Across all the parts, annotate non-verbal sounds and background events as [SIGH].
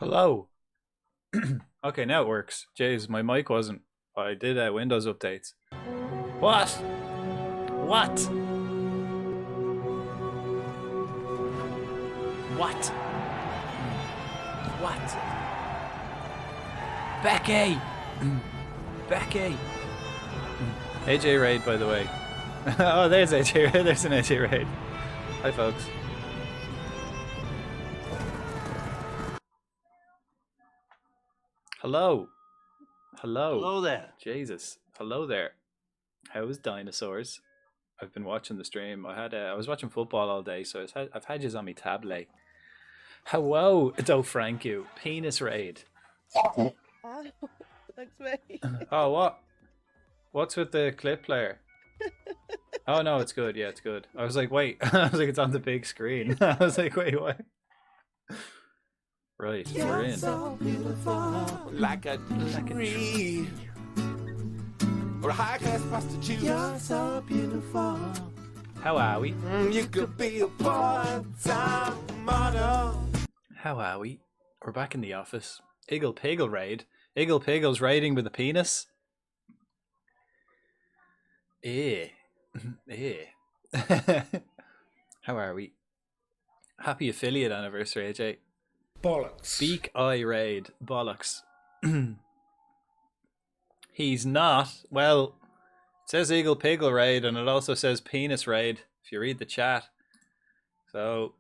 Hello. Okay, now it works. Jeez, my mic wasn't. I did Windows updates. What? What? What? What? Becky! Becky! AJ Raid, by the way. Oh, there's AJ Raid. There's an AJ Raid. Hi, folks. Hello. Hello. Hello there. Jesus. Hello there. How's dinosaurs? I've been watching the stream. I was watching football all day, so I've had yous on me tablet. Hello, Do Frank you. Penis Raid. Oh, thanks, mate. Oh, what? What's with the clip player? Oh no, it's good. Yeah, it's good. I was like, wait. I was like, it's on the big screen. I was like, wait, what? Right, we're in. So beautiful, like a tree, or a high-class prostitute. You're so beautiful. How are we? You could be a part-time model. How are we? We're back in the office. Iggle Piggle raid. Iggle Piggle's raiding with a penis. Eh. Eh. How are we? Happy affiliate anniversary, AJ. Bollocks. Beak Eye Raid. Bollocks. He's not. Well, it says Eagle Piggle Raid and it also says Penis Raid if you read the chat. So,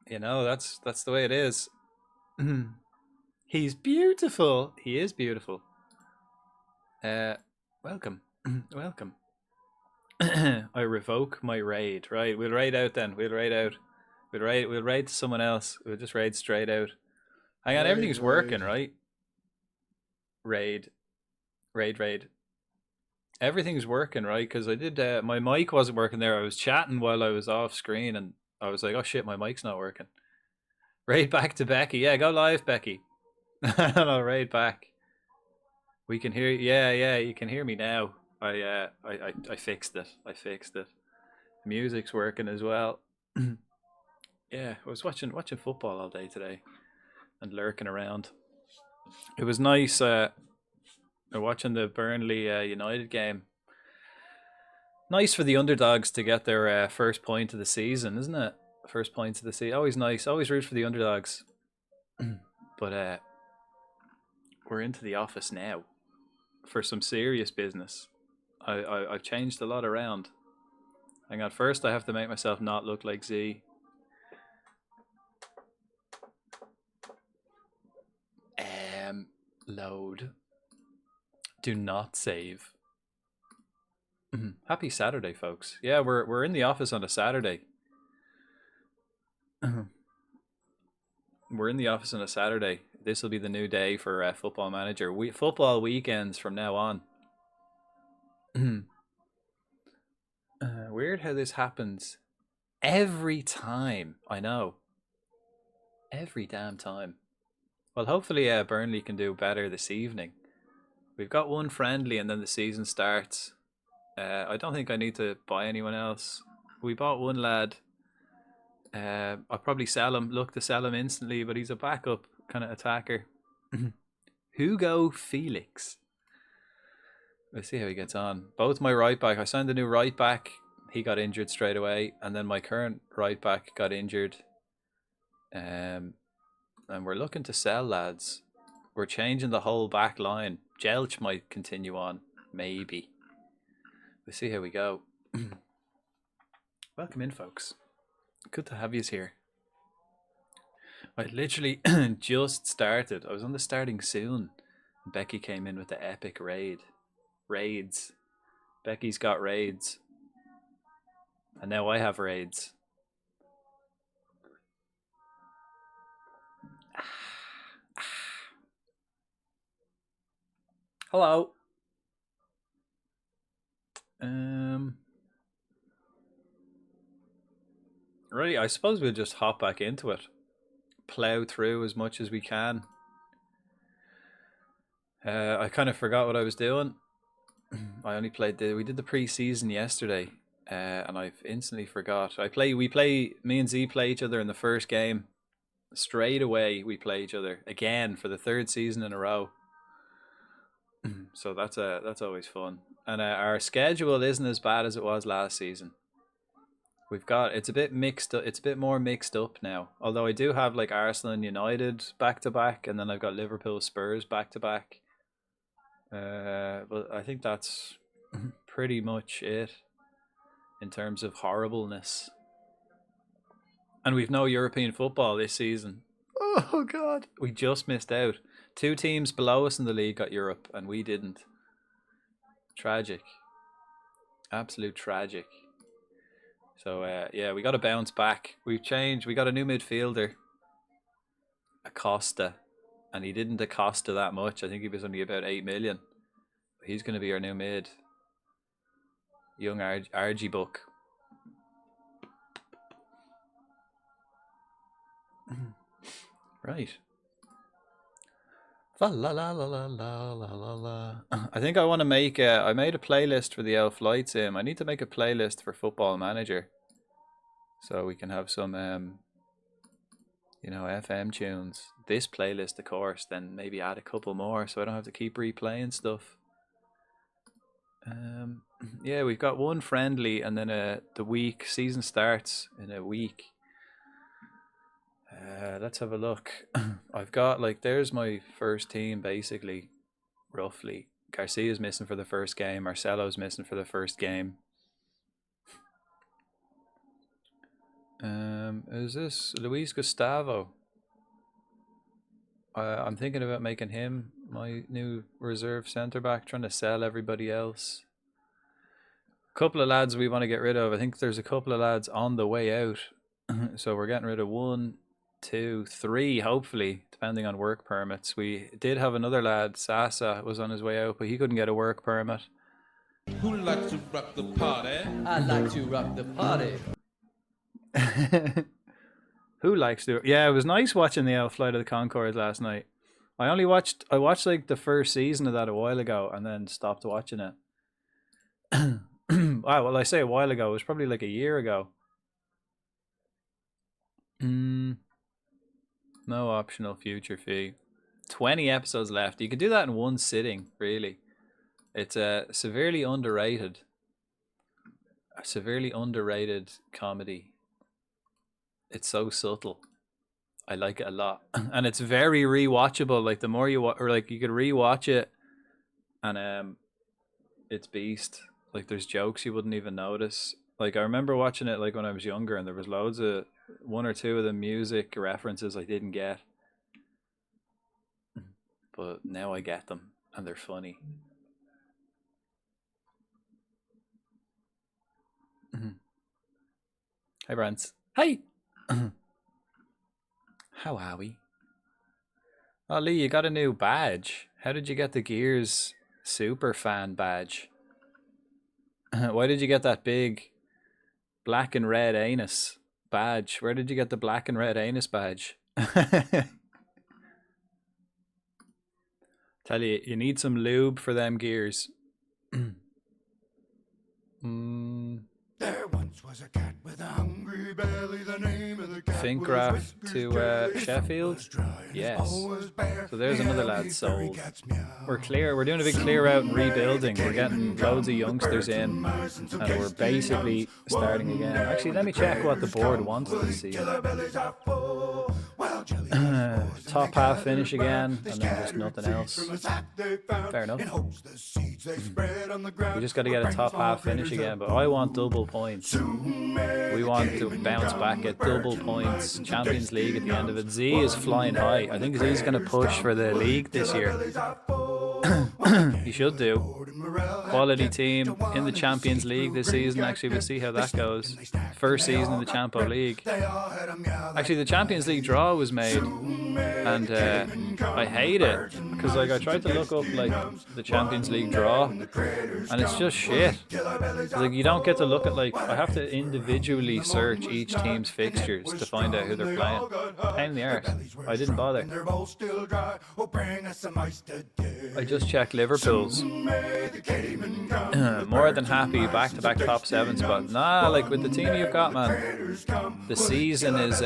you know, that's the way it is. He's beautiful. He is beautiful. Welcome. Welcome. I revoke my raid. Right, we'll raid out then. We'll raid out. We'll raid to someone else. We'll just raid straight out. Hang on, everything's working, right? Raid. Everything's working, right? Because I did, my mic wasn't working there. I was chatting while I was off screen and I was like, oh shit, my mic's not working. Raid back to Becky. Yeah, go live, Becky. No, raid back. We can hear you. Yeah, you can hear me now. I fixed it. The music's working as well. Yeah, I was watching football all day today and lurking around. It was nice watching the Burnley United game. Nice for the underdogs to get their first point of the season, isn't it? First point of the season. Always nice. Always root for the underdogs. But we're into the office now for some serious business. I've changed a lot around. Hang on, first I have to make myself not look like Z. Load. Do not save. Happy Saturday, folks. Yeah, we're in the office on a Saturday. We're in the office on a Saturday. This will be the new day for Football Manager. Football weekends from now on. Weird how this happens every time. I know. Every damn time. Well, hopefully Burnley can do better this evening. We've got one friendly and then the season starts. I don't think I need to buy anyone else. We bought one lad. I'll probably look to sell him instantly, but he's a backup kind of attacker. Hugo Felix. Let's see how he gets on. Both my right back. I signed a new right back. He got injured straight away. And then my current right back got injured. And we're looking to sell, lads. We're changing the whole back line. Jelch might continue on. Maybe. We'll see how we go. Welcome in, folks. Good to have yous here. I literally just started. I was on the starting soon. Becky came in with the epic raid. Raids. Becky's got raids. And now I have raids. Hello. Right, I suppose we'll just hop back into it. Plow through as much as we can. I kind of forgot what I was doing. I only played we did the pre-season yesterday, and I've instantly forgot. Me and Z play each other in the first game, Straight away, we play each other again for the third season in a row. So that's always fun. And our schedule isn't as bad as it was last season. It's a bit mixed up. It's a bit more mixed up now. Although I do have like Arsenal and United back to back, and then I've got Liverpool, Spurs back to back. But I think that's pretty much it in terms of horribleness. And we've no European football this season. Oh God, we just missed out. 2 teams below us in the league got Europe, and we didn't. Tragic. Absolute tragic. So yeah, we got to bounce back. We've changed. We got a new midfielder, Acosta, and he didn't Acosta that much. I think he was only about 8 million. He's going to be our new mid. Young Argy Book. Right. La la la la la la la la. I think I want to make I made a playlist for the Elf Flight Sim. I need to make a playlist for Football Manager, so we can have some you know, FM tunes. This playlist, of course. Then maybe add a couple more, so I don't have to keep replaying stuff. Yeah, we've got one friendly, and then the season starts in a week. Let's have a look. I've got, like, there's my first team, basically, roughly. Garcia's missing for the first game. Marcelo's missing for the first game. Is this Luis Gustavo? I'm thinking about making him my new reserve centre-back, trying to sell everybody else. A couple of lads we want to get rid of. I think there's a couple of lads on the way out. So we're getting rid of 1, 2, 3, hopefully, depending on work permits. We did have another lad, Sasa, was on his way out, but he couldn't get a work permit. Who likes to rock the party? I like to rock the party. Who likes to? Yeah, it was nice watching the Flight of the Conchords last night. I watched like the first season of that a while ago, and then stopped watching it. Wow, well, I say a while ago. It was probably like a year ago. No optional future fee. 20 episodes left. You could do that in one sitting, really. It's a severely underrated comedy. It's so subtle. I like it a lot. And it's very rewatchable. Like, the more you or like, you could rewatch it, and it's beast. Like, there's jokes you wouldn't even notice. Like, I remember watching it like when I was younger, and there was loads of 1 or 2 of the music references I didn't get, but now I get them, and they're funny. Hi, Brent. Hi. How are we? Oh, Lee, you got a new badge. How did you get the Gears super fan badge? Why did you get that big black and red anus badge? Where did you get the black and red anus badge? Tell you, you need some lube for them Gears. There once was a cat with a hungry belly. The name of the cat Finkraf was to Whiskers Sheffield. Dry, and his Yes. paw was bare. So there's He another had a lad big sold. furry cat's meow. We're doing a big clear out and rebuilding. We're getting loads of youngsters in, and we're basically starting again. Actually, let me check what the board wants this season. Top half finish again, and then just nothing else. Fair enough. We just got to get a top half finish again, but I want double points. We want to bounce back at double points. Champions League at the end of it. Z is flying high. I think Z's going to push for the league this year. He should do. Quality team in the Champions League this season. Actually, we'll see how that goes. First season in the Champo League. Actually, the Champions League draw was made, and I hate it because, like, I tried to look up like the Champions League draw, and it's just shit. Like, you don't get to look at, like, I have to individually search each team's fixtures to find out who they're playing. Pain in the arse. I didn't bother. I just checked Liverpool's. More than happy, back-to-back top 7 spot. Nah, like, with the team you've got, man, the season is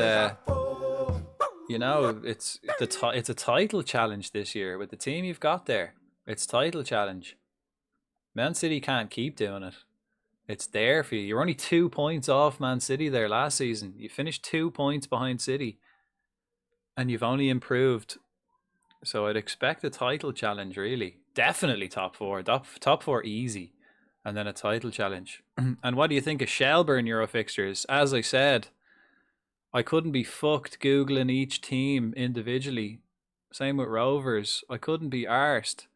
You know, it's a title challenge this year with the team you've got there. It's title challenge. Man City can't keep doing it. It's there for you. You're only 2 points off Man City there last season. You finished 2 points behind City, and you've only improved. So I'd expect a title challenge, really. Definitely top four. Top four easy. And then a title challenge. And what do you think of Shelburne Euro fixtures? As I said, I couldn't be fucked Googling each team individually. Same with Rovers. I couldn't be arsed.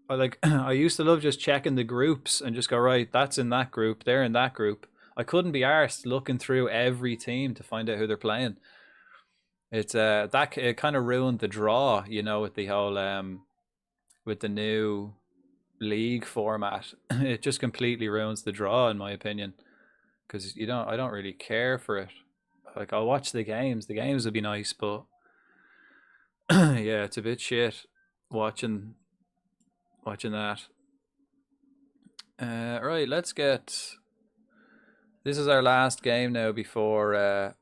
I used to love just checking the groups and just go, right, that's in that group, they're in that group. I couldn't be arsed looking through every team to find out who they're playing. It's it kind of ruined the draw, you know, with the whole with the new league format. It just completely ruins the draw, in my opinion, because I don't really care for it. Like, I'll watch the games. The games would be nice, but yeah, it's a bit shit watching that. Right, let's get. This is our last game now before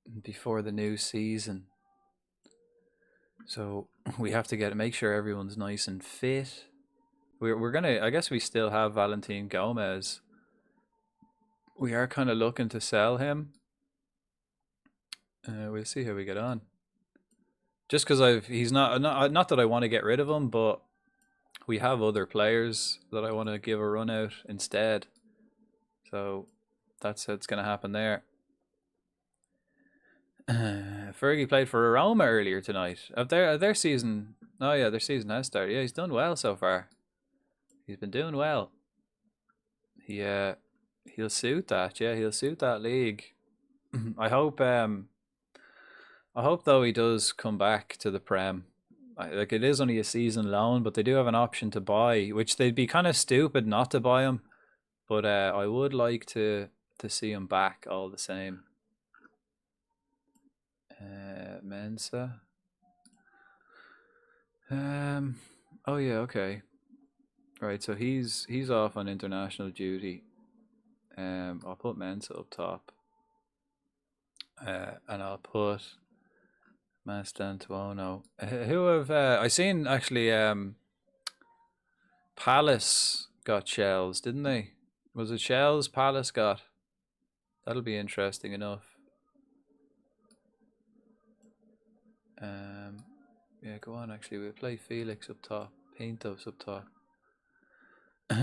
the new season. So we have to make sure everyone's nice and fit. We're gonna. I guess we still have Valentin Gomez. We are kind of looking to sell him. We'll see how we get on. Just because he's not that I want to get rid of him, but we have other players that I want to give a run out instead. So that's what's going to happen there. Fergie played for Roma earlier tonight. Their season. Oh yeah, their season has started. Yeah, he's done well so far. He's been doing well. He'll suit that. Yeah, he'll suit that league. I hope though he does come back to the Prem. Like, it is only a season loan, but they do have an option to buy, which they'd be kind of stupid not to buy him. But I would like to see him back all the same. Mensa. Oh yeah, okay. Right, so he's off on international duty. I'll put Mensa up top. And I'll put Mastantuono. Who have I seen actually? Palace got shells, didn't they? Was it shells Palace got? That'll be interesting enough. Yeah, go on. Actually, we'll play Felix up top. Pintos up top.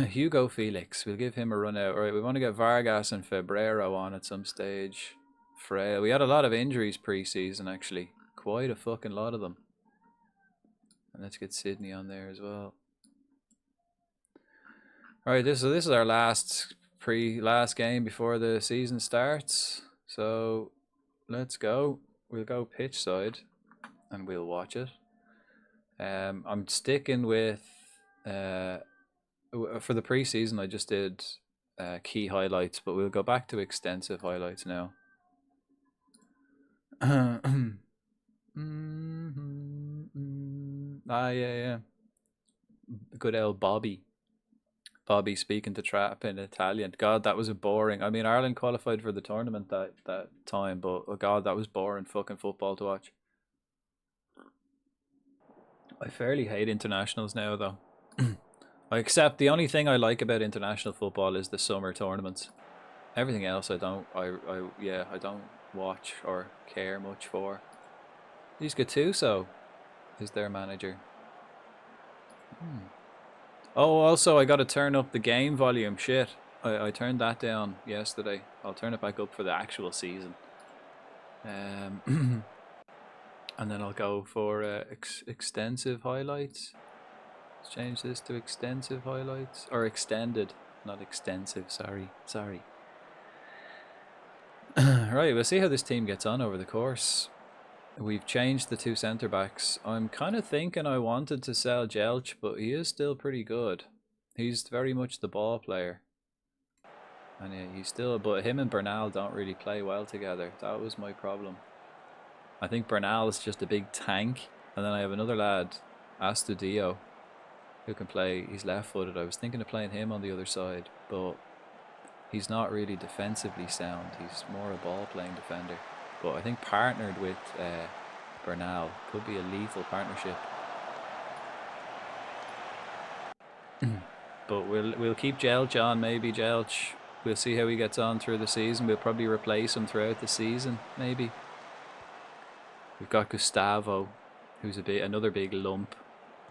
Hugo Felix. We'll give him a run out. All right, we want to get Vargas and Febrero on at some stage. Frail. We had a lot of injuries pre-season, actually. Quite a fucking lot of them. And let's get Sydney on there as well. All right, this is our last game before the season starts. So let's go. We'll go pitch side and we'll watch it. I'm sticking with for the pre-season. I just did key highlights, but we'll go back to extensive highlights now. Yeah. Good old Bobby speaking to Trap in Italian. God, that was a boring. I mean, Ireland qualified for the tournament that time, but oh God, that was boring fucking football to watch. I fairly hate internationals now, though. Except the only thing I like about international football is the summer tournaments. Everything else I don't watch or care much for. He's Gattuso is their manager. Oh, also I got to turn up the game volume. Shit, I turned that down yesterday. I'll turn it back up for the actual season. And then I'll go for extensive highlights. Let's change this to extensive highlights, or extended, not extensive. Sorry. Right, we'll see how this team gets on over the course. We've changed the two centre backs. I'm kind of thinking I wanted to sell Jelch, but he is still pretty good. He's very much the ball player. And he's still, but him and Bernal don't really play well together. That was my problem. I think Bernal is just a big tank. And then I have another lad, Astudio, who can play. He's left-footed. I was thinking of playing him on the other side, but he's not really defensively sound. He's more a ball-playing defender. but I think partnered with Bernal could be a lethal partnership. But we'll keep Jelch on. Maybe Jelch. We'll see how he gets on through the season. We'll probably replace him throughout the season. Maybe. We've got Gustavo, who's another big lump,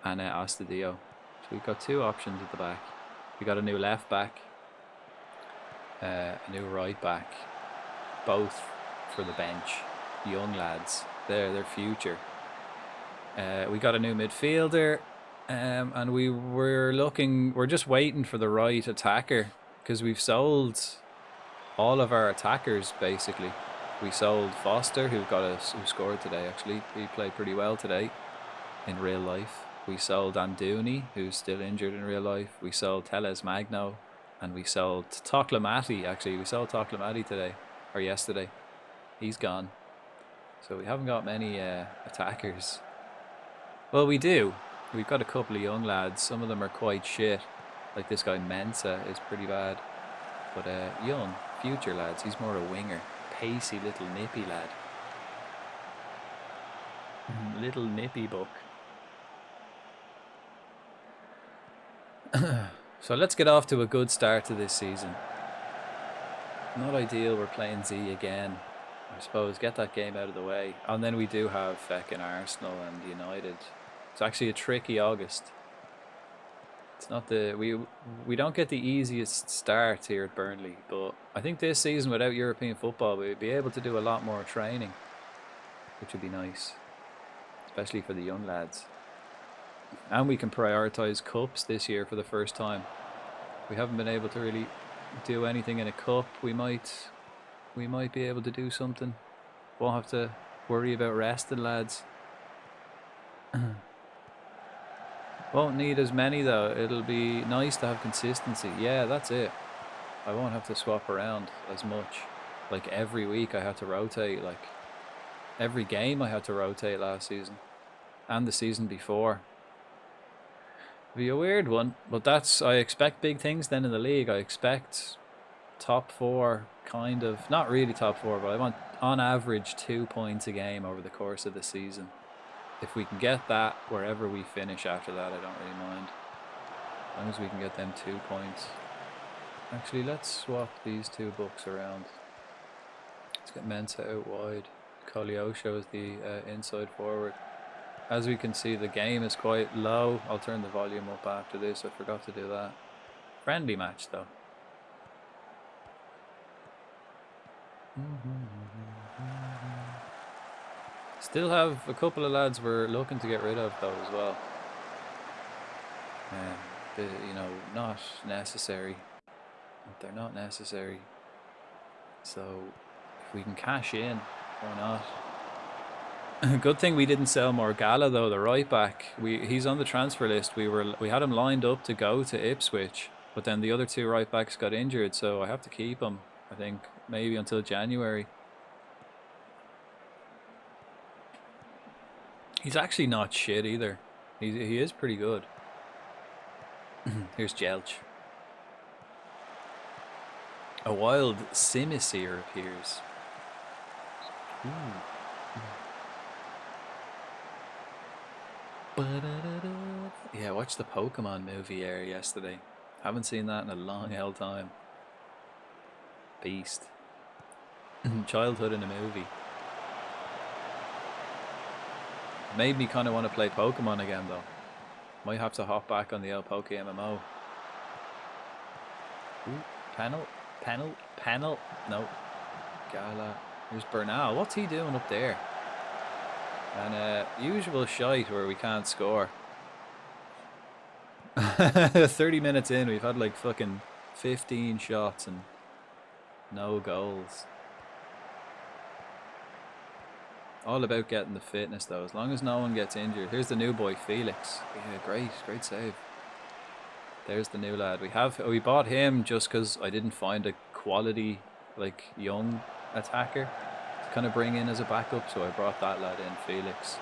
and Astadio. So we've got 2 options at the back. We got a new left back, a new right back, both for the bench. Young lads, they're their future. We got a new midfielder, and we're just waiting for the right attacker, because we've sold all of our attackers basically. We sold Foster, who scored today. Actually, he played pretty well today in real life. We sold Anduni, who's still injured in real life. We sold Teles Magno, and we sold Toklamati. Actually, we sold Toklamati today or yesterday. He's gone. So we haven't got many attackers. Well, we do. We've got a couple of young lads. Some of them are quite shit. Like this guy Mensa is pretty bad. But young, future lads. He's more a winger. Pacey little nippy lad. Little nippy buck. So let's get off to a good start to this season. Not ideal, we're playing Z again. I suppose get that game out of the way. And then we do have feckin' Arsenal and United. It's actually a tricky August. It's not we don't get the easiest start here at Burnley, but I think this season without European football we'd be able to do a lot more training, which would be nice, especially for the young lads. And we can prioritise cups this year for the first time. We haven't been able to really do anything in a cup. We might be able to do something. Won't have to worry about resting lads. Won't need as many though. It'll be nice to have consistency. Yeah, that's it. I won't have to swap around as much. Like every week I had to rotate. Like every game I had to rotate last season. And the season before. Be a weird one. But I expect big things then in the league. I expect top 4, kind of. Not really top 4, but I want on average 2 points a game over the course of the season. If we can get that wherever we finish after that, I don't really mind. As long as we can get them 2 points. Actually, let's swap these 2 books around. Let's get Mensa out wide. Koleosho is the inside forward. As we can see, the game is quite low. I'll turn the volume up after this. I forgot to do that. Friendly match, though. Still have a couple of lads we're looking to get rid of though as well. You know, not necessary. They're not necessary. So if we can cash in, why not? Good thing we didn't sell Morgala though, the right back. He's on the transfer list. We had him lined up to go to Ipswich, but then the other 2 right backs got injured, so I have to keep him. I think maybe until January. He's actually not shit either. He is pretty good. Here's Jelch. A wild Simisear appears. Yeah, I watched the Pokemon movie air yesterday. Haven't seen that in a long hell time. Beast. Childhood in a movie. Made me kind of want to play Pokemon again though. Might have to hop back on the old Poke MMO. Ooh, panel. No. Gala. Here's Bernal. What's he doing up there? And usual shite where we can't score. 30 minutes in, we've had like fucking 15 shots and no goals. All about getting the fitness though, as long as no one gets injured. Here's the new boy, Felix. Yeah, great save. There's the new lad. We bought him just because I didn't find a quality, like, young attacker to kind of bring in as a backup, so I brought that lad in, Felix.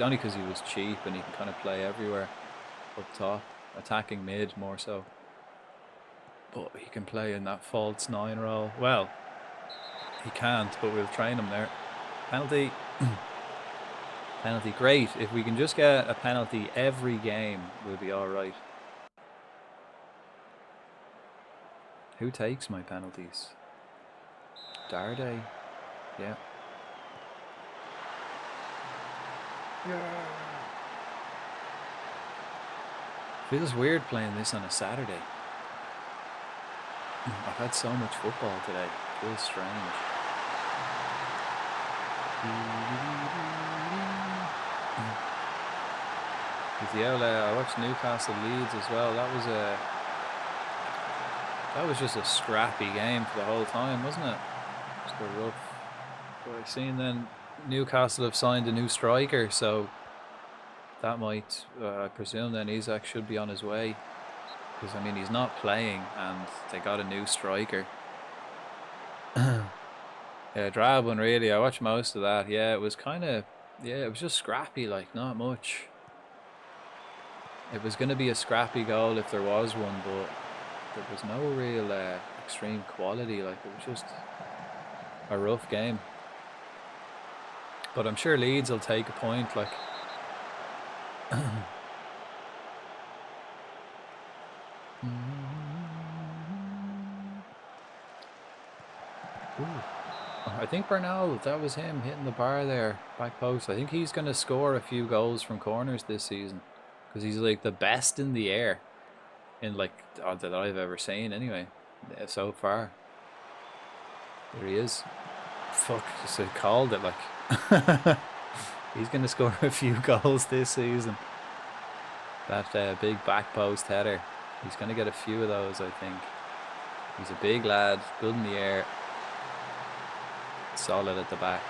Only because he was cheap and he can kind of play everywhere up top, attacking mid more so. But he can play in that false 9 role. Well, he can't, but we'll train him there. Penalty. Penalty. Great. If we can just get a penalty every game, we'll be alright. Who takes my penalties? Darday. Yeah. Feels weird playing this on a Saturday. I've had so much football today. Feels strange. I watched Newcastle Leeds as well. That was just a scrappy game for the whole time, wasn't it? Just a rough. But I've seen then Newcastle have signed a new striker, so that might, I presume then Isak should be on his way. Because, I mean, he's not playing and they got a new striker. Yeah, drab one really. I watched most of that. Yeah, it was kind of, yeah, it was just scrappy, like, not much. It was going to be a scrappy goal if there was one, but there was no real extreme quality. Like, it was just a rough game. But I'm sure Leeds will take a point, like. I think Bernal, that was him hitting the bar there, back post. I think he's going to score a few goals from corners this season. Because he's like the best in the air. In like, that I've ever seen anyway. So far. There he is. Fuck, just called it like. He's going to score a few goals this season. That big back post header. He's going to get a few of those, I think. He's a big lad, good in the air. Solid at the back.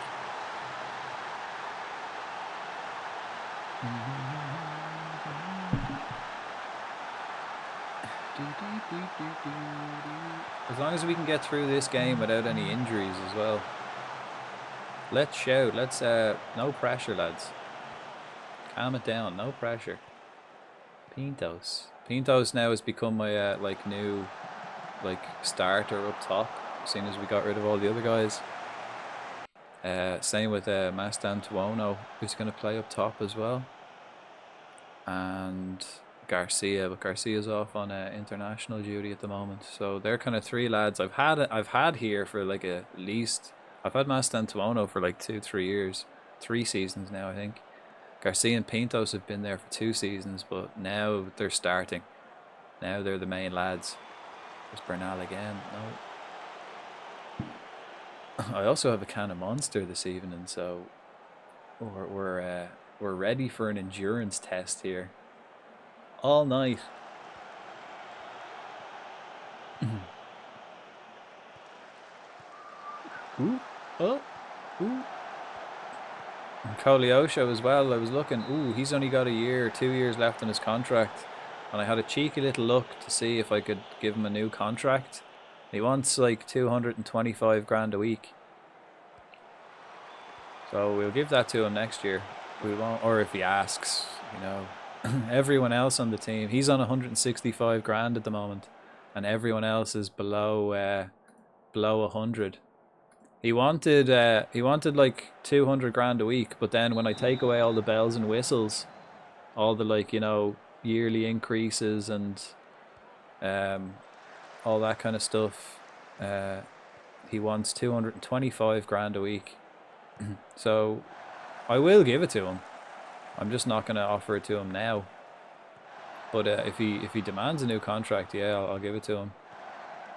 As long as we can get through this game without any injuries as well. Let's shout. Let's no pressure, lads. Calm it down. No pressure. Pintos. Pintos now has become my like new starter up top. Seeing as we got rid of all the other guys. Same with Mastantuono, who's going to play up top as well. And Garcia, but Garcia's off on international duty at the moment. So they're kind of three lads I've had here for like at least. I've had Mastantuono for like 2-3 years, 3 seasons now I think. Garcia and Pintos have been there for 2 seasons, but now they're starting. Now they're the main lads. There's Bernal again. No. I also have a can of Monster this evening, so we're ready for an endurance test here. All night. Ooh, oh, ooh. And Koleosho as well. I was looking. Ooh, he's only got 2 years left on his contract, and I had a cheeky little look to see if I could give him a new contract. He wants like 225 grand a week. So we'll give that to him next year. We won't, or if he asks, you know. Everyone else on the team, he's on 165 grand at the moment, and everyone else is below 100. He wanted like 200 grand a week, but then when I take away all the bells and whistles, all the like, you know, yearly increases and all that kind of stuff, he wants 225 grand a week. So I will give it to him. I'm just not going to offer it to him now. But if he demands a new contract, yeah, I'll give it to him.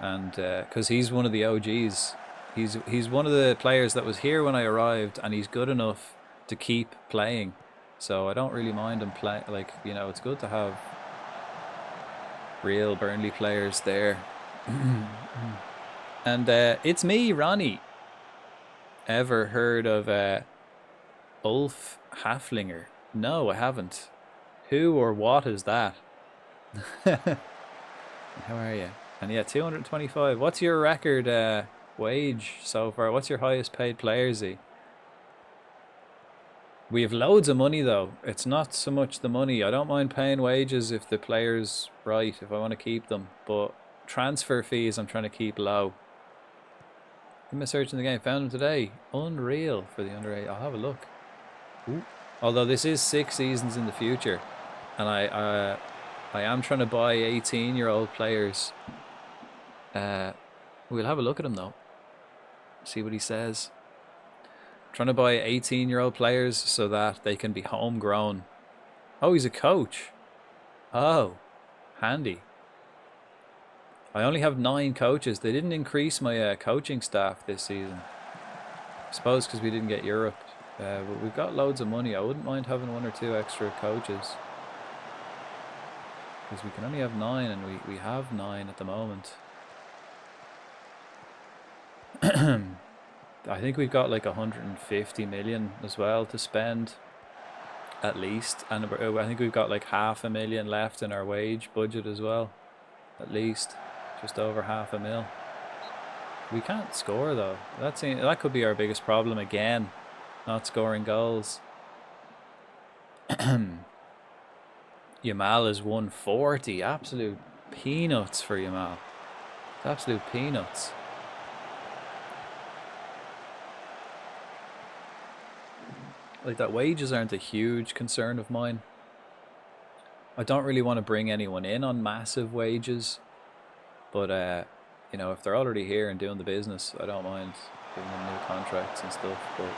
And because he's one of the OGs, he's one of the players that was here when I arrived, and he's good enough to keep playing. So I don't really mind him play. Like, you know, it's good to have real Burnley players there. And it's me, Ronnie. Ever heard of Ulf Haflinger? No, I haven't. Who or what is that? How are you? And yeah, 225. What's your record wage so far? What's your highest paid player, Z? We have loads of money though. It's not so much the money. I don't mind paying wages if the player's right, if I want to keep them. But transfer fees I'm trying to keep low. Give me a search in the game. Found him today. Unreal for the under 8. I'll have a look. Ooh. Although this is 6 seasons in the future, and I am trying to buy 18-year-old players. We'll have a look at him though. See what he says. Trying to buy 18-year-old players so that they can be homegrown. Oh, he's a coach. Oh, handy. I only have 9 coaches. They didn't increase my coaching staff this season. I suppose because we didn't get Europe. But we've got loads of money. I wouldn't mind having 1 or 2 extra coaches. Because we can only have 9 and we have 9 at the moment. I think we've got like 150 million as well to spend. At least. And I think we've got like 500,000 left in our wage budget as well. At least. Just over 500,000. We can't score though. That could be our biggest problem again. Not scoring goals. Yamal is 140. Absolute peanuts for Yamal. Absolute peanuts. Like that wages aren't a huge concern of mine. I don't really want to bring anyone in on massive wages. But, you know, if they're already here and doing the business, I don't mind giving them new contracts and stuff. But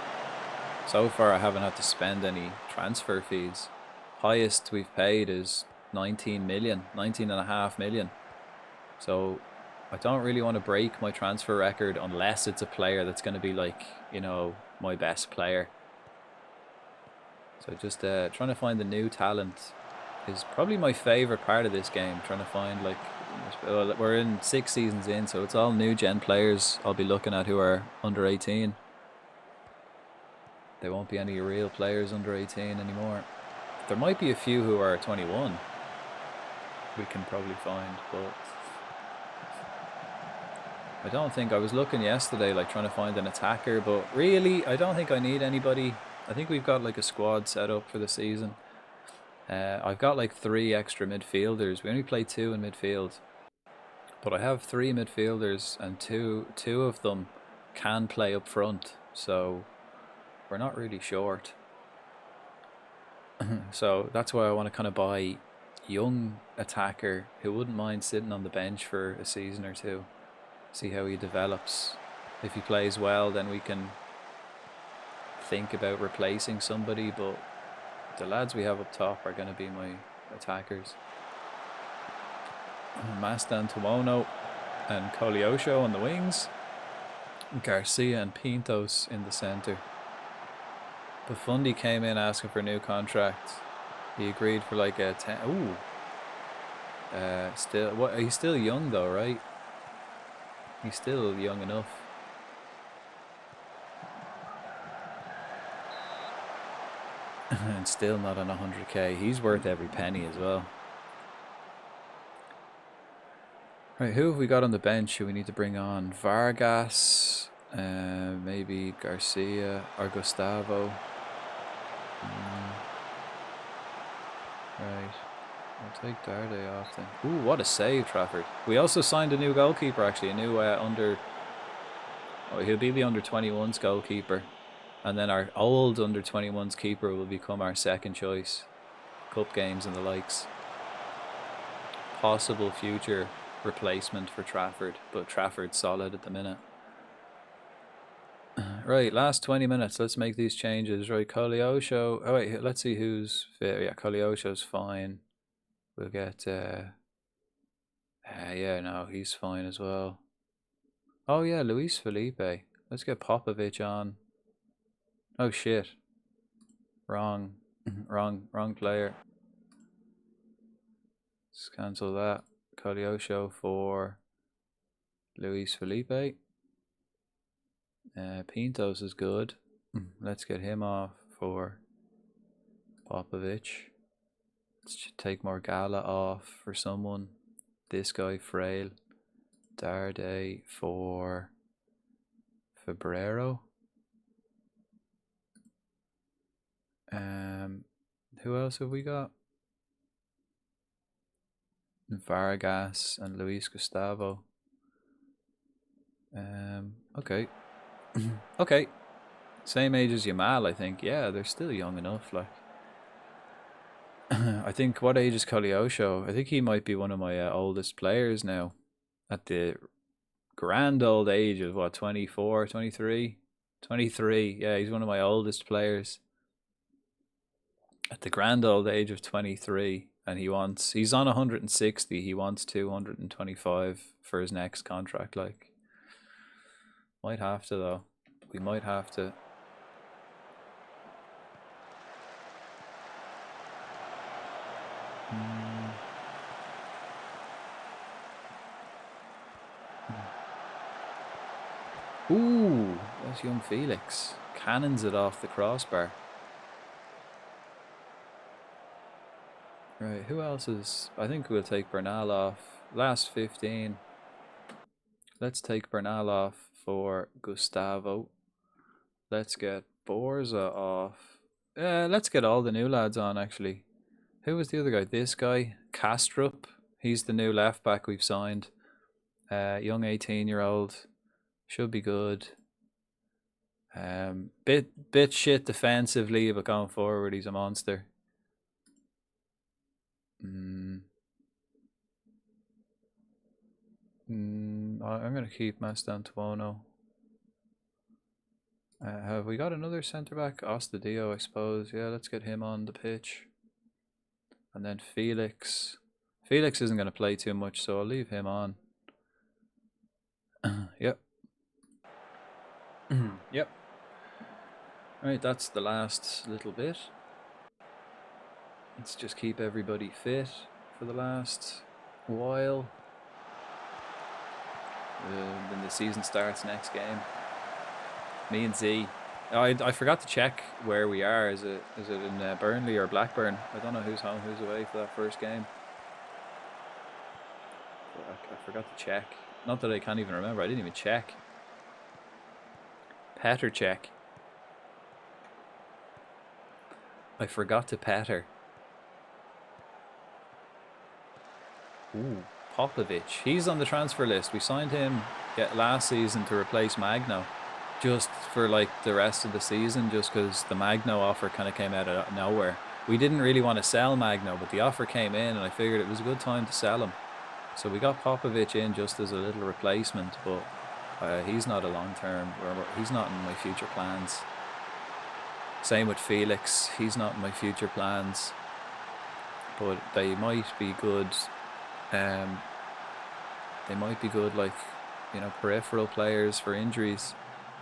so far, I haven't had to spend any transfer fees. Highest we've paid is 19.5 million. So I don't really want to break my transfer record unless it's a player that's going to be like, you know, my best player. So just trying to find the new talent is probably my favorite part of this game. Trying to find like... Well, we're in 6 seasons in, so it's all new gen players I'll be looking at who are under 18. There won't be any real players under 18 anymore. There might be a few who are 21 we can probably find, but I don't think... I was looking yesterday like trying to find an attacker, but really I don't think I need anybody. I think we've got like a squad set up for the season. I've got like 3 extra midfielders. We only play 2 in midfield. But I have 3 midfielders and two of them can play up front. So we're not really short. So that's why I want to kind of buy young attacker who wouldn't mind sitting on the bench for a season or 2. See how he develops. If he plays well, then we can think about replacing somebody, but the lads we have up top are going to be my attackers. Mastan Tuono and Koleosho on the wings. Garcia and Pintos in the centre. Buffon came in asking for a new contract. He agreed for like a 10... Ooh. He's still young though, right? He's still young enough. And still not on 100k. He's worth every penny as well. Right, who have we got on the bench who we need to bring on? Vargas, maybe Garcia or Gustavo. Right, I'll take Darday off then. Ooh, what a save, Trafford. We also signed a new goalkeeper actually, a new under... Oh, he'll be the under-21s goalkeeper. And then our old under-21s keeper will become our second choice. Cup games and the likes. Possible future replacement for Trafford, but Trafford's solid at the minute. Right, last 20 minutes. Let's make these changes. Right, Koleosho. Oh wait, let's see who's fit. Yeah, Koleosho's fine. We'll get... yeah, no, he's fine as well. Oh yeah, Luis Felipe. Let's get Popovic on. Oh shit. Wrong player. Let's cancel that. Koleosho for Luis Felipe. Pintos is good. Let's get him off for Popovic. Let's take Morgala off for someone. This guy, Frail. Darday for Febrero. Who else have we got? Vargas and Luis Gustavo. Okay, Okay. Same age as Yamal, I think. Yeah, they're still young enough. Like, I think, what age is Koleosho? I think he might be one of my oldest players now. At the grand old age of what, 24, 23? 23. Yeah, he's one of my oldest players. At the grand old age of 23. And he's on 160. He wants 225 for his next contract. Like, might have to, though. We might have to. Ooh, that's young Felix. Cannons it off the crossbar. Right, who else is... I think we'll take Bernal off. Last 15. Let's take Bernal off for Gustavo. Let's get Borza off. Let's get all the new lads on, actually. Who was the other guy? This guy, Kastrup. He's the new left back we've signed. Young 18-year-old. Should be good. Bit shit defensively, but going forward, he's a monster. I'm going to keep Mastantuono. Have we got another centre back? Ostadio, I suppose. Yeah, let's get him on the pitch. And then Felix. Felix isn't going to play too much, so I'll leave him on. Yep. Yep. Alright, that's the last little bit. Let's just keep everybody fit for the last while. Then the season starts next game. Me and Z. I forgot to check where we are. Is it in Burnley or Blackburn? I don't know who's home, who's away for that first game. I forgot to check. Not that I can't even remember. I didn't even check. Patter check. I forgot to patter. Ooh, Popovic. He's on the transfer list. We signed him last season to replace Magno. Just for like the rest of the season, just because the Magno offer kind of came out of nowhere. We didn't really want to sell Magno, but the offer came in and I figured it was a good time to sell him. So we got Popovic in just as a little replacement, but he's not a long-term, he's not in my future plans. Same with Felix, he's not in my future plans. But they might be good, like, you know, peripheral players for injuries.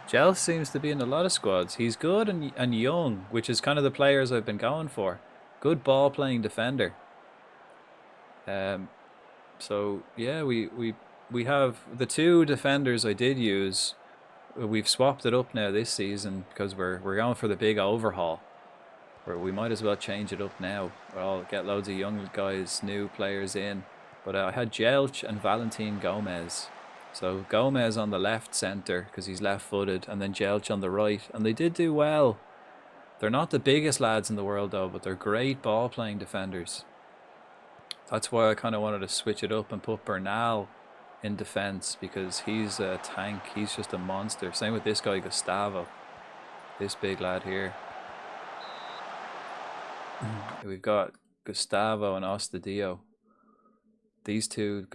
Gel seems to be in a lot of squads. He's good and young, which is kind of the players I've been going for. Good ball-playing defender. So yeah, we have the two defenders I did use. We've swapped it up now this season because we're going for the big overhaul. Where we might as well change it up now. I'll get loads of young guys, new players in. But I had Jelch and Valentin Gomez. So Gomez on the left centre because he's left-footed, and then Jelch on the right, and they did do well. They're not the biggest lads in the world though, but they're great ball-playing defenders. That's why I kind of wanted to switch it up and put Bernal in defence because he's a tank. He's just a monster. Same with this guy Gustavo, this big lad here. We've got Gustavo and Ostadio. These two.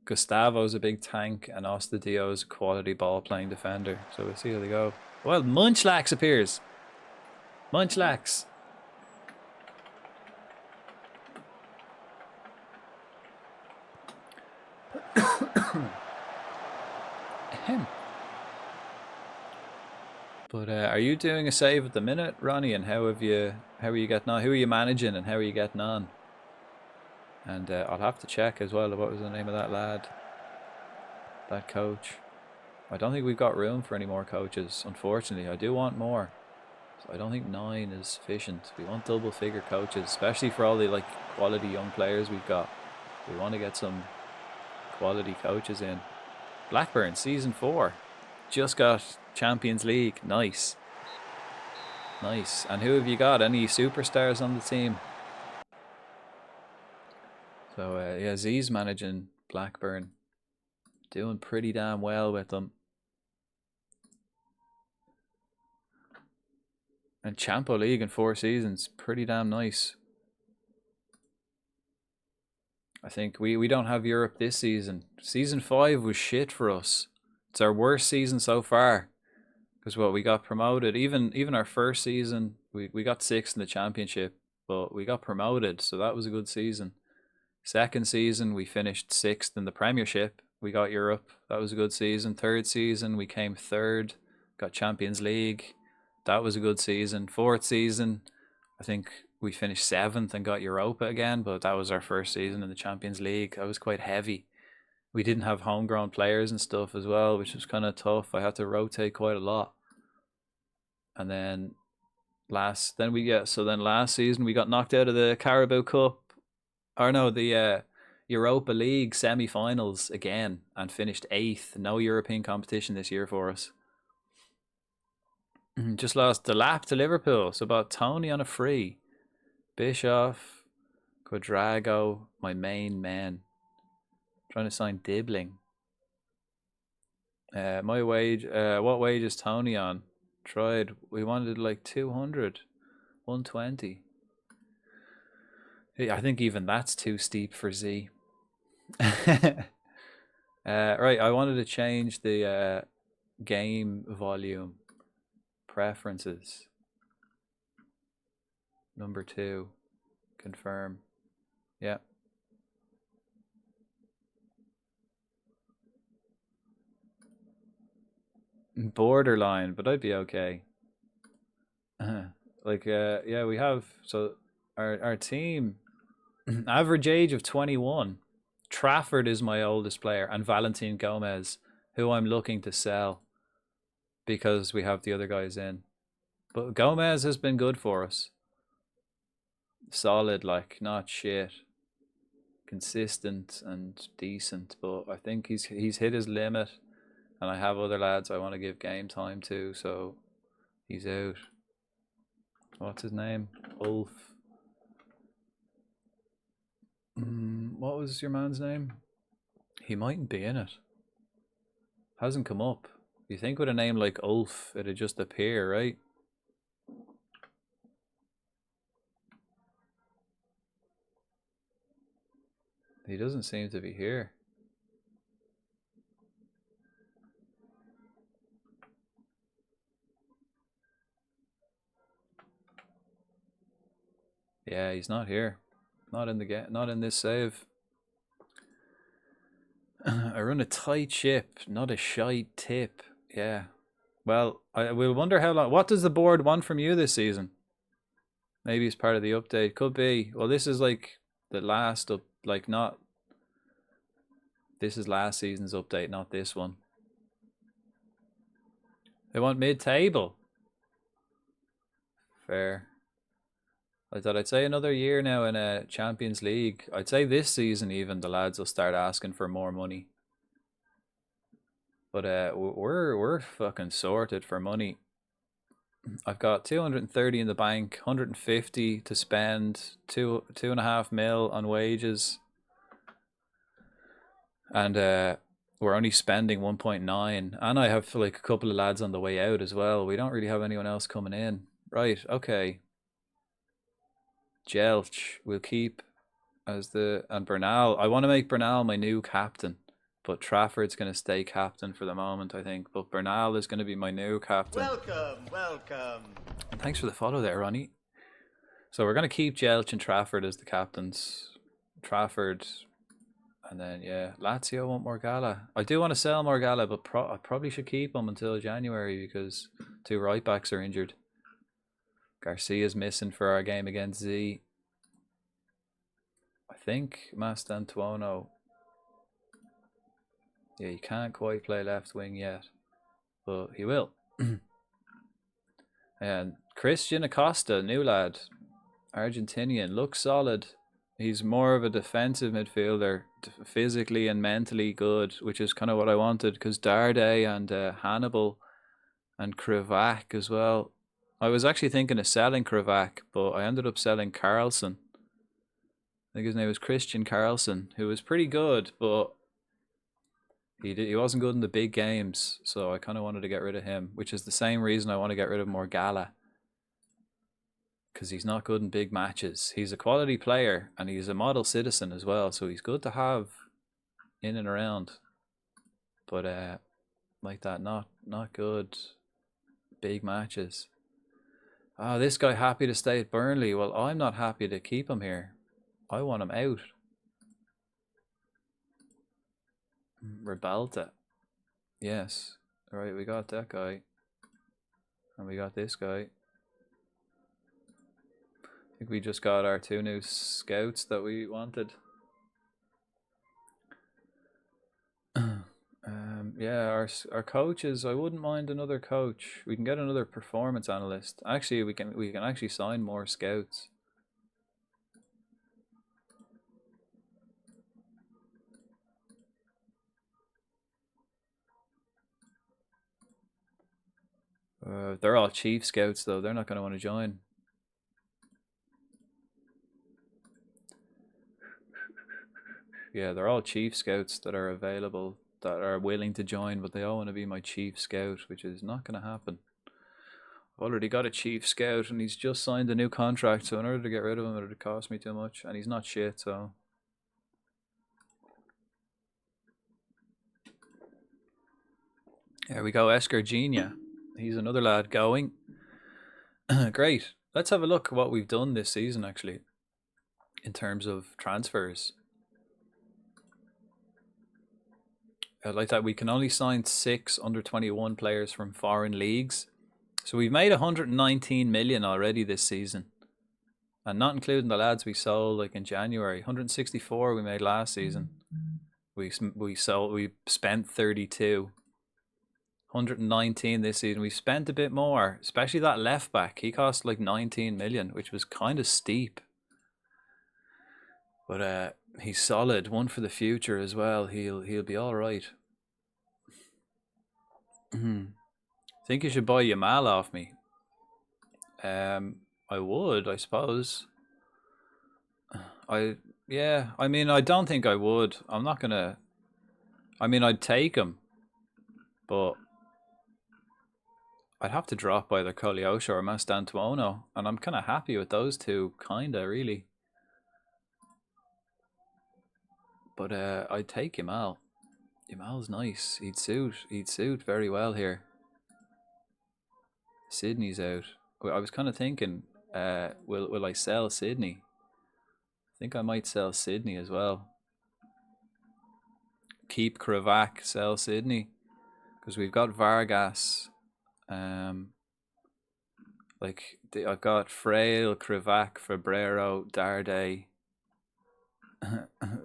Gustavo's a big tank and Ostadio's a quality ball-playing defender. So we'll see how they go. Well, Munchlax appears. Munchlax. Ahem. But are you doing a save at the minute, Ronnie? And how are you getting on? Who are you managing and how are you getting on? And I'll have to check as well. What was the name of that lad? That coach. I don't think we've got room for any more coaches, unfortunately. I do want more. So I don't think 9 is sufficient. We want double-figure coaches, especially for all the like quality young players we've got. We want to get some quality coaches in. Blackburn, season 4. Just got Champions League. Nice. Nice. And who have you got? Any superstars on the team? So yeah, Z's managing Blackburn. Doing pretty damn well with them. And Champo League in 4 seasons, pretty damn nice. I think we don't have Europe this season. Season 5 was shit for us. It's our worst season so far. Because we got promoted. Even our first season, we got 6th in the championship, but we got promoted, so that was a good season. Second season, we finished 6th in the Premiership. We got Europe. That was a good season. Third season, we came 3rd, got Champions League. That was a good season. Fourth season, I think we finished 7th and got Europa again, but that was our first season in the Champions League. That was quite heavy. We didn't have homegrown players and stuff as well, which was kind of tough. I had to rotate quite a lot. And then last season we got knocked out of the Carabao Cup, or no, the Europa League semi-finals again, and finished 8th. No European competition this year for us. Just lost the lap to Liverpool. So about Tony on a free. Bischoff, Quadrago, my main man. Trying to sign Dibbling. My wage. What wage is Tony on? Tried. We wanted like 200, 120. I think even that's too steep for Z. Right. I wanted to change the game volume preferences. Number 2. Confirm. Yeah. Borderline, but I'd be okay. Yeah, we have, so our team average age of 21. Trafford is my oldest player, and Valentin Gomez, who I'm looking to sell because we have the other guys in. But Gomez has been good for us. Solid, like, not shit. Consistent and decent, but I think he's hit his limit. And I have other lads I want to give game time to, so he's out. What's his name? Ulf. What was your man's name? He mightn't be in it. Hasn't come up. You think with a name like Ulf, it'd just appear, right? He doesn't seem to be here. Yeah, he's not here. Not in the game. Not in this save. I run a tight ship, not a shite tip. Yeah. Well, I will wonder how long. What does the board want from you this season? Maybe it's part of the update. Could be. Well, this is like the last up. Like not. This is last season's update, not this one. They want mid-table. Fair. I thought I'd say another year now in a Champions League. I'd say this season even the lads will start asking for more money. But we're fucking sorted for money. I've got 230 in the bank, 150 to spend, 2.5 mil on wages, and we're only spending 1.9. And I have like a couple of lads on the way out as well. We don't really have anyone else coming in. Right? Okay. Jelch will keep as and Bernal. I want to make Bernal my new captain, but Trafford's going to stay captain for the moment, I think. But Bernal is going to be my new captain. Welcome. And thanks for the follow there, Ronnie. So we're going to keep Jelch and Trafford as the captains. Trafford, and then yeah, Lazio want Morgala. I do want to sell Morgala, but I probably should keep him until January because 2 right backs are injured. Garcia's missing for our game against Z. I think Mastantuono. Yeah, he can't quite play left wing yet, but he will. And Christian Acosta, new lad, Argentinian, looks solid. He's more of a defensive midfielder, physically and mentally good, which is kind of what I wanted because Darday and Hannibal and Krivak as well. I was actually thinking of selling Krivak, but I ended up selling Carlson. I think his name was Christian Carlson, who was pretty good, but he wasn't good in the big games, so I kind of wanted to get rid of him, which is the same reason I want to get rid of Morgala. because he's not good in big matches. He's a quality player and he's a model citizen as well, so he's good to have in and around. But like that, not good big matches. Oh, this guy happy to stay at Burnley. Well, I'm not happy to keep him here. I want him out. Rebelta. Yes. Alright, we got that guy. And we got this guy. I think we just got our 2 new scouts that we wanted. Yeah, our coaches, I wouldn't mind another coach. We can get another performance analyst. Actually, we can actually sign more scouts. They're all chief scouts though. They're not going to want to join. Yeah, they're all chief scouts that are available, that are willing to join, but they all want to be my chief scout, which is not going to happen. I've already got a chief scout and he's just signed a new contract, so in order to get rid of him it would cost me too much, and he's not shit, so... There we go, Escargenia. He's another lad going. Great. Let's have a look at what we've done this season, actually, in terms of transfers. Like that, we can only sign 6 under-21 players from foreign leagues. So we've made 119 million already this season. And not including the lads we sold like in January. 164 we made last season. We spent 32. 119 this season. We spent a bit more, especially that left back. He cost like 19 million, which was kind of steep. But he's solid. One for the future as well. He'll be all right. Think you should buy Yamal off me. I would, I suppose. Yeah. I mean, I don't think I would. I'm not gonna. I mean, I'd take him, but I'd have to drop either Koleosho or Mastantuono, and I'm kind of happy with those two, kinda really. But I'd take Yamal. Yamal's nice. He'd suit very well here. Sydney's out. I was kind of thinking, will I sell Sydney? I think I might sell Sydney as well. Keep Kravac, sell Sydney, because we've got Vargas. I've got Frail, Kravac, Fabrero, Darday,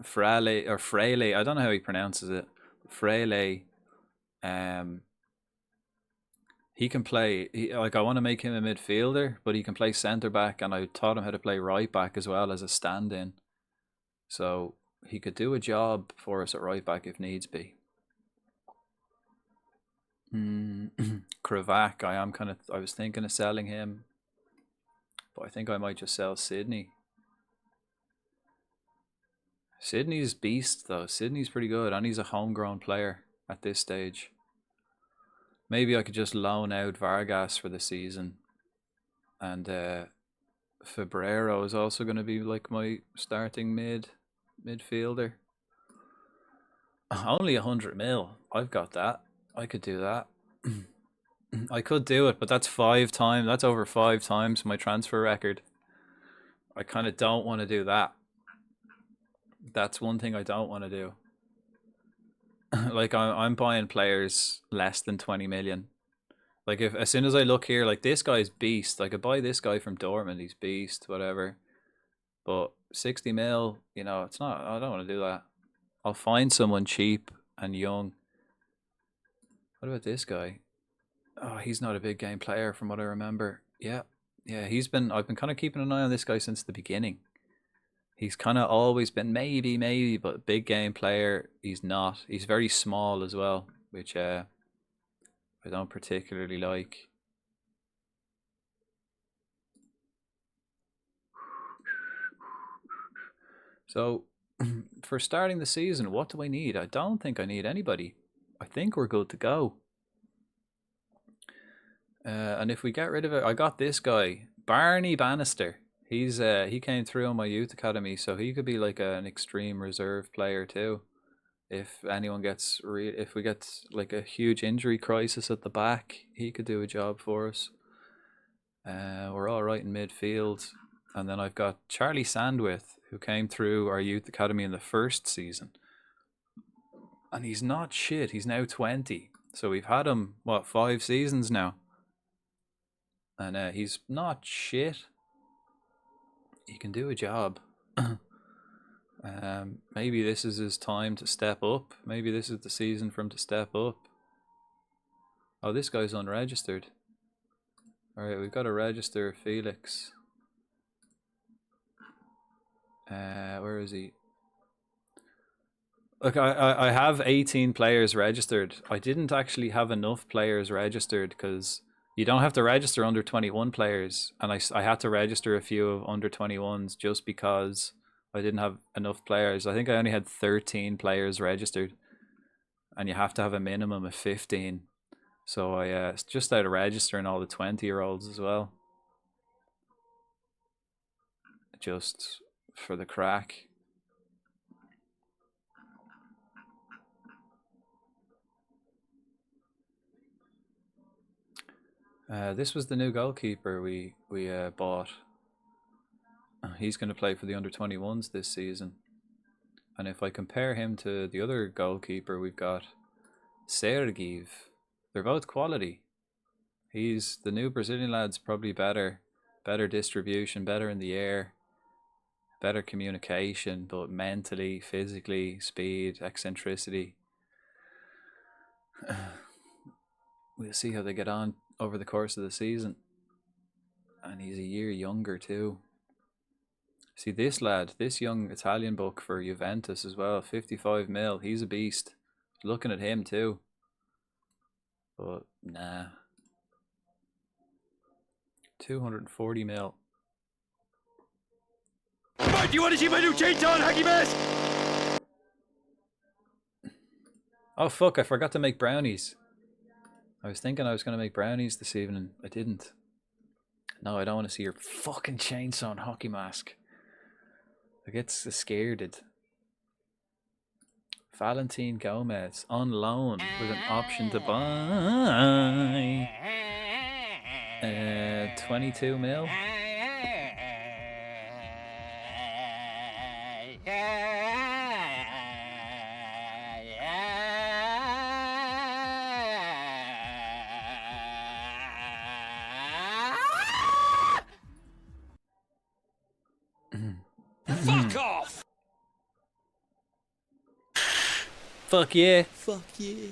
Fraile. I don't know how he pronounces it. Fraile. He can play. I want to make him a midfielder, but he can play centre back, and I taught him how to play right back as well as a stand-in. So he could do a job for us at right back if needs be. Kravac, I was thinking of selling him, but I think I might just sell Sydney. Sydney's beast though. Sydney's pretty good, and he's a homegrown player at this stage. Maybe I could just loan out Vargas for the season, and Fabrero is also going to be like my starting midfielder. Only 100 mil. I've got that. I could do that. I could do it, but that's 5 times. That's over 5 times my transfer record. I kind of don't want to do that. That's one thing I don't want to do. Like I'm buying players less than 20 million. Like if as soon as I look here, like this guy's beast. I could buy this guy from Dortmund. He's beast, whatever. But 60 mil, it's not. I don't want to do that. I'll find someone cheap and young. What about this guy? Oh, he's not a big game player from what I remember. Yeah. I've been kind of keeping an eye on this guy since the beginning. He's kind of always been maybe, but big game player, he's not. He's very small as well, which I don't particularly like. So, for starting the season, what do I need? I don't think I need anybody. I think we're good to go. And if we get rid of it, I got this guy, Barney Bannister. He came through on my youth academy, so he could be like an extreme reserve player too. If anyone gets if we get like a huge injury crisis at the back, he could do a job for us. We're all right in midfield, and then I've got Charlie Sandwith, who came through our youth academy in the first season, and he's not shit. He's now 20, so we've had him 5 seasons now, and he's not shit. He can do a job. Maybe this is his time to step up. Maybe this is the season for him to step up. Oh, this guy's unregistered. Alright, we've got to register Felix. Where is he? Look, I have 18 players registered. I didn't actually have enough players registered because you don't have to register under 21 players, and I had to register a few of under 21s just because I didn't have enough players. I think I only had 13 players registered, and you have to have a minimum of 15. So I just started registering all the 20-year-olds as well, just for the crack. This was the new goalkeeper we bought. He's going to play for the under-21s this season. And if I compare him to the other goalkeeper we've got, Sergiv, they're both quality. He's the new Brazilian lad's probably better distribution, better in the air, better communication, but mentally, physically, speed, eccentricity. We'll see how they get on over the course of the season. And he's a year younger too. See this lad, this young Italian buck for Juventus as well, 55 mil. He's a beast. Looking at him too. But nah. 240 mil. Mark, do you want to see my new chainsaw and hockey mask? Oh fuck, I forgot to make brownies. I was thinking I was going to make brownies this evening. I didn't. No, I don't want to see your fucking chainsaw and hockey mask. I get scared. Valentin Gomez on loan with an option to buy. 22 mil. Fuck off! Fuck yeah. Fuck yeah.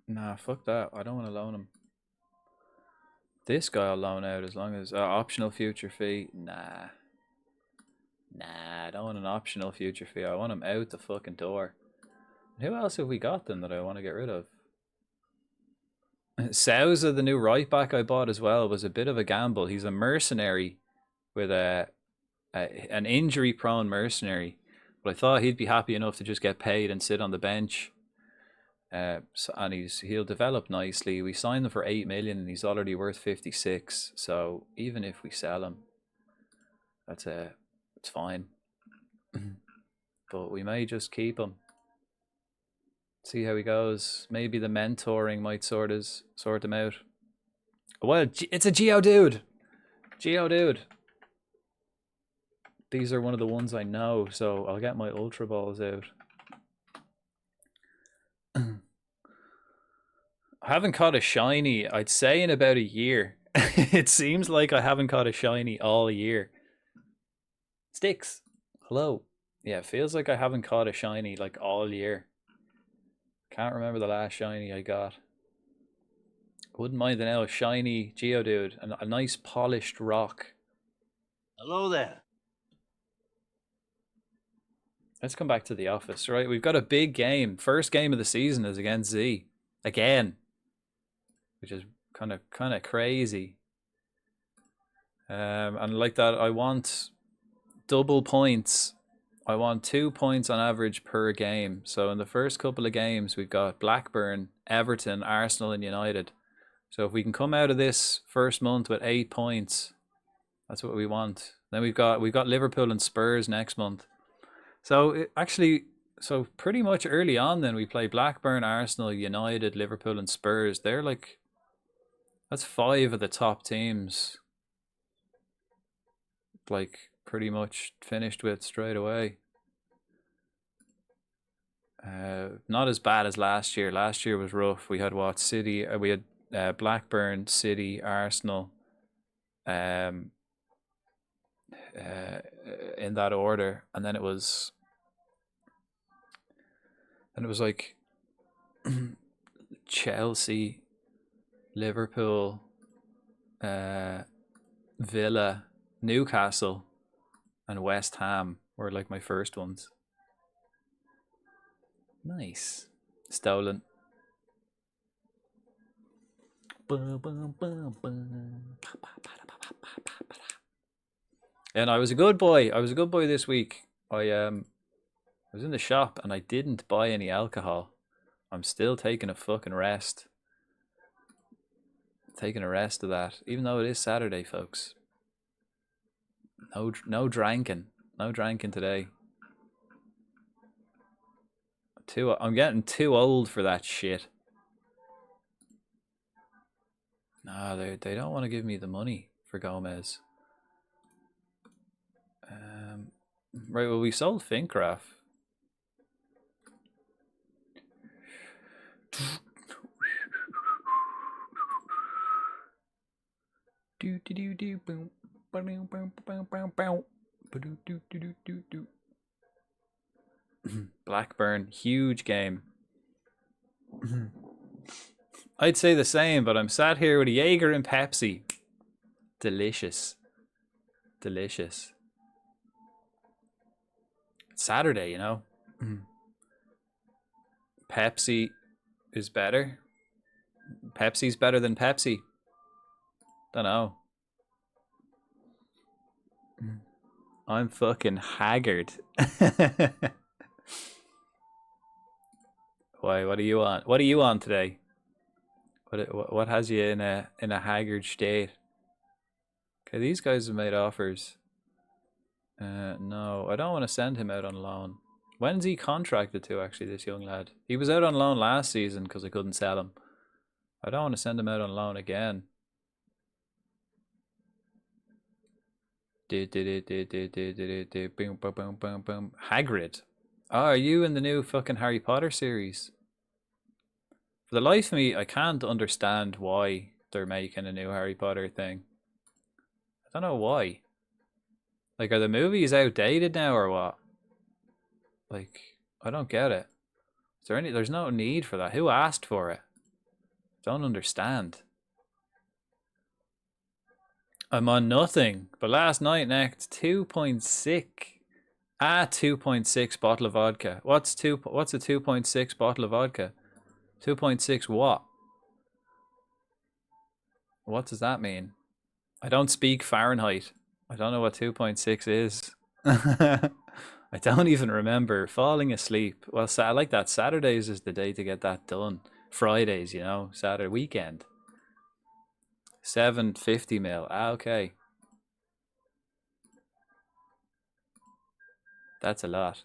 Nah, fuck that. I don't want to loan him. This guy I'll loan out as long as optional future fee. Nah, I don't want an optional future fee. I want him out the fucking door. Who else have we got then that I want to get rid of? Souza, the new right back I bought as well, was a bit of a gamble. He's a mercenary with an injury prone mercenary, but I thought he'd be happy enough to just get paid and sit on the bench. And he'll develop nicely. We signed him for 8 million and he's already worth 56. So even if we sell him, it's fine. But we may just keep him. See how he goes. Maybe the mentoring might sort him out. Well, it's a Geodude. Geodude. These are one of the ones I know, so I'll get my Ultra Balls out. I haven't caught a shiny, I'd say, in about a year. It seems like I haven't caught a shiny all year. Sticks. Hello. Yeah, it feels like I haven't caught a shiny like all year. Can't remember the last shiny I got. Wouldn't mind now a shiny Geodude and a nice polished rock. Hello there. Let's come back to the office, right? We've got a big game. First game of the season is against Z. Again. Which is kind of crazy. And like that, I want double points I want 2 points on average per game. So in the first couple of games, we've got Blackburn, Everton, Arsenal, and United. So if we can come out of this first month with 8 points, that's what we want. Then we've got Liverpool and Spurs next month. So so pretty much early on, then we play Blackburn, Arsenal, United, Liverpool, and Spurs. They're like, that's 5 of the top teams. Like pretty much finished with straight away. Not as bad as last year. Last year was rough. We had what, City? We had Blackburn, City, Arsenal. In that order, and then it was like Chelsea, Liverpool, Villa, Newcastle, and West Ham were like my first ones. Nice. Stolen. And I was a good boy. I was a good boy this week. I was in the shop and I didn't buy any alcohol. I'm still taking a fucking rest. Taking a rest of that, even though it is Saturday, folks. No drinking. No drinking today. I'm getting too old for that shit. No, they don't want to give me the money for Gomez. Right, well, we sold Fincraft. Blackburn, huge game. I'd say the same, but I'm sat here with a Jaeger and Pepsi. Delicious. Delicious. It's Saturday, you know. Pepsi is better. Pepsi's better than Pepsi. Don't know. I'm fucking haggard. Why? What are you on? What are you on today? What has you in a haggard state? Okay, these guys have made offers. No, I don't want to send him out on loan. When's he contracted to, actually, this young lad? He was out on loan last season because I couldn't sell him. I don't want to send him out on loan again. Boom, boom, boom, boom, boom. Hagrid. Oh, are you in the new fucking Harry Potter series? For the life of me, I can't understand why they're making a new Harry Potter thing. I don't know why. Like, are the movies outdated now or what? Like, I don't get it. Is there there's no need for that. Who asked for it? Don't understand. I'm on nothing. But last night, next 2.6. 2.6 bottle of vodka. What's a 2.6 bottle of vodka? 2.6 what? What does that mean? I don't speak Fahrenheit. I don't know what 2.6 is. I don't even remember falling asleep. Well, I like that. Saturdays is the day to get that done. Fridays, you know, Saturday weekend. 750 ml. Okay. That's a lot.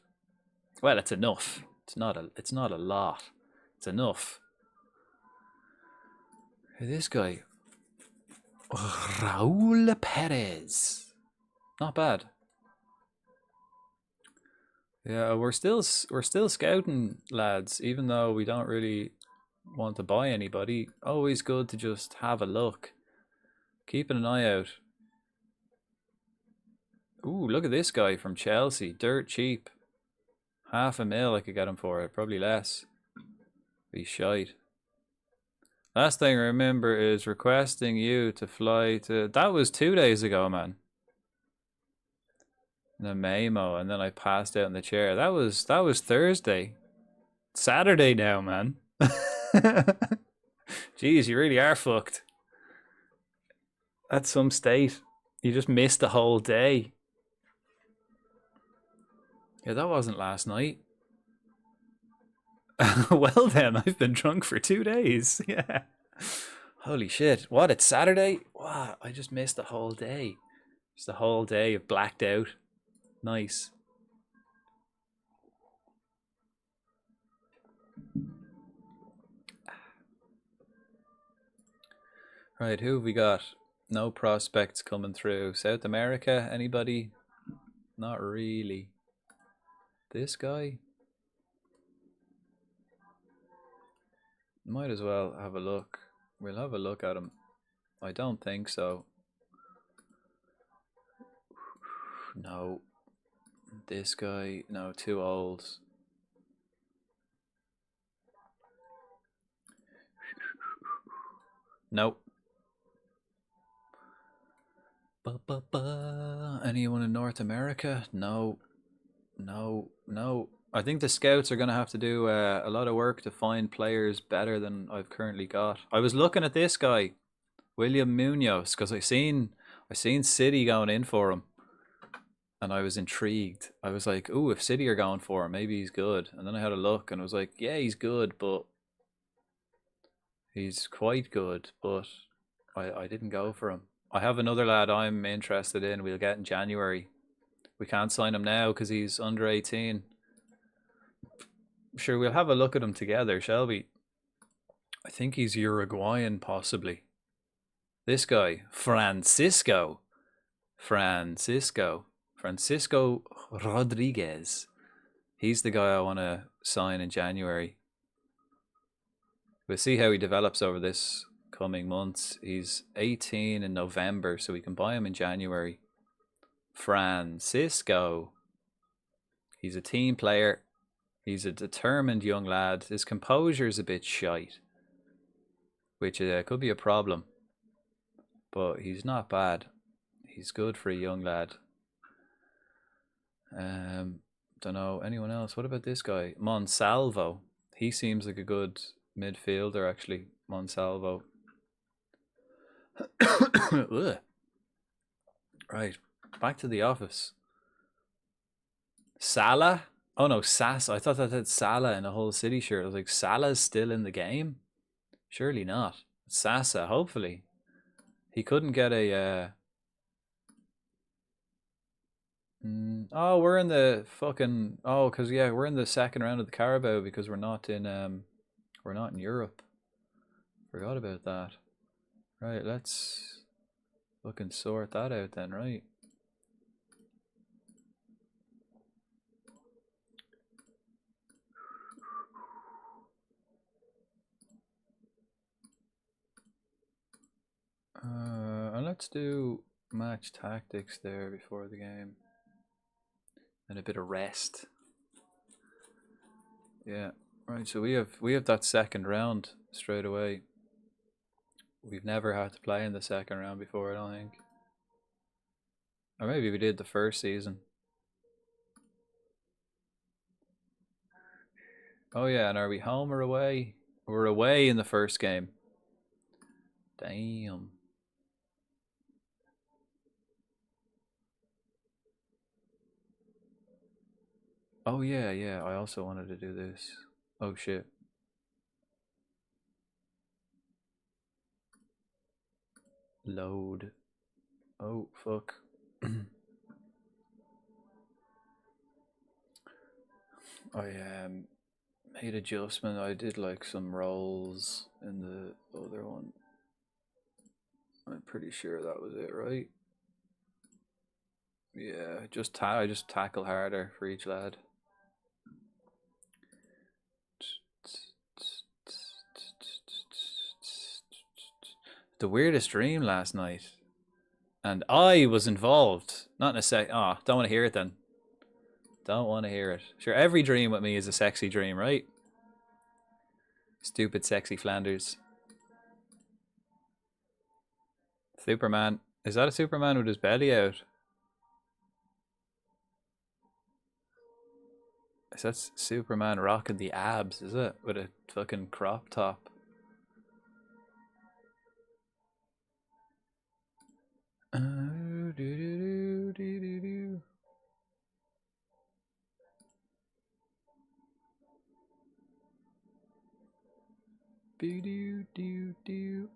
Well, it's enough. It's not a lot. It's enough. This guy, Raul Perez. Not bad. Yeah, we're still scouting, lads, even though we don't really want to buy anybody. Always good to just have a look. Keeping an eye out. Ooh, look at this guy from Chelsea. Dirt cheap. $500,000 I could get him for it. Probably less. Be shite. Last thing I remember is requesting you to fly to... That was 2 days ago, man. The memo, and then I passed out in the chair. That was Thursday. Saturday now, man. Jeez, you really are fucked. That's some state. You just missed the whole day. Yeah, that wasn't last night. Well then, I've been drunk for 2 days. Yeah. Holy shit. What, it's Saturday? Wow, I just missed the whole day. Just the whole day of blacked out. Nice. Right, who have we got? No prospects coming through. South America, anybody? Not really. This guy? Might as well have a look. We'll have a look at him. I don't think so. No. This guy, no, too old. Nope. Anyone in North America? No. No. No. I think the scouts are going to have to do a lot of work to find players better than I've currently got. I was looking at this guy, William Munoz, because I seen City going in for him, and I was intrigued. I was like, "Ooh, if City are going for him, maybe he's good." And then I had a look, and I was like, "Yeah, he's good, but he's quite good." But I didn't go for him. I have another lad I'm interested in. We'll get in January. We can't sign him now because he's under 18. Sure, we'll have a look at him together, shall we? I think he's Uruguayan, possibly. This guy, Francisco Rodriguez. He's the guy I want to sign in January. We'll see how he develops over this coming months. He's 18 in November, so we can buy him in January. Francisco. He's a team player. He's a determined young lad. His composure's a bit shite, which could be a problem. But he's not bad. He's good for a young lad. Don't know anyone else. What about this guy, Monsalvo? He seems like a good midfielder, actually. Monsalvo. Right, back to the office. Salah? Oh no, Sass. I thought that had Salah in a whole City shirt. I was like, Salah's still in the game? Surely not. Sasa, hopefully. He couldn't get a. Oh, we're in the fucking. Oh, because yeah, we're in the second round of the Carabao because we're not in Europe. Forgot about that. Right, let's look and sort that out then, right? And let's do match tactics there before the game. And a bit of rest. Yeah. Right, so we have that second round straight away. We've never had to play in the second round before, I don't think. Or maybe we did the first season. Oh yeah, and are we home or away? We're away in the first game. Damn. Oh yeah, yeah, I also wanted to do this. Oh shit. Load. Oh fuck. I made adjustment. I did like some rolls in the other one. I'm pretty sure that was it, right? Yeah, I just tackle harder for each lad. The weirdest dream last night, and I was involved. Not in a sec. Oh, don't want to hear it then. Don't want to hear it. Sure, every dream with me is a sexy dream, right? Stupid, sexy Flanders. Superman. Is that a Superman with his belly out? Is that Superman rocking the abs, is it? With a fucking crop top. Oh, Be-do-do-do.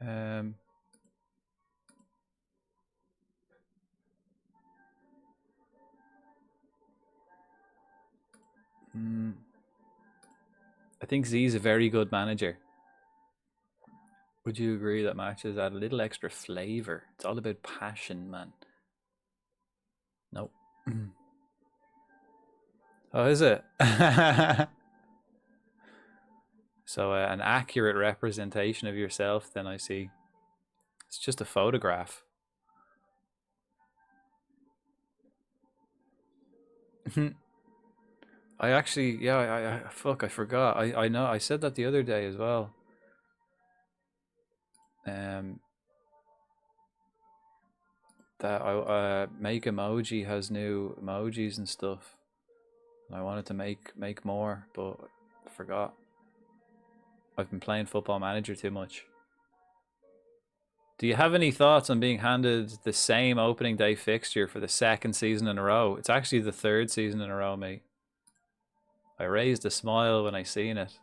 Um. I think Z's a very good manager. Would you agree that matches add a little extra flavor? It's all about passion, man. Nope. Oh, is it? So an accurate representation of yourself, then I see. It's just a photograph. I actually, yeah, I fuck, I forgot. I know, I said that the other day as well. That I Make Emoji has new emojis and stuff. I wanted to make more, but I forgot. I've been playing Football Manager too much. Do you have any thoughts on being handed the same opening day fixture for the second season in a row? It's actually the third season in a row, mate. I raised a smile when I seen it.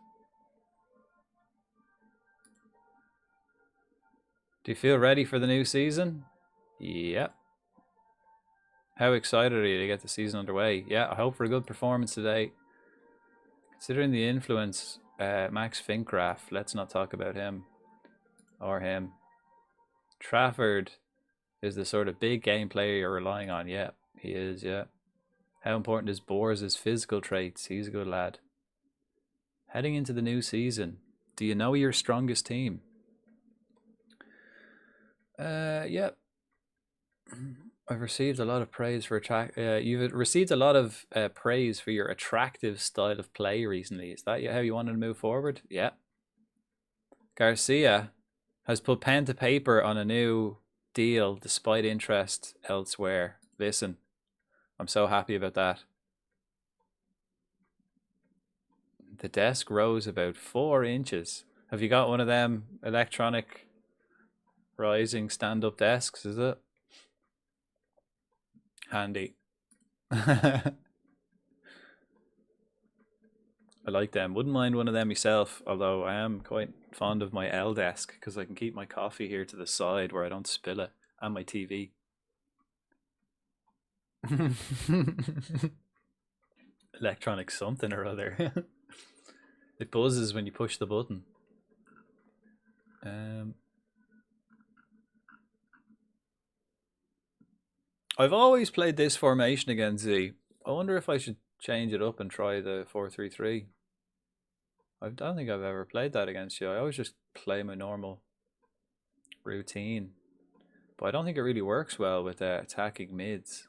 Do you feel ready for the new season? Yep. How excited are you to get the season underway? Yeah, I hope for a good performance today. Considering the influence, Max Finkgraf, let's not talk about him. Or him. Trafford is the sort of big game player you're relying on. Yeah, he is, yeah. How important is Boers' physical traits? He's a good lad. Heading into the new season, do you know your strongest team? Yeah. I've received a lot of praise for you've received a lot of praise for your attractive style of play recently. Is that how you wanted to move forward? Yeah. Garcia has put pen to paper on a new deal despite interest elsewhere. Listen, I'm so happy about that. The desk rose about 4 inches. Have you got one of them electronic rising stand-up desks, is it? Handy. I like them. Wouldn't mind one of them myself, although I am quite fond of my L desk because I can keep my coffee here to the side where I don't spill it, and my TV. Electronic something or other. It buzzes when you push the button. I've always played this formation against Z. I wonder if I should change it up and try the 4-3-3. I don't think I've ever played that against you. I always just play my normal routine. But I don't think it really works well with attacking mids.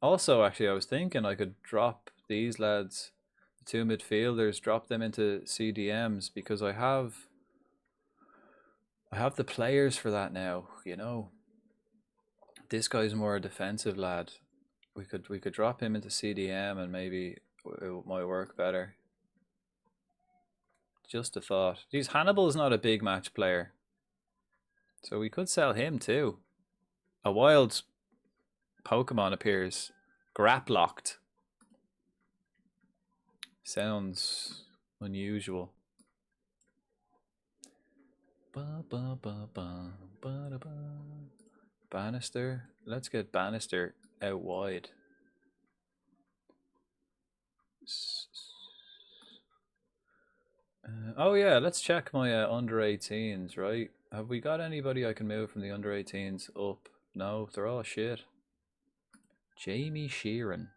Also, actually, I was thinking I could drop these lads, the 2 midfielders, drop them into CDMs because I have the players for that now, you know. This guy's more a defensive lad. We could drop him into CDM and maybe it might work better. Just a thought. Geez, Hannibal's not a big match player. So we could sell him too. A wild Pokemon appears. Graplocked. Sounds unusual. Bannister. Let's get Bannister out wide. Oh yeah, let's check my under 18s, right? Have we got anybody I can move from the under 18s up? No, they're all shit. Jamie Sheeran.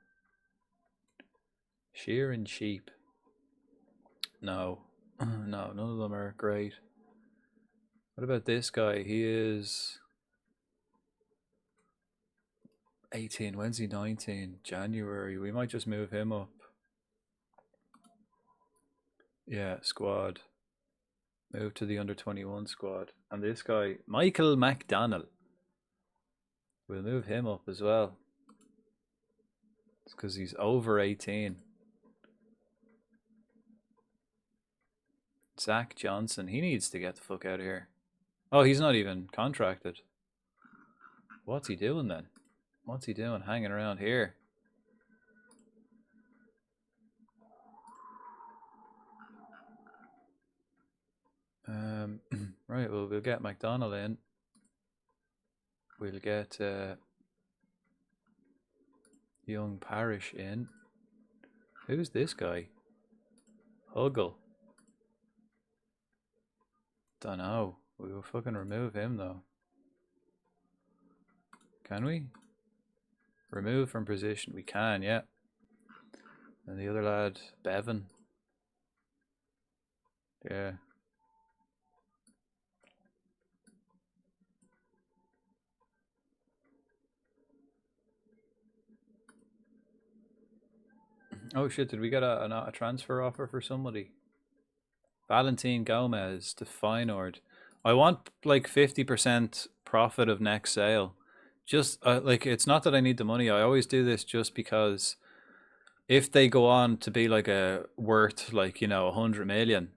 Sheeran Sheep. No. No, none of them are great. What about this guy? He is 18. When's he 19? January. We might just move him up. Yeah, squad. Move to the under 21 squad. And this guy, Michael McDonnell. We'll move him up as well. It's because he's over 18. Zach Johnson. He needs to get the fuck out of here. Oh, he's not even contracted. What's he doing then? What's he doing hanging around here? Right, well, we'll get McDonald in. We'll get young Parish in. Who's this guy? Huggle. Dunno. We will fucking remove him though. Can we? Remove from position. We can, yeah. And the other lad, Bevan. Yeah. Oh shit, did we get a transfer offer for somebody? Valentin Gomez to Feyenoord. I want like 50% profit of next sale. Just like, it's not that I need the money. I always do this just because if they go on to be like a worth like, you know, 100 million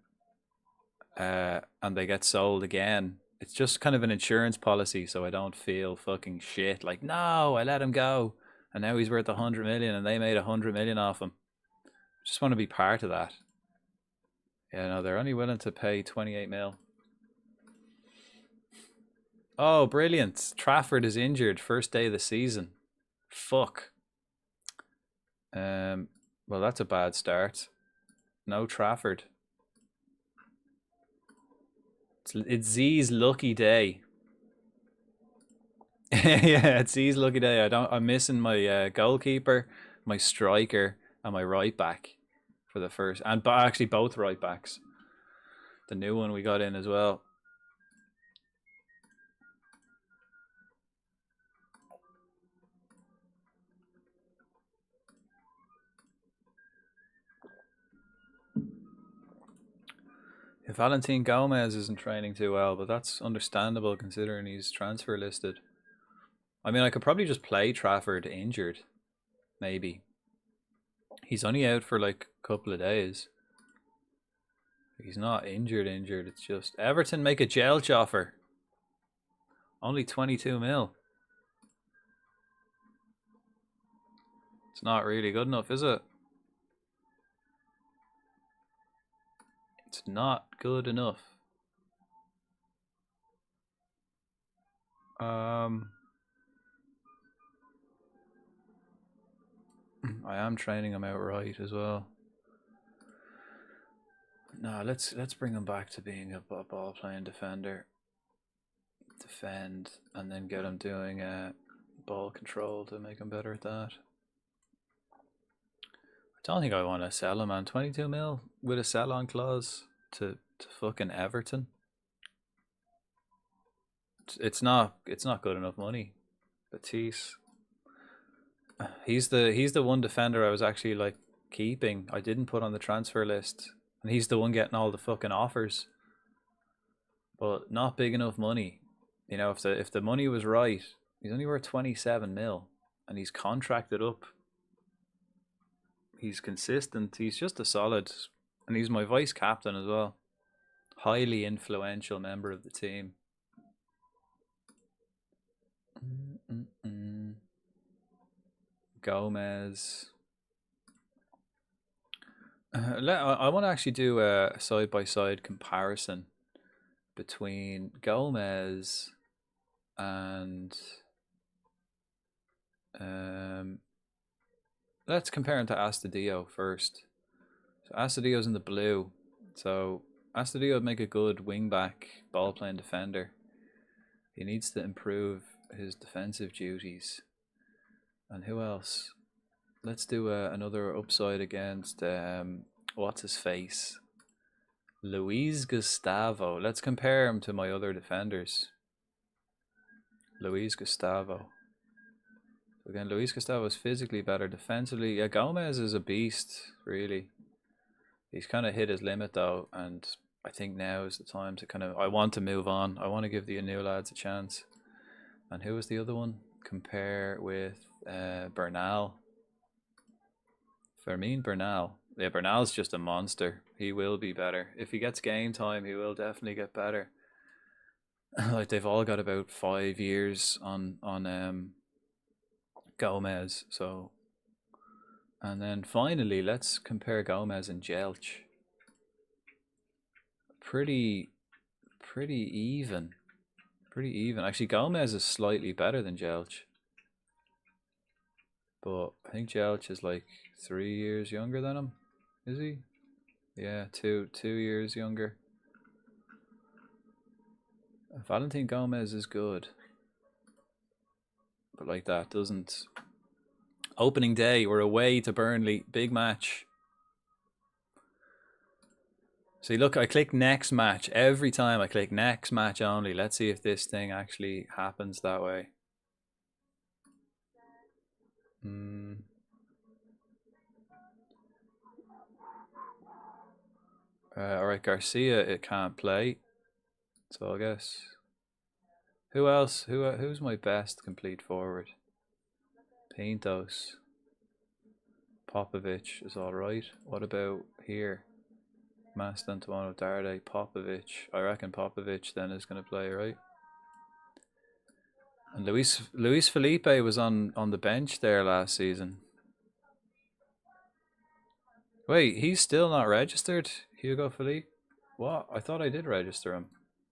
and they get sold again, it's just kind of an insurance policy so I don't feel fucking shit like, no, I let him go and now he's worth 100 million and they made 100 million off him. Just want to be part of that. Yeah, no, they're only willing to pay 28 mil. Oh, brilliant. Trafford is injured first day of the season. Fuck. Well, that's a bad start. No Trafford. It's Z's lucky day. Yeah, it's Z's lucky day. I'm missing my goalkeeper, my striker, and my right back for the first, and actually both right backs. The new one we got in as well. If Valentin Gomez isn't training too well, but that's understandable considering he's transfer listed. I mean, I could probably just play Trafford injured, maybe. He's only out for like a couple of days. He's not injured. It's just Everton make a Jelch offer. Only 22 mil. It's not really good enough, is it? It's not good enough. I am training him outright as well. No, let's bring him back to being a ball playing defender. Defend and then get him doing ball control to make him better at that. I don't think I want to sell him, man. 22 mil with a sell on clause to fucking Everton. It's not good enough money. Batiste. He's the one defender I was actually like keeping. I didn't put on the transfer list, and he's the one getting all the fucking offers. But not big enough money. You know, if the money was right, he's only worth 27 mil, and he's contracted up. He's consistent. He's just a solid, and he's my vice captain as well. Highly influential member of the team. Gomez. I want to actually do a side-by-side comparison between Gomez and let's compare him to Astadio first. So Astadio's in the blue. So Astadio would make a good wing-back, ball-playing defender. He needs to improve his defensive duties. And who else? Let's do another upside against what's his face? Luis Gustavo. Let's compare him to my other defenders. Luis Gustavo. Again, Luis Gustavo is physically better. Defensively, yeah, Gomez is a beast, really. He's kind of hit his limit though, and I think now is the time to I want to move on. I want to give the new lads a chance. And who was the other one? Compare with Bernal. Fermin Bernal. Yeah, Bernal's just a monster. He will be better. If he gets game time, he will definitely get better. Like, they've all got about 5 years on Gomez. So, and then finally, let's compare Gomez and Jelch. Pretty even. Pretty even. Actually, Gomez is slightly better than Jelch. But I think Jelch is like 3 years younger than him. Is he? Yeah, two years younger. Valentin Gomez is good. But like that doesn't... Opening day, we're away to Burnley. Big match. See, look, I click next match. Every time I click next match only. Let's see if this thing actually happens that way. Alright, Garcia, it can't play. So I guess... Who else? Who's my best complete forward? Pintos. Popovic is alright. What about here? Mastantuono, Darde, Popovic. I reckon Popovic then is going to play, right? And Luis Felipe was on the bench there last season. Wait, he's still not registered? Hugo Felipe? What? I thought I did register him.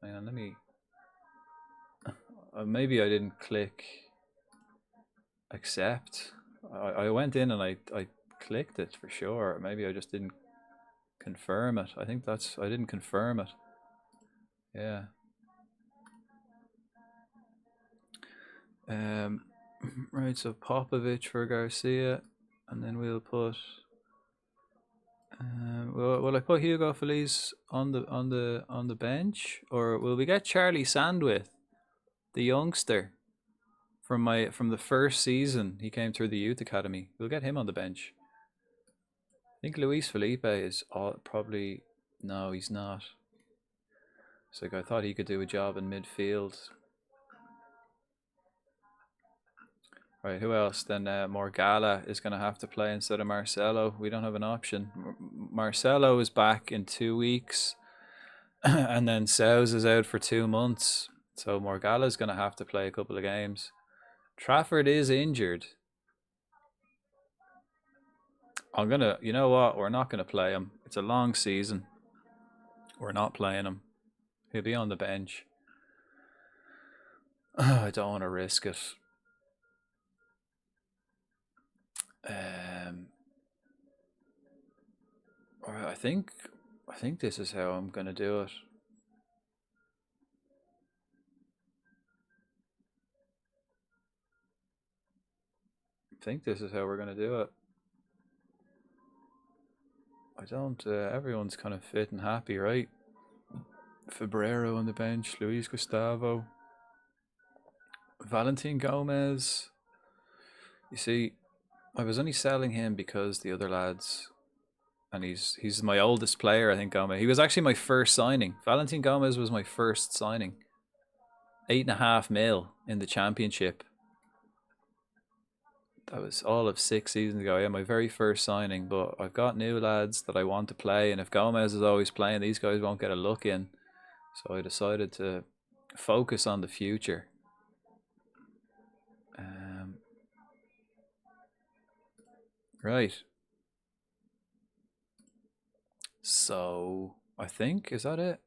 Hang on, let me... maybe I didn't click accept. I went in and I clicked it for sure. Maybe I just didn't confirm it. I think that's... I didn't confirm it. Yeah. Right, so Popovic for Garcia. And then we'll put... will I put Hugo Feliz on the bench, or will we get Charlie Sandwith, the youngster from the first season? He came through the youth academy. We'll get him on the bench. I think Luis Felipe is probably... No, he's not. It's like I thought he could do a job in midfield. Right, who else? Then Morgala is going to have to play instead of Marcelo. We don't have an option. Marcelo is back in 2 weeks. And then Sous is out for 2 months. So Morgala is going to have to play a couple of games. Trafford is injured. I'm going to... You know what? We're not going to play him. It's a long season. We're not playing him. He'll be on the bench. I don't want to risk it. I think this is how I'm gonna do it. I think this is how we're gonna do it. I don't. Everyone's kind of fit and happy, right? Febrero on the bench, Luis Gustavo, Valentin Gomez. You see, I was only selling him because the other lads, and he's my oldest player, I think, Gomez. He was actually my first signing. Valentin Gomez was my first signing. 8.5 mil in the championship. That was all of 6 seasons ago. Yeah, my very first signing. But I've got new lads that I want to play, and if Gomez is always playing, these guys won't get a look in. So I decided to focus on the future. Right. So I think, is that it?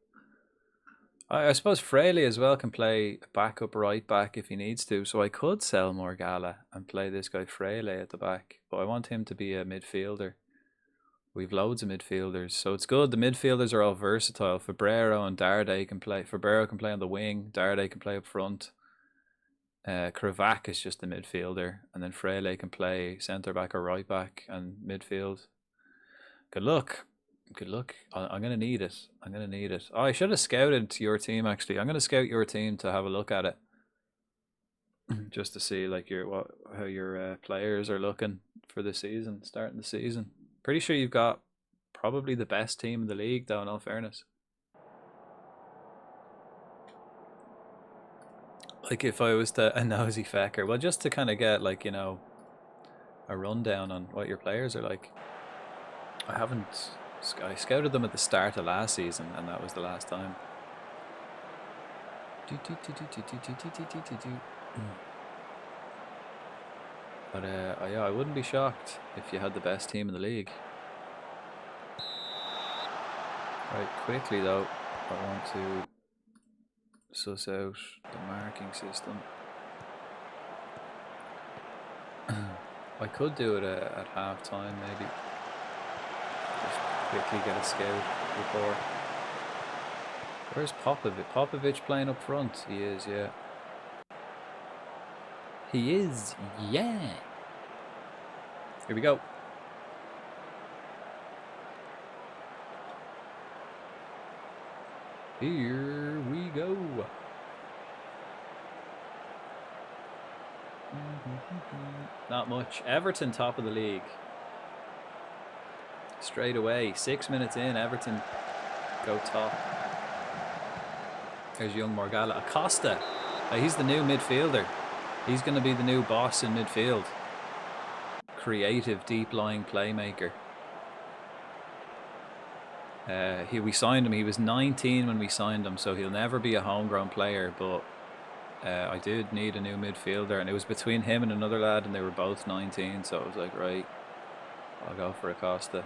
I suppose Fraley as well can play backup right back if he needs to. So I could sell Morgala and play this guy Fraley at the back. But I want him to be a midfielder. We've loads of midfielders. So it's good. The midfielders are all versatile. Febrero and Darde can play. Febrero can play on the wing. Darde can play up front. Kravac is just the midfielder, and then Fraley can play centre back or right back and midfield. Good luck. Good luck. I'm gonna need it. I'm gonna need it. Oh, I should have scouted your team actually. I'm gonna scout your team to have a look at it, just to see like how your players are looking for the season, starting the season. Pretty sure you've got probably the best team in the league, though. In all fairness. Like if I was a nosy fecker, well, just to kind of get like, you know, a rundown on what your players are like. I scouted them at the start of last season, and that was the last time. But yeah, I wouldn't be shocked if you had the best team in the league. Right, quickly though, I want to suss out the marking system. I could do it at half time maybe. Just quickly get a scout report. Where's Popovic? Popovic playing up front? He is, yeah. He is, yeah. Here we go. Here we go. Not much. Everton top of the league. Straight away. 6 minutes in, Everton go top. There's young Morgala. Acosta. He's the new midfielder. He's going to be the new boss in midfield. Creative, deep-lying playmaker. We signed him. He was 19 when we signed him, so he'll never be a homegrown player, but I did need a new midfielder, and it was between him and another lad, and they were both 19, so I was like, right, I'll go for Acosta.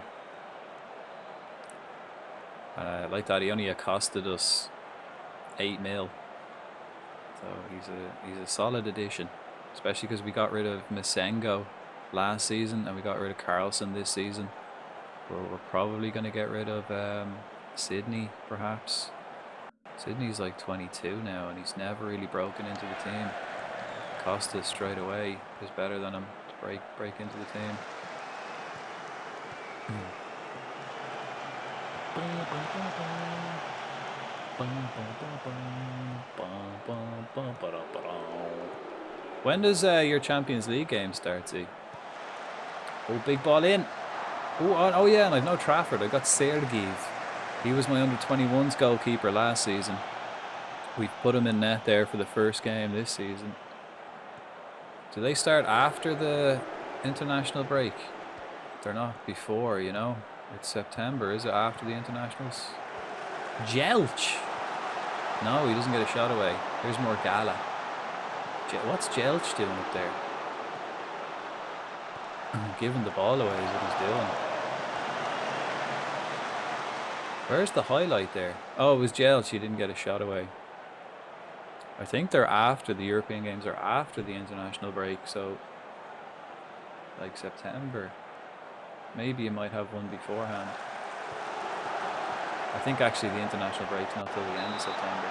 Like that, he only accosted us 8 mil, so he's a solid addition, especially because we got rid of Masengo last season, and we got rid of Carlson this season. We're probably going to get rid of Sydney, perhaps. Sydney's like 22 now, and he's never really broken into the team. Costa straight away is better than him to break into the team. When does your Champions League game start, Z? Oh, big ball in. Oh yeah, and I've no Trafford. I got Sergeev. He was my under-21s goalkeeper last season. We've put him in net there for the first game this season. Do they start after the international break? They're not before, you know. It's September. Is it after the internationals? Jelch. No, he doesn't get a shot away. Here's Morgala. What's Jelch doing up there? Giving the ball away is what he's doing. Where's the highlight there? Oh, it was Jelch. He didn't get a shot away. I think they're after the European games, or after the international break, so like September. Maybe you might have one beforehand. I think actually the international break's not till the end of September.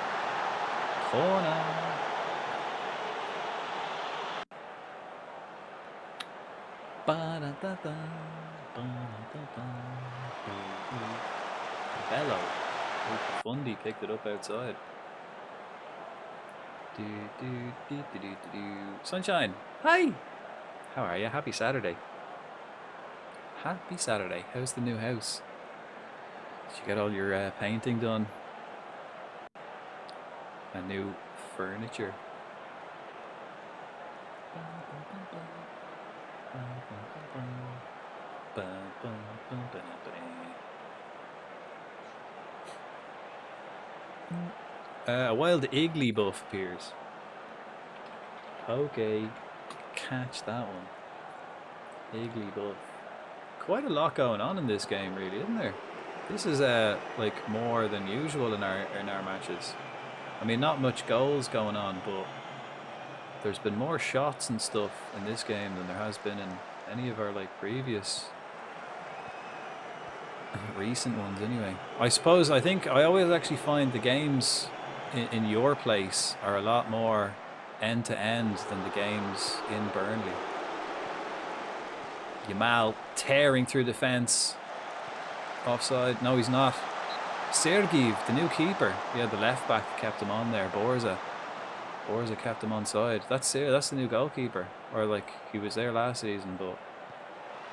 Corner. Bello. Fundy picked it up outside. Sunshine. Hi. How are you? Happy Saturday. Happy Saturday. How's the new house? Did you get all your painting done? And new furniture? A wild Iggly buff appears. Okay, catch that one. Iggly buff. Quite a lot going on in this game, really, isn't there? This is like more than usual in our matches. I mean, not much goals going on, but there's been more shots and stuff in this game than there has been in any of our like previous recent ones anyway. I always actually find the games in your place are a lot more end to end than the games in Burnley. Yamal tearing through the fence. Offside. No, he's not. Sergeev, the new keeper. Yeah, the left back kept him on there. Borza kept him on side. That's the new goalkeeper. Or like he was there last season, but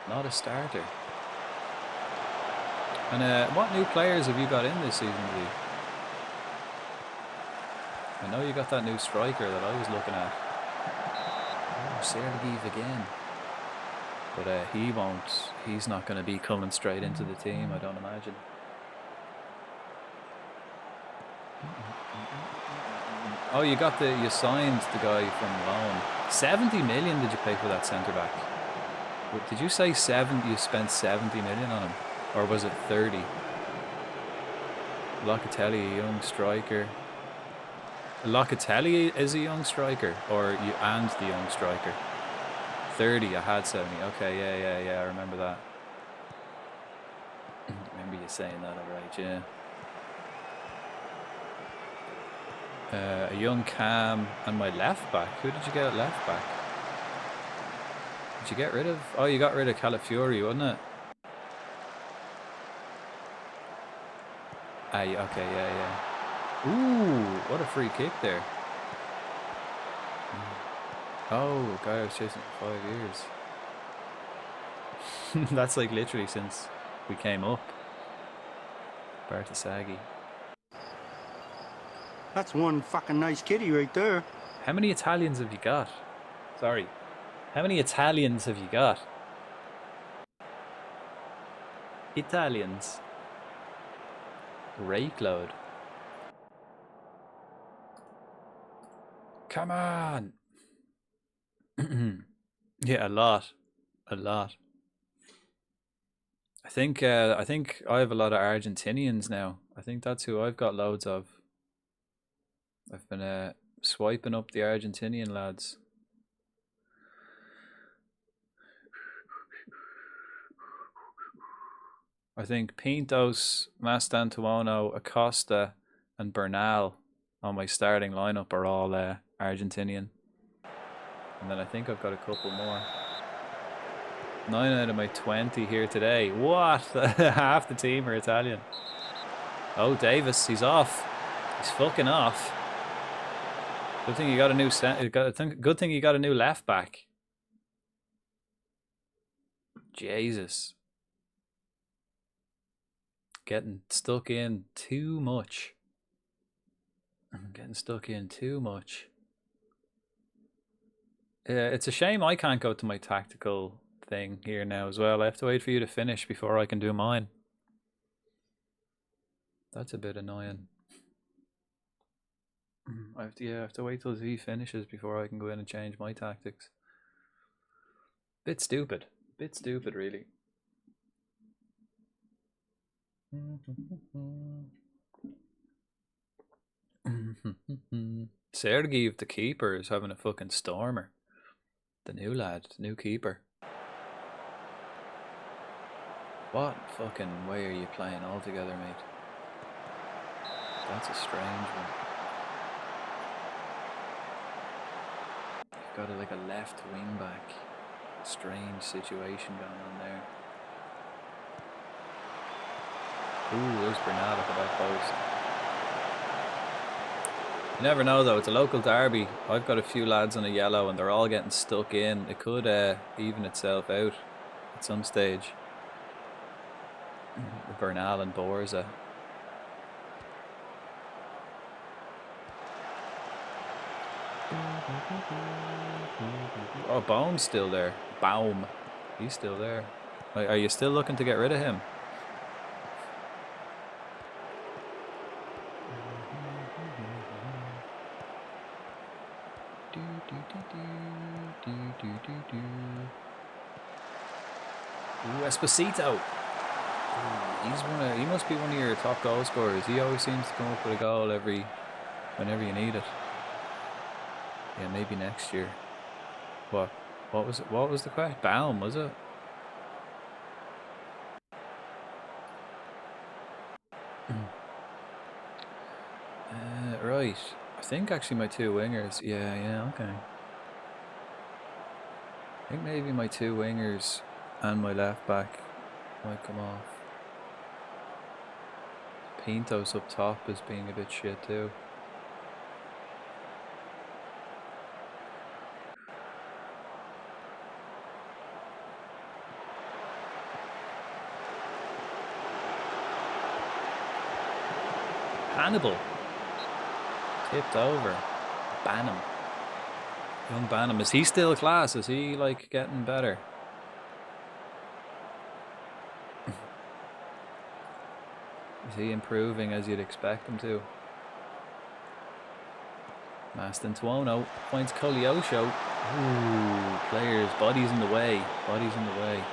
not a starter. And what new players have you got in this season, Lee? I know you got that new striker that I was looking at. Oh, Sergeev again. But he won't. He's not going to be coming straight into the team, I don't imagine. Oh, you signed the guy from loan. 70 million did you pay for that centre back? Did you say 70? You spent 70 million on him, or was it 30? Locatelli, a young striker. Locatelli is a young striker, or you and the young striker. 30. I had 70. Okay, yeah. I remember that. I remember you saying that, alright, yeah. A young Cam and my left back. Who did you get at left back? Did you get rid of? Oh, you got rid of Calafiori, wasn't it? Okay, yeah. Ooh, what a free kick there. Oh, guy I was chasing for 5 years. That's like literally since we came up. Bartasaghi. That's one fucking nice kitty right there. How many Italians have you got? Sorry. How many Italians have you got? Italians. Rake load. Come on. Yeah, a lot. I think I have a lot of Argentinians now. I think that's who I've got loads of. I've been swiping up the Argentinian lads. I think Pintos, Mastantuono, Acosta, and Bernal on my starting lineup are all Argentinian. And then I think I've got a couple more. 9 out of my 20 here today. What? Half the team are Italian. Oh, Davis, he's off. He's fucking off. Good thing you got a new good thing you got a new left back. Jesus. Getting stuck in too much. I'm getting stuck in too much. It's a shame I can't go to my tactical thing here now as well. I have to wait for you to finish before I can do mine. That's a bit annoying. I have to wait till he finishes before I can go in and change my tactics. Bit stupid really. Sergiev, the keeper, is having a fucking stormer. The new lad, the new keeper. What fucking way are you playing all together, mate? That's a strange one. You've got like a left wing back. Strange situation going on there. Ooh, there's Bernal at the back post. You never know though, it's a local derby. I've got a few lads on a yellow and they're all getting stuck in. It could even itself out at some stage. Bernal and Borza. Oh, Baum's still there. Baum. He's still there. Are you still looking to get rid of him? Ooh, Esposito. Ooh, he must be one of your top goal scorers. He always seems to come up with a goal whenever you need it. Yeah, maybe next year. What was it? What was the question? Baum, was it? Right. I think actually my two wingers. Yeah, okay. I think maybe my two wingers and my left back might come off. Pintos up top is being a bit shit too. Hannibal. Tipped over. Banham. Young Banham. Is he still class? Is he like getting better? Is he improving as you'd expect him to? Maston Tuono finds Koleosho. Ooh, players, bodies in the way. Bodies in the way.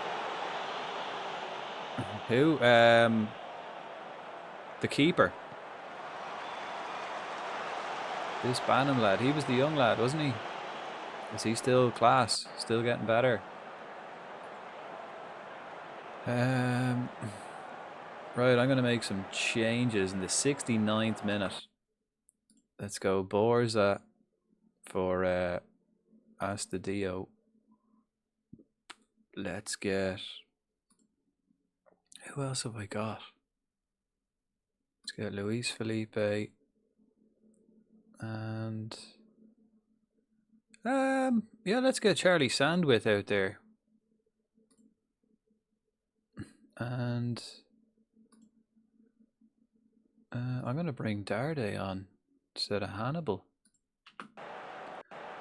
Who? The keeper. This Banham lad. He was the young lad, wasn't he? Is he still class? Still getting better? Right, I'm going to make some changes in the 69th minute. Let's go Borza for Astadio. Let's get... Who else have I got? Let's get Luis Felipe. And... yeah, let's get Charlie Sandwith out there. And... I'm going to bring Darday on instead of Hannibal.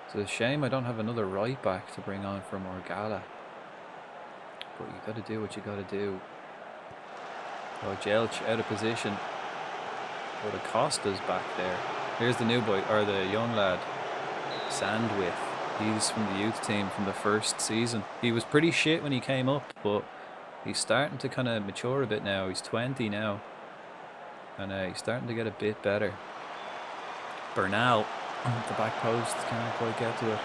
It's a shame I don't have another right back to bring on for Morgala. But you got to do what you got to do. Oh, Jelch out of position. But Acosta's back there. Here's the new boy, or the young lad, Sandwith. He's from the youth team from the first season. He was pretty shit when he came up, but he's starting to kind of mature a bit now. He's 20 now. And he's starting to get a bit better. Bernal at the back post, can't quite get to it.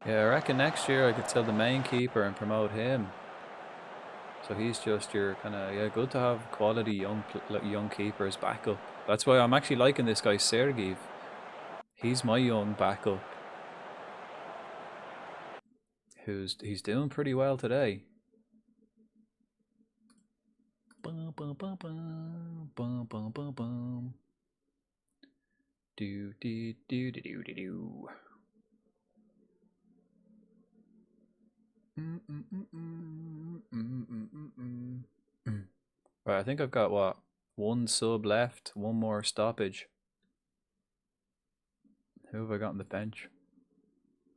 Yeah, I reckon next year I could sell the main keeper and promote him. So he's just your kind of, yeah, good to have quality young keepers backup. That's why I'm actually liking this guy Sergeev. He's my young backup. He's doing pretty well today. Bum, bum, bum, bum, bum, bum, bum, bum. Do do do do do do do. Right, I think I've got what? One sub left, one more stoppage. Who have I got on the bench?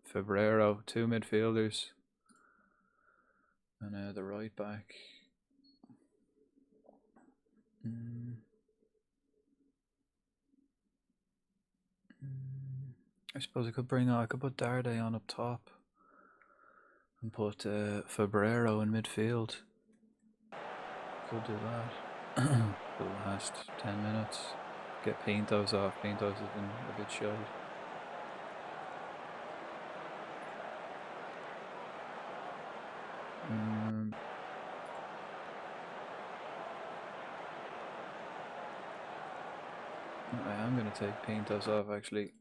Febrero, 2 midfielders, and the right back. I suppose I could put Darday on up top and put Febrero in midfield. Could do that for the last 10 minutes. Get Pintos off. Pintos has been a bit shy. I am going to take Pintos off actually.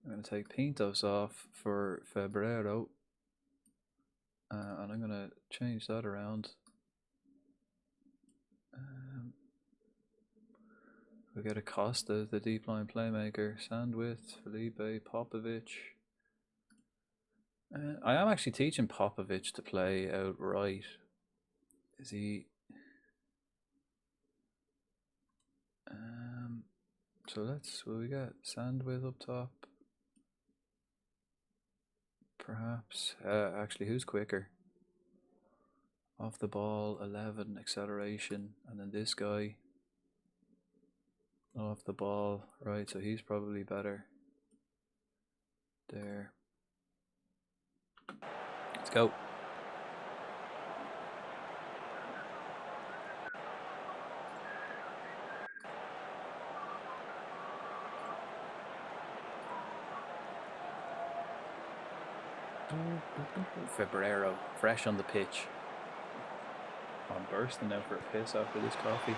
I'm going to take Pintos off for Febrero. And I'm going to change that around. We get Acosta, the deep line playmaker, Sandwith, Felipe, Popovic. I am actually teaching Popovic to play outright. Is he? So will we get Sandwith up top? Perhaps. Actually, who's quicker? Off the ball, 11, acceleration, and then this guy. Off the ball, right, so he's probably better. There. Let's go. Febrero, fresh on the pitch. I'm bursting now for a piss after this coffee.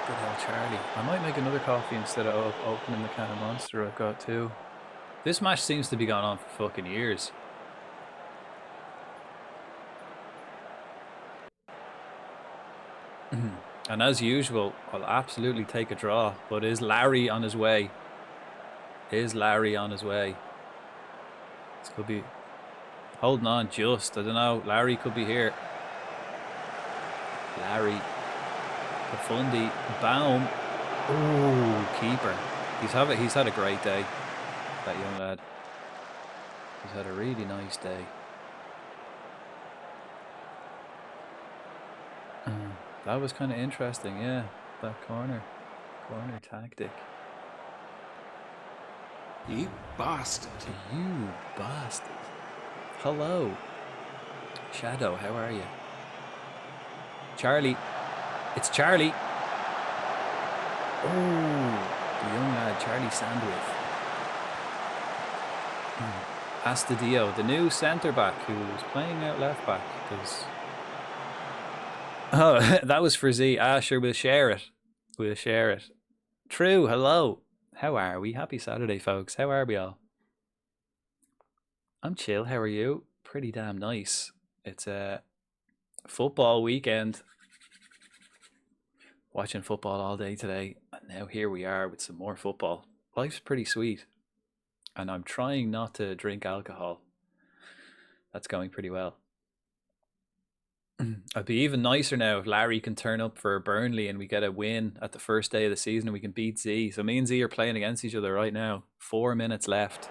Good old Charlie. I might make another coffee instead of opening the can of Monster I've got too. This match seems to be going on for fucking years. And as usual, I'll absolutely take a draw. But is Larry on his way? Is Larry on his way? This could be holding on just. I don't know. Larry could be here. Larry. Profundi. Baum. Ooh, keeper. He's had a great day. That young lad. He's had a really nice day. That was kind of interesting, yeah. That corner tactic. You bastard. You bastard. Hello. Shadow, how are you? Charlie. It's Charlie. Oh, the young lad, Charlie Sandwith. Astadio, the new centre-back who's playing out left-back. Because... Oh, that was for Z. Ah, sure, we'll share it. We'll share it. True, hello. How are we? Happy Saturday, folks. How are we all? I'm chill. How are you? Pretty damn nice. It's a football weekend. Watching football all day today. And now here we are with some more football. Life's pretty sweet. And I'm trying not to drink alcohol. That's going pretty well. It'd be even nicer now if Larry can turn up for Burnley and we get a win at the first day of the season and we can beat Z. So me and Z are playing against each other right now. 4 minutes left.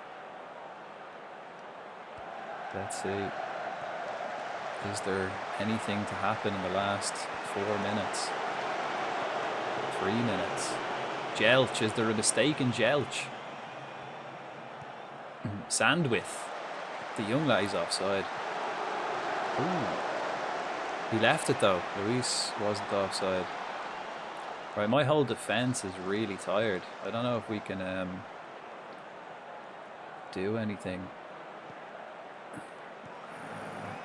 Let's see. Is there anything to happen in the last 4 minutes? 3 minutes. Jelch. Is there a mistake in Jelch? Sandwith. The young lad is offside. Ooh. He left it though. Luis wasn't offside. Right, my whole defense is really tired. I don't know if we can do anything.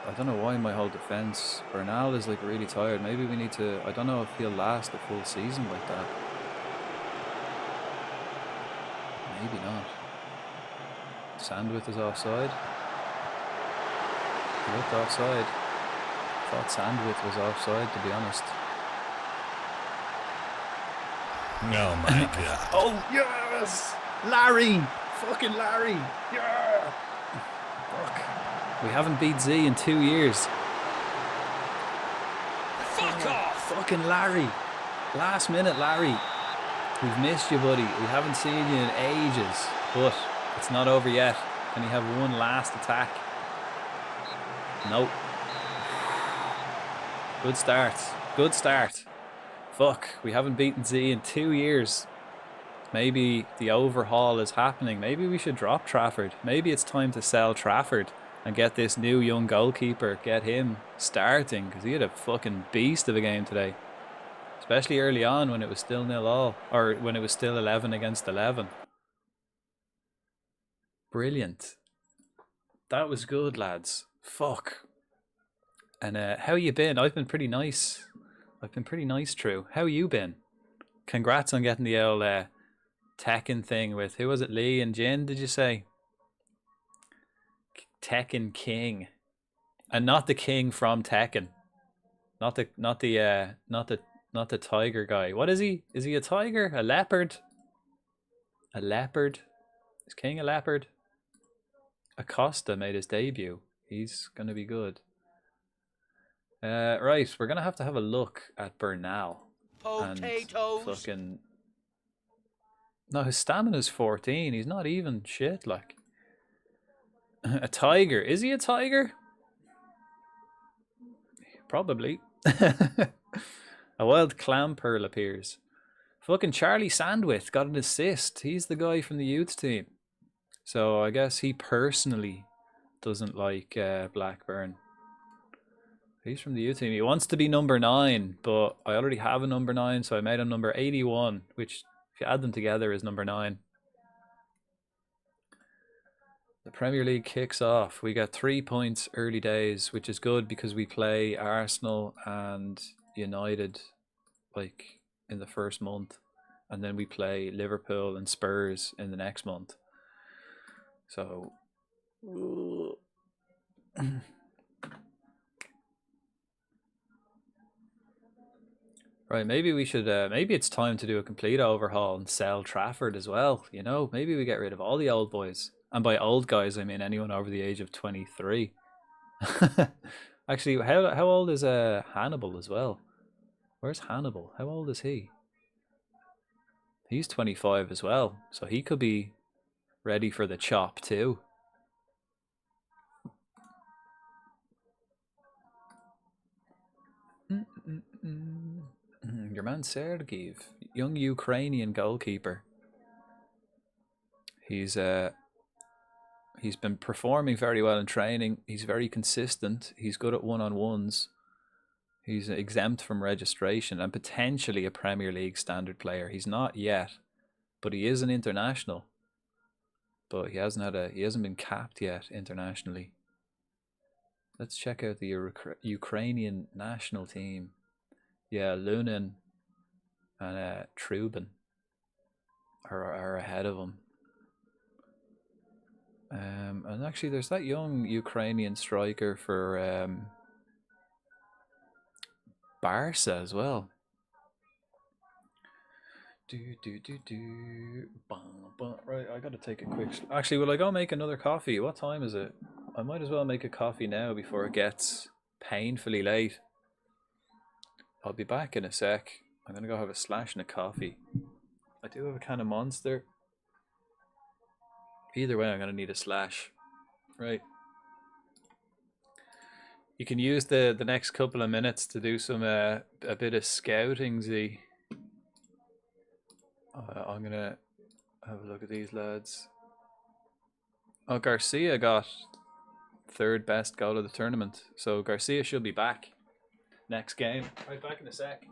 I don't know why my whole defense. Bernal is like really tired. Maybe we need to. I don't know if he'll last the full season like that. Maybe not. Sandwith is offside. He looked offside. Thought Sandwith was offside, to be honest. Oh my god. Oh yes, Larry, fucking Larry, yeah. Fuck. We haven't beat Z in 2 years. Fuck off! Fucking Larry, last minute Larry. We've missed you, buddy. We haven't seen you in ages, but it's not over yet. Can he have one last attack? Nope. Good start. Good start. Fuck, we haven't beaten Z in 2 years. Maybe the overhaul is happening. Maybe we should drop Trafford. Maybe it's time to sell Trafford and get this new young goalkeeper, get him starting, because he had a fucking beast of a game today. Especially early on when it was still 0-0, or when it was still 11 against 11. Brilliant. That was good, lads. Fuck. And how you been? I've been pretty nice. I've been pretty nice, True. How you been? Congrats on getting the old Tekken thing with, who was it, Lee and Jin, did you say? Tekken King. And not the king from Tekken. Not the tiger guy. What is he? Is he a tiger? A leopard? A leopard? Is King a leopard? Acosta made his debut. He's gonna be good. Right, we're gonna have to have a look at Bernal. Potatoes. And fucking... No, his stamina's 14. He's not even shit, like. A tiger. Is he a tiger? Probably. A wild clam pearl appears. Fucking Charlie Sandwith got an assist. He's the guy from the youth team. So I guess he personally doesn't like Blackburn. He's from the youth team. He wants to be number 9, but I already have a number 9, so I made him number 81, which, if you add them together, is number 9. The Premier League kicks off. We got 3 points early days, which is good because we play Arsenal and United like in the first month, and then we play Liverpool and Spurs in the next month. So right, maybe we should maybe it's time to do a complete overhaul and sell Trafford as well, you know? Maybe we get rid of all the old boys. And by old guys, I mean anyone over the age of 23. Actually, how old is Hannibal as well? Where's Hannibal? How old is he? He's 25 as well, so he could be ready for the chop too. Your man Sergiev, young Ukrainian goalkeeper. He's been performing very well in training. He's very consistent. He's good at one-on-ones. He's exempt from registration and potentially a Premier League standard player. He's not yet, but he is an international. But he hasn't been capped yet internationally. Let's check out the Ukrainian national team. Yeah, Lunin and Trubin are ahead of him. And actually, there's that young Ukrainian striker for Barca as well. Right, I gotta take a quick. Actually, will I go make another coffee? What time is it? I might as well make a coffee now before it gets painfully late. I'll be back in a sec. I'm gonna go have a slash and a coffee. I do have a can of Monster. Either way, I'm gonna need a slash. Right. You can use the next couple of minutes to do some a bit of scouting, Z. I'm gonna have a look at these lads. Oh, Garcia got third best goal of the tournament, so Garcia should be back next game. Right, back in a sec.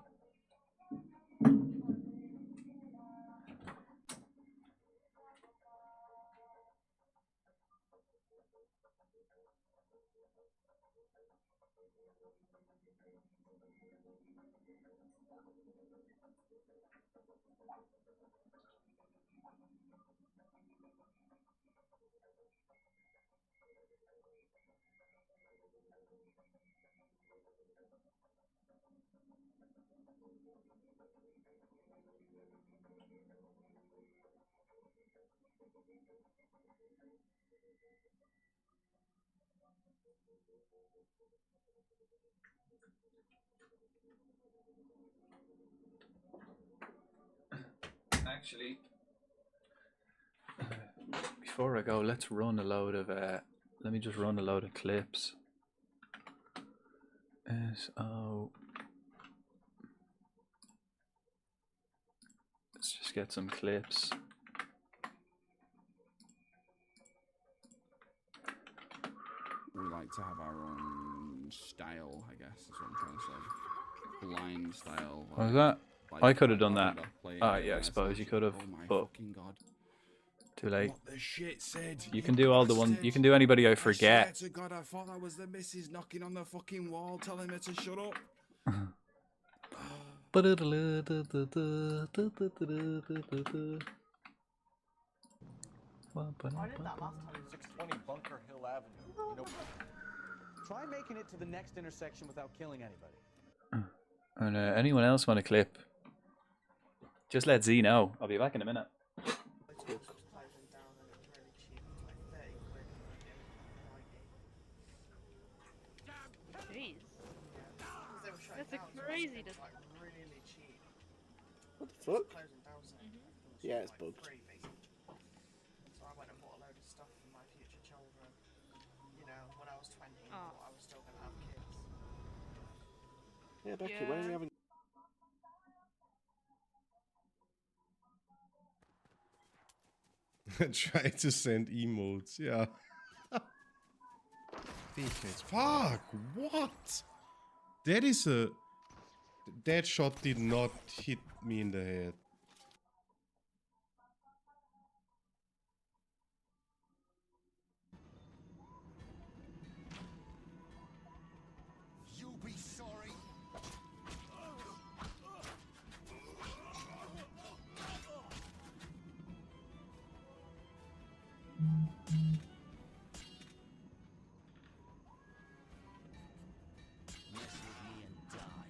Actually, before I go, let's run a load of let me just run a load of clips. So let's just get some clips. We like to have our own style, I guess, is what I'm trying to say. Blind style. What was that? Like, I could have done that. play Oh yeah, I suppose you could have, Oh my but fucking god. too late. What the shit said? You can do all the one. You can do anybody I I forget. swear to God, I thought that was the missus knocking on the fucking wall, telling her to shut up. I did that last time. 620 Bunker Hill Avenue. You know, try making it to the next intersection without killing anybody. And anyone else want a clip? Just let Z know. I'll be back in a minute. Jeez. That's a crazy dis- What the fuck? Yeah, it's bugged. So I went and bought a load of stuff for my future children. You know, when I was 20, I thought I was still going to have kids. Yeah, Becky, why are we having... Try to send emotes, yeah. Dickheads. Fuck, what? That is a... That shot did not hit me in the head. You'll be sorry. Mess with me and die.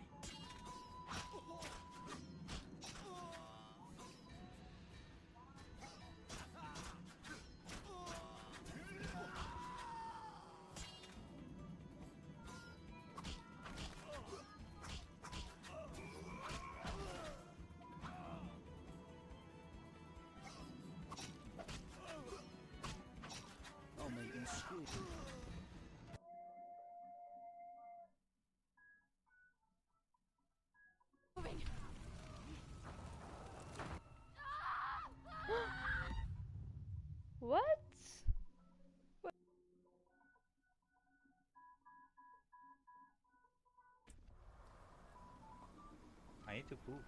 to poop.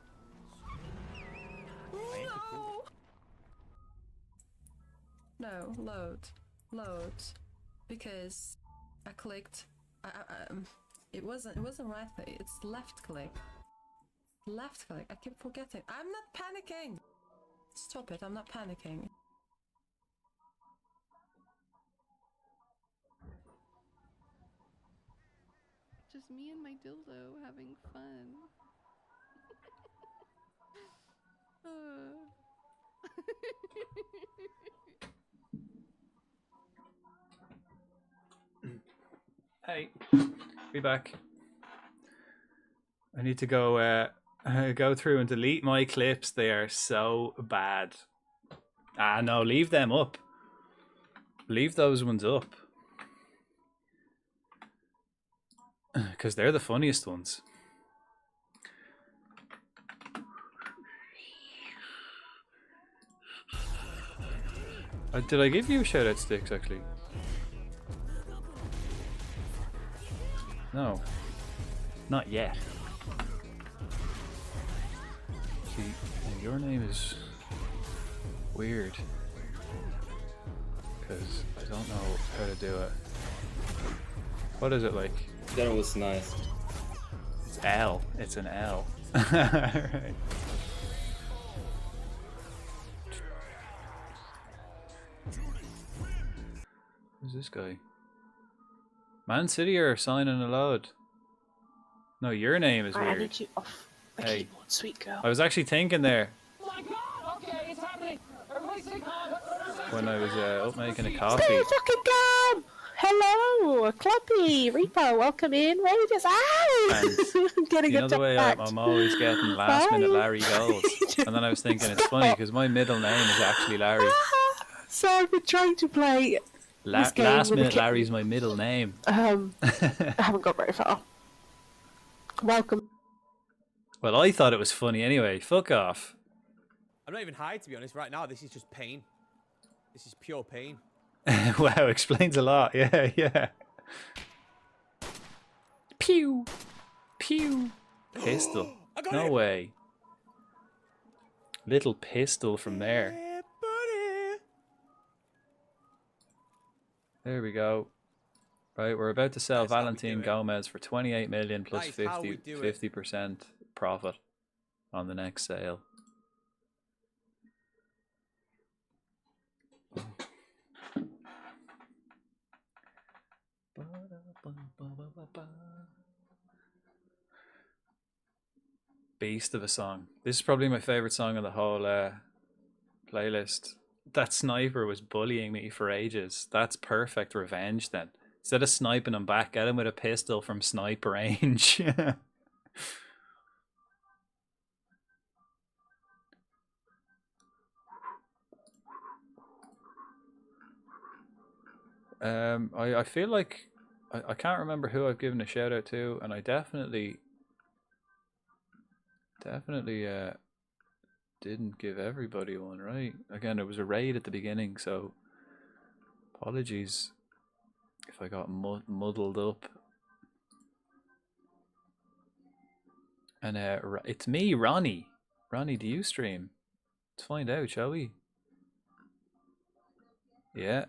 I need to poop. No, load, because I clicked. It wasn't right thing. It's left click. Left click. I keep forgetting. I'm not panicking. Stop it. I'm not panicking. Just me and my dildo having fun. Hey, be back. I need to go go through and delete my clips. They are so bad. Ah, no, leave them up. Leave those ones up. Because they're the funniest ones. Did I give you a shout out, Sticks, actually? No. Not yet. See, your name is weird. Because I don't know how to do it. What is it like? That was nice. It's L. It's an L. Right. Who's this guy? Man City are signing a load. No, your name is weird. I need you off the Hey. keyboard, sweet girl. I was actually thinking there Oh my god, okay, it's happening. Everybody stay calm. when I was up making a coffee. Stay fucking calm. Hello, Clumpy, Reaper, welcome in. Raiders, And I'm getting you know the way attacked. I'm always getting last minute Larry goals. And then I was thinking it's funny because my middle name is actually Larry. So I've been trying to play this game Last with minute a kid. Larry's my middle name. I haven't got very far. Welcome. Well, I thought it was funny anyway. Fuck off. I'm not even high, to be honest. Right now, this is just pain. This is pure pain. Wow, explains a lot. Yeah, yeah. Pew. Pew. Pistol. I got No it. way. Little pistol from there. Yeah, buddy. There we go. Right, we're about to sell That's how we Valentin do it. Gomez for 28 million plus That is how we do it. 50% profit on the next sale. Beast of a song. This is probably my favorite song of the whole playlist. That sniper was bullying me for ages. That's perfect revenge then. Instead of sniping him back, get him with a pistol from snipe range. I feel like I can't remember who I've given a shout out to, and I definitely didn't give everybody one, right? Again, it was a raid at the beginning, so apologies if I got muddled up. And it's me, Ronnie. Ronnie, do you stream? Let's find out, shall we? Yeah,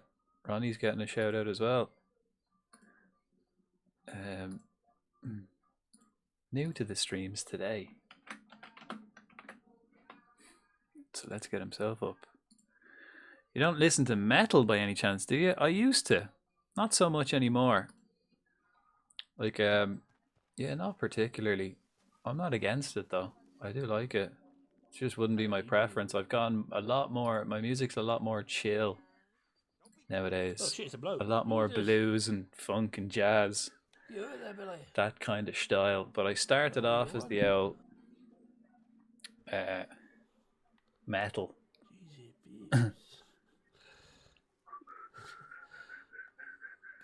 Ronnie's getting a shout out as well. New to the streams today. So let's get himself up. You don't listen to metal by any chance, do you? I used to. Not so much anymore. Like, yeah, not particularly. I'm not against it though. I do like it. It just wouldn't be my preference. I've gone a lot more, my music's a lot more chill nowadays. Oh shit, it's a bloke. A lot more Jesus. blues and funk and jazz. You heard that, Billy? That kind of style. But I started off as the old metal.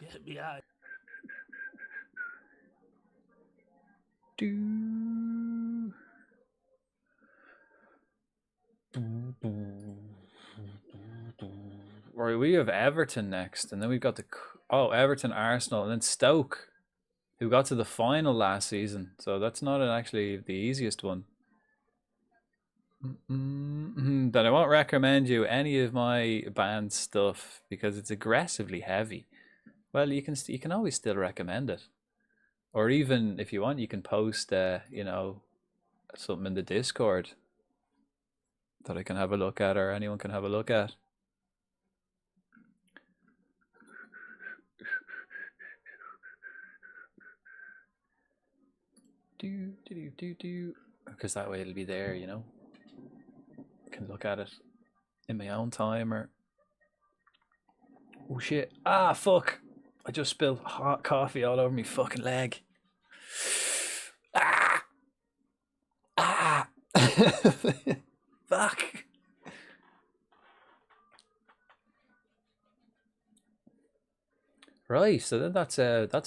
Get me out. Do. Right, we have Everton next, and then we've got the Everton, Arsenal, and then Stoke, who got to the final last season. So that's not actually the easiest one. Then I won't recommend you any of my band stuff because it's aggressively heavy. Well, you can always still recommend it, or even if you want, you can post you know, something in the Discord that I can have a look at, or anyone can have a look at. Because that way it'll be there, you know. I can look at it in my own time, or oh shit! Ah, fuck! I just spilled hot coffee all over my fucking leg. Ah! Ah! Fuck! Right, so then that's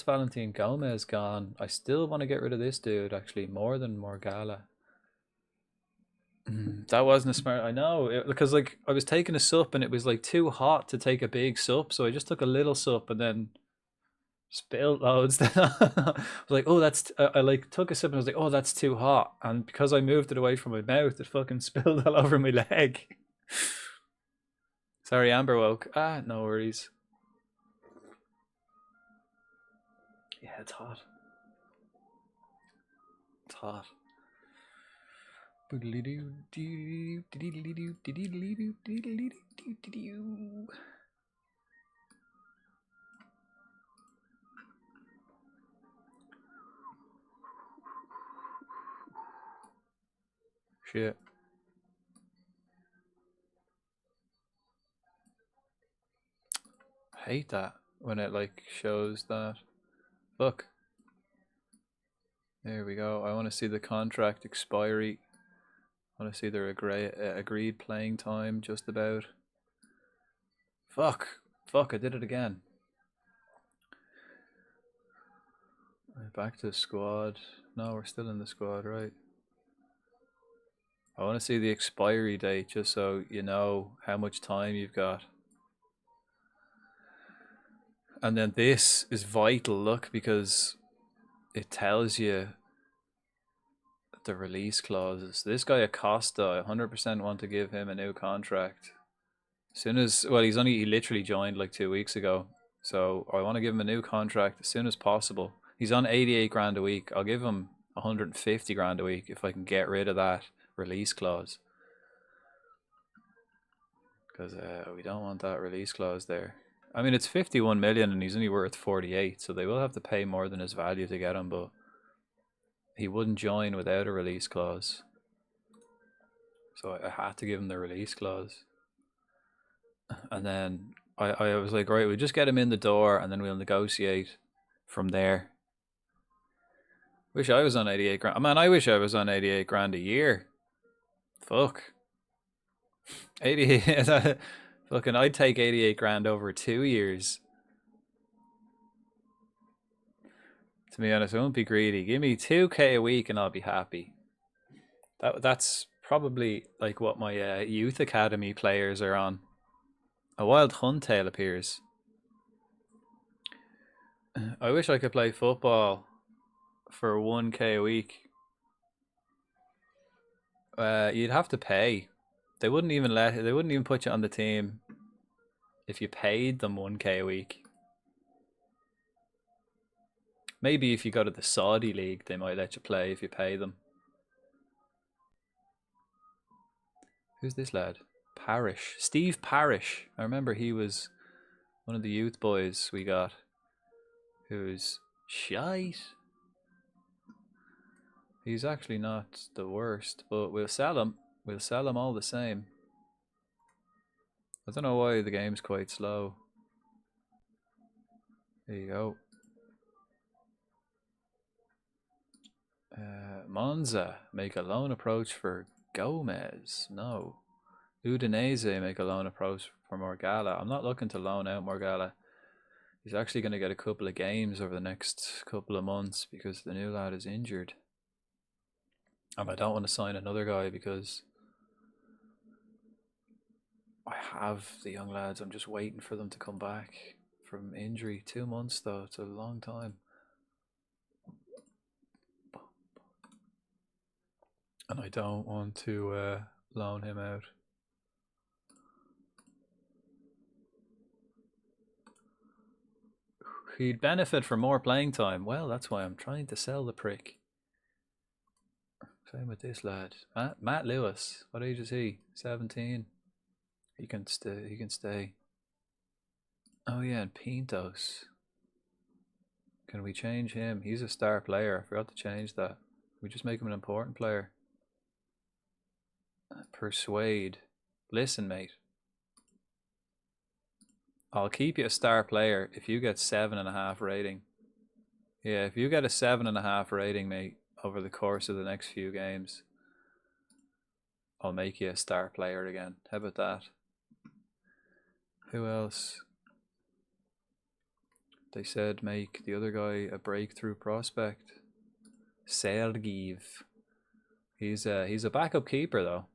Valentin Gomez gone. I still want to get rid of this dude, actually, more than Morgala. That wasn't a smart. I know, because like I was taking a sup and it was like too hot to take a big sup, so I just took a little sup and then spilled loads. Then I was like, oh, I like took a sip and I was like, oh, that's too hot, and because I moved it away from my mouth, it fucking spilled all over my leg. Sorry, Amber woke. Ah, no worries. Yeah, it's hot. It's hot. Shit. I hate that when it like shows that. Look. There we go. I want to see the contract expiry. I want to see their agreed playing time just about. Fuck. Fuck, I did it again. Right, back to the squad. No, we're still in the squad, right? I want to see the expiry date just so you know how much time you've got. And then this is vital, look, because it tells you the release clauses. This guy Acosta, I 100% want to give him a new contract. As soon as, well, he literally joined like 2 weeks ago. So I want to give him a new contract as soon as possible. He's on 88 grand a week. I'll give him 150 grand a week if I can get rid of that release clause. Because we don't want that release clause there. I mean, it's 51 million and he's only worth 48, so they will have to pay more than his value to get him, but he wouldn't join without a release clause. So I had to give him the release clause. And then I was like, right, we'll just get him in the door and then we'll negotiate from there. Wish I was on 88 grand. Man, I wish I was on 88 grand a year. Fuck. 88. Fucking, I'd take 88 grand over 2 years. To be honest, I won't be greedy. Give me 2k a week and I'll be happy. That's probably like what my youth academy players are on. A wild Huntail appears. I wish I could play football for 1k a week. You'd have to pay. They wouldn't even put you on the team if you paid them 1k a week. Maybe if you go to the Saudi league, they might let you play if you pay them. Who's this lad? Parrish. Steve Parrish. I remember he was one of the youth boys we got. Who's shite. He's actually not the worst, but we'll sell him. We'll sell him all the same. I don't know why the game's quite slow. There you go. Monza make a loan approach for Gomez. No. Udinese make a loan approach for Morgala. I'm not looking to loan out Morgala. He's actually going to get a couple of games over the next couple of months because the new lad is injured. And I don't want to sign another guy because I have the young lads. I'm just waiting for them to come back from injury. 2 months though, it's a long time. And I don't want to loan him out. He'd benefit from more playing time. Well, that's why I'm trying to sell the prick. Same with this lad. Matt Lewis. What age is he? 17. He can stay. He can stay. Oh yeah, and Pintos. Can we change him? He's a star player. I forgot to change that. We just make him an important player. Persuade. Listen, mate. I'll keep you a star player if you get 7.5 rating. Yeah, if you get a 7.5 rating, mate, over the course of the next few games, I'll make you a star player again. How about that? Who else? They said make the other guy a breakthrough prospect. Sergiv. He's a backup keeper though.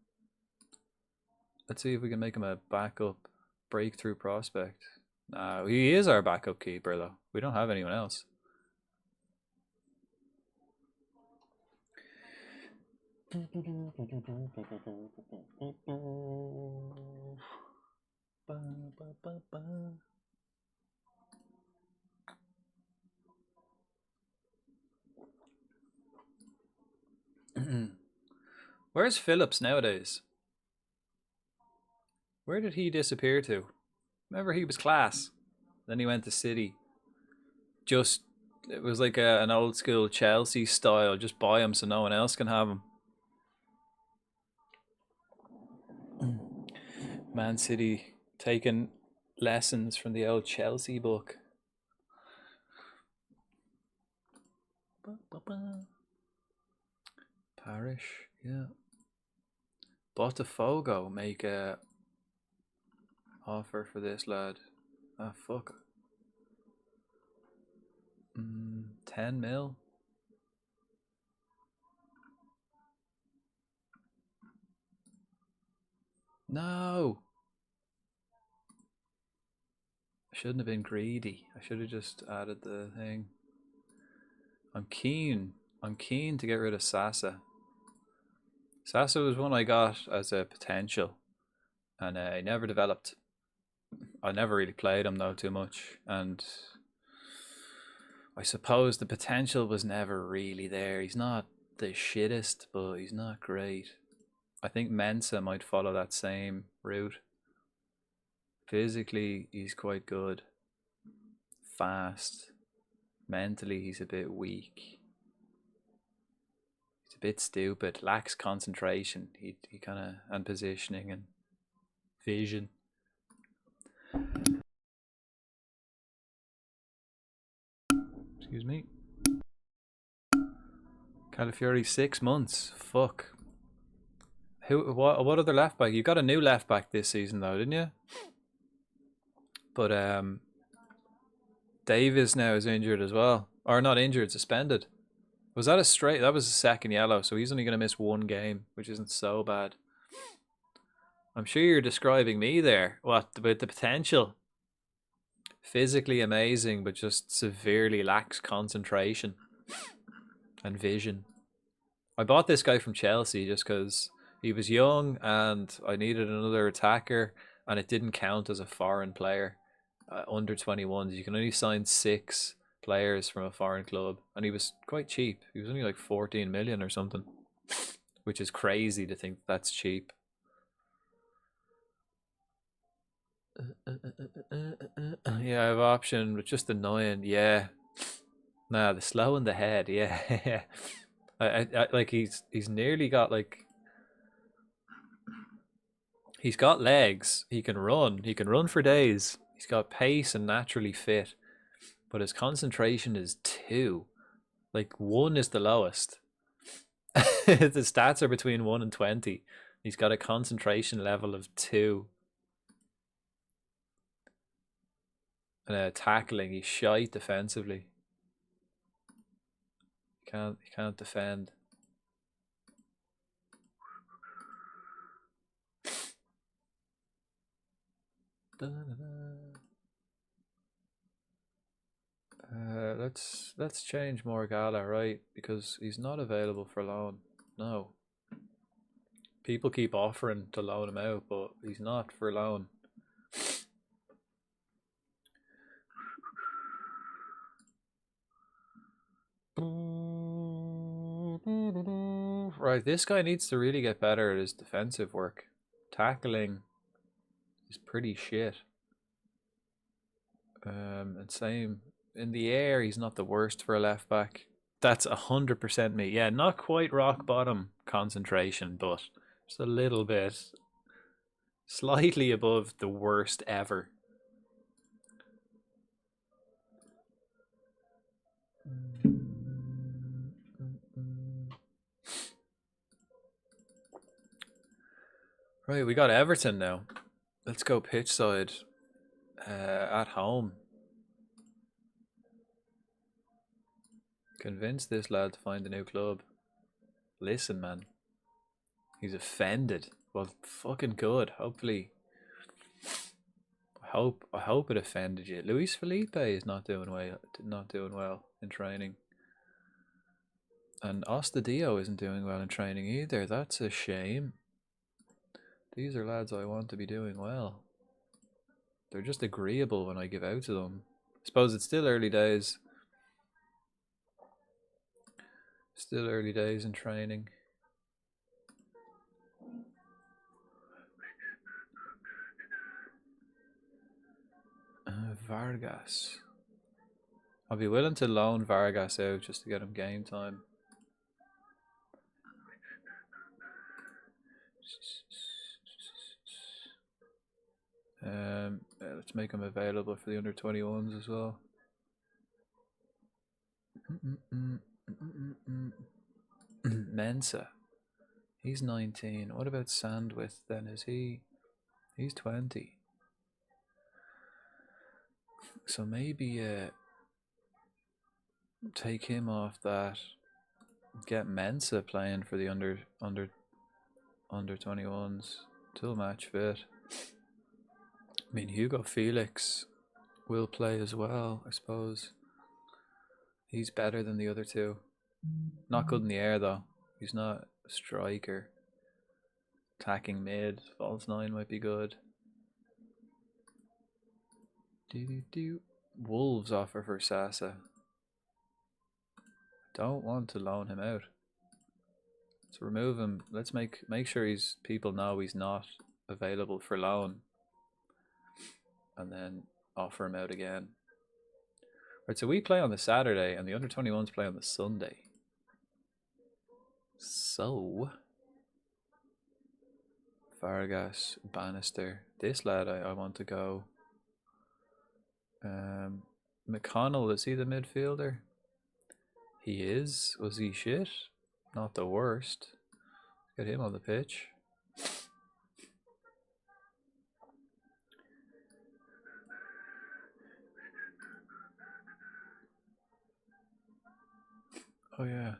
Let's see if we can make him a backup breakthrough prospect. No, he is our backup keeper though. We don't have anyone else. Where's Phillips nowadays? Where did he disappear to? Remember he was class. Then he went to City. Just, it was like an old school Chelsea style. Just buy him so no one else can have him. Man City taking lessons from the old Chelsea book. Parish, yeah. Botafogo make a offer for this lad. Ah, fuck. 10 mil. No. I shouldn't have been greedy. I should have just added the thing. I'm keen to get rid of Sasa. Sasa was one I got as a potential, and he never developed. I never really played him though too much, and I suppose the potential was never really there. He's not the shittest, but he's not great. I think Mensa might follow that same route. Physically, he's quite good. Fast. Mentally, he's a bit weak. He's a bit stupid. Lacks concentration. He kind of, and positioning and vision. Excuse me. Calafiori 6 months. Fuck. What other left back? You got a new left back this season though, didn't you? But Davis now is injured as well. Or not injured, suspended. Was that a straight? That was a second yellow, so he's only going to miss 1 game, which isn't so bad. I'm sure you're describing me there. What about the potential? Physically amazing, but just severely lacks concentration and vision. I bought this guy from Chelsea just because he was young and I needed another attacker, and it didn't count as a foreign player. Under 21s, you can only sign 6 players from a foreign club, and he was quite cheap. He was only like 14 million or something, which is crazy to think that's cheap. Yeah, I have option, but just annoying. Yeah, nah, the slow in the head. Yeah, I like he's nearly got like, he's got legs. He can run. He can run for days. He's got pace and naturally fit, but his concentration is 2. Like 1 is the lowest. The stats are between 1 and 20. He's got a concentration level of 2. And tackling, he's shite defensively. He can't defend. Let's change Morgala, right? Because he's not available for loan. No. People keep offering to loan him out, but he's not for loan. Right, this guy needs to really get better at his defensive work. Tackling is pretty shit. And same in the air, he's not the worst for a left back. That's 100% me. Yeah, not quite rock bottom concentration, but just a little bit, slightly above the worst ever. Right, we got Everton now. Let's go pitch side at home. Convince this lad to find a new club. Listen, man. He's offended. Well, fucking good. Hopefully. I hope it offended you. Luis Felipe is not doing well in training. And Ostadio isn't doing well in training either. That's a shame. These are lads I want to be doing well. They're just agreeable when I give out to them. I suppose it's still early days. Still early days in training. Vargas. I'll be willing to loan Vargas out just to get him game time. Let's make him available for the under-21s as well. Mensa. He's 19. What about Sandwith then? Is he? He's 20. So maybe take him off that. Get Mensa playing for the under 21s till match fit. I mean, Hugo Felix will play as well, I suppose. He's better than the other two. Not good in the air though. He's not a striker. Attacking mid, false 9 might be good. Wolves offer for Sasa. Don't want to loan him out. Let's remove him. Let's make sure people know he's not available for loan. And then offer him out again. Right, so we play on the Saturday and the under-21s play on the Sunday. So Vargas, Bannister. This lad I want to go. McConnell, is he the midfielder? He is. Was he shit? Not the worst. Get him on the pitch. Oh yeah.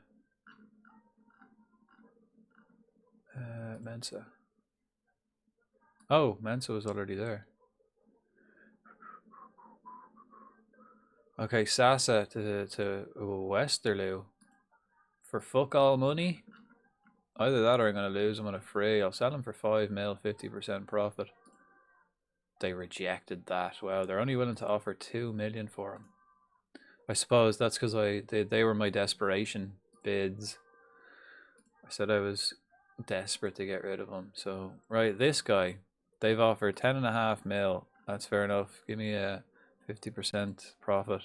Mensa. Oh, Mensa was already there. Okay, Sasa to Westerlo for fuck all money. Either that or I'm going to lose him on a free. I'll sell him for 5 mil, 50% profit. They rejected that. Wow, they're only willing to offer 2 million for him. I suppose that's because they were my desperation bids. I said I was desperate to get rid of him. So, right, this guy, they've offered 10.5 mil. That's fair enough. Give me a 50% profit.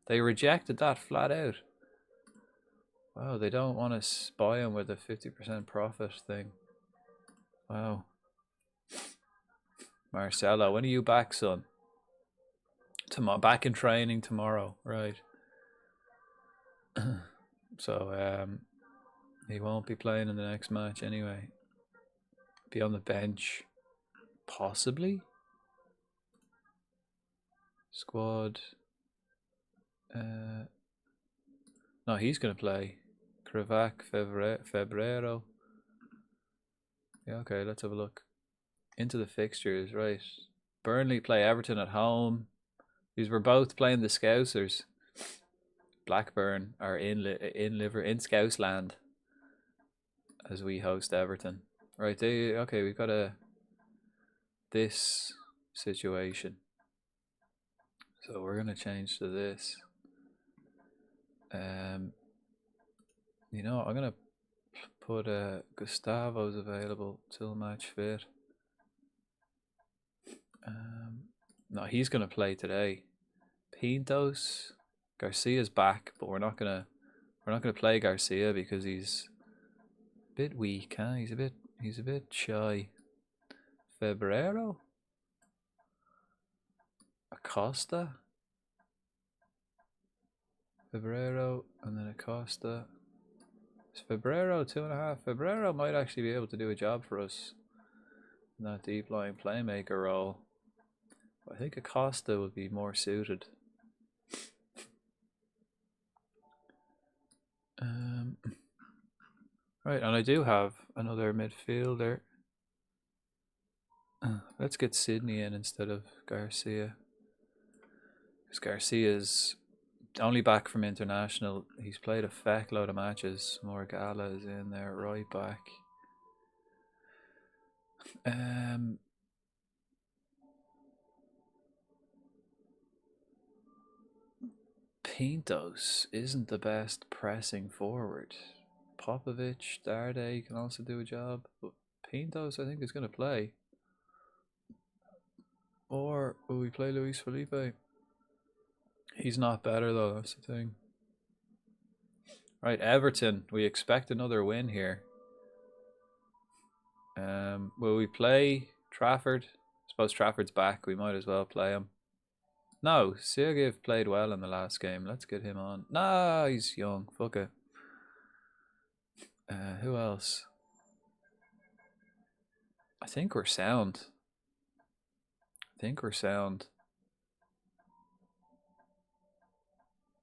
They rejected that flat out. Wow, they don't want to spy him with a 50% profit thing. Wow. Marcelo, when are you back, son? Back in training tomorrow, right? So he won't be playing in the next match anyway. Be on the bench, possibly. Squad. No, he's gonna play. Krivak, Febrero. Yeah, okay, let's have a look. Into the fixtures, right. Burnley play Everton at home. These were both playing the Scousers. Blackburn are in Scousland as we host Everton. Right, okay, we've got this situation. So we're gonna change to this. You know, I'm gonna put Gustavo's available till match fit. No, he's gonna play today. Pintos, Garcia's back, but we're not gonna play Garcia because he's a bit weak, huh? He's a bit shy. Febrero? Acosta? Febrero and then Acosta. Is Febrero 2.5? Febrero might actually be able to do a job for us in that deep line playmaker role. I think Acosta would be more suited. Right, and I do have another midfielder. Let's get Sydney in instead of Garcia. Because Garcia's only back from international. He's played a feck load of matches. Morgala is in there, right back. Pintos isn't the best pressing forward. Popovic, Darday can also do a job, but Pintos I think is going to play. Or will we play Luis Felipe? He's not better though, that's the thing. Right, Everton, we expect another win here. Will we play Trafford? I suppose Trafford's back, we might as well play him. No, Sergeyev played well in the last game. Let's get him on. Nah, he's young. Fuck it. Who else? I think we're sound.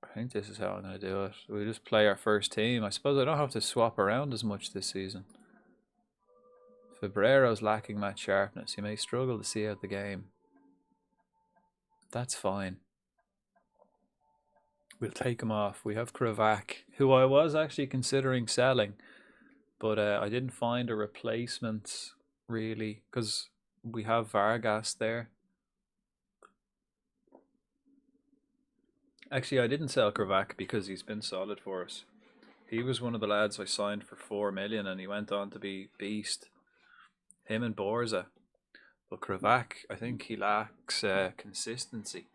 I think this is how I'm going to do it. We just play our first team. I suppose I don't have to swap around as much this season. Febrero's lacking match sharpness. He may struggle to see out the game. That's fine. We'll take him off. We have Kravac, who I was actually considering selling, but I didn't find a replacement really because we have Vargas there. Actually, I didn't sell Kravac because he's been solid for us. He was one of the lads I signed for 4 million and he went on to be beast. Him and Borza. But Kravac, I think he lacks consistency.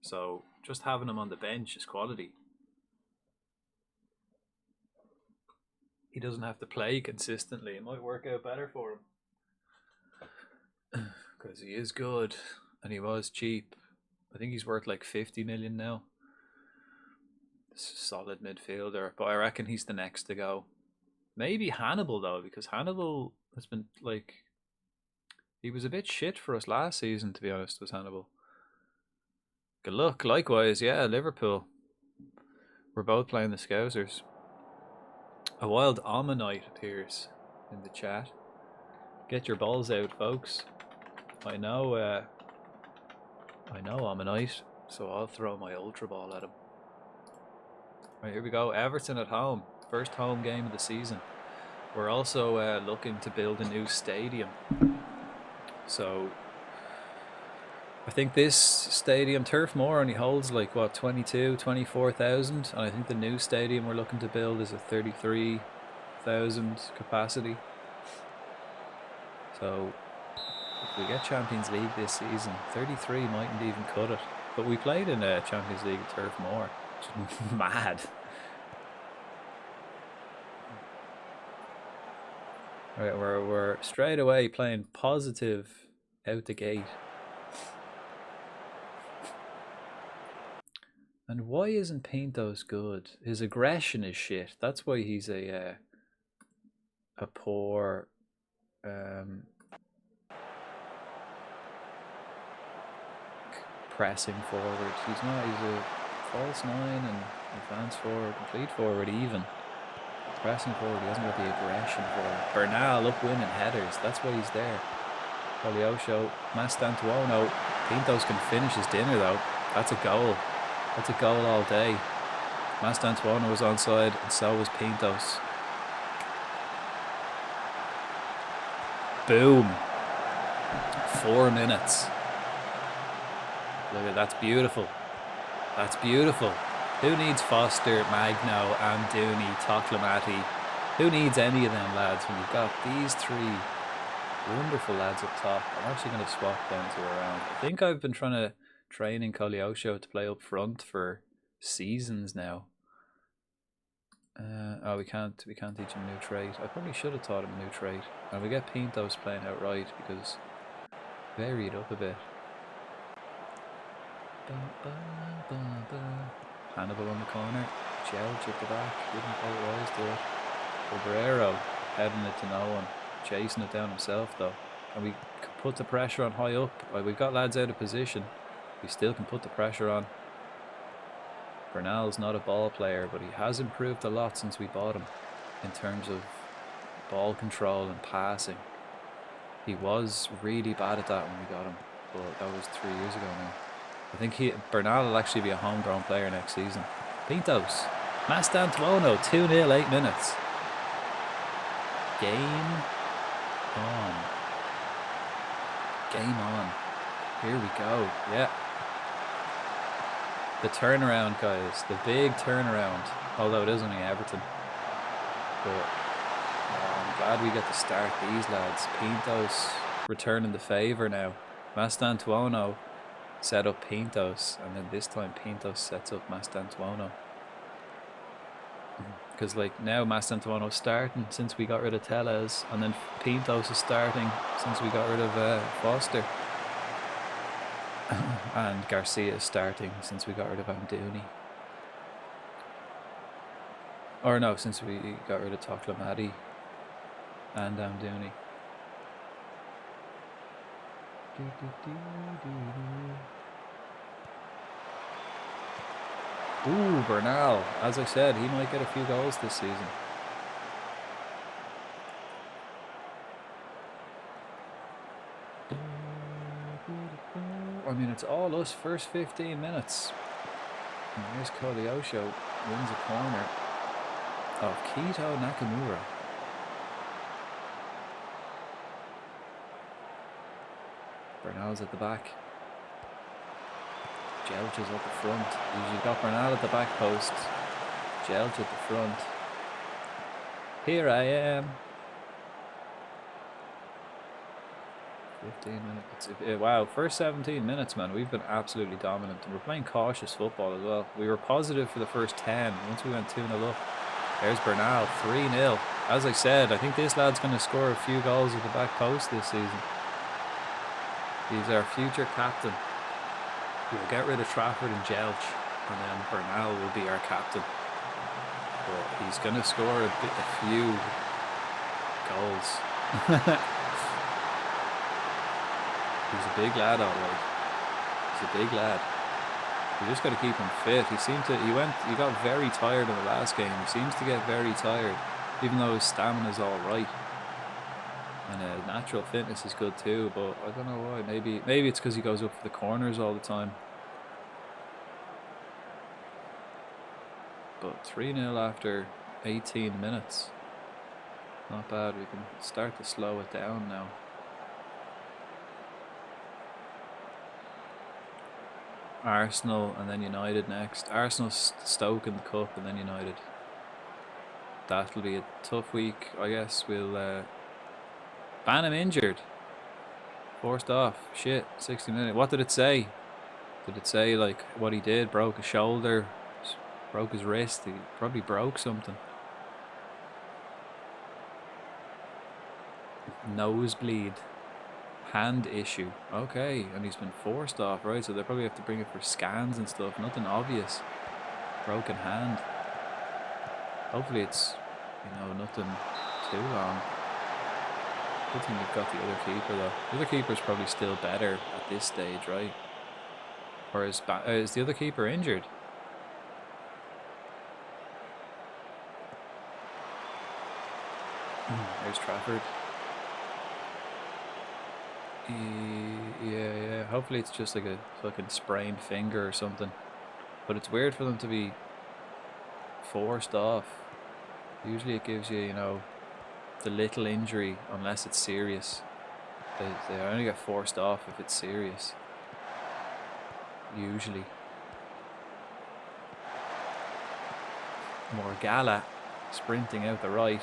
So just having him on the bench is quality. He doesn't have to play consistently. It might work out better for him. Because he is good and he was cheap. I think he's worth like 50 million now. Solid midfielder, but I reckon he's the next to go. Maybe Hannibal though, because Hannibal has been like, he was a bit shit for us last season, to be honest, was Hannibal. Good luck. Likewise, yeah, Liverpool. We're both playing the Scousers. A wild Ammonite appears in the chat. Get your balls out, folks. I know Ammonite, so I'll throw my Ultra Ball at him. Right, here we go. Everton at home. First home game of the season. We're also looking to build a new stadium. So I think this stadium, Turf Moor, only holds like what, 24,000, and I think the new stadium we're looking to build is a 33,000 capacity. So if we get Champions League this season, 33 mightn't even cut it. But we played in a Champions League at Turf Moor. It's mad. Right, we're straight away playing positive out the gate. And why isn't Pintos good? His aggression is shit. That's why he's a poor pressing forward. He's a false 9 and advance forward, complete forward even. Pressing forward, he hasn't got the aggression for it. Bernal up winning headers, that's why he's there. Poliosho, Mastantuono. Pintos can finish his dinner though. That's a goal. That's a goal all day. Mastantuono was onside and so was Pintos. Boom. 4 minutes. Look at that's beautiful. That's beautiful. Who needs Foster, Magno, Amdouni, Toklamati? Who needs any of them lads when you've got these 3 wonderful lads up top? I'm actually going to swap them to around. I think I've been trying to train in Koleosho to play up front for seasons now. Oh, we can't teach him a new trait. I probably should have taught him a new trait. And we get Pintos playing outright because vary it up a bit. Hannibal on the corner. Jelch at the back. Didn't quite rise to it. Obrero heading it to no one. Chasing it down himself though. And we can put the pressure on high up. Well, we've got lads out of position. We still can put the pressure on. Bernal's not a ball player, but he has improved a lot since we bought him in terms of ball control and passing. He was really bad at that when we got him, but that was 3 years ago now. I think Bernal will actually be a homegrown player next season. Pintos. Mastantuono, 2-0, 8 minutes. Game on. Game on. Here we go. Yeah. The turnaround, guys. The big turnaround. Although it is only Everton. But I'm glad we get to start these lads. Pintos returning the favour now. Mastantuono set up Pintos. And then this time Pintos sets up Mastantuono. Because like now Mastantuono's starting since we got rid of Tellez. And then Pintos is starting since we got rid of Foster. And Garcia is starting since we got rid of Amdouni. Or no, since we got rid of Toklamati and Amdouni. Ooh, Bernal. As I said, he might get a few goals this season. I mean, it's all us first 15 minutes. And there's Koleosho, wins a corner of Kito Nakamura. Bernal's at the back. Jelch is at the front. You've got Bernal at the back post. Jelch at the front. Here I am. 15 minutes. Wow, first 17 minutes, man. We've been absolutely dominant. And we're playing cautious football as well. We were positive for the first 10. Once we went 2-0 up. There's Bernal, 3-0. As I said, I think this lad's going to score a few goals at the back post this season. He's our future captain. We'll get rid of Trafford and Jelch. And then Bernal will be our captain. But he's going to score a few goals. He's a big lad, alright. He's a big lad. We just got to keep him fit. He got very tired in the last game. He seems to get very tired, even though his stamina's all right. And natural fitness is good too, but I don't know why. Maybe it's because he goes up for the corners all the time. But 3-0 after 18 minutes. Not bad. We can start to slow it down now. Arsenal and then United next. Arsenal, Stoke in the cup and then United. That'll be a tough week, I guess. We'll ban him injured. Forced off. Shit, 60 minutes. What did it say? Did it say like what he did? Broke a shoulder, broke his wrist. He probably broke something. Nosebleed. Hand issue. Okay, and he's been forced off, right? So they probably have to bring it for scans and stuff. Nothing obvious. Broken hand. Hopefully it's, nothing too long. Good thing we've got the other keeper though. The other keeper's probably still better at this stage, right? Or is the other keeper injured? There's Trafford. Yeah. Hopefully it's just like a fucking sprained finger or something. But it's weird for them to be forced off. Usually it gives you, the little injury, unless it's serious. They only get forced off if it's serious. Usually. Morgala sprinting out the right.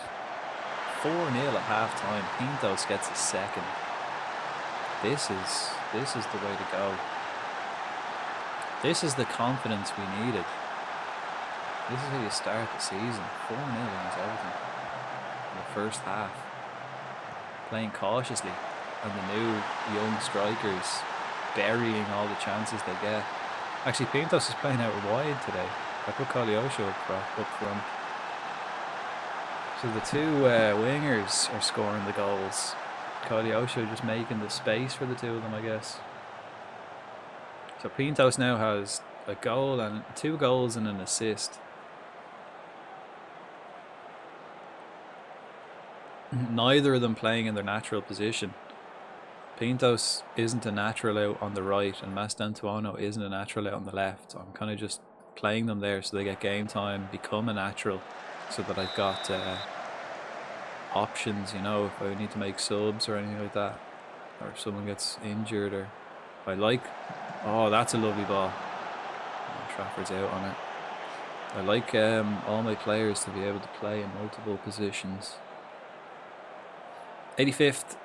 4-0 at half time. Pintos gets a second. This is the way to go. This is the confidence we needed. This is how you start the season. 4-0 against Everton in the first half. Playing cautiously, and the new young strikers burying all the chances they get. Actually, Pintos is playing out wide today. I put Kolyosho up front. So the two wingers are scoring the goals. Kolyosho just making the space for the two of them, I guess. So Pintos now has a goal and 2 goals and an assist. Neither of them playing in their natural position. Pintos isn't a natural out on the right, and Mastantuono isn't a natural out on the left. So I'm kind of just playing them there so they get game time, become a natural, so that I've got options, you know, if I need to make subs or anything like that, or if someone gets injured, or I like. Oh, that's a lovely ball. Oh, Trafford's out on it. I like all my players to be able to play in multiple positions. 85th,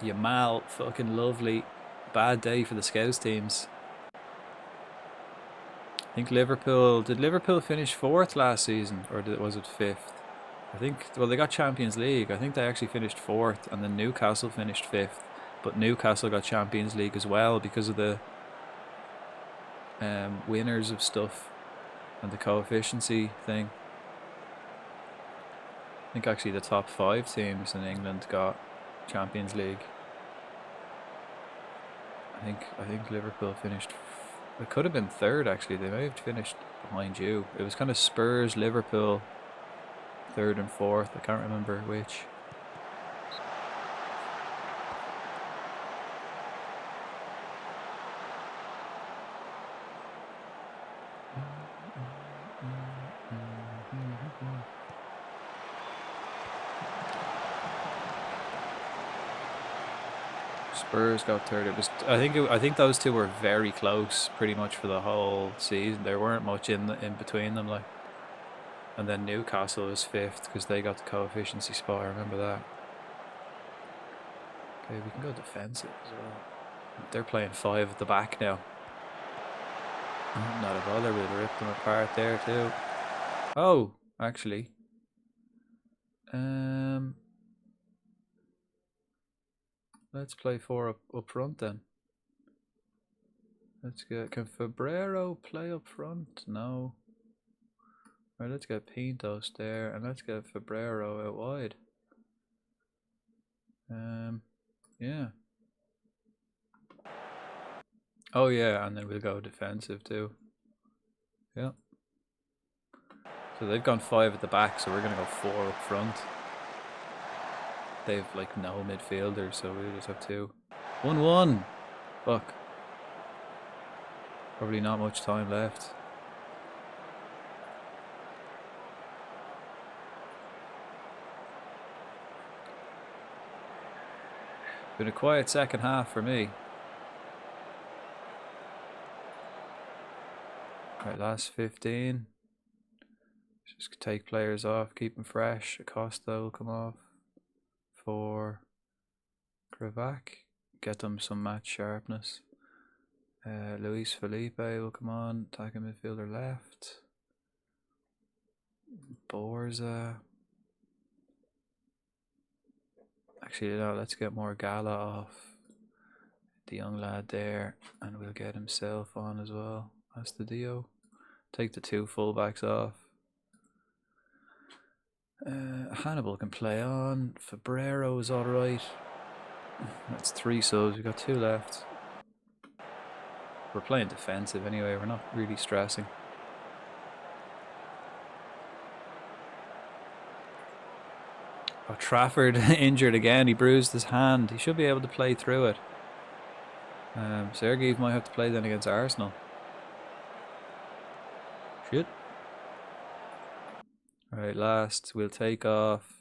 Yamal, fucking lovely. Bad day for the Scouts teams. I think Liverpool, did Liverpool finish 4th last season, or was it 5th? I think, well, they got Champions League. I think they actually finished 4th, and then Newcastle finished 5th. But Newcastle got Champions League as well because of the winners of stuff and the coefficiency thing. I think actually the top 5 teams in England got Champions League. I think Liverpool finished. It could have been 3rd actually. They may have finished behind you. It was kind of Spurs, Liverpool, 3rd and 4th. I can't remember which. Spurs got 3rd. It was. I think those two were very close, pretty much for the whole season. There weren't much in between them, like. And then Newcastle was 5th because they got the coefficiency spot. I remember that. Okay, we can go defensive as well. They're playing 5 at the back now. Not a bother. We'll rip them apart there too. Oh, actually. Let's play 4 up front then. Let's get. Can Fabrero play up front? No. Right, let's get Pintos there, and let's get Fabrero out wide. Yeah. Oh yeah, and then we'll go defensive too. Yeah. So they've gone 5 at the back, so we're gonna go 4 up front. They've like no midfielders, so we just have 2. 1-1. Fuck. Probably not much time left. Been a quiet second half for me. Right, last 15. Just take players off, keep them fresh. Acosta will come off for Krivak. Get them some match sharpness. Luis Felipe will come on, attacking midfielder left. Borza. Actually, no, let's get more Gala off. The young lad there, and we'll get himself on as well. That's the Dio. Take the 2 fullbacks off. Hannibal can play on. Fabrero is alright. That's 3 subs. We've got 2 left. We're playing defensive anyway. We're not really stressing. Oh, Trafford injured again. He bruised his hand. He should be able to play through it. Sergiev might have to play then against Arsenal. Shit. Alright, last we'll take off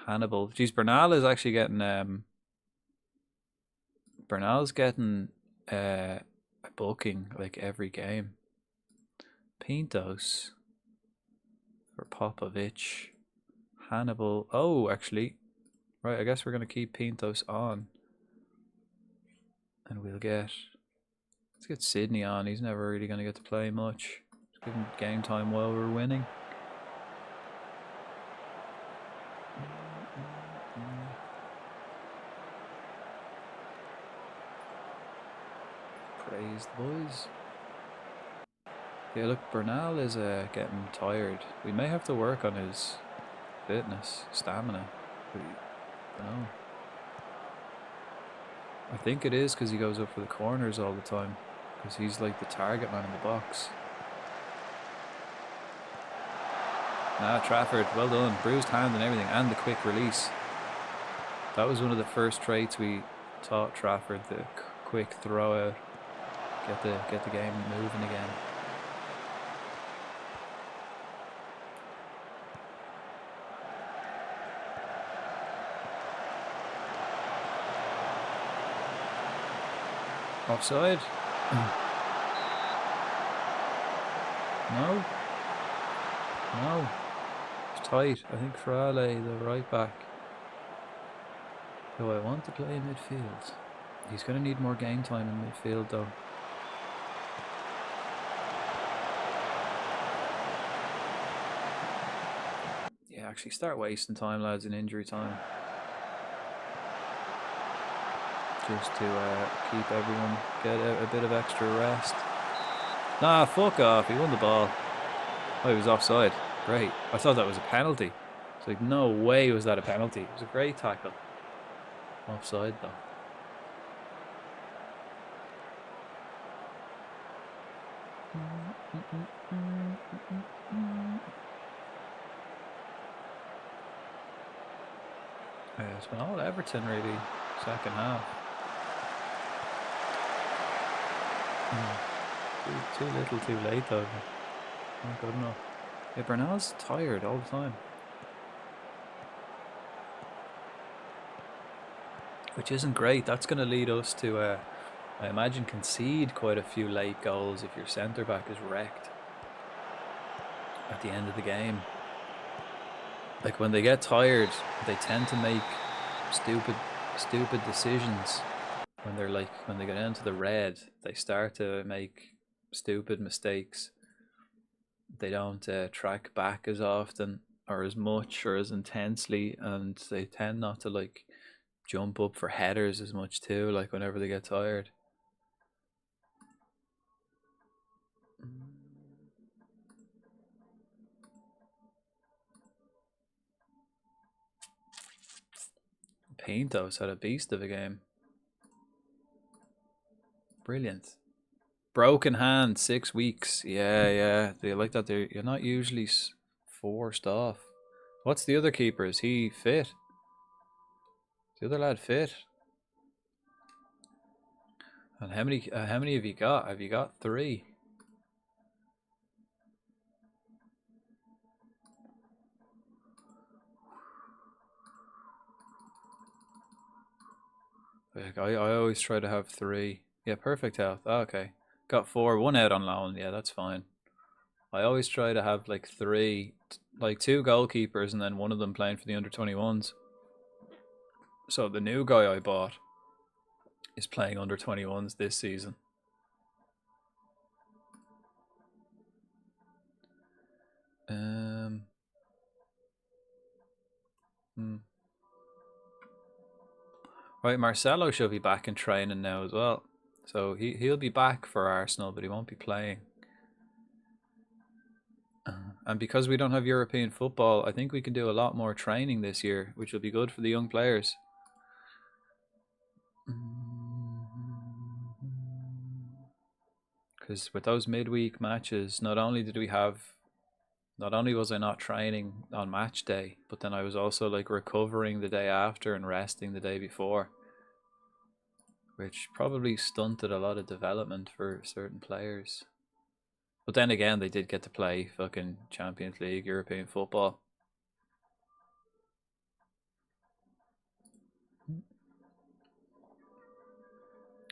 Hannibal. Jeez, Bernal is actually getting Bernal's getting a booking like every game. Pintos for Popovic. Hannibal. Oh, actually. Right, I guess we're going to keep Pintos on. And we'll get... Let's get Sydney on. He's never really going to get to play much. Let's give him game time while we're winning. Praise the boys. Yeah, look, Bernal is getting tired. We may have to work on his fitness, stamina. I don't know. I think it is because he goes up for the corners all the time. Because he's like the target man in the box. Nah, Trafford, well done. Bruised hand and everything, and the quick release. That was one of the first traits we taught Trafford, the quick throw out. Get the game moving again. Offside? No. No. It's tight. I think Frale, the right back. Do I want to play in midfield? He's going to need more game time in midfield though. Yeah, actually start wasting time, lads, in injury time. Just to keep everyone, get a bit of extra rest. Nah, fuck off, he won the ball. Oh, he was offside. Great. I thought that was a penalty. It's like, no way was that a penalty. It was a great tackle. Offside though. Yeah, it's been all Everton really, second half. Too little, too late though. Not good enough. Yeah, Bernal's tired all the time. Which isn't great. That's going to lead us to, I imagine, concede quite a few late goals if your centre-back is wrecked at the end of the game. Like, when they get tired, they tend to make stupid decisions. When they're like, when they get into the red, they start to make stupid mistakes. They don't track back as often or as much or as intensely, and they tend not to like jump up for headers as much too, like whenever they get tired. Pintos had a beast of a game. Brilliant. Broken hand, 6 weeks. Yeah. Do you like that? You're not usually forced off. What's the other keeper? Is he fit? Is the other lad fit? And how many have you got? Have you got 3? I always try to have 3. Yeah, perfect health. Oh, okay. Got 4, 1 out on loan. Yeah, that's fine. I always try to have like 3, like 2 goalkeepers and then one of them playing for the under-21s. So the new guy I bought is playing under-21s this season. Right, Marcelo should be back in training now as well. So he'll be back for Arsenal, but he won't be playing. And because we don't have European football, I think we can do a lot more training this year, which will be good for the young players. Because with those midweek matches, not only was I not training on match day, but then I was also like recovering the day after and resting the day before, which probably stunted a lot of development for certain players. But then again, they did get to play fucking Champions League, European football.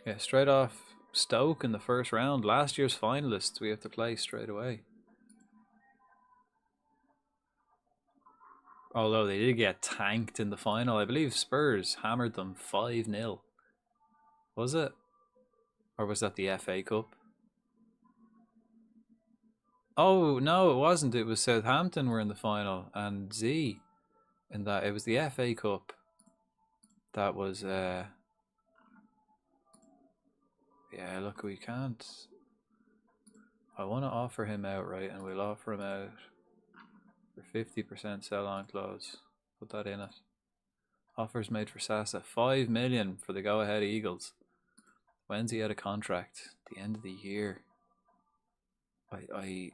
Yeah, straight off Stoke in the first round. Last year's finalists we have to play straight away. Although they did get tanked in the final. I believe Spurs hammered them 5-0. Was it? Or was that the FA Cup? Oh, no, it wasn't. It was Southampton were in the final. And Z in that. It was the FA Cup. That was... yeah, look, we can't... I want to offer him outright, and we'll offer him out for 50% sell-on clause. Put that in it. Offers made for Sasa. 5 million for the go-ahead Eagles. When's he out of contract? The end of the year. I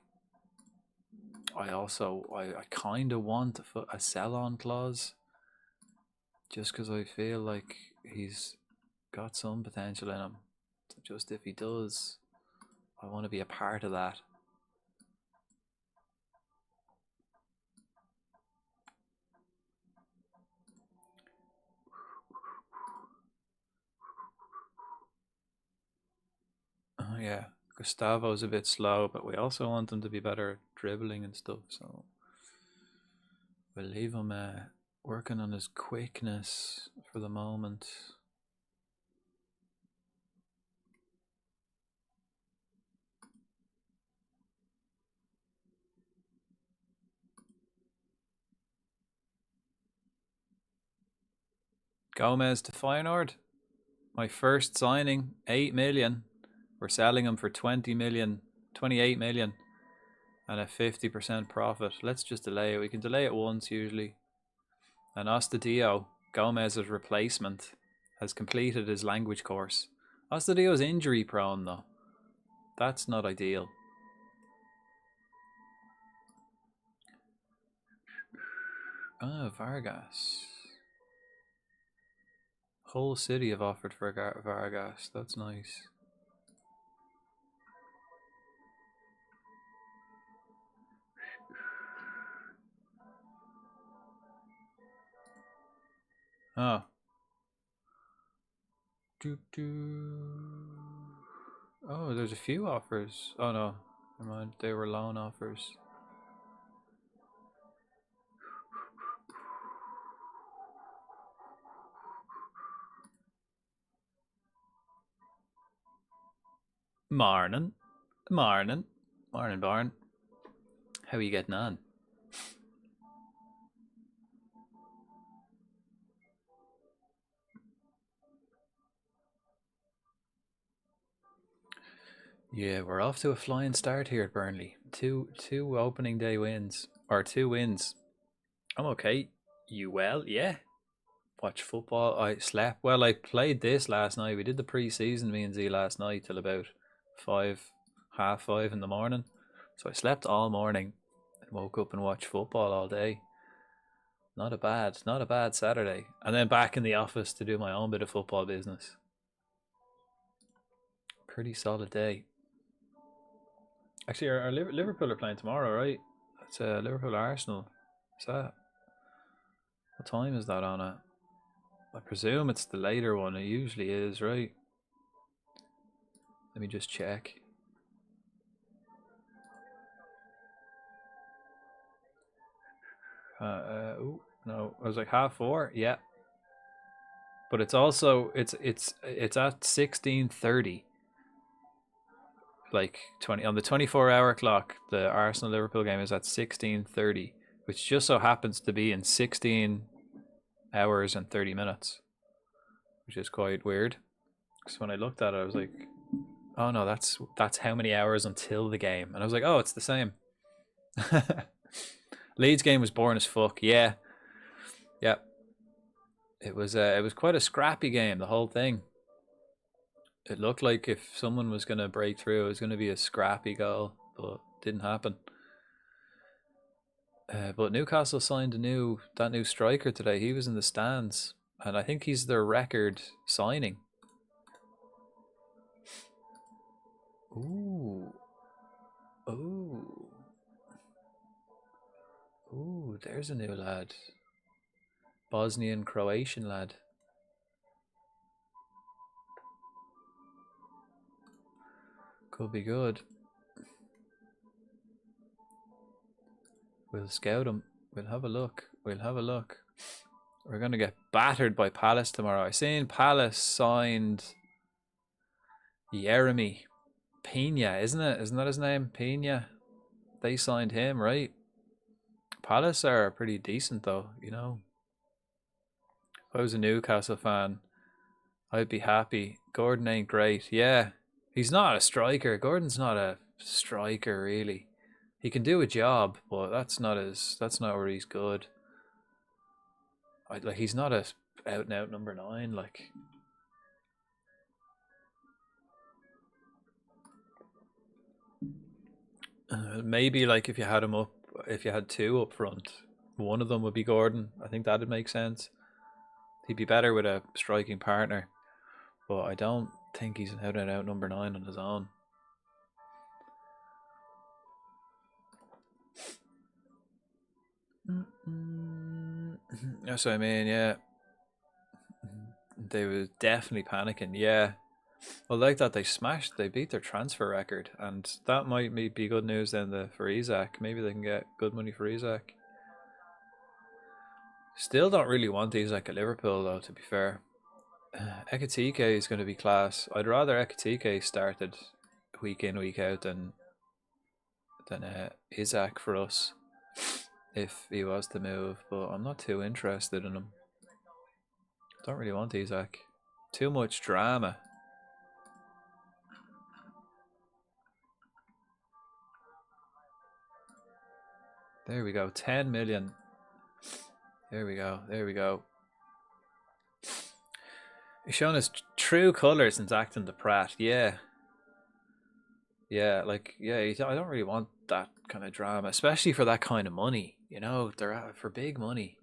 kind of want a sell-on clause, just because I feel like he's got some potential in him. Just if he does, I want to be a part of that. Oh yeah, Gustavo's a bit slow, but we also want him to be better at dribbling and stuff, so we'll leave him working on his quickness for the moment. Gomez to Feyenoord. My first signing, 8 million. We're selling him for 20 million, 28 million, and a 50% profit. Let's just delay it. We can delay it once usually. And Ostadio, Gomez's replacement, has completed his language course. Ostadio's injury prone though. That's not ideal. Ah, Vargas. Whole city have offered for Vargas. That's nice. Oh. Oh, there's a few offers. Oh no, never mind. They were loan offers. Morning. Morning. Morning, Barn. How are you getting on? Yeah, we're off to a flying start here at Burnley. Two opening day wins. Or 2 wins. I'm okay. You well? Yeah. Watch football. I slept. Well, I played this last night. We did the pre-season, me and Z, last night till about 5:30 in the morning. So I slept all morning and woke up and watched football all day. Not a bad Saturday. And then back in the office to do my own bit of football business. Pretty solid day. Actually, our Liverpool are playing tomorrow, right? It's Liverpool Arsenal. Is that? What time is that on at? I presume it's the later one. It usually is, right? Let me just check. Oh no, I was like 4:30. Yeah, but it's also it's at 16:30. Like 20 on the 24-hour clock. The Arsenal Liverpool game is at 16:30, which just so happens to be in 16 hours and 30 minutes, which is quite weird. Because when I looked at it, I was like, "Oh no, that's how many hours until the game?" And I was like, "Oh, it's the same." Leeds game was boring as fuck. Yeah. It was quite a scrappy game, the whole thing. It looked like if someone was going to break through, it was going to be a scrappy goal, but didn't happen. But Newcastle signed that new striker today. He was in the stands, and I think he's their record signing. Ooh. There's a new lad. Bosnian Croatian lad. Could be good. We'll scout him. We'll have a look. We'll have a look. We're going to get battered by Palace tomorrow. I seen Palace signed Jeremy Pena, isn't it? Isn't that his name? Pena. They signed him, right? Palace are pretty decent though, you know. If I was a Newcastle fan, I'd be happy. Gordon ain't great. Yeah, he's not a striker. Gordon's not a striker really. He can do a job, but that's not where he's good. Like he's not a out and out number 9. Like maybe like if you had him up, if you had 2 up front, one of them would be Gordon. I think that'd make sense. He'd be better with a striking partner, but I don't think he's an out and out number 9 on his own. That's what I mean, yeah. They were definitely panicking, yeah. Well, like that, they beat their transfer record, and that might be good news then for Isak. Maybe they can get good money for Isak. Still don't really want Isak at Liverpool, though, to be fair. Ekitike is going to be class. I'd rather Ekitike started week in, week out than Isak for us, if he was to move, but I'm not too interested in him. Don't really want Isak. Too much drama. There we go, 10 million. There we go, there we go. He's showing his true colours since acting the Pratt, yeah. Yeah, like, yeah, I don't really want that kind of drama, especially for that kind of money. You know, they're out for big money.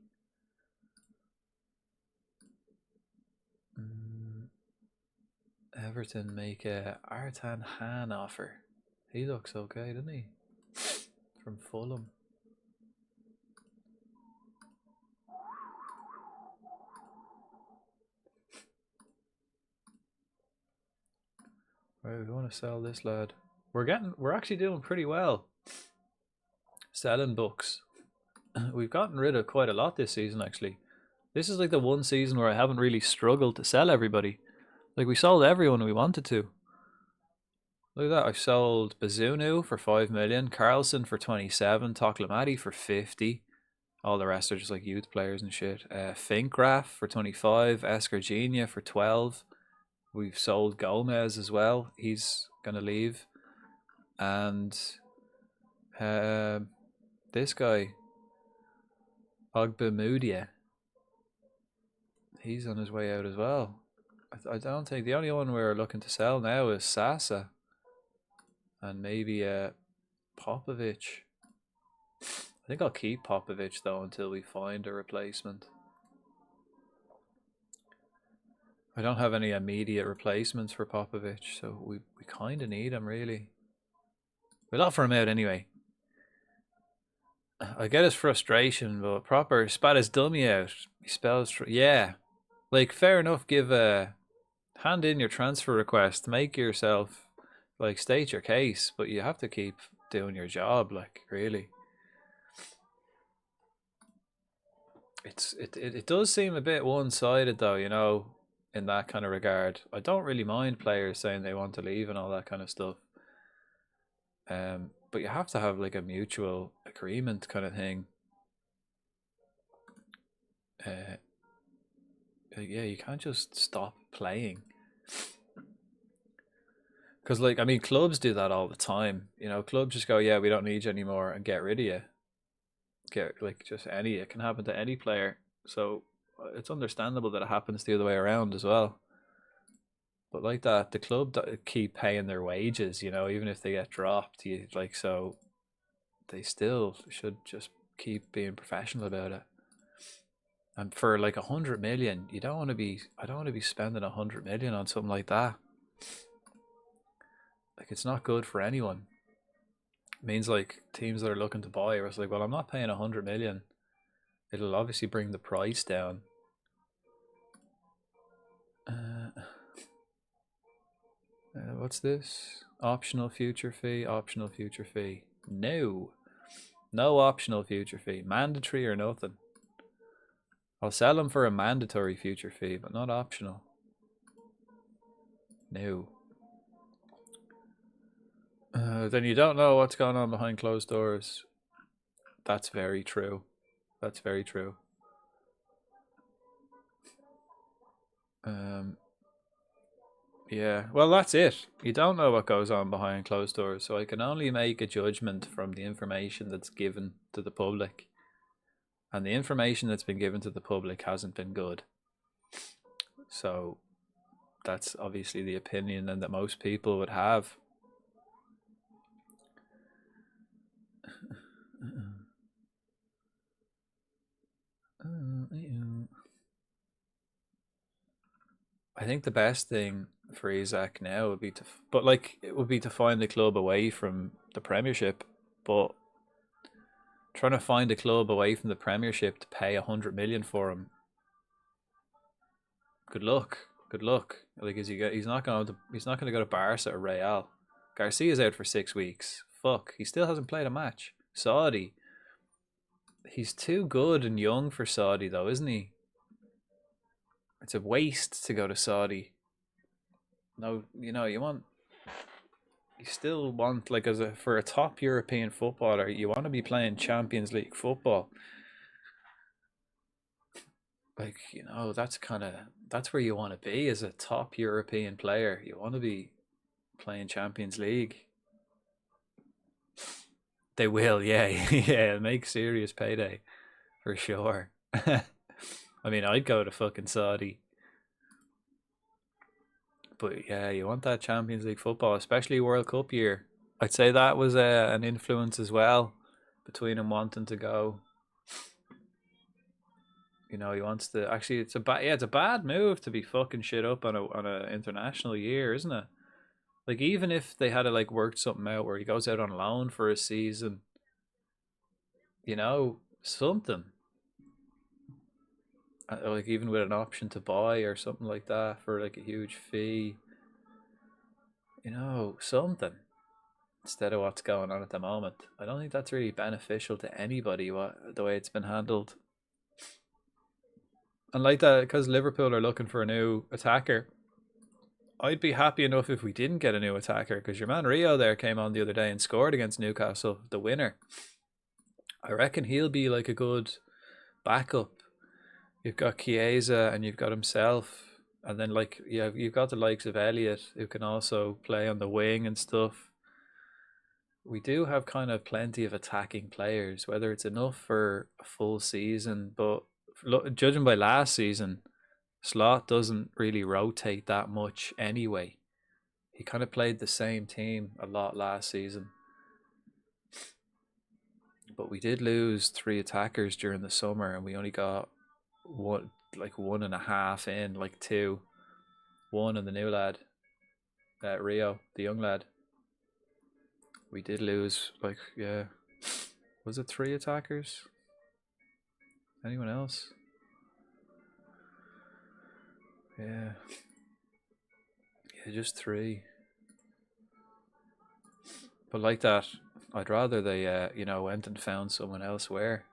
Everton make a Artan Han offer. He looks okay, doesn't he? From Fulham. Right, we want to sell this lad. We're actually doing pretty well. Selling books. We've gotten rid of quite a lot this season, actually. This is like the one season where I haven't really struggled to sell everybody. Like, we sold everyone we wanted to. Look at that. I've sold Bazunu for 5 million, Carlson for 27, Toklamati for 50. All the rest are just like youth players and shit. Finkraf for 25, Escargenia for 12. We've sold Gomez as well. He's going to leave. And this guy, Ogbemudia, he's on his way out as well. I don't think the only one we're looking to sell now is Sasa and maybe Popovic. I think I'll keep Popovic though until we find a replacement. I don't have any immediate replacements for Popovic, so we kind of need him really. We'll offer him out anyway. I get his frustration, but proper spat his dummy out. He spells, yeah. Like, fair enough, hand in your transfer request, make yourself, like, state your case, but you have to keep doing your job, like, really. It does seem a bit one-sided though, you know, in that kind of regard. I don't really mind players saying they want to leave and all that kind of stuff. But you have to have like a mutual agreement kind of thing. Yeah, you can't just stop playing. Because, like, I mean, clubs do that all the time. You know, clubs just go, yeah, we don't need you anymore and get rid of you. It can happen to any player. So it's understandable that it happens the other way around as well. But like that, the club keep paying their wages, you know, even if they get dropped, so they still should just keep being professional about it. And for like 100 million, I don't want to be spending 100 million on something like that. Like, it's not good for anyone. It means like teams that are looking to buy are like, well, I'm not paying 100 million. It'll obviously bring the price down. What's this? Optional future fee, optional future fee. No. No optional future fee. Mandatory or nothing. I'll sell them for a mandatory future fee, but not optional. No. Then you don't know what's going on behind closed doors. That's very true. That's very true. Yeah, well, that's it. You don't know what goes on behind closed doors, so I can only make a judgment from the information that's given to the public. And the information that's been given to the public hasn't been good. So that's obviously the opinion then that most people would have. I think the best thing for Isaac now would be to, but like it would be to find a club away from the Premiership. But trying to find a club away from the Premiership to pay 100 million for him. Good luck. Good luck. Like, he's not going to go to Barca or Real. Garcia's out for 6 weeks. Fuck, he still hasn't played a match. Saudi. He's too good and young for Saudi though, isn't he? It's a waste to go to Saudi. No, you still want, like, for a top European footballer, you want to be playing Champions League football. Like, that's where you want to be as a top European player. You want to be playing Champions League. They will, yeah, yeah, make serious payday for sure. I mean, I'd go to fucking Saudi. But yeah, you want that Champions League football, especially World Cup year. I'd say that was an influence as well between him wanting to go. He wants to. Actually, it's a bad move to be fucking shit up on a international year, isn't it? Like, even if they had to worked something out where he goes out on loan for a season, something. Like, even with an option to buy or something like that for a huge fee, something instead of what's going on at the moment. I don't think that's really beneficial to anybody, the way it's been handled. And like that, because Liverpool are looking for a new attacker, I'd be happy enough if we didn't get a new attacker, because your man Rio there came on the other day and scored against Newcastle, the winner. I reckon he'll be a good backup. You've got Chiesa and you've got himself, and then you've got the likes of Elliot who can also play on the wing and stuff. We do have kind of plenty of attacking players, whether it's enough for a full season, but judging by last season, Slot doesn't really rotate that much anyway. He kind of played the same team a lot last season. But we did lose 3 attackers during the summer, and we only got one and a half in, 2. One and the new lad, Rio, the young lad. We did lose, was it 3 attackers? Anyone else? Yeah, just 3. But like that, I'd rather they, went and found someone elsewhere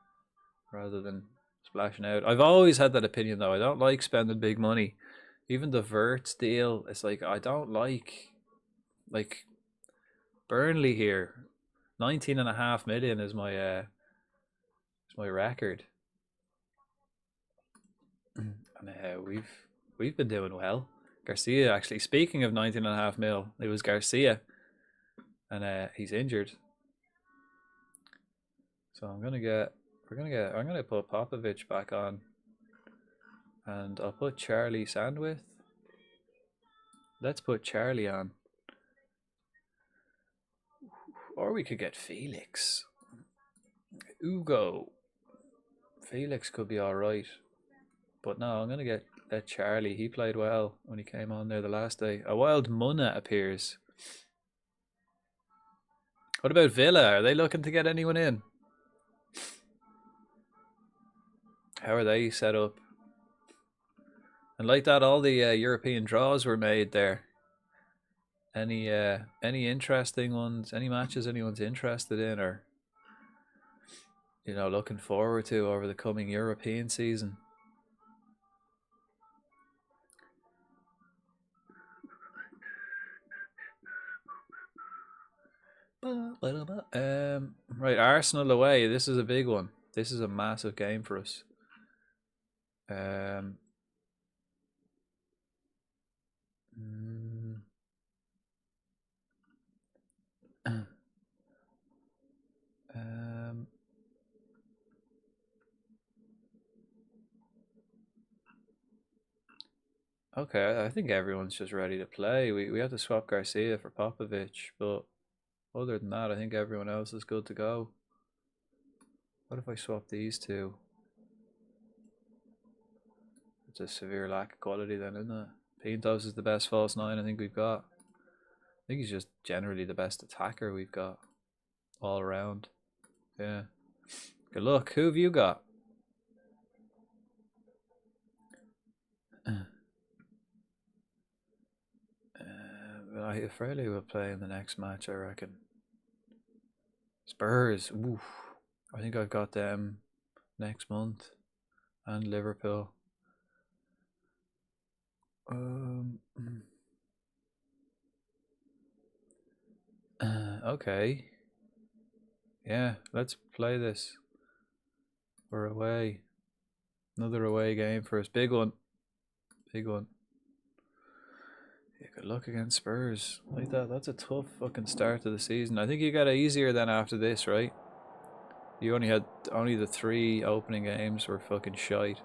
rather than splashing out. I've always had that opinion though. I don't like spending big money. Even the Verts deal, it's I don't like Burnley here. 19.5 million is my record. And we've been doing well. Garcia, actually, speaking of 19.5 mil, it was Garcia, and he's injured. So I'm gonna put Popovich back on, and I'll put Charlie Sandwith. Let's put Charlie on, or we could get Felix. Ugo. Felix could be all right. But no, I'm going to get Charlie. He played well when he came on there the last day. A wild Munna appears. What about Villa? Are they looking to get anyone in? How are they set up? And like that, all the European draws were made there. Any interesting ones? Any matches anyone's interested in, or looking forward to over the coming European season? Right, Arsenal away. This is a big one. This is a massive game for us. Okay, I think everyone's just ready to play. We have to swap Garcia for Popovich, but other than that, I think everyone else is good to go. What if I swap these two? It's a severe lack of quality then, isn't it? Pintos is the best false nine I think we've got. I think he's just generally the best attacker we've got all around. Yeah. Good luck. Who have you got? Fairly will play in the next match, I reckon. Spurs. Oof. I think I've got them next month. And Liverpool. Okay. Yeah, let's play this. We're away. Another away game for us. Big one. Big one. Yeah, good luck against Spurs. Like that. That's a tough fucking start to the season. I think you got it easier than after this, right? You only the 3 opening games were fucking shite.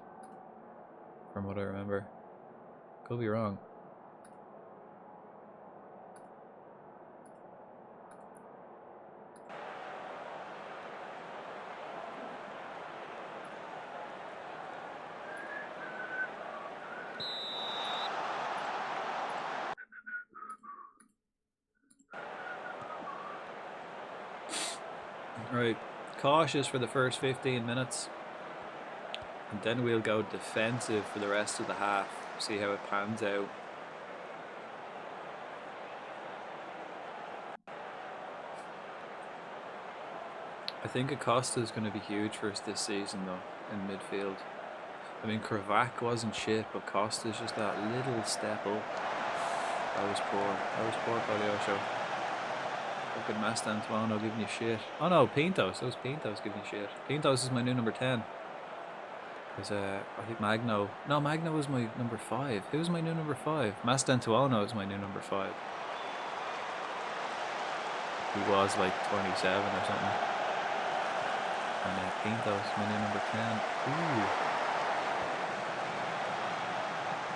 From what I remember. Could be wrong. Right, cautious for the first 15 minutes, and then we'll go defensive for the rest of the half, see how it pans out. I think Acosta is going to be huge for us this season though, in midfield. I mean, Kravac wasn't shit, but Costa's just that little step up. That was poor. That was poor Pagliaccio. Fucking Mastantuono giving you shit. Oh no, Pintos. That was Pintos giving you shit. Pintos is my new number 10. Because I think Magno. No, Magno was my number 5. Who's my new number 5? Mastantuono is my new number 5. He was like 27 or something. And Pintos, my new number 10. Ooh.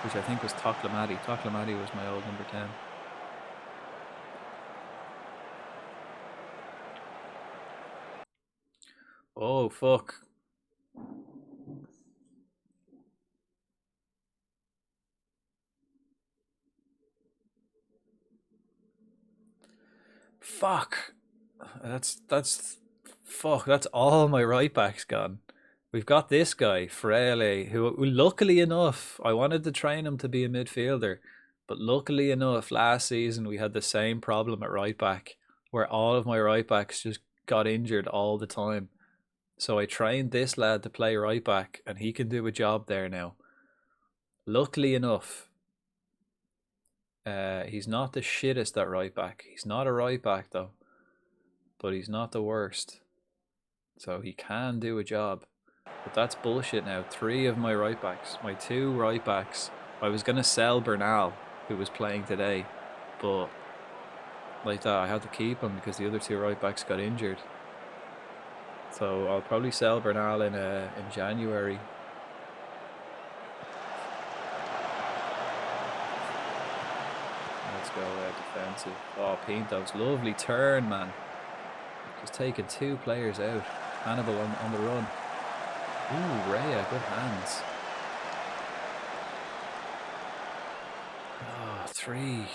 Which I think was Toklamati. Toklamati was my old number 10. Oh, fuck. Fuck. That's fuck. That's all my right backs gone. We've got this guy, Frele, who luckily enough, I wanted to train him to be a midfielder, but luckily enough, last season we had the same problem at right back, where all of my right backs just got injured all the time. So I trained this lad to play right back, and he can do a job there now. Luckily enough, he's not the shittest at right back. He's not a right back though, but he's not the worst. So he can do a job. But that's bullshit now. 3 of my right backs, my 2 right backs, I was going to sell Bernal, who was playing today, but like that, I had to keep him because the other 2 right backs got injured. So I'll probably sell Bernal in January. Let's go defensive. Oh, Pintos, lovely turn, man. Just taking 2 players out. Hannibal on the run. Ooh, Rhea, good hands. Oh, three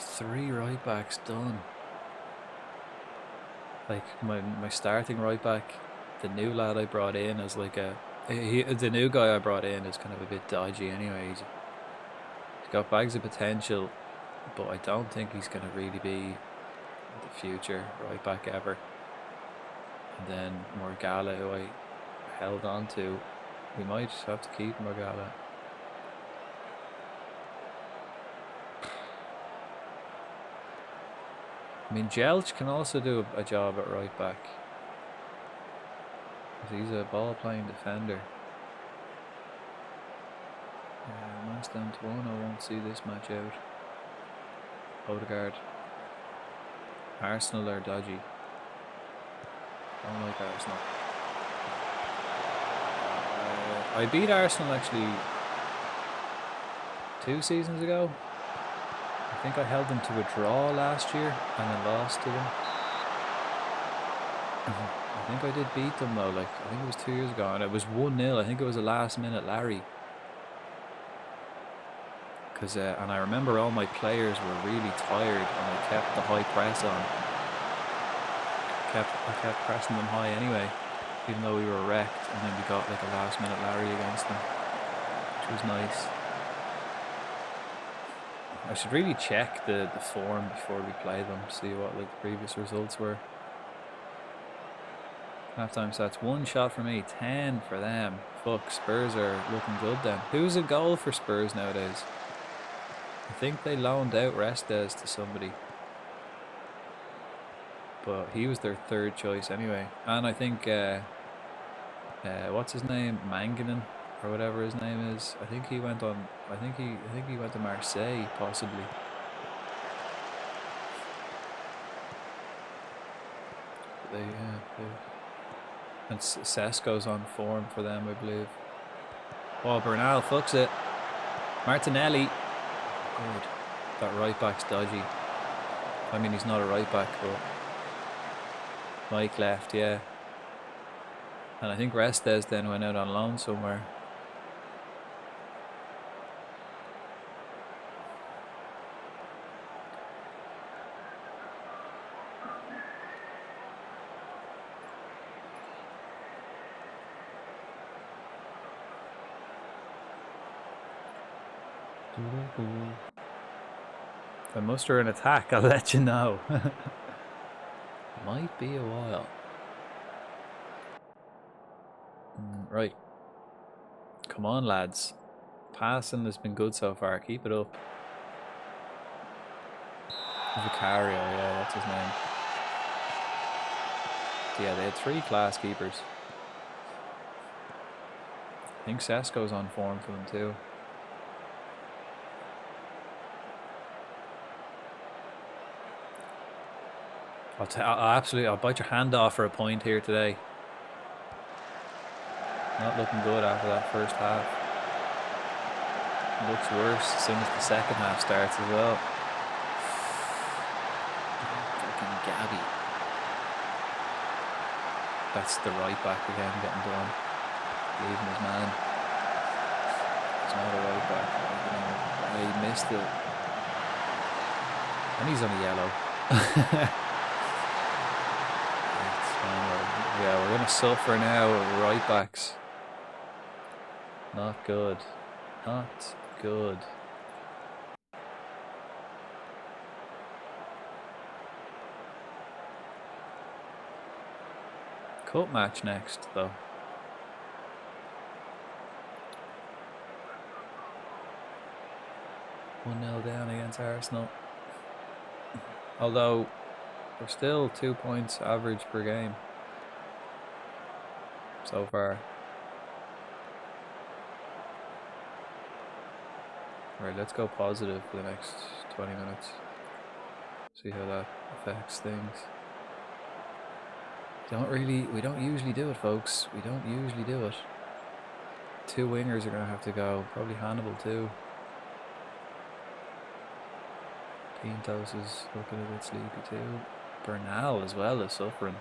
right backs done. Like my starting right back, the new lad I brought in as like the new guy I brought in is kind of a bit dodgy anyway. He's got bags of potential, but I don't think he's going to really be the future right back ever. And then Morgala, who I held on to, we might have to keep Morgala. I mean, Jelch can also do a job at right back. He's a ball-playing defender. Man's down to 1. I won't see this match out. Odegaard. Arsenal are dodgy. Don't like Arsenal. I beat Arsenal actually 2 seasons ago. I think I held them to a draw last year and then lost to them. I think I did beat them though, like I think it was 2 years ago, and it was 1-0. I think it was a last minute Larry. And I remember all my players were really tired and I kept the high press on. I kept pressing them high anyway, even though we were wrecked, and then we got like a last minute Larry against them, which was nice. I should really check the form before we play them, see what like the previous results were. Halftime stats: 1 shot for me, 10 for them. Fuck, Spurs are looking good then. Who's a goal for Spurs nowadays? I think they loaned out Restes to somebody, but he was their 3rd choice anyway. And I think what's his name, Manganen or whatever his name is, I think he went on. I think he went to Marseille possibly. And Sesko's on form for them, I believe. Oh, Bernal fucks it. Martinelli. Good. That right back's dodgy. I mean, he's not a right back, but Mike left, yeah. And I think Restes then went out on loan somewhere. If I muster an attack, I'll let you know. Might be a while. Right. Come on, lads. Passing has been good so far. Keep it up. Vicario, yeah, that's his name. Yeah, they had 3 class keepers. I think Sesko's on form for them too. I'll bite your hand off for a point here today. Not looking good after that first half. Looks worse as soon as the second half starts as well. Fucking Gabby. That's the right back again getting done. Leaving his man. He's not a right back. He missed it. And he's on a yellow. Yeah, we're going to suffer now with right backs. Not good. Not good. Cup match next, though. One 0 down against Arsenal. Although we're still 2 points average per game so far. Right, let's go positive for the next 20 minutes. See how that affects things. We don't usually do it, folks. We don't usually do it. 2 wingers are going to have to go. Probably Hannibal too. Pintos is looking a bit sleepy too. Bernal as well is suffering.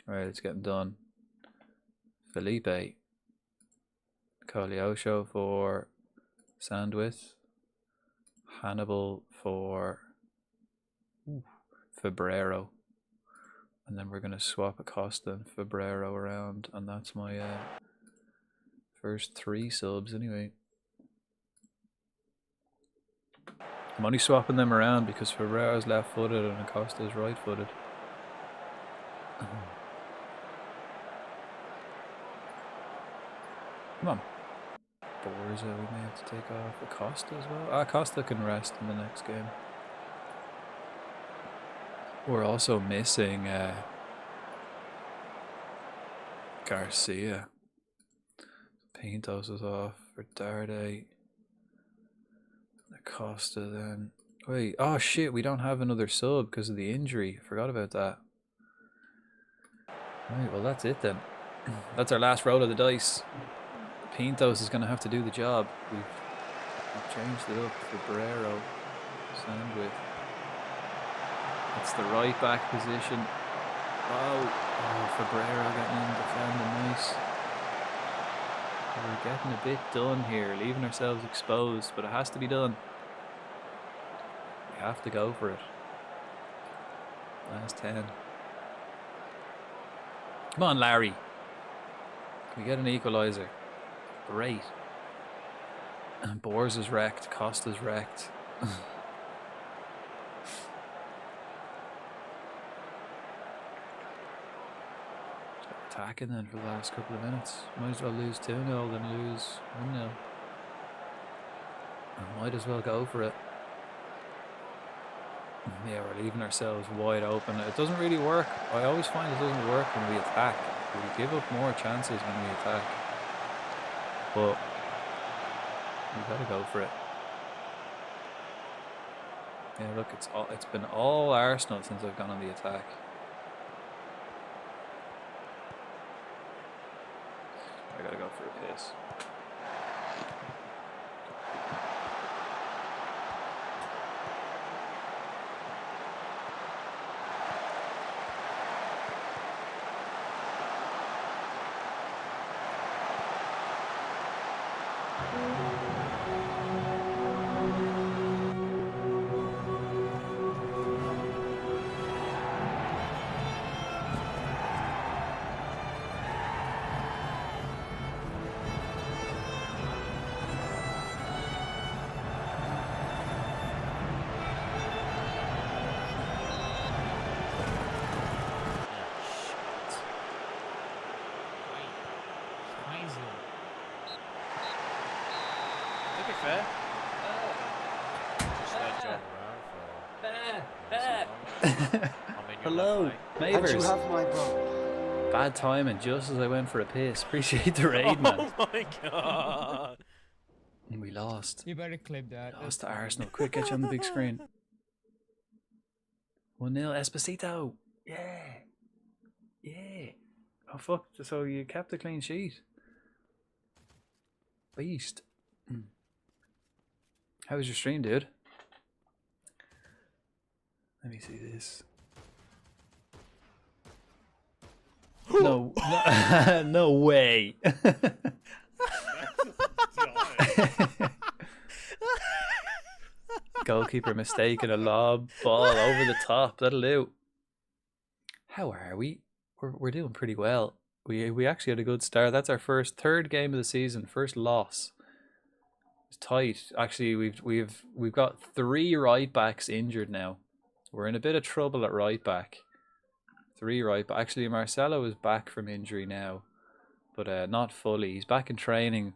Alright, it's getting done. Felipe. Koleosho for Sandwith. Hannibal for Febrero. And then we're going to swap Acosta and Febrero around. And that's my first 3 subs anyway. I'm only swapping them around because Ferrera's left-footed and Acosta's right-footed. Come on. Borza we may have to take off. Acosta as well. Acosta can rest in the next game. We're also missing Garcia. Pintos is off for Darday. Acosta then. Wait, oh shit, we don't have another sub because of the injury. Forgot about that. Right, well that's it then. That's our last roll of the dice. Pintos is going to have to do the job. We've changed it up for Barrero. Sandwich. It's the right back position. Oh, for Barrero getting in, defending nice. We're getting a bit done here, leaving ourselves exposed, but it has to be done. We have to go for it. Last 10. Come on, Larry. Can we get an equaliser? Great. And Bors is wrecked. Costa's wrecked. Attacking then for the last couple of minutes. Might as well lose 2-0 than lose 1-0. Might as well go for it. Yeah, we're leaving ourselves wide open. It doesn't really work. I always find it doesn't work when we attack. We give up more chances when we attack. But we gotta go for it. Yeah, look, it's been all Arsenal since I've gone on the attack. I gotta go for a piss. Hello, neighbours. And you have my vote. Bad timing, just as I went for a piss. Appreciate the raid, man. Oh my god. We lost. You better clip that. Lost to Arsenal. Quick, get you on the big screen. 1-0, Esposito. Yeah. Yeah. Oh, fuck. So you kept a clean sheet. Beast. How was your stream, dude? Let me see this. No, no, no way. Goalkeeper mistaken a lob ball over the top. That'll do. How are we? We're doing pretty well. We actually had a good start. That's our third game of the season. First loss. It's tight. Actually, we've got 3 right backs injured now. We're in a bit of trouble at right back. 3 right back. Actually, Marcelo is back from injury now, but not fully. He's back in training.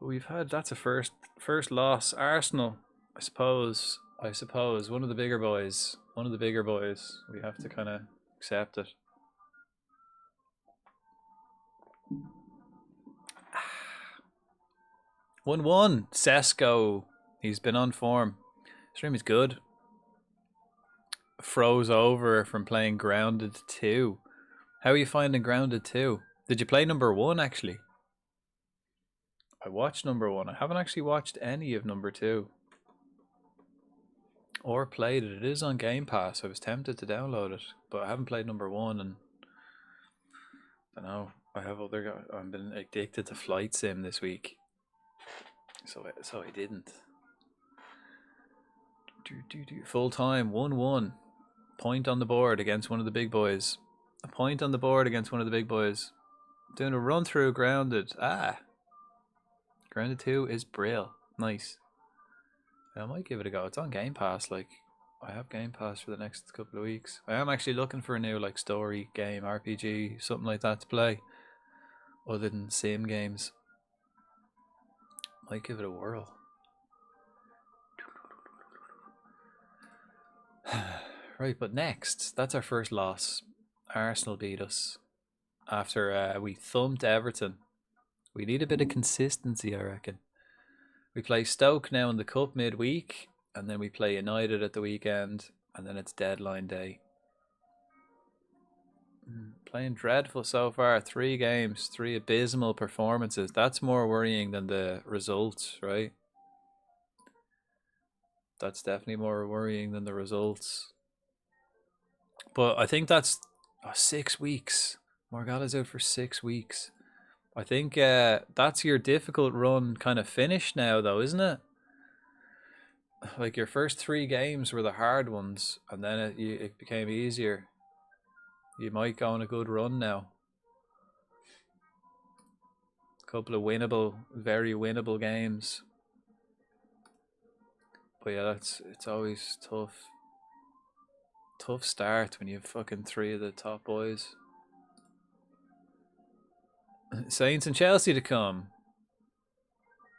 That's a first loss. Arsenal, I suppose one of the bigger boys. We have to kind of accept it. 1-1. Sesko. He's been on form. Stream is good. Froze over from playing Grounded 2. How are you finding Grounded 2? Did you play number 1 actually? I watched number 1. I haven't actually watched any of number 2. Or played it. It is on Game Pass. I was tempted to download it, but I haven't played number 1 and I don't know. I've been addicted to Flight Sim this week. So I didn't. Full time, 1-1. Point on the board against one of the big boys. A point on the board against one of the big boys. Doing a run through Grounded. Grounded 2 is brill. Nice. I might give it a go. It's on Game Pass. Like, I have Game Pass for the next couple of weeks. I am actually looking for a new like story game, RPG, something like that to play, other than sim games. Might give it a whirl. Right, but next, that's our first loss. Arsenal beat us after we thumped Everton. We need a bit of consistency, I reckon. We play Stoke now in the cup midweek, and then we play United at the weekend, and then it's deadline day. Playing dreadful so far. 3 games, 3 abysmal performances. That's more worrying than the results, right? That's definitely more worrying than the results. But I think that's 6 weeks. Morgana's out for 6 weeks. I think that's your difficult run kind of finished now, though, isn't it? Like, your first 3 games were the hard ones, and then it became easier. You might go on a good run now. A couple of winnable, very winnable games. But yeah, it's always tough. Tough start when you have fucking 3 of the top boys. Saints and Chelsea to come.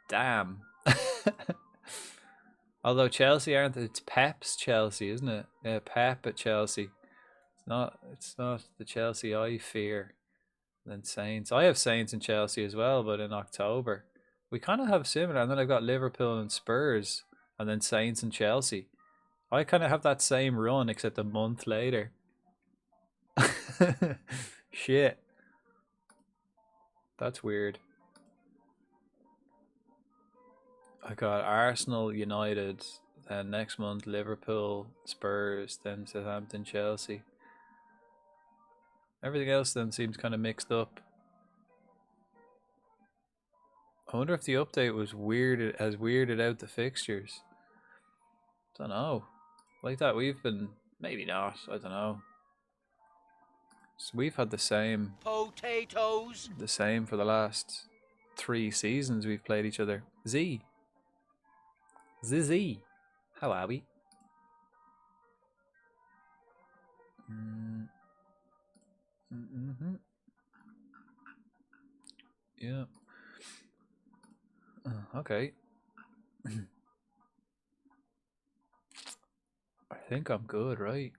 Damn. Although Chelsea aren't, it's Pep's Chelsea, isn't it? Yeah, Pep at Chelsea. It's not the Chelsea I fear. Then Saints. I have Saints and Chelsea as well, but in October. We kind of have similar, and then I've got Liverpool and Spurs, and then Saints and Chelsea. I kind of have that same run, except a month later. Shit. That's weird. I got Arsenal, United, then next month Liverpool, Spurs, then Southampton, Chelsea. Everything else then seems kind of mixed up. I wonder if the update was has weirded out the fixtures. Don't know. Like that we've been, maybe not, I don't know. So we've had the same potatoes. The same for the last 3 seasons we've played each other. Z. How are we? Yeah. Okay. I think I'm good, right?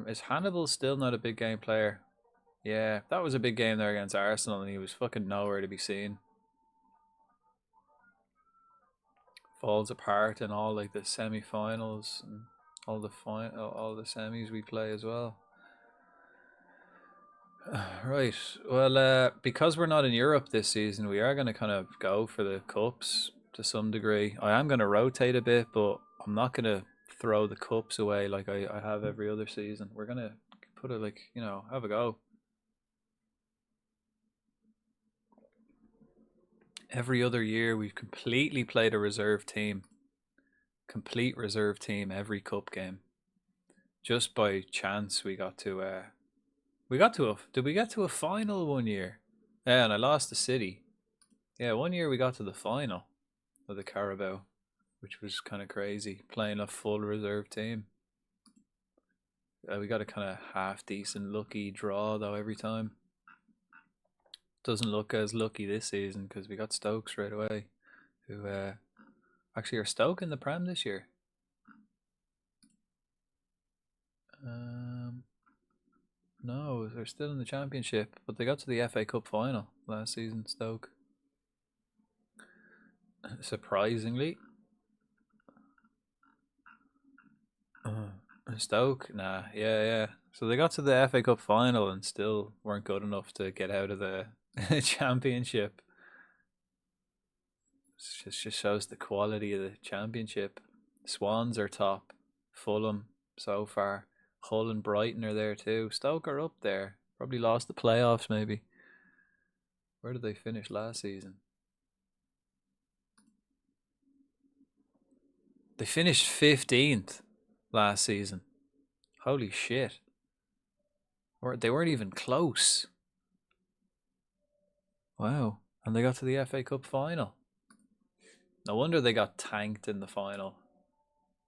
Is Hannibal still not a big game player? Yeah, that was a big game there against Arsenal, and he was fucking nowhere to be seen. Falls apart in all like the semi-finals and all the semis we play as well. Right. Well, because we're not in Europe this season, we are going to kind of go for the cups to some degree. I am going to rotate a bit, but I'm not going to throw the cups away like I have every other season. We're going to put it like, have a go. Every other year we've completely played a reserve team. Complete reserve team every cup game. Just by chance we got to did we get to a final one year? Yeah, and I lost to City. Yeah, one year we got to the final of the Carabao, which was kind of crazy, playing a full reserve team. We got a kind of half decent lucky draw though every time. Doesn't look as lucky this season because we got Stoke straight away, who actually are Stoke in the Prem this year. No, they're still in the Championship, but they got to the FA Cup final last season, Stoke. Surprisingly. Stoke? Nah, yeah. So they got to the FA Cup final and still weren't good enough to get out of the Championship. It just shows the quality of the Championship. Swans are top. Fulham so far. Hull and Brighton are there too. Stoke are up there. Probably lost the playoffs maybe. Where did they finish last season? They finished 15th last season. Holy shit. Or they weren't even close. Wow. And they got to the FA Cup final. No wonder they got tanked in the final.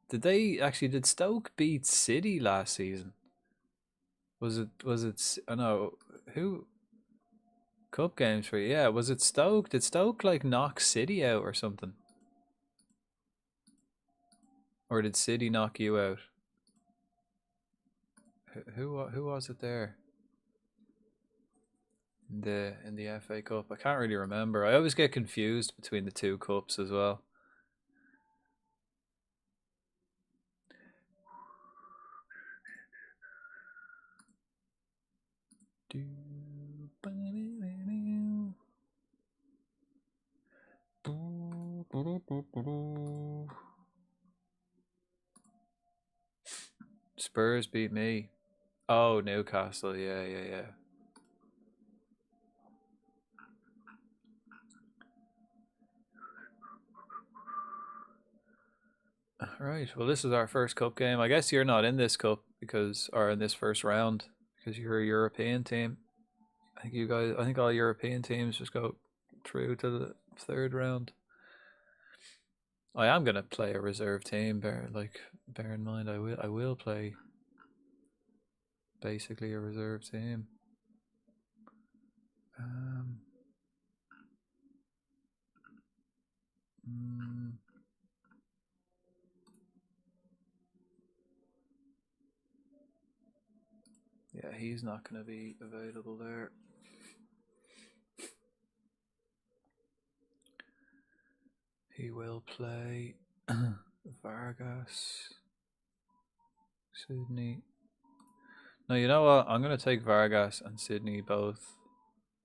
Did Stoke beat City last season? Was it I know who cup games for you? Yeah, was it Stoke? Did Stoke like knock City out or something? Or did City knock you out? Who was it there? In the FA Cup. I can't really remember. I always get confused between the two cups as well. Spurs beat me. Oh, Newcastle. Yeah. Right. Well, this is our first cup game. I guess you're not in this cup or in this first round because you're a European team. I think all European teams just go through to the third round. I am gonna play a reserve team. Bear in mind, I will play basically a reserve team. Yeah, he's not going to be available there. He will play Vargas, Sydney. No, you know what? I'm going to take Vargas and Sydney both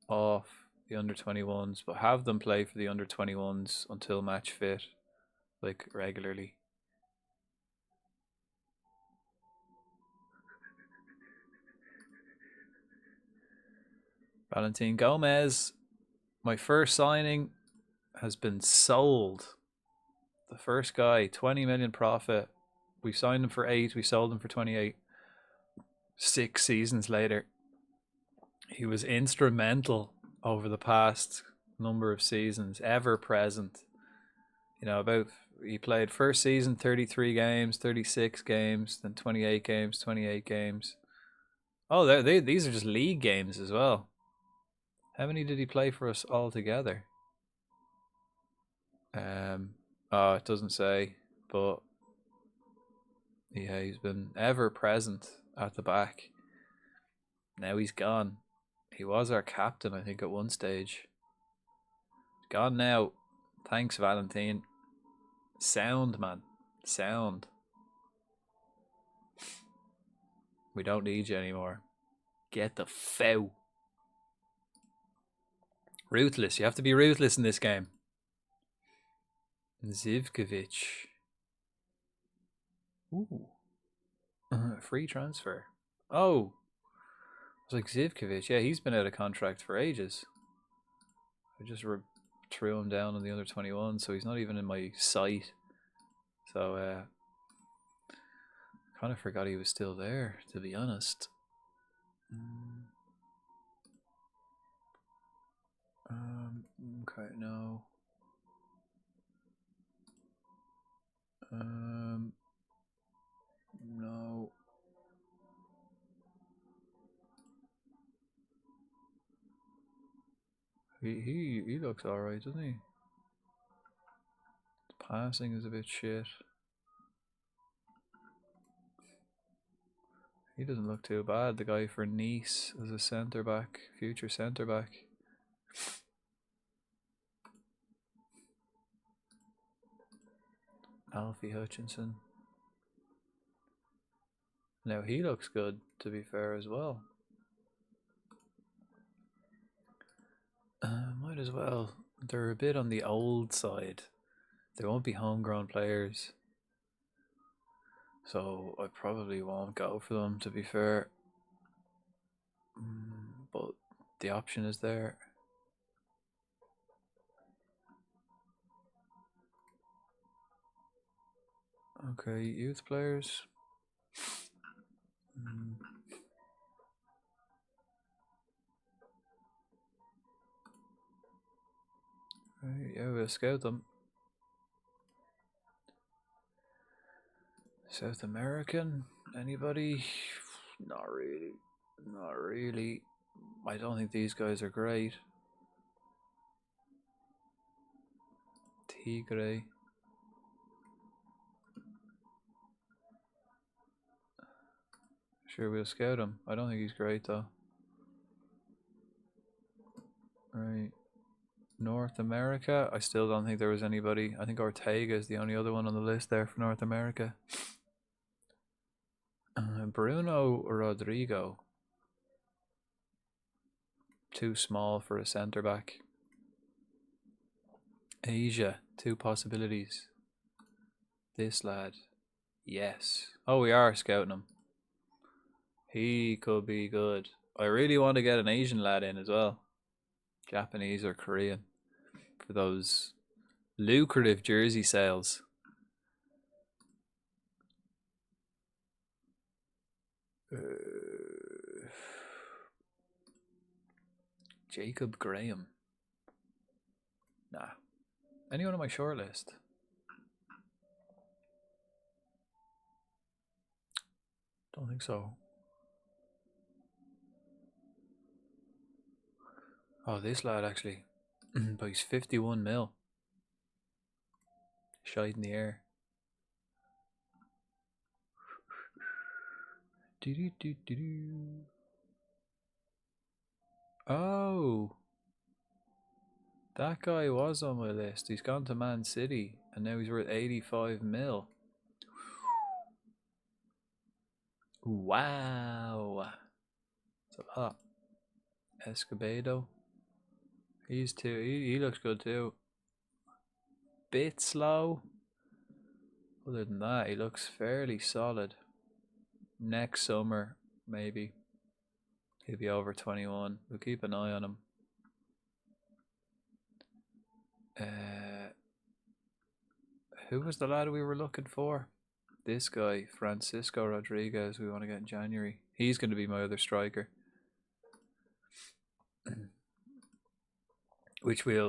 off the under-21s, but have them play for the under-21s until match fit, like regularly. Valentin Gomez, my first signing, has been sold. The first guy, 20 million profit. We signed him for 8, we sold him for 28. 6 seasons later. He was instrumental over the past number of seasons, ever present. You know, he played first season 33 games, 36 games, then 28 games, 28 games. Oh, these are just league games as well. How many did he play for us altogether? Oh, it doesn't say, but yeah, he's been ever present at the back. Now he's gone. He was our captain, I think, at one stage. Gone now. Thanks, Valentin. Sound, man. Sound. We don't need you anymore. Get the foul. Ruthless. You have to be ruthless in this game. Zivkovic. Ooh. Free transfer. Oh. It's like Zivkovic. Yeah, he's been out of contract for ages. I just threw him down on the under 21, so he's not even in my sight. So, kind of forgot he was still there, to be honest. Okay, no. No. He looks alright, doesn't he? His passing is a bit shit. He doesn't look too bad, the guy for Nice as a centre back, future centre back. Alfie Hutchinson. Now he looks good, to be fair, as well. Might as well. They're a bit on the old side. They won't be homegrown players. So I probably won't go for them, to be fair. But the option is there. Okay, youth players. Right, yeah, we'll scout them. South American? Anybody? Not really. Not really. I don't think these guys are great. Tigre. Sure, we'll scout him. I don't think he's great though. Right. North America. I still don't think there was anybody. I think Ortega is the only other one on the list there for North America. Bruno Rodrigo. Too small for a centre back. Asia. 2 possibilities. This lad. Yes. Oh, we are scouting him. He could be good. I really want to get an Asian lad in as well. Japanese or Korean. For those lucrative jersey sales. Jacob Graham. Nah. Anyone on my shortlist? Don't think so. Oh, this lad actually. But he's 51 mil. Shite in the air. Oh, that guy was on my list. He's gone to Man City and now he's worth 85 mil. Wow. That's a lot. Escobedo. He's too. He looks good too. Bit slow. Other than that, he looks fairly solid. Next summer, maybe. He'll be over 21. We'll keep an eye on him. Who was the lad we were looking for? This guy, Francisco Rodriguez, we want to get in January. He's going to be my other striker. Which we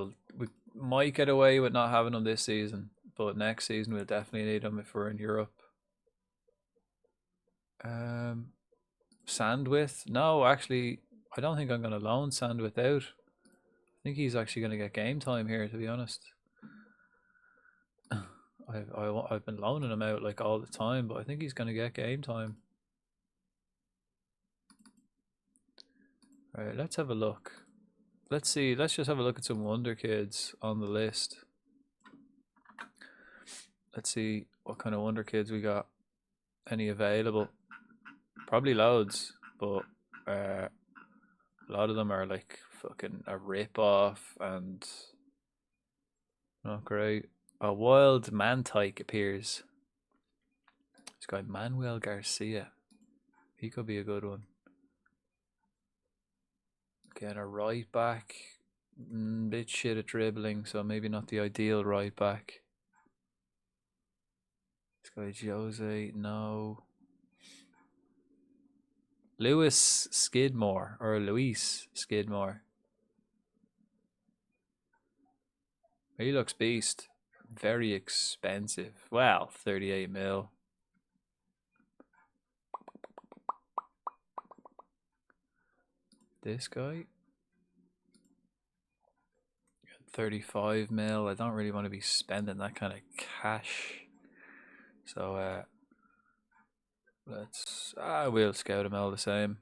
might get away with not having him this season, but next season we'll definitely need him if we're in Europe. Sandwith? No, actually, I don't think I'm going to loan Sandwith out. I think he's actually going to get game time here, to be honest. I've been loaning him out like all the time, but I think he's going to get game time. Right, let's have a look. Let's see. Let's just have a look at some wonder kids on the list. Let's see what kind of wonder kids we got. Any available? Probably loads, but a lot of them are like fucking a rip-off and not great. A wild Mantike appears. This guy Manuel Garcia. He could be a good one. Again, a right back. Bit shit at dribbling, so maybe not the ideal right back. This guy Jose, no. Luis Skidmore. He looks beast. Very expensive. Well, 38 mil. This guy. 35 mil. I don't really want to be spending that kind of cash. So, we'll scout him all the same.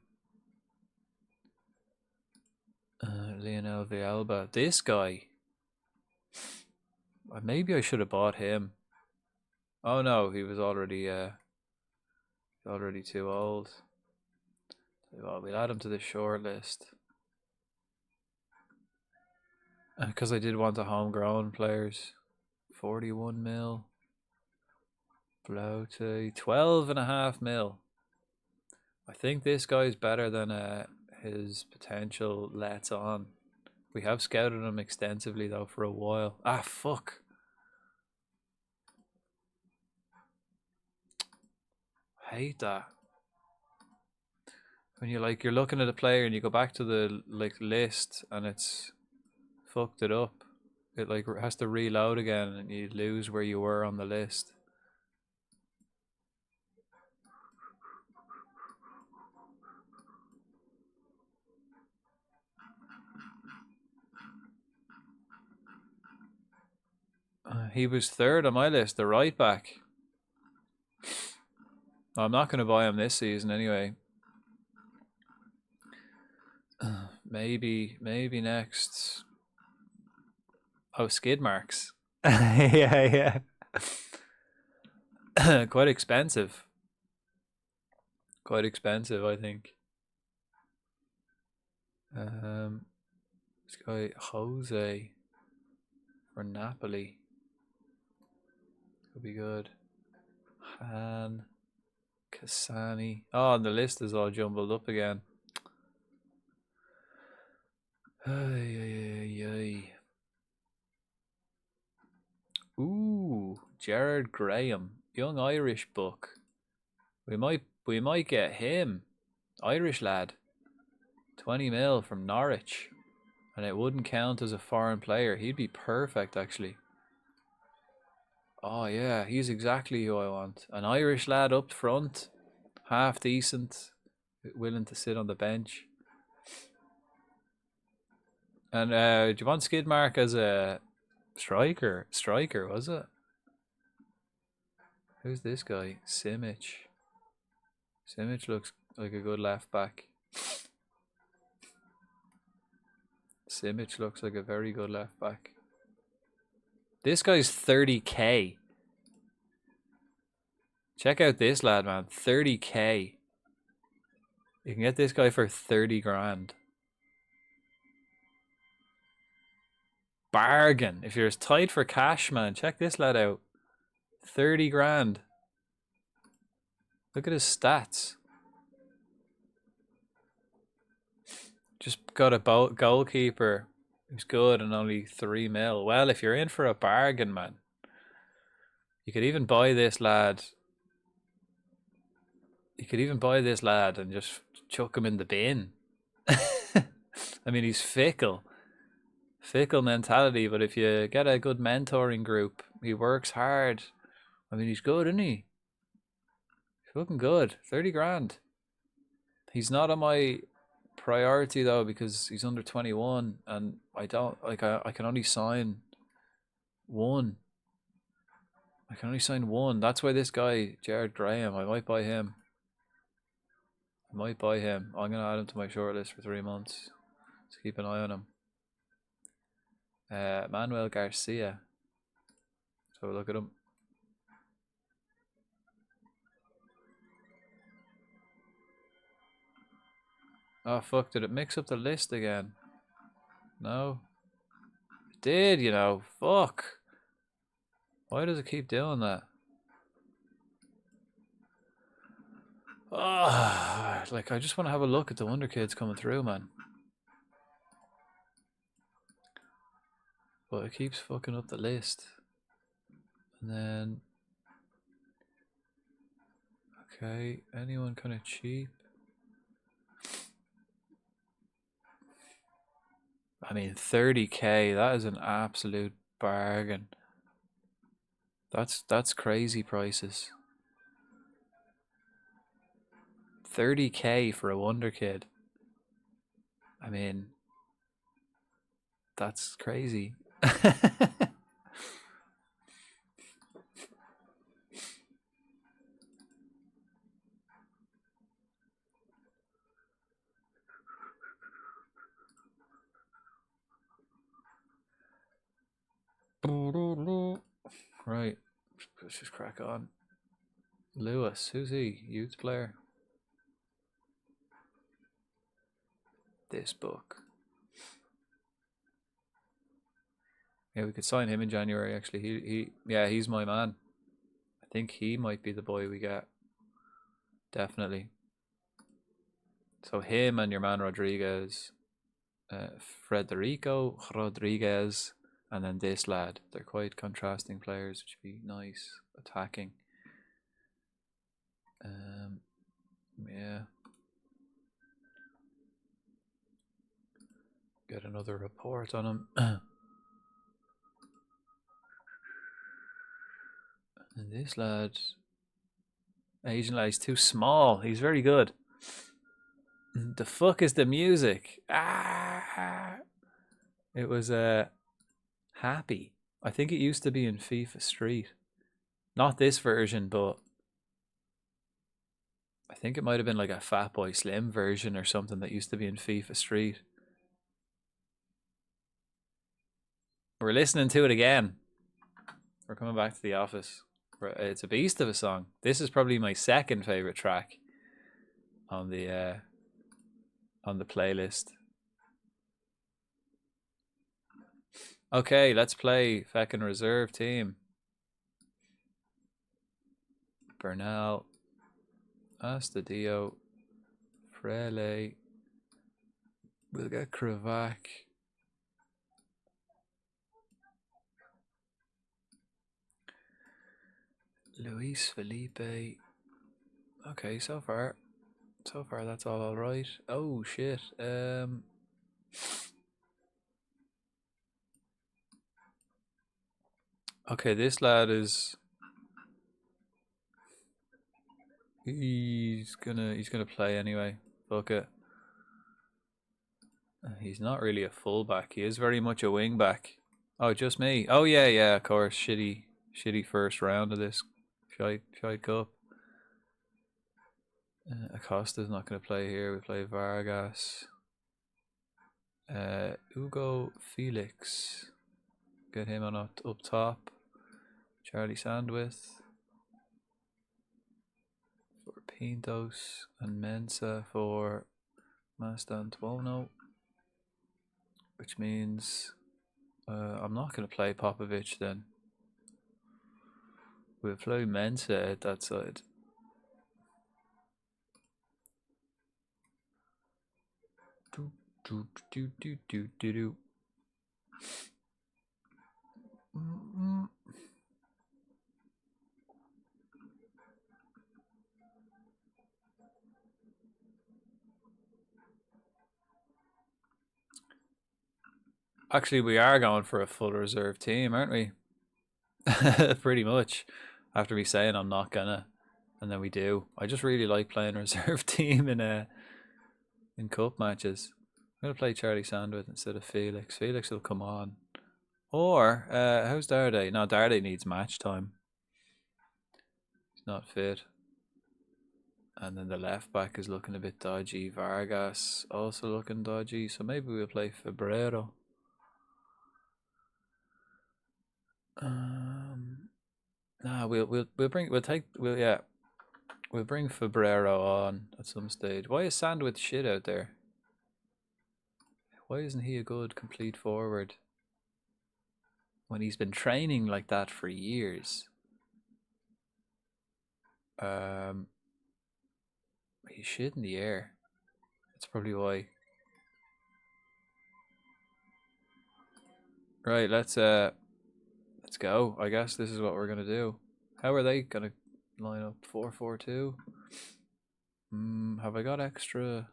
Lionel Villalba. This guy. Maybe I should have bought him. Oh no, he was already too old. Well, we'll add him to the short list. Because I did want the homegrown players. 41 mil. Blote. 12.5 mil. I think this guy's better than his potential lets on. We have scouted him extensively though for a while. Ah, fuck. hate that. When you're looking at a player and you go back to the list and it's fucked it up. It has to reload again and you lose where you were on the list. He was third on my list, the right back. I'm not going to buy him this season anyway. Maybe next. Oh, skid marks. Yeah. Quite expensive. Quite expensive, I think. This guy Jose for Napoli could be good. Han Cassani. Oh, and the list is all jumbled up again. Ay. Ooh, Gerard Graham, young Irish buck. We might get him. Irish lad. 20 mil from Norwich. And it wouldn't count as a foreign player. He'd be perfect actually. Oh yeah, he's exactly who I want. An Irish lad up front, half decent, willing to sit on the bench. And do you want Skidmark as a striker? Striker, was it? Who's this guy? Simic. Simic looks like a good left back. Simic looks like a very good left back. This guy's 30k. Check out this lad, man. 30k. You can get this guy for 30 grand. Bargain. If you're as tight for cash, man, check this lad out. 30 grand. Look at his stats. Just got a goalkeeper who's good and only 3 mil. Well, if you're in for a bargain, man, you could even buy this lad. You could even buy this lad and just chuck him in the bin. I mean, he's fickle mentality, but if you get a good mentoring group, he works hard. I mean, he's good, isn't he? He's looking good. 30 grand. He's not on my priority though because he's under 21 and I don't like I can only sign one. I can only sign one. That's why this guy, Gerard Graham, I might buy him. I'm going to add him to my shortlist for 3 months. Let's keep an eye on him. Manuel Garcia. So look at him. Oh fuck, did it mix up the list again? No? It did, you know. Fuck. Why does it keep doing that? Oh, like I just want to have a look at the Wonder Kids coming through, man. But it keeps fucking up the list. And then... Okay, anyone kind of cheap? I mean, 30k, that is an absolute bargain. That's crazy prices. 30k for a Wonder Kid. I mean, that's crazy. Right, let's just crack on. Lewis, who's he? Youth player. This book. Yeah, we could sign him in January. Actually, he's my man. I think he might be the boy we get. Definitely. So him and your man Rodriguez, Federico Rodriguez, and then this lad. They're quite contrasting players, which would be nice. Attacking. Yeah. Get another report on him. And this lad, Asian lad, he's too small. He's very good. The fuck is the music? Ah! It was Happy. I think it used to be in FIFA Street. Not this version, but I think it might have been like a Fatboy Slim version or something that used to be in FIFA Street. We're listening to it again. We're coming back to the office. It's a beast of a song. This is probably my second favorite track on the playlist. Okay, let's play feckin' reserve team. Bernal, Astadio, Frele. We'll get Kravac. Luis Felipe. Okay, so far that's all right. Oh shit. Okay, this lad is he's gonna play anyway. Fuck it. He's not really a fullback. He is very much a wing back. Oh, just me. Oh yeah, of course. Shitty first round of this shite cup. Acosta's not going to play here. We play Vargas. Hugo Felix. Get him on up top. Charlie Sandwith. For Pintos and Mensa for Mastantuono. Which means I'm not going to play Popovic then. We'll play Mensa at that side. Do. Actually, we are going for a full reserve team, aren't we? Pretty much. After me saying I'm not gonna, and then we do. I just really like playing reserve team in cup matches. I'm gonna play Charlie Sandwith instead of Felix. Felix will come on. Or how's Darday? No, Darday needs match time. He's not fit. And then the left back is looking a bit dodgy. Vargas also looking dodgy. So maybe we'll play Febrero. We'll bring Febrero on at some stage. Why is Sandwith shit out there? Why isn't he a good complete forward when he's been training like that for years? He's shit in the air. That's probably why. Right, let's go. I guess this is what we're gonna do. How are they gonna line up? 4-4-2. Have I got extra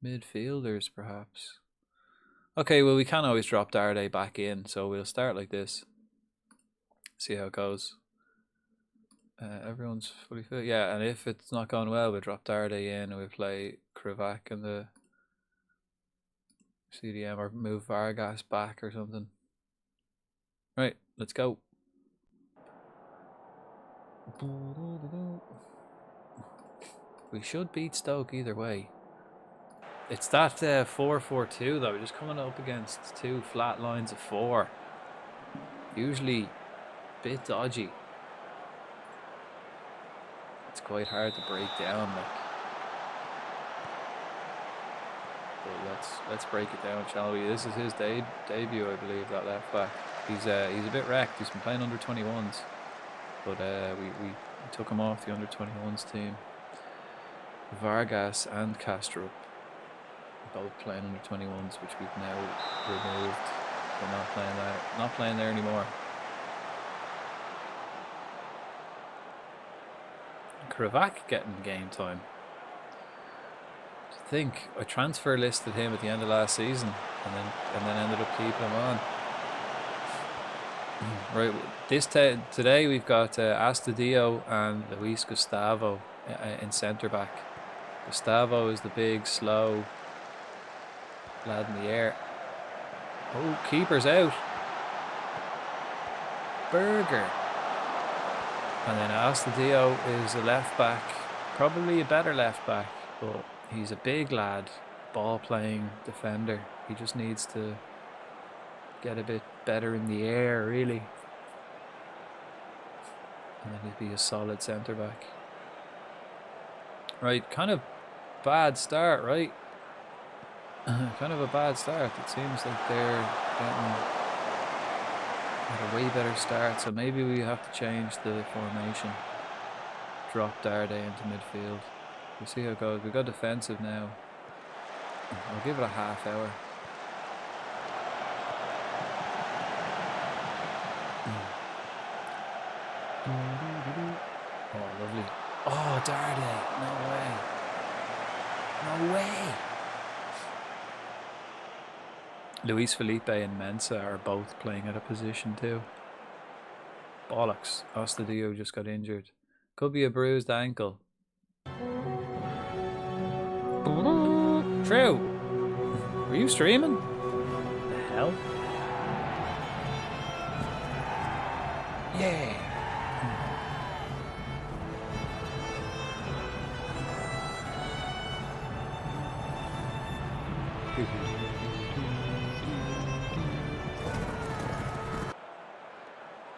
midfielders perhaps? Okay, well we can always drop Darday back in, so we'll start like this. See how it goes. Everyone's fully fit. Yeah, and if it's not going well, we'll drop Darday in and we'll play Kravac in the CDM or move Vargas back or something. Right, let's go. We should beat Stoke either way. It's that 4-4-2 though. We're just coming up against two flat lines of 4. Usually a bit dodgy. It's quite hard to break down, like. But let's break it down, shall we? This is his debut, I believe, that left back. He's a bit wrecked. He's been playing under 21s, but we took him off the under 21s team. Vargas and Castro both playing under 21s, which we've now removed. They're not playing there anymore. Kravac getting game time? I think I transfer listed him at the end of last season, and then ended up keeping him on. Right, today we've got Astadio and Luis Gustavo in centre back. Gustavo is the big, slow lad in the air. Oh, keeper's out. Berger. And then Astadio is a left back, probably a better left back, but he's a big lad, ball playing defender. He just needs to get a bit better in the air, really. And then he'd be a solid centre back. Right, kind of bad start, right? Kind of a bad start. It seems like they're getting a way better start, so maybe we have to change the formation. Drop Darday into midfield. We'll see how it goes. We've got defensive now. I'll give it a half hour. Oh, lovely. Oh, Darday. No way. No way. Luis Felipe and Mensah are both playing at a position too. Bollocks. Ostadio just got injured. Could be a bruised ankle. True. Were you streaming? The hell? Yeah.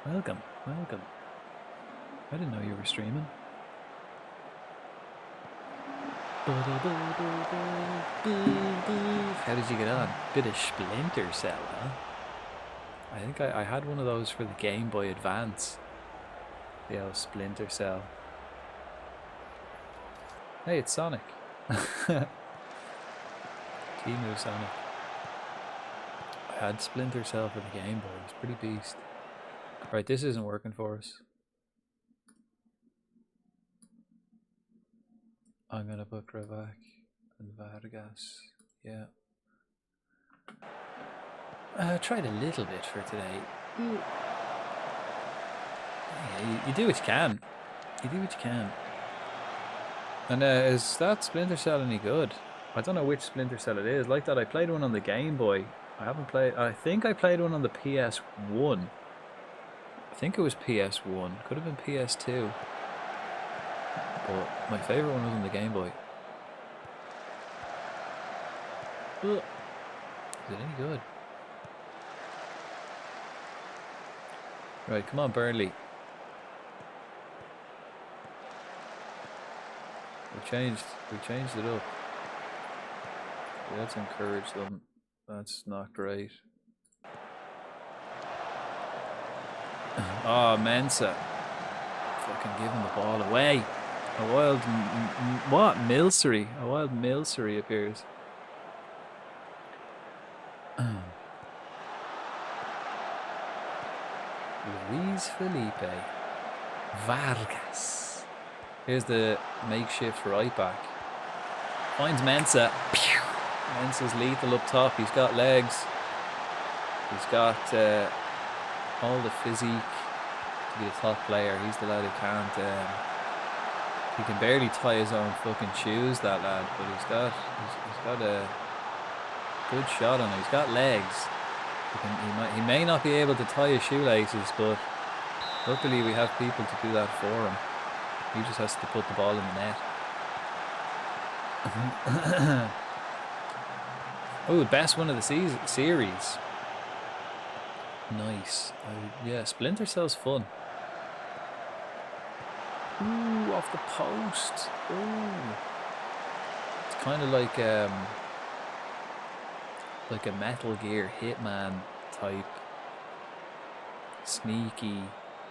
Welcome, welcome. I didn't know you were streaming. How did you get on? Bit of Splinter Cell, huh? I think I had one of those for the Game Boy Advance. The old Splinter Cell. Hey, it's Sonic. Timu Sonic. I had Splinter Cell for the Game Boy. It was pretty beast. Right, this isn't working for us. I'm gonna put Kravac and Vargas. Yeah. I tried a little bit for today. Yeah, you do what you can. You do what you can. And is that Splinter Cell any good? I don't know which Splinter Cell it is. Like that, I played one on the Game Boy. I think I played one on the PS1. I think it was PS1. Could have been PS2. But my favourite one was on the Game Boy. Is it any good? Right, come on, Burnley. We changed it up. Let's encourage them. That's not great. Oh, Mensah. Fucking giving the ball away. A wild... what? Milsery. A wild Milsery appears. Luis Felipe. Vargas. Here's the makeshift right back. Finds Mensah. Mensah's lethal up top. He's got legs. He's got all the physique to be a top player. He's the lad who can't... he can barely tie his own fucking shoes, that lad. But he's got a good shot on him. He's got legs. He may not be able to tie his shoelaces, but luckily we have people to do that for him. He just has to put the ball in the net. Oh, best one of the series. Nice. Yeah, Splinter Cell's fun. Ooh, off the post. Ooh. It's kind of like a Metal Gear Hitman type sneaky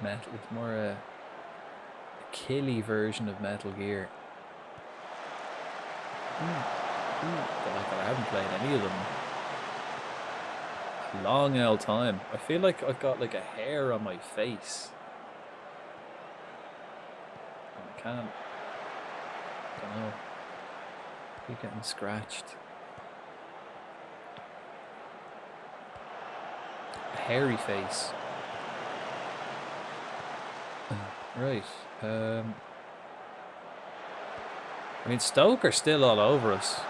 metal. It's more a killy version of Metal Gear. But like I haven't played any of them a long old time. I feel like I've got like a hair on my face. And I Don't know. Keep getting scratched. A hairy face. Right. I mean, Stoke are still all over us.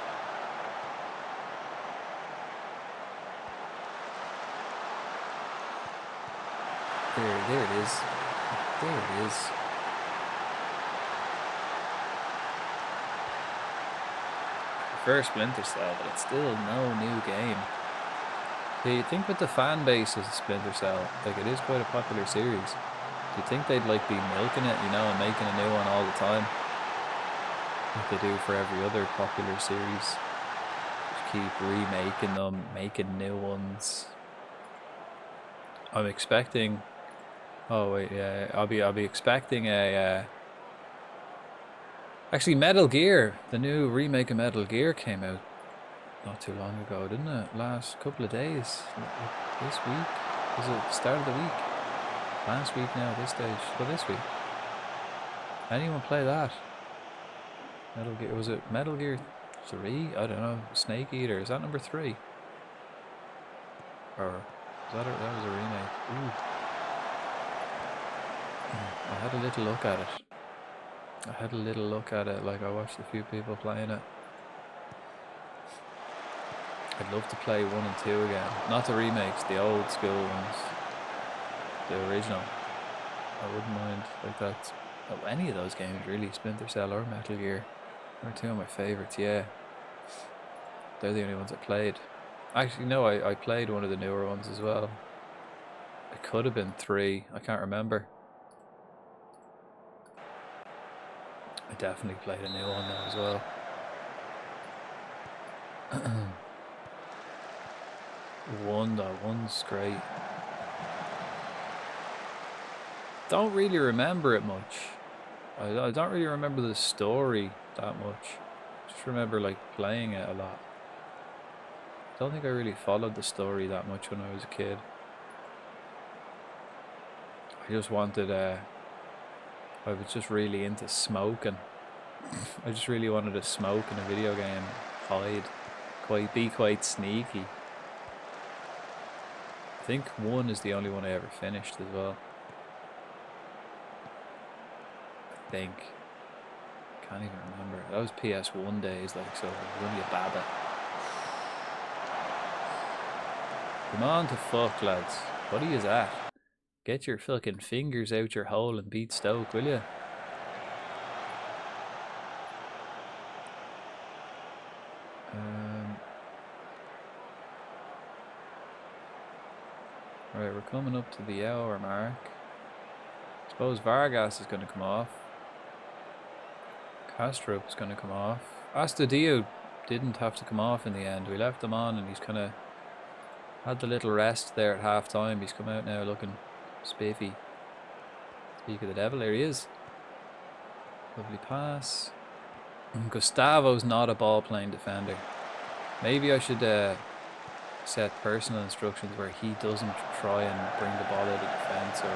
There it is. There it is. First Splinter Cell, but it's still no new game. Do you think with the fan base of Splinter Cell, like it is quite a popular series, do you think they'd like be milking it, you know, and making a new one all the time? Like they do for every other popular series. Just keep remaking them, making new ones. I'm expecting... Oh wait, yeah, I'll be expecting a... Actually, Metal Gear, the new remake of Metal Gear came out not too long ago, didn't it? Last couple of days. This week? Was it the start of the week? Last week now, at this stage. Well, this week. Anyone play that? Metal Gear, was it Metal Gear 3? I don't know. Snake Eater, is that number 3? Or was that was a remake? Ooh. I had a little look at it. Like I watched a few people playing it. I'd love to play 1 and 2 again. Not the remakes, the old school ones. The original. I wouldn't mind like that. Oh, any of those games really, Splinter Cell or Metal Gear. They're 2 of my favourites, yeah. They're the only ones I played. Actually, no, I played one of the newer ones as well. It could have been 3, I can't remember. I definitely played a new one now as well. One's great. Don't really remember it much. I don't really remember the story that much. Just remember like playing it a lot. Don't think I really followed the story that much when I was a kid. I just wanted I was just really into smoking. I just really wanted to smoke in a video game, hide, be quite sneaky. I think 1 is the only one I ever finished as well. I think. Can't even remember. That was PS1 days, like, so I was only a baba. Come on to fuck, lads. What are you at? Get your fucking fingers out your hole and beat Stoke, will you? Right, we're coming up to the hour mark. Suppose Vargas is going to come off. Kastrup is going to come off. Astudillo didn't have to come off in the end. We left him on and he's kind of had the little rest there at half time. He's come out now looking spiffy. Speak of the devil, there he is. Lovely pass. Gustavo's not a ball playing defender. Maybe I should set personal instructions where he doesn't try and bring the ball out of defence or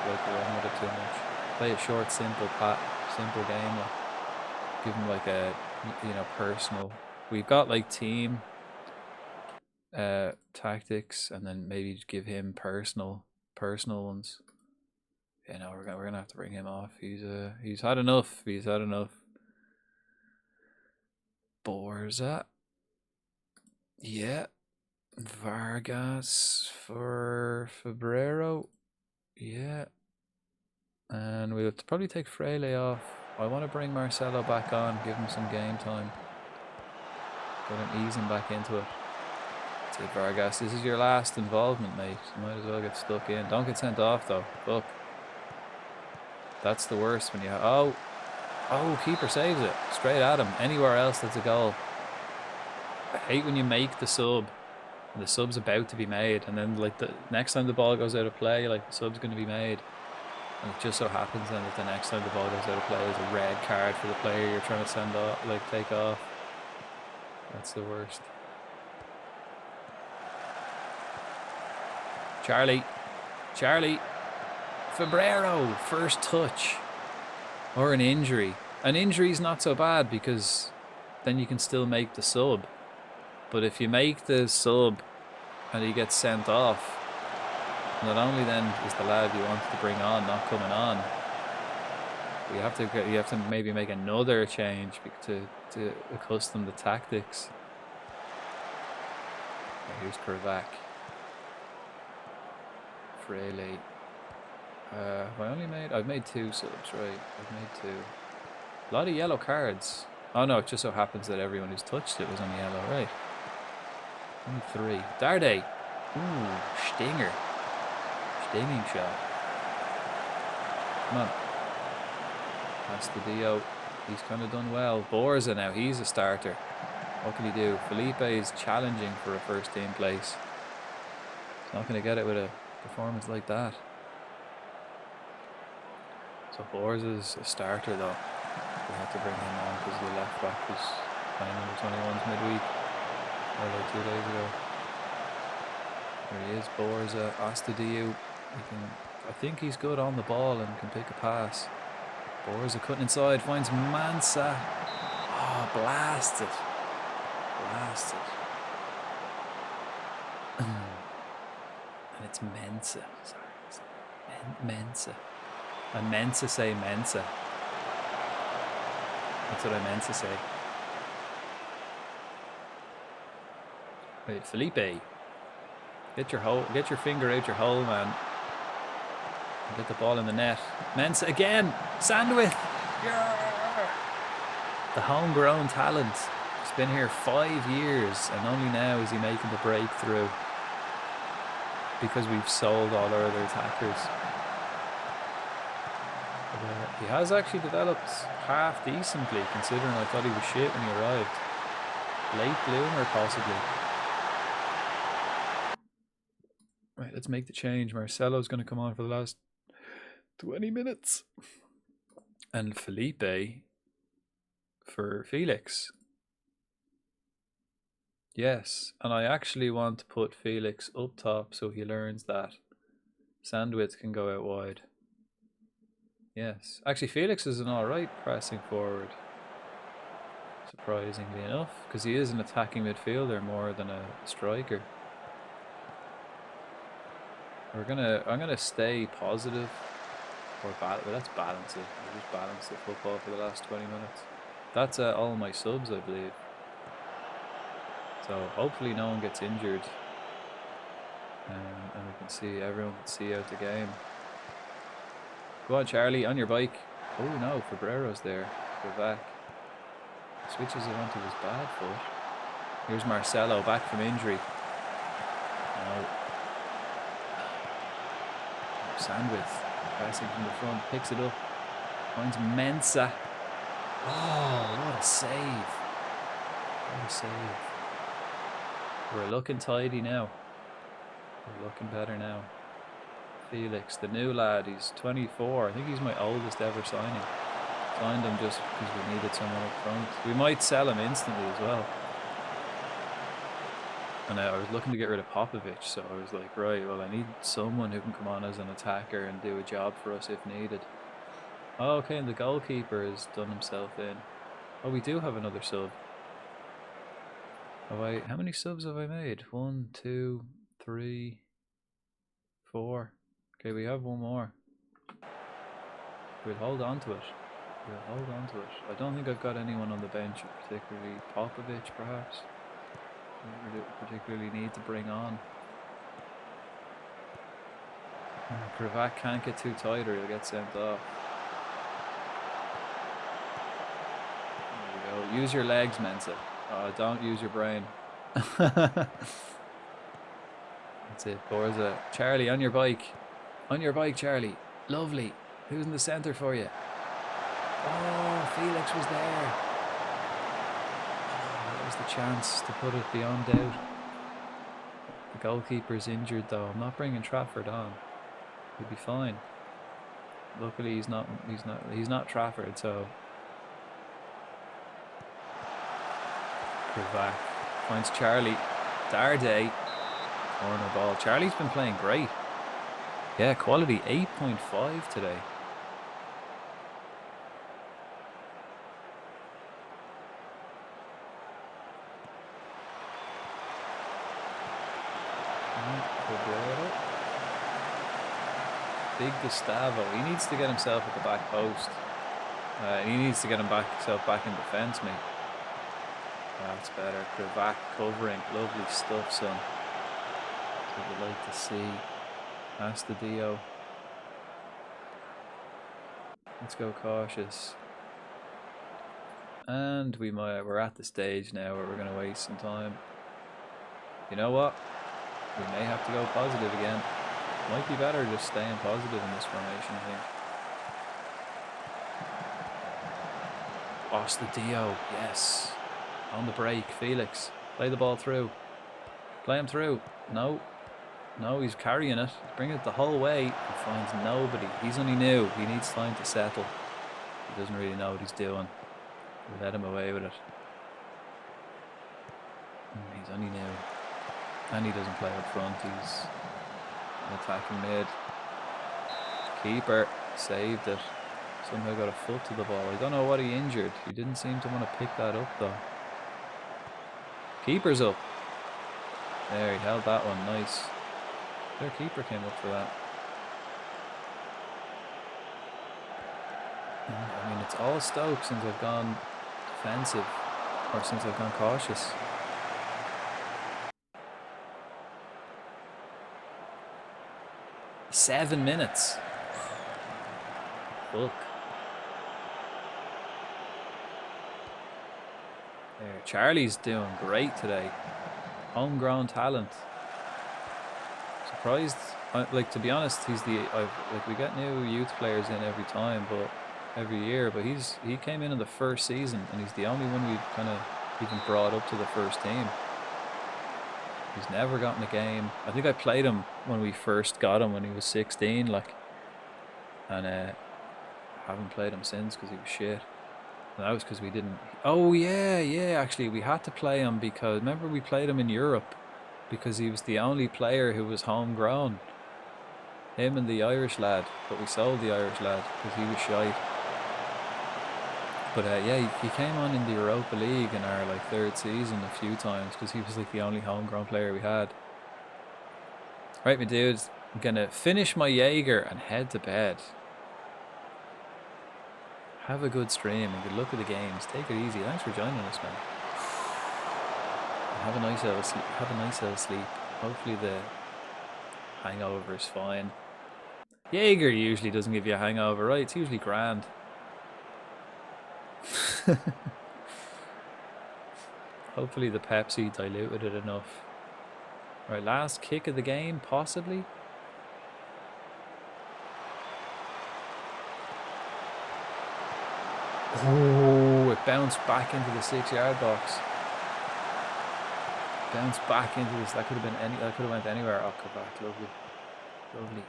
like run with it too much. Play a short, simple game. Like, give him like a, you know, personal. We've got like team tactics, and then maybe give him personal ones. Yeah, no, we're gonna have to bring him off. He's had enough. He's had enough. Borza. Yeah. Vargas for Febrero. Yeah. And we'll probably take Frele off. I want to bring Marcelo back on, give him some game time. Get him, ease him back into it. Say, Vargas, this is your last involvement, mate. You might as well get stuck in. Don't get sent off, though. Look. That's the worst when you have... Oh, keeper saves it. Straight at him. Anywhere else, that's a goal. I hate when you make the sub and the sub's about to be made, and then like the next time the ball goes out of play, like the sub's going to be made, and it just so happens then that the next time the ball goes out of play is a red card for the player you're trying to send off, like take off. That's the worst. Charlie Febrero, first touch or an injury. An injury's not so bad because then you can still make the sub. But if you make the sub and he gets sent off, not only then is the lad you wanted to bring on not coming on, you have to maybe make another change to accustom the tactics. Okay, here's Krivak. Fraley. I've made 2 subs, right? I've made 2. A lot of yellow cards. Oh no, it just so happens that everyone who's touched it was on yellow, right? Only 3. Darday. Ooh, stinger. Stinging shot. Come on. That's the Dio. He's kind of done well. Borza now, he's a starter. What can he do? Felipe is challenging for a first team place. He's not going to get it with a performance like that. So Borza's a starter though. We had to bring him on because the left back was playing under 21s midweek. Like 2 days ago. There he is, Borza, Astudillo. I think he's good on the ball and can pick a pass. Borza cutting inside, finds Mansa. Oh, blasted. Blasted. And it's Mensa. Sorry. Mensa. I meant to say Mensa. That's what I meant to say. Wait, Felipe. Get your finger out your hole, man. Get the ball in the net. Mensa again. Sandwith. Yeah. The homegrown talent. He's been here 5 years, and only now is he making the breakthrough because we've sold all our other attackers. He has actually developed half decently, considering I thought he was shit when he arrived. Late bloomer, possibly. Right, let's make the change. Marcelo's going to come on for the last 20 minutes. And Felipe for Felix. Yes, and I actually want to put Felix up top so he learns that Sandwich can go out wide. Yes, actually Felix is an alright pressing forward. Surprisingly enough, because he is an attacking midfielder more than a striker. I'm gonna stay positive, or let's balance it. We'll just balance the football for the last 20 minutes. That's all my subs, I believe. So hopefully no one gets injured, and we can see everyone can see out the game. Go on, Charlie, on your bike. Oh no, Fabrero's there. Go back. Switches it onto his bad foot. Here's Marcelo back from injury. No. Sandwich passing from the front, picks it up, finds Mensa. Oh, what a save! What a save! We're looking tidy now. We're looking better now. Felix, the new lad, he's 24. I think he's my oldest ever signing. Signed him just because we needed someone up front. We might sell him instantly as well. And I was looking to get rid of Popovic, so I was like, right, well, I need someone who can come on as an attacker and do a job for us if needed. Oh, okay, and the goalkeeper has done himself in. Oh, we do have another sub. How many subs have I made? 1, 2, 3, 4. Okay, we have one more. We'll hold on to it. We'll hold on to it. I don't think I've got anyone on the bench, particularly Popovic, perhaps. We particularly need to bring on. Krivak can't get too tight or he'll get sent off. There we go. Use your legs, Mensa. Don't use your brain. That's it, Borza. Charlie, on your bike. On your bike, Charlie. Lovely. Who's in the centre for you? Oh, Felix was there. That was the chance to put it beyond doubt. The goalkeeper's injured though. I'm not bringing Trafford on. He'll be fine. Luckily he's not Trafford, so Krivak finds Charlie. Darday. Corner ball. Charlie's been playing great. Yeah, quality 8.5 today. Cabrera. Big Gustavo. He needs to get himself at the back post. He needs to get himself back in defence, mate. That's better. Krivak covering. Lovely stuff, son. That's what we like to see. Astadio. Let's go cautious. And we're at the stage now where we're going to waste some time. You know what? We may have to go positive again. Might be better just staying positive in this formation, I think. Astadio, yes. On the break, Felix. Play the ball through. Play him through. No. No, he's carrying it. He's bringing it the whole way. He finds nobody. He's only new. He needs time to settle. He doesn't really know what he's doing. We let him away with it. He's only new. And he doesn't play up front. He's attacking mid. Keeper saved it. Somehow got a foot to the ball. I don't know what he injured. He didn't seem to want to pick that up though. Keeper's up. There, he held that one. Nice. Their keeper came up for that. I mean, it's all Stoke since I've gone defensive, or since I've gone cautious. Seven minutes. Look. There, Charlie's doing great today. Homegrown talent. Surprised, like, to be honest, he's like, we get new youth players in every year, but he came in the first season and he's the only one we've kind of even brought up to the first team. He's never gotten a game. I think I played him when we first got him when he was 16, like, and haven't played him since because he was shit. And that was because we didn't. Oh yeah, actually we had to play him because remember we played him in Europe. Because he was the only player who was homegrown. Him and the Irish lad. But we sold the Irish lad because he was shite. But yeah, he came on in the Europa League in our like third season a few times because he was like the only homegrown player we had. Right, my dudes. I'm going to finish my Jaeger and head to bed. Have a good stream and good luck with the games. Take it easy. Thanks for joining us, man. Have a nice little sleep. Hopefully the hangover is fine. Jaeger usually doesn't give you a hangover, right? It's usually grand. Hopefully the Pepsi diluted it enough. Right, last kick of the game, possibly. Oh, it bounced back into the 6-yard box. Bounce back into this. That could have been that could have went anywhere. Oh, come back. Lovely. Lovely.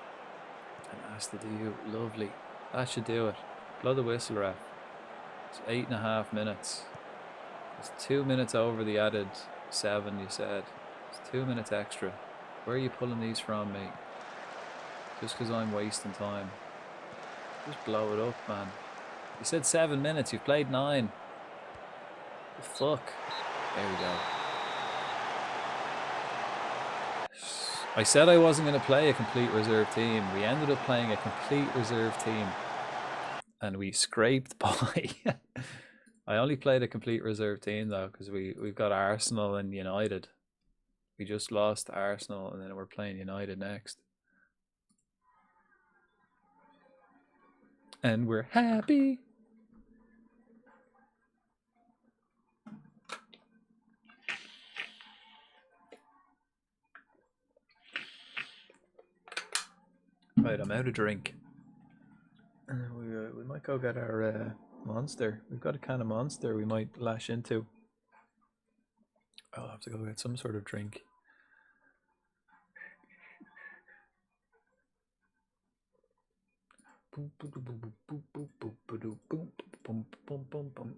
And Astadio. Lovely. That should do it. Blow the whistle, ref. It's 8.5 minutes. It's 2 minutes over the added 7 you said. It's 2 minutes extra. Where are you pulling these from, mate? Just because I'm wasting time. Just blow it up, man. You said 7 minutes. You've played 9. The fuck? There we go. I said I wasn't going to play a complete reserve team. We ended up playing a complete reserve team. And we scraped by. I only played a complete reserve team though, because we've got Arsenal and United. We just lost to Arsenal and then we're playing United next. And we're happy. Right, I'm out of drink. We might go get our Monster. We've got a can of Monster we might lash into. I'll have to go get some sort of drink.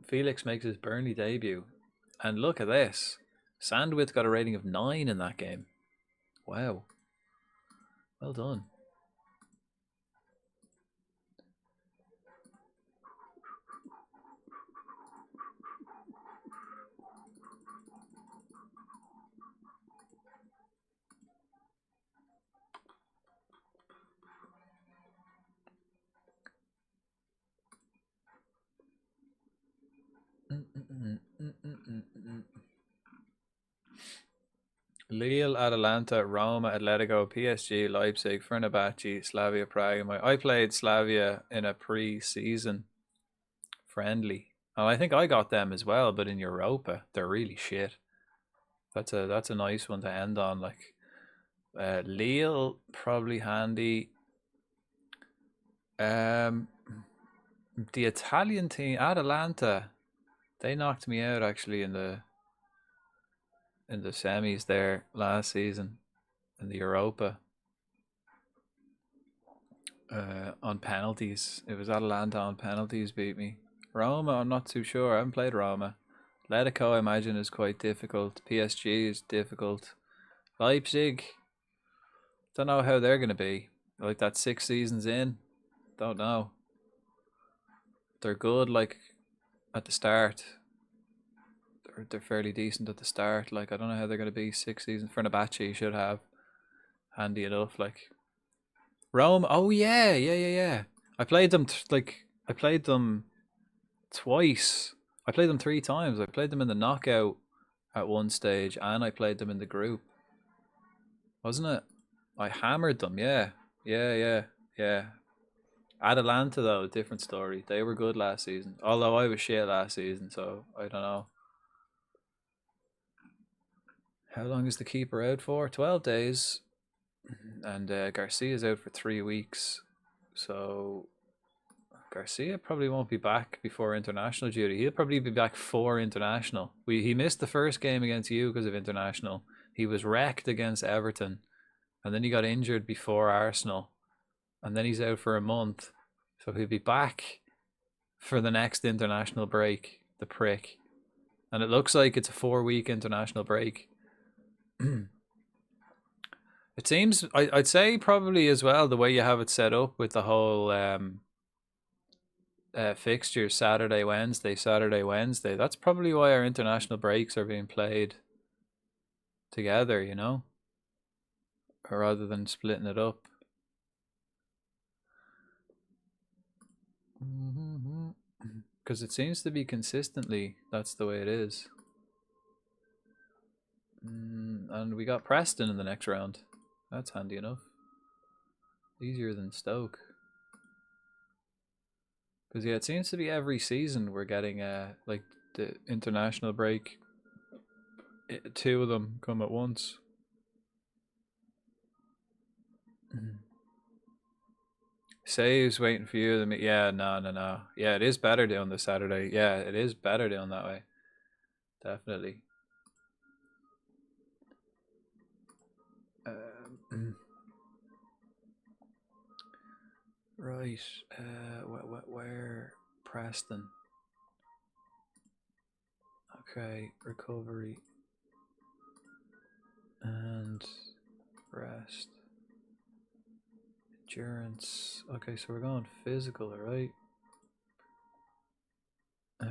Felix makes his Burnley debut. And look at this. Sandwith got a rating of 9 in that game. Wow. Well done. Lille, Atalanta, Roma, Atletico, PSG, Leipzig, Fenerbahce, Slavia Prague. I played Slavia in a pre-season friendly. And I think I got them as well, but in Europa, they're really shit. That's a nice one to end on. Like Lille, probably handy. The Italian team, Atalanta, they knocked me out actually in the semis there last season in the Europa. On penalties. It was Atalanta on penalties beat me. Roma, I'm not too sure. I haven't played Roma. Atletico, I imagine, is quite difficult. PSG is difficult. Leipzig, don't know how they're going to be. Like that 6 seasons in, don't know. They're good, like, at the start. They're fairly decent at the start. Like, I don't know how they're going to be 6 seasons. Fenerbahce should have. Handy enough, like. Rome, oh yeah. I played them, I played them twice. I played them 3 times. I played them in the knockout at one stage, and I played them in the group. Wasn't it? I hammered them, yeah. Atalanta, though, different story. They were good last season. Although I was shit last season, so I don't know. How long is the keeper out for? 12 days. And Garcia's out for 3 weeks. So Garcia probably won't be back before international duty. He'll probably be back for international. He missed the first game against you because of international. He was wrecked against Everton. And then he got injured before Arsenal. And then he's out for a month. So he'll be back for the next international break. The prick. And it looks like it's a 4-week international break. It seems, I'd say probably as well, the way you have it set up with the whole fixture, Saturday, Wednesday. That's probably why our international breaks are being played together, you know? Or rather than splitting it up. Because it seems to be consistently, that's the way it is. And we got Preston in the next round. That's handy enough. Easier than Stoke. Because yeah, it seems to be every season we're getting like the international break. 2 of them come at once. Saves waiting for you. Yeah, no. Yeah, it is better doing the Saturday. Yeah, it is better doing that way. Definitely. Right. Where? Preston. Okay, recovery. And rest. Endurance. Okay, so we're going physical, right?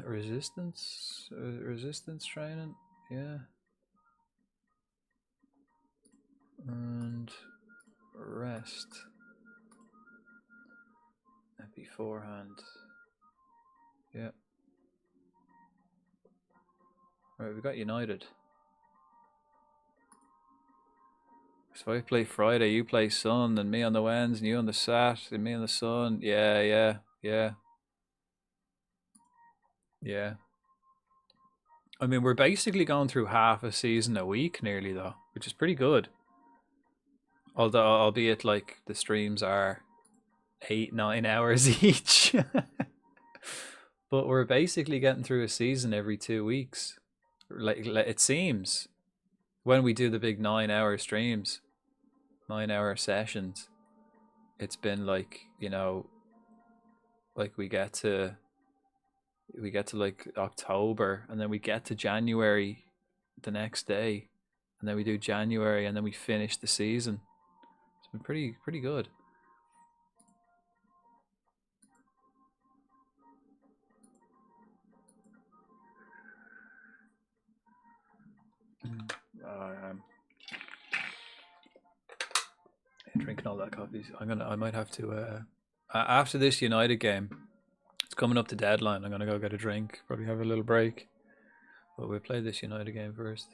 Resistance? Resistance training? Yeah. And rest. Beforehand. Yeah. Right, we got United. So I play Friday, you play Sun, and me on the Wednesday, and you on the Sat, and me on the Sun. Yeah. I mean, we're basically going through half a season a week nearly, though, which is pretty good. Although, albeit, like, the streams are 8-9 hours each. But we're basically getting through a season every 2 weeks. Like it seems. When we do the big 9-hour streams, 9-hour sessions, it's been like, you know, like we get to like October, and then we get to January the next day, and then we do January, and then we finish the season. It's been pretty good. Drinking all that coffee. I might have to after this United game, It's coming up to deadline. I'm gonna go get a drink. Probably have a little break. But we'll play this United game first.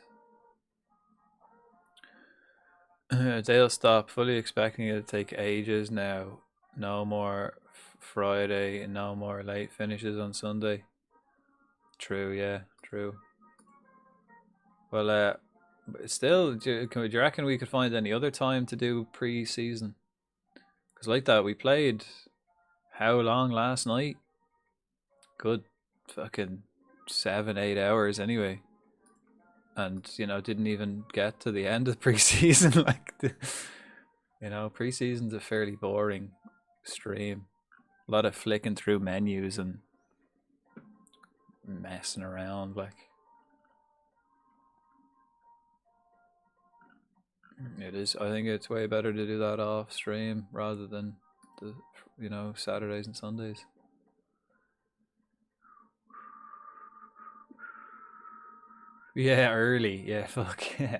They'll stop. Fully expecting it to take ages now. No more Friday and no more late finishes on Sunday. True, yeah, true. Well, still, do you reckon we could find any other time to do pre-season? Because like that, we played how long last night? Good fucking 7-8 hours anyway. And, you know, didn't even get to the end of pre-season. Like, you know, pre-season's a fairly boring stream. A lot of flicking through menus and messing around, like. It is. I think it's way better to do that off stream rather than the, you know, Saturdays and Sundays. Yeah, early. Yeah, fuck yeah.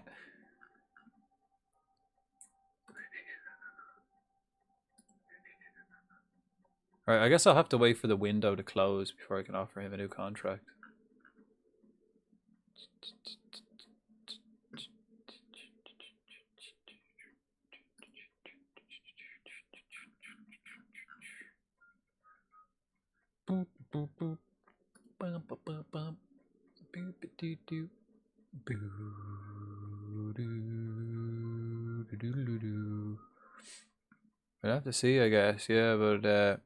Alright, I guess I'll have to wait for the window to close before I can offer him a new contract. Boop, boop, boop. Bum, bum, bum, bum. Boop, doo, doo. Boo, doo, doo, doo, doo, doo. We'll have to see, I guess. Yeah, but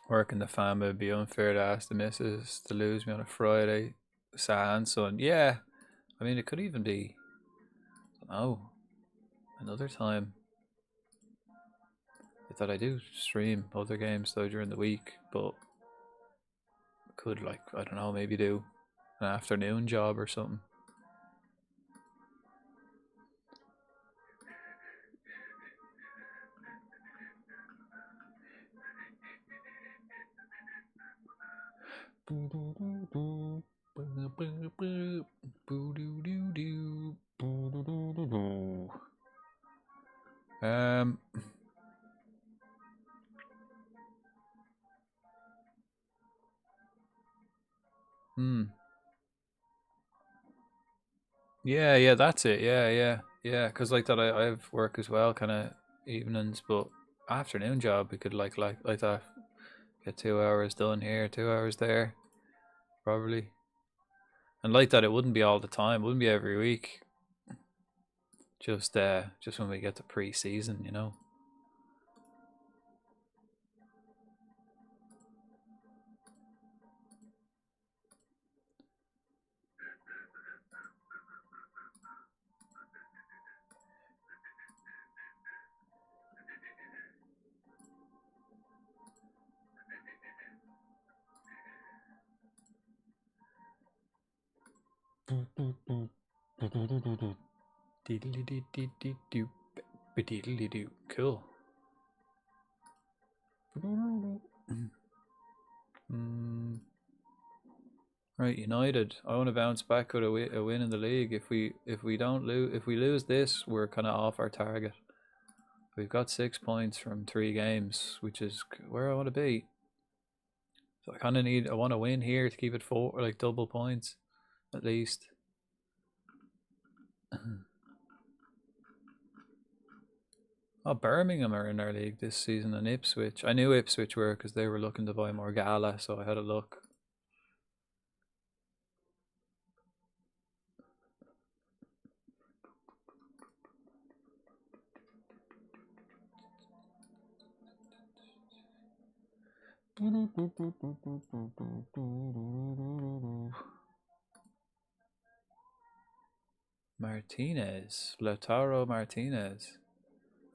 working the family would be unfair to ask the missus to lose me on a Friday. Sad son. Yeah. I mean, it could even be, I don't know, another time. I thought I do stream other games though during the week, but could, like, I don't know, maybe do an afternoon job or something. Yeah, that's it. Yeah. Because like that, I have work as well, kind of evenings, but afternoon job we could like that. Get 2 hours done here, 2 hours there, probably. And like that, it wouldn't be all the time. It wouldn't be every week. Just when we get to pre-season, you know. Cool. Right, United. I want to bounce back with a win in the league. If we don't lose, if we lose this, we're kind of off our target. We've got 6 points from 3 games, which is where I want to be. So I want to win here to keep it 4, like double points, at least. Oh, Birmingham are in our league this season, and Ipswich. I knew Ipswich were because they were looking to buy more Gala, so I had a look. Martinez, Lautaro Martinez,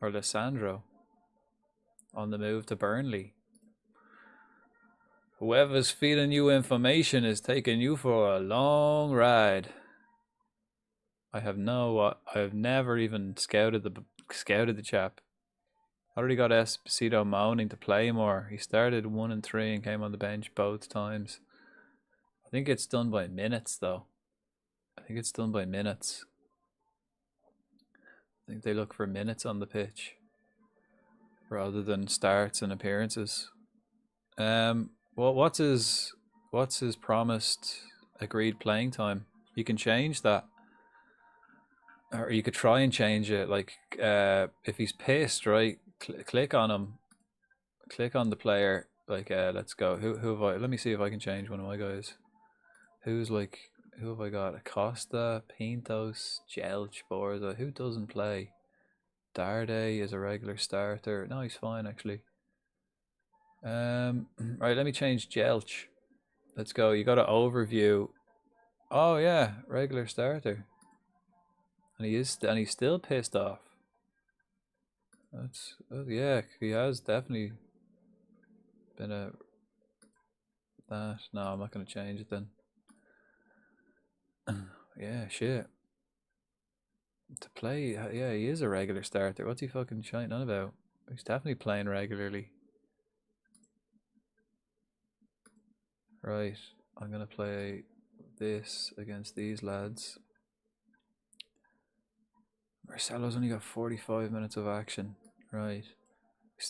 or Lissandro, on the move to Burnley. Whoever's feeding you information is taking you for a long ride. I have never even scouted the chap. Already got Esposito moaning to play more. He started 1 and 3 and came on the bench both times. I think it's done by minutes though. I think it's done by minutes. I think they look for minutes on the pitch rather than starts and appearances. what's his promised agreed playing time? You can change that, or you could try and change it. Like, if he's pissed, right? Click on him. Click on the player. Like, let's go. Who have I? Let me see if I can change one of my guys. Who have I got? Acosta, Pintos, Jelch, Borza. Who doesn't play? Darday is a regular starter. No, he's fine actually. Right, let me change Jelch. Let's go. You got an overview. Oh yeah, regular starter. And he's still pissed off. That's yeah, he has definitely been that. No, I'm not gonna change it then. Yeah, shit. To play, yeah, he is a regular starter. What's he fucking shining on about? He's definitely playing regularly. Right, I'm gonna play this against these lads. Marcelo's only got 45 minutes of action. Right.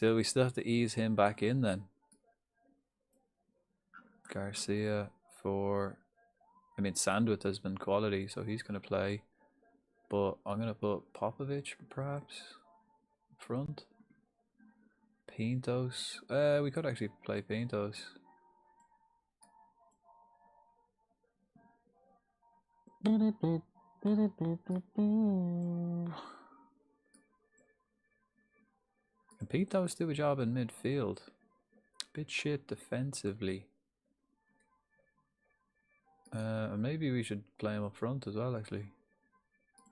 We still have to ease him back in then. Garcia for... I mean, Sandwich has been quality, so he's going to play. But I'm going to put Popovic, perhaps, front. Pintos. We could actually play Pintos. Can Pintos do a job in midfield? Bit shit defensively. Maybe we should play him up front as well, actually.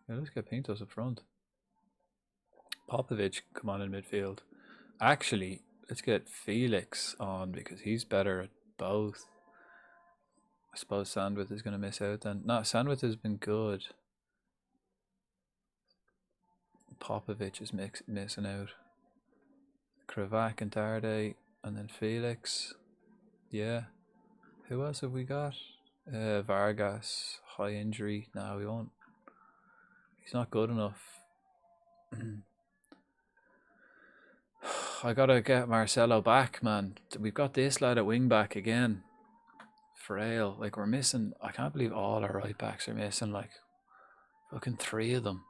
Yeah, let's get Pintos up front. Popovic, come on in midfield. Actually, let's get Felix on because he's better at both. I suppose Sandwich is going to miss out then. No, Sandwich has been good. Popovic is missing out. Kravac and Darday, and then Felix. Yeah. Who else have we got? Vargas, high injury. No, we won't. He's not good enough. I gotta get Marcelo back, man. We've got this lad at wing back again. Frail. Like, we're missing. I can't believe all our right backs are missing. Like, fucking 3 of them.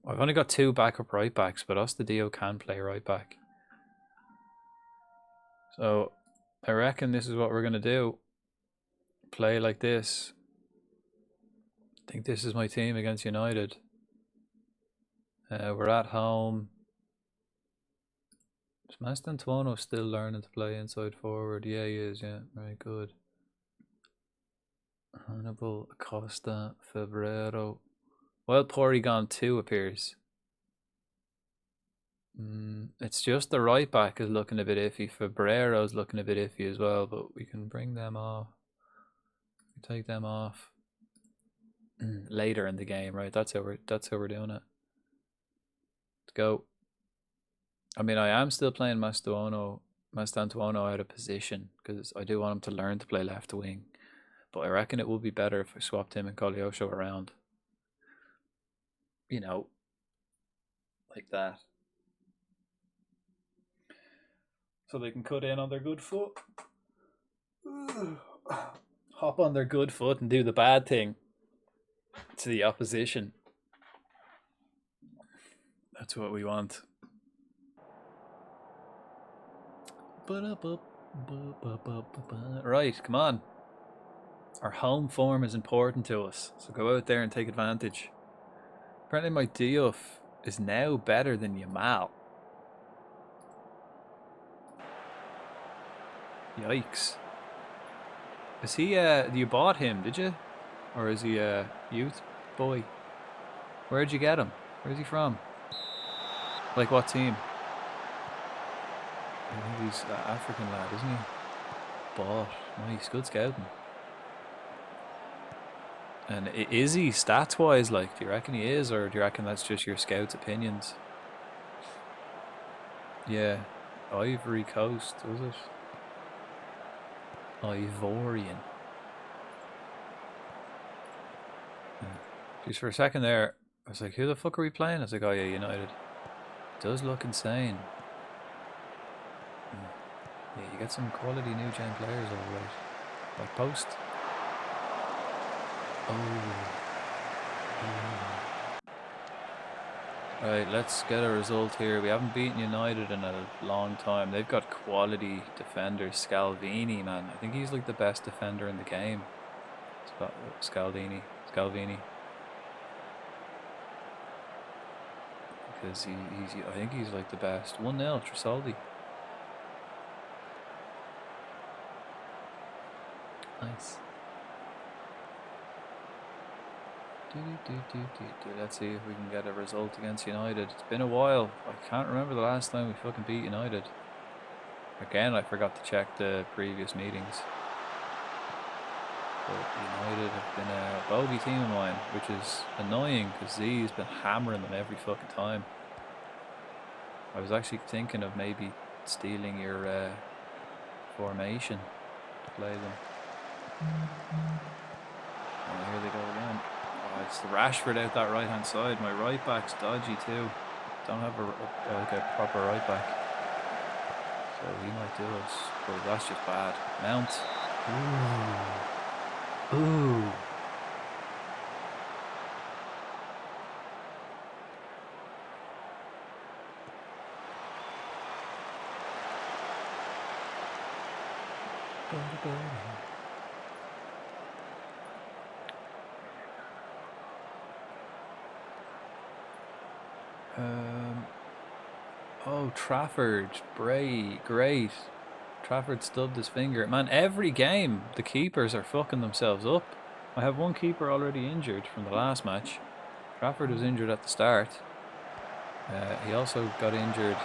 I've only got 2 backup right backs, but Ostadio can play right back. So I reckon this is what we're gonna do. Play like this. I think this is my team against United. We're at home. Is Mastantuono still learning to play inside forward? Yeah, he is, yeah. Very good. Hannibal, Acosta, Febrero. Well, Porygon 2 appears. It's just the right back is looking a bit iffy. Febrero's looking a bit iffy as well, but we can bring them off. We take them off later in the game, right? That's how we're doing it. Let's go. I mean, I am still playing Mastantuono out of position because I do want him to learn to play left wing. But I reckon it would be better if I swapped him and Koleosho around. You know, like that. So they can cut in on their good foot. Hop on their good foot and do the bad thing to the opposition. That's what we want. Right, come on. Our home form is important to us, so go out there and take advantage. Apparently my Diouf is now better than Yamal. Yikes. Is he, you bought him, did you? Or is he a youth boy? Where'd you get him? Where's he from? Like what team? I think he's an African lad, isn't he? Bought. Nice, good scouting. And is he stats-wise, like, do you reckon he is, or do you reckon that's just your scout's opinions? Yeah. Ivory Coast, was it? Ivorian. Because for a second there, I was like, who the fuck are we playing? I was like, oh yeah, United. It does look insane. Yeah, you get some quality new gen players over it. Like Post. Right, let's get a result here. We haven't beaten United in a long time. They've got quality defenders. Scalvini, man. I think he's like the best defender in the game. Scalvini. Because I think he's like the best. 1-0, Tresoldi. Nice. Let's see if we can get a result against United. It's been a while. I can't remember the last time we fucking beat United. Again, I forgot to check the previous meetings. But United have been a bogey team of mine, which is annoying because Z's been hammering them every fucking time. I was actually thinking of maybe stealing your formation to play them. Oh, here they go again. Oh, it's the Rashford out that right hand side. My right back's dodgy too. Don't have like a proper right back. So he might do us. But that's just bad. Mount. Ooh. Oh, Trafford, great. Trafford stubbed his finger. Man, every game the keepers are fucking themselves up. I have one keeper already injured from the last match. Trafford was injured at the start. He also got injured.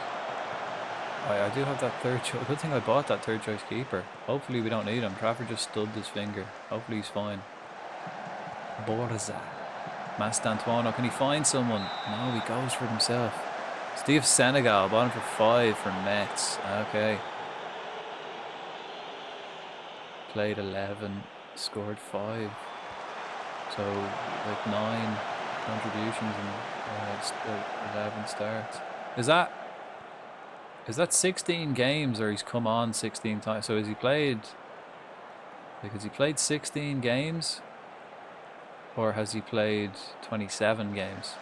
I do have that third choice. Good thing I bought that third choice keeper. Hopefully we don't need him. Trafford just stubbed his finger. Hopefully he's fine. Borza. Mastantuono, can he find someone? No, he goes for it himself. Steve Senegal, bought him for 5 from Metz. Okay. Played 11, scored 5. So, like 9 contributions and 11 starts. Is that 16 games, or he's come on 16 times? So has he played 16 games? Or has he played 27 games?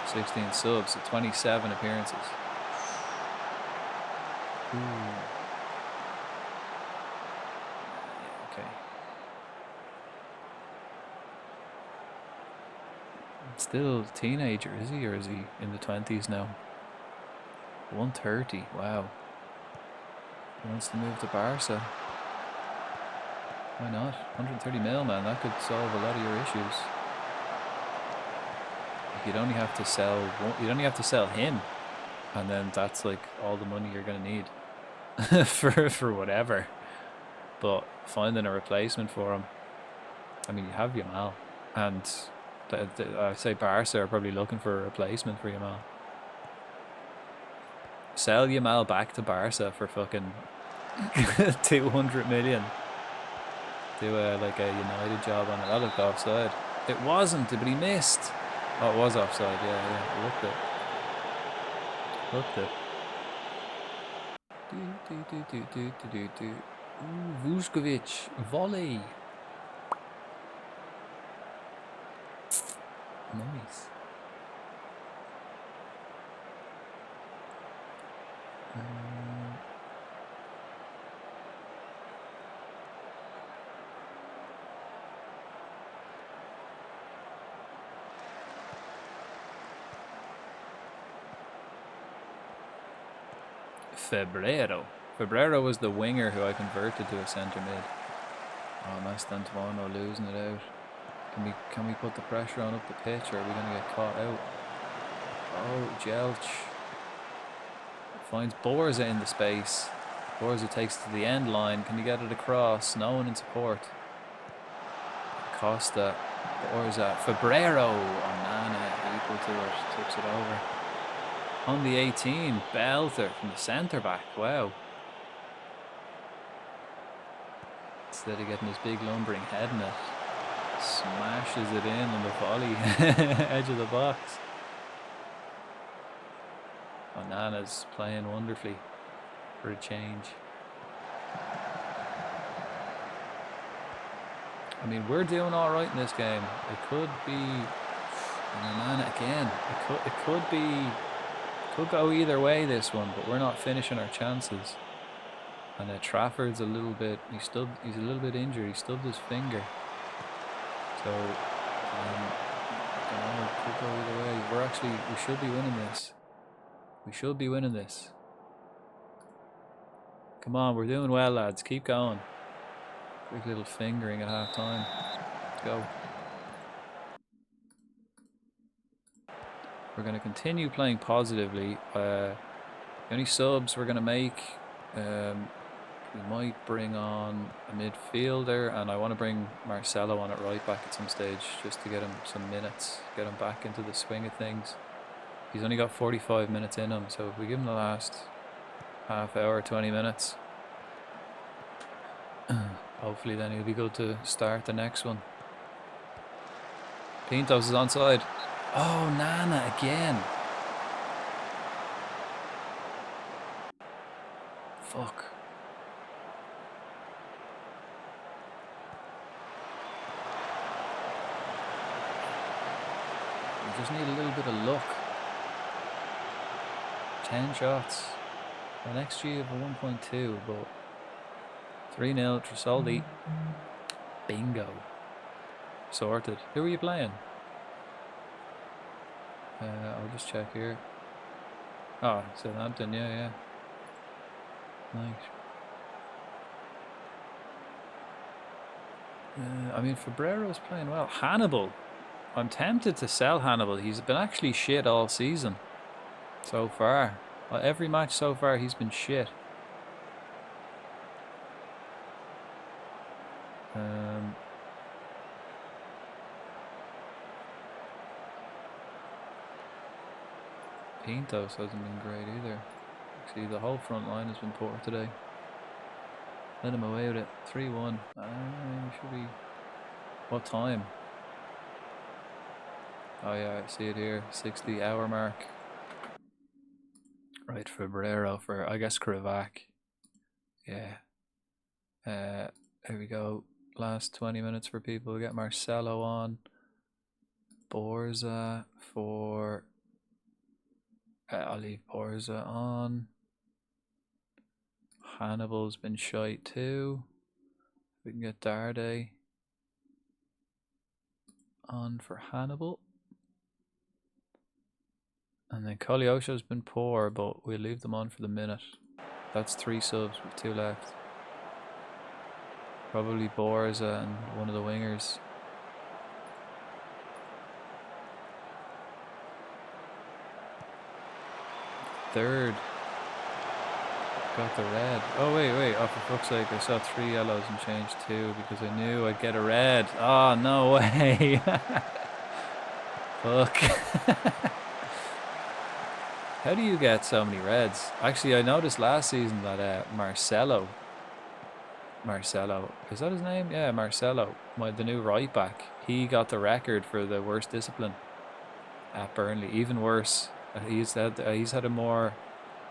16 subs, so 27 appearances. Ooh. Okay. Still a teenager, is he? Or is he in the 20s now? 130, wow. He wants to move to Barca. Why not? 130 mil, man. That could solve a lot of your issues. You'd only have to sell one, you'd only have to sell him, and then that's like all the money you're gonna need for whatever. But finding a replacement for him, I mean, you have Yamal, and I'd say Barca are probably looking for a replacement for Yamal. Sell Yamal back to Barca for fucking 200 million. Do like a United job on it. That looked offside. It wasn't, but he missed. Oh, it was offside. Yeah. Looked it. Ooh, Vuskovic, volley. Nice. Febrero was the winger who I converted to a centre mid. Oh, Mastantuono losing it out. Can we put the pressure on up the pitch, or are we gonna get caught out? Oh, Jelch finds Borza in the space. Borza takes it to the end line. Can he get it across? No one in support. Costa, Borza, Febrero. Oh, Nana equal to it. Tips it over. On the 18, Belter from the centre back. Wow. instead of getting his big lumbering head in it. Smashes it in on the volley, edge of the box. Onana's playing wonderfully for a change. I mean, we're doing all right in this game. It could be Onana again. It could go either way this one, but we're not finishing our chances. And Trafford's a little bit. He's a little bit injured. He stubbed his finger. So, I don't know, it could go either way. We should be winning this. We should be winning this. Come on, we're doing well, lads. Keep going. Quick little fingering at half time. Let's go. We're going to continue playing positively. The only subs we're going to make, we might bring on a midfielder, and I want to bring Marcelo on at right back at some stage just to get him some minutes, get him back into the swing of things. He's only got 45 minutes in him, so if we give him the last half hour, 20 minutes, hopefully then he'll be good to start the next one. Pintos is onside. Oh, Nana again. Fuck. We just need a little bit of luck. 10 shots. An XG of a 1.2, but 3-0 Tresoldi. Bingo. Sorted. Who are you playing? I'll just check here. Oh, Southampton, yeah. Nice. I mean, Fabrero's playing well. Hannibal. I'm tempted to sell Hannibal. He's been actually shit all season so far. Every match so far he's been shit. Pintos hasn't been great either. See, the whole front line has been poor today. Let him away with it. 3-1. Should be. What time? Oh yeah, I see it here. 60-hour mark. Right, Fabrero for, I guess, Krivak. Yeah. Here we go. Last 20 minutes for people. We get Marcelo on. Borza for... I'll leave Borza on. Hannibal's been shite too. We can get Darday on for Hannibal. And then Koleosho's been poor, but we'll leave them on for the minute. That's 3 subs with 2 left. Probably Borza and one of the wingers. Third. Got the red. Oh, wait. Oh, for fuck's sake. I saw 3 yellows and changed 2 because I knew I'd get a red. Oh, no way. Fuck. How do you get so many reds? Actually, I noticed last season that Marcelo, is that his name? Yeah, Marcelo, the new right back. He got the record for the worst discipline at Burnley. Even worse. He's had a more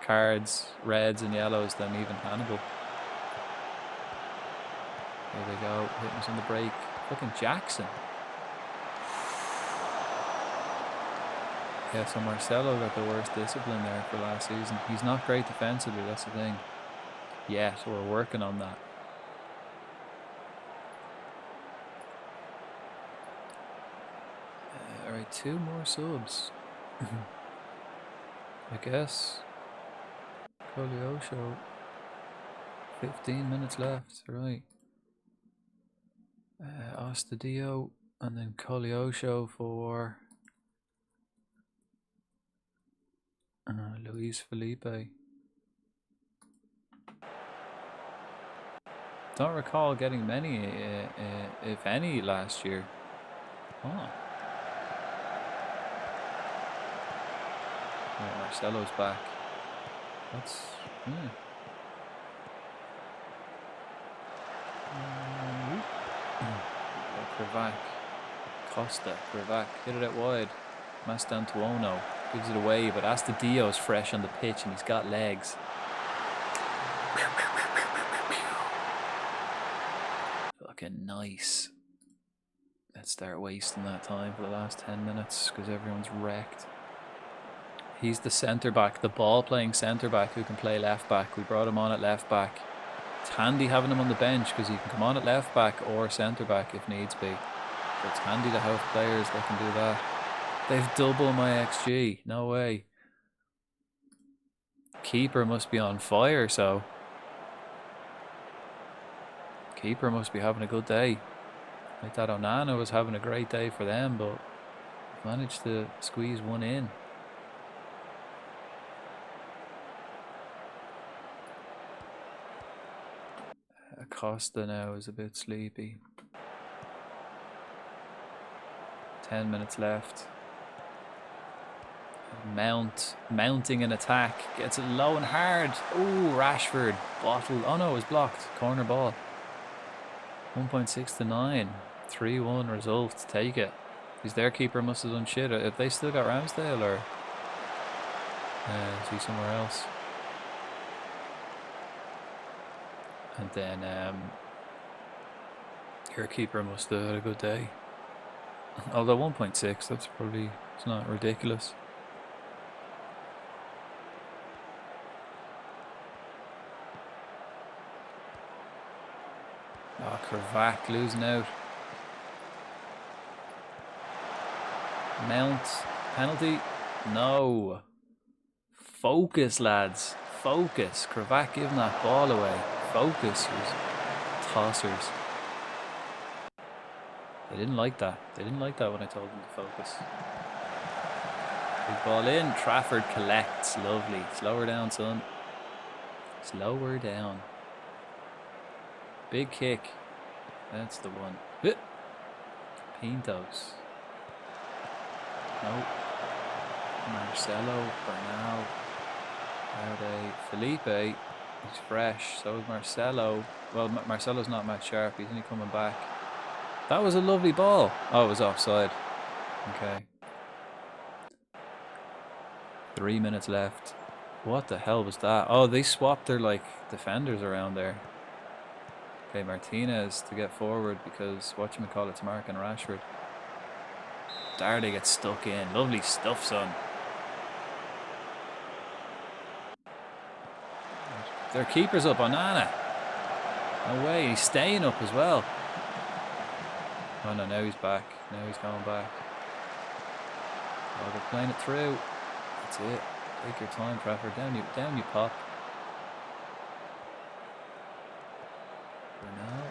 cards, reds and yellows than even Hannibal. There they go, hitting us on the break. Fucking Jackson. Yeah, so Marcelo got the worst discipline there for last season. He's not great defensively, that's the thing. Yet, we're working on that. Alright, 2 more subs. I guess. Koleosho. 15 minutes left, right. Ostadio, and then Koleosho for Luis Felipe. Don't recall getting many, if any, last year. Oh. Right, Marcelo's back. That's... Krivak. Costa. Krivak. Hit it out wide. Mastantuono. Gives it away, but Astudillo's fresh on the pitch and he's got legs. Fucking nice. Let's start wasting that time for the last 10 minutes because everyone's wrecked. He's the centre back, the ball playing centre back who can play left back. We brought him on at left back. It's handy having him on the bench because he can come on at left back or centre back if needs be. So it's handy to have players that can do that. They've double my XG. No way. Keeper must be on fire, so. Keeper must be having a good day. Like that Onana was having a great day for them, but managed to squeeze one in. Costa now is a bit sleepy. 10 minutes left. Mounting an attack. Gets it low and hard. Oh, Rashford. Bottled. Oh no, it was blocked. Corner ball. 1.6 to 9. 3-1 result. Take it. Because their keeper must have done shit. Have they still got Ramsdale or is he somewhere else? And then your keeper must have had a good day. Although 1.6, that's probably, it's not ridiculous. Oh, Krivak losing out. Mount, penalty? No. Focus, lads. Focus. Krivak giving that ball away. Focus, was tossers. They didn't like that. They didn't like that when I told them to focus. Big ball in. Trafford collects. Lovely. Slow her down, son. Slow her down. Big kick. That's the one. Pintos. Nope. Marcelo. Bernal. Aude. Felipe. He's fresh. So is Marcelo. Well, Marcelo's not match sharp. He's only coming back. That was a lovely ball. Oh, it was offside. Okay. 3 minutes left. What the hell was that? Oh, they swapped their like defenders around there. Okay, Martinez to get forward because whatchamacallit's marking Rashford. Dardy gets stuck in. Lovely stuff, son. Their keeper's up, Onana. No way, he's staying up as well. Oh no, now he's back. Now he's coming back. Oh, they're playing it through. That's it. Take your time, Trafford. Down you pop. Bernal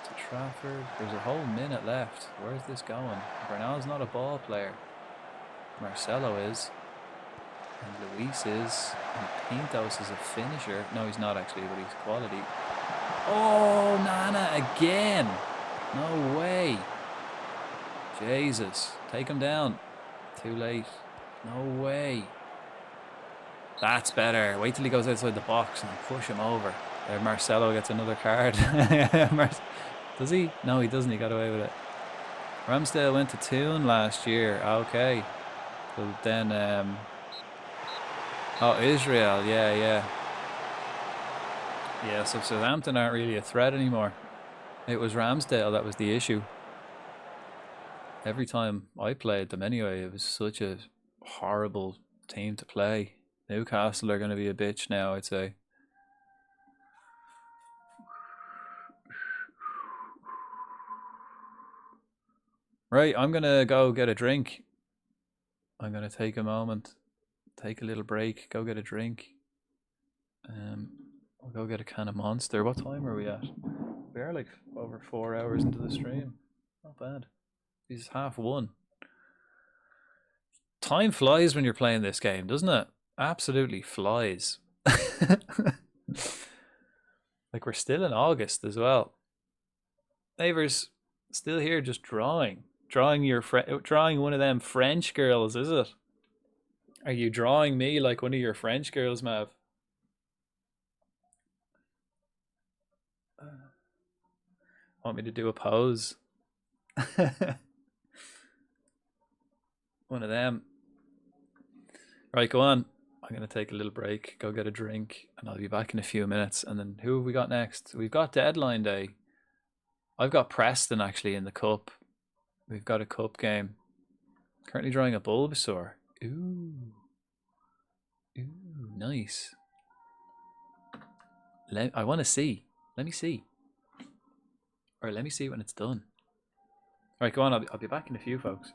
to Trafford. There's a whole minute left. Where's this going? Bernal's not a ball player. Marcelo is. And Luis is. And Pintos is a finisher. No, he's not actually, but he's quality. Oh, Nana again. No way. Jesus. Take him down. Too late. No way. That's better. Wait till he goes outside the box and push him over. There, Marcelo gets another card. Does he? No, he doesn't. He got away with it. Ramsdale went to Toon last year. Okay. So then, oh, Israel. Yeah. Yeah, so Southampton aren't really a threat anymore. It was Ramsdale that was the issue. Every time I played them anyway, it was such a horrible team to play. Newcastle are going to be a bitch now, I'd say. Right, I'm going to go get a drink. I'm going to take a moment, take a little break, go get a drink. I'll go get a can of Monster. What time are we at? We are like over 4 hours into the stream. Not bad. It's 1:30. Time flies when you're playing this game, doesn't it? Absolutely flies. Like we're still in August as well. Neighbours, still here just drawing. Drawing one of them French girls, is it? Are you drawing me like one of your French girls, Mav? Want me to do a pose? One of them. Right, go on. I'm going to take a little break, go get a drink, and I'll be back in a few minutes. And then who have we got next? We've got deadline day. I've got Preston actually in the cup. We've got a cup game. Currently drawing a Bulbasaur. Ooh. Ooh, nice. I want to see. Let me see. Or let me see when it's done. Right, go on. I'll be back in a few, folks.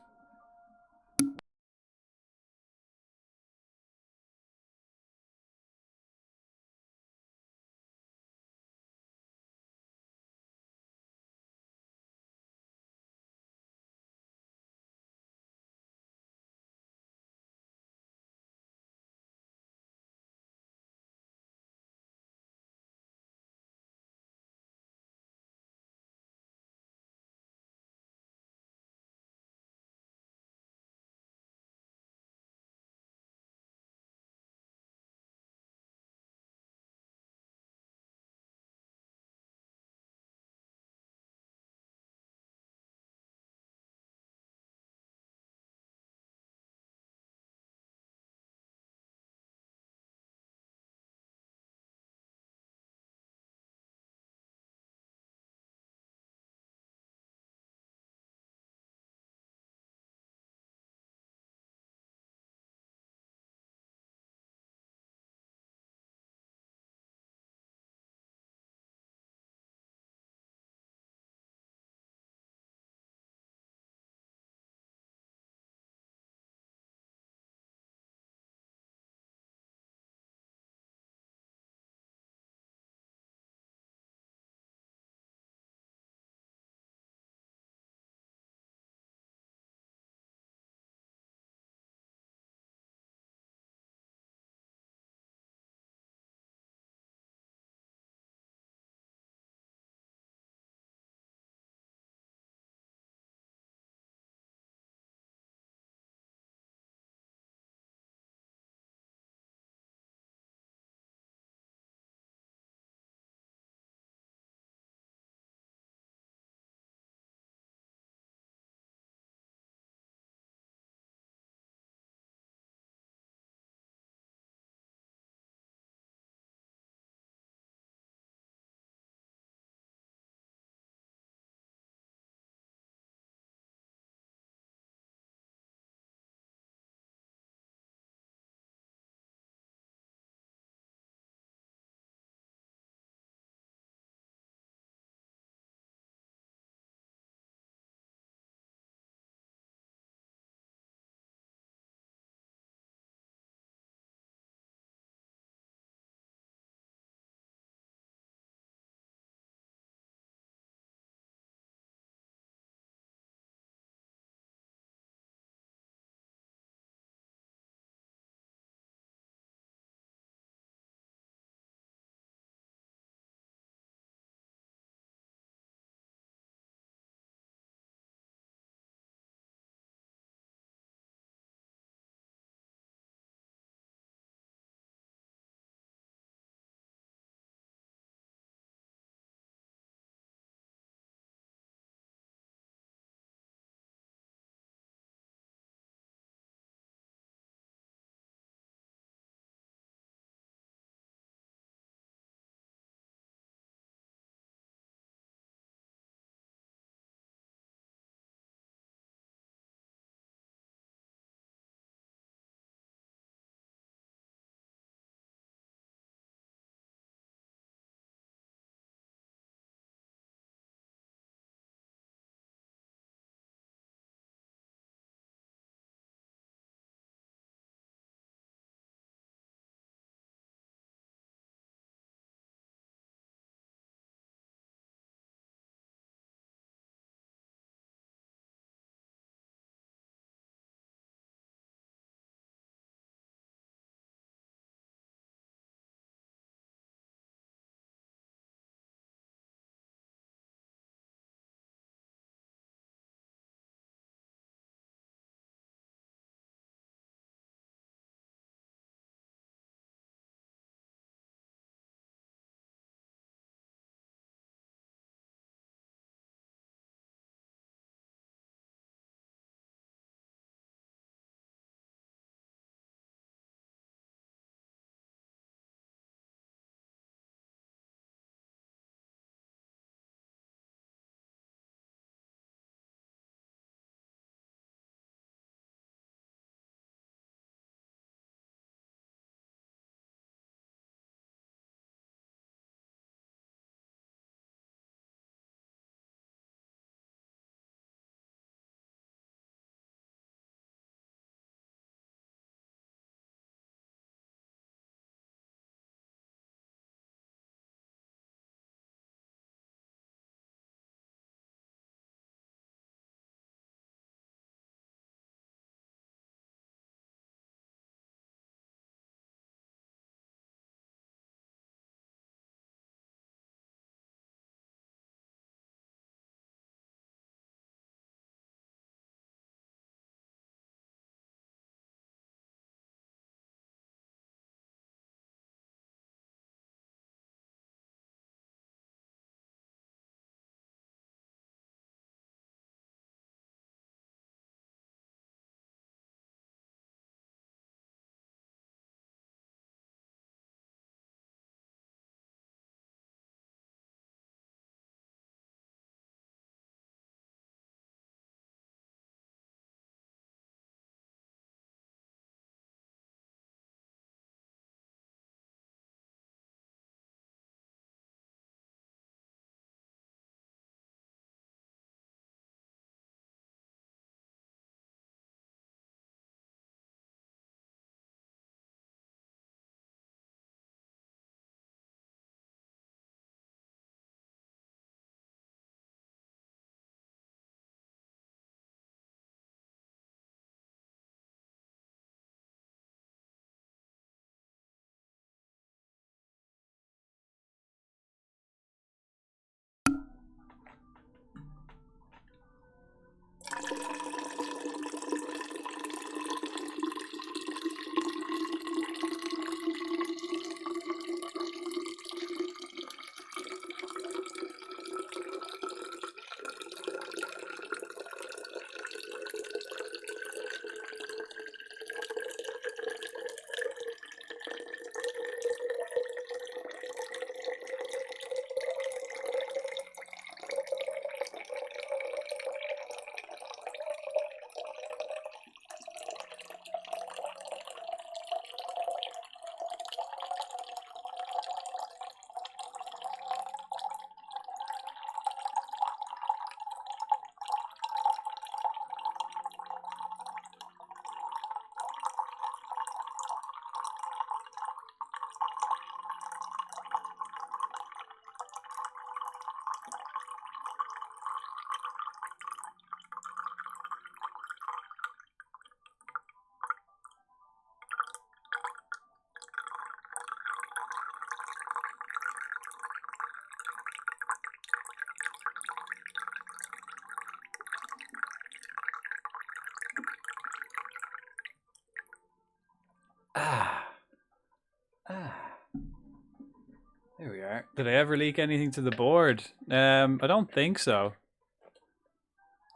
Did I ever leak anything to the board? I don't think so.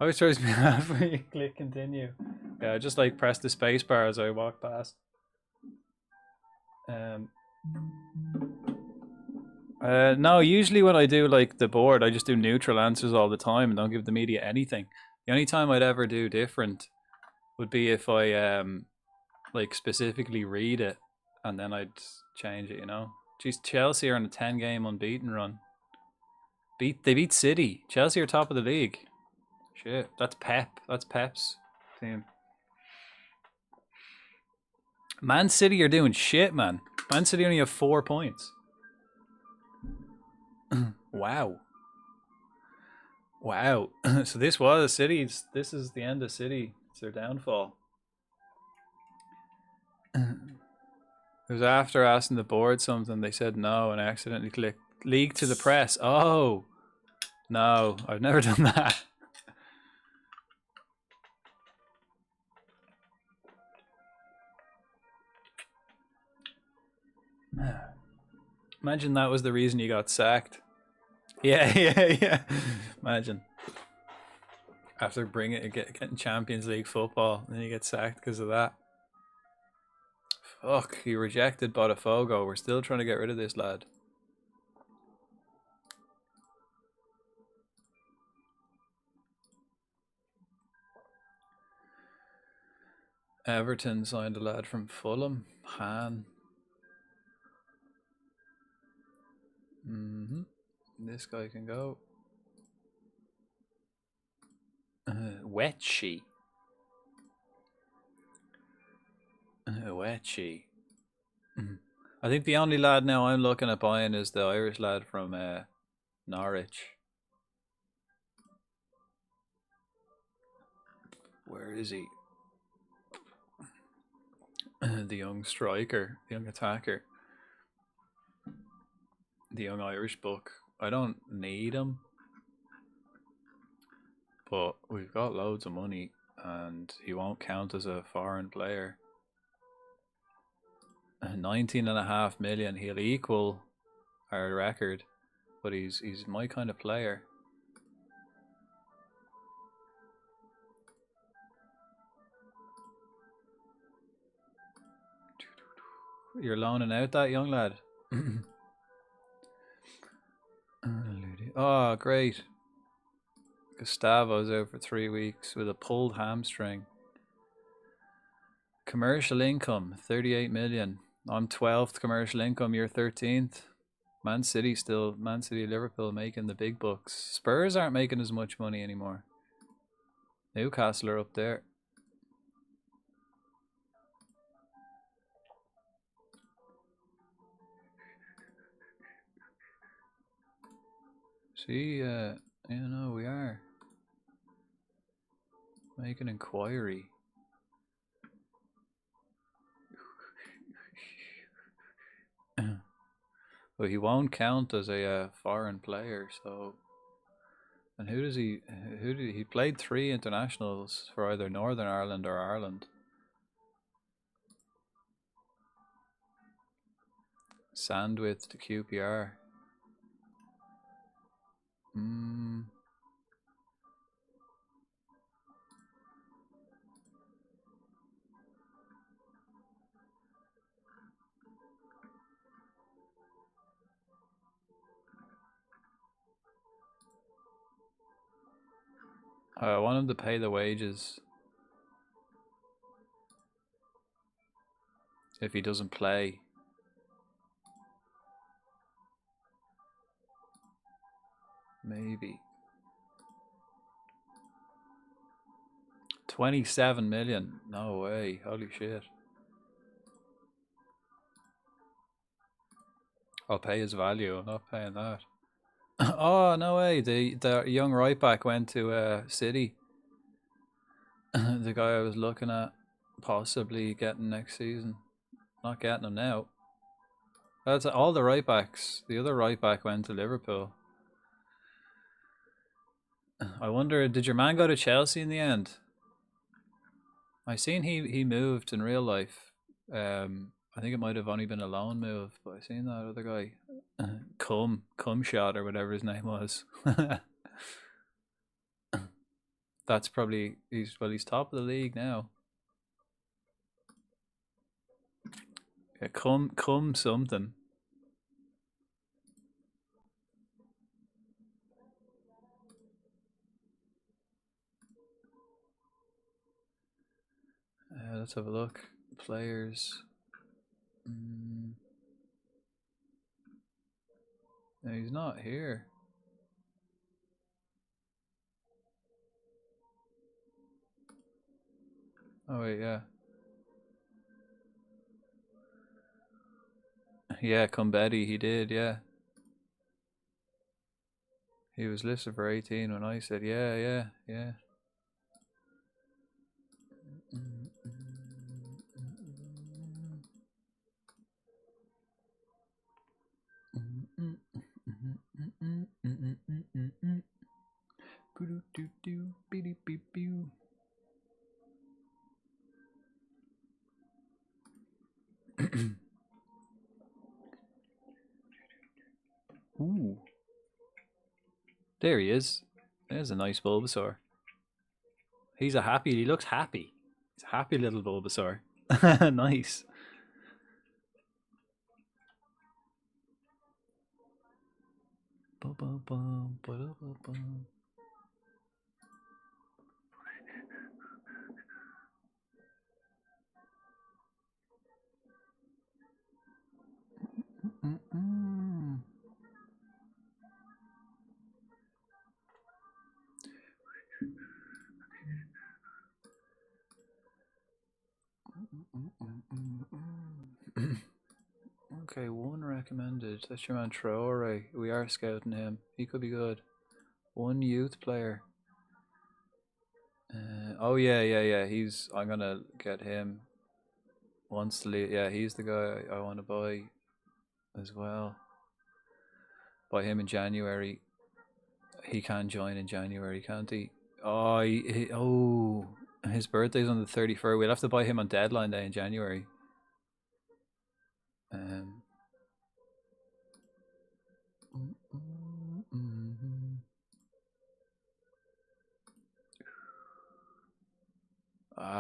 Always throws me off when you click continue. Yeah, I just like press the space bar as I walk past. No, usually when I do like the board, I just do neutral answers all the time and don't give the media anything. The only time I'd ever do different would be if I like specifically read it and then I'd change it, you know. Geez, Chelsea are on a 10-game unbeaten run. They beat City. Chelsea are top of the league. Shit, that's Pep. That's Pep's team. Man City are doing shit, man. Man City only have 4 points. Wow. Wow. So this was City's. This is the end of City. It's their downfall. It was after asking the board something, they said no, and I accidentally clicked league to the press. Oh, no, I've never done that. Imagine that was the reason you got sacked. Yeah, yeah. Imagine. After getting Champions League football, and then you get sacked because of that. Fuck, he rejected Botafogo. We're still trying to get rid of this lad. Everton signed a lad from Fulham. Han. This guy can go. Wetchy. Wetchy. I think the only lad now I'm looking at buying is the Irish lad from Norwich. Where is he? The young striker, the young attacker, the young Irish buck. I don't need him, but we've got loads of money and he won't count as a foreign player. 19.5 million. He'll equal our record, but he's my kind of player. You're loaning out that young lad. Oh, great. Gustavo's out for 3 weeks with a pulled hamstring. Commercial income, 38 million. I'm 12th commercial income, you're 13th. Man City, Liverpool making the big bucks. Spurs aren't making as much money anymore. Newcastle are up there. See, you know, we are. Make an inquiry. But he won't count as a foreign player, so. And who does he? He played 3 internationals for either Northern Ireland or Ireland. Sandwith to QPR. I want him to pay the wages if he doesn't play. Maybe. 27 million. No way. Holy shit. I'll pay his value. I'm not paying that. Oh, no way. The young right back went to City. The guy I was looking at possibly getting next season. Not getting him now. That's all the right backs. The other right back went to Liverpool. I wonder, did your man go to Chelsea in the end? I seen he moved in real life. I think it might have only been a loan move, but I seen that other guy. Cum shot or whatever his name was. That's probably he's top of the league now. Yeah, cum something. Let's have a look. Players. No, he's not here. Oh wait, yeah. Yeah, Betty, he did, yeah. He was listed for 18 when I said, yeah. Ooh. There he is. There's a nice Bulbasaur. He looks happy. He's a happy little Bulbasaur. Nice. Okay, one recommended. That's your man Traore. We are scouting him. He could be good. One youth player. Oh yeah. I'm gonna get him. Wants to leave. Yeah, he's the guy I want to buy as well. Buy him in January. He can join in January, can't he? Oh, his birthday's on the 31st. We'll have to buy him on deadline day in January.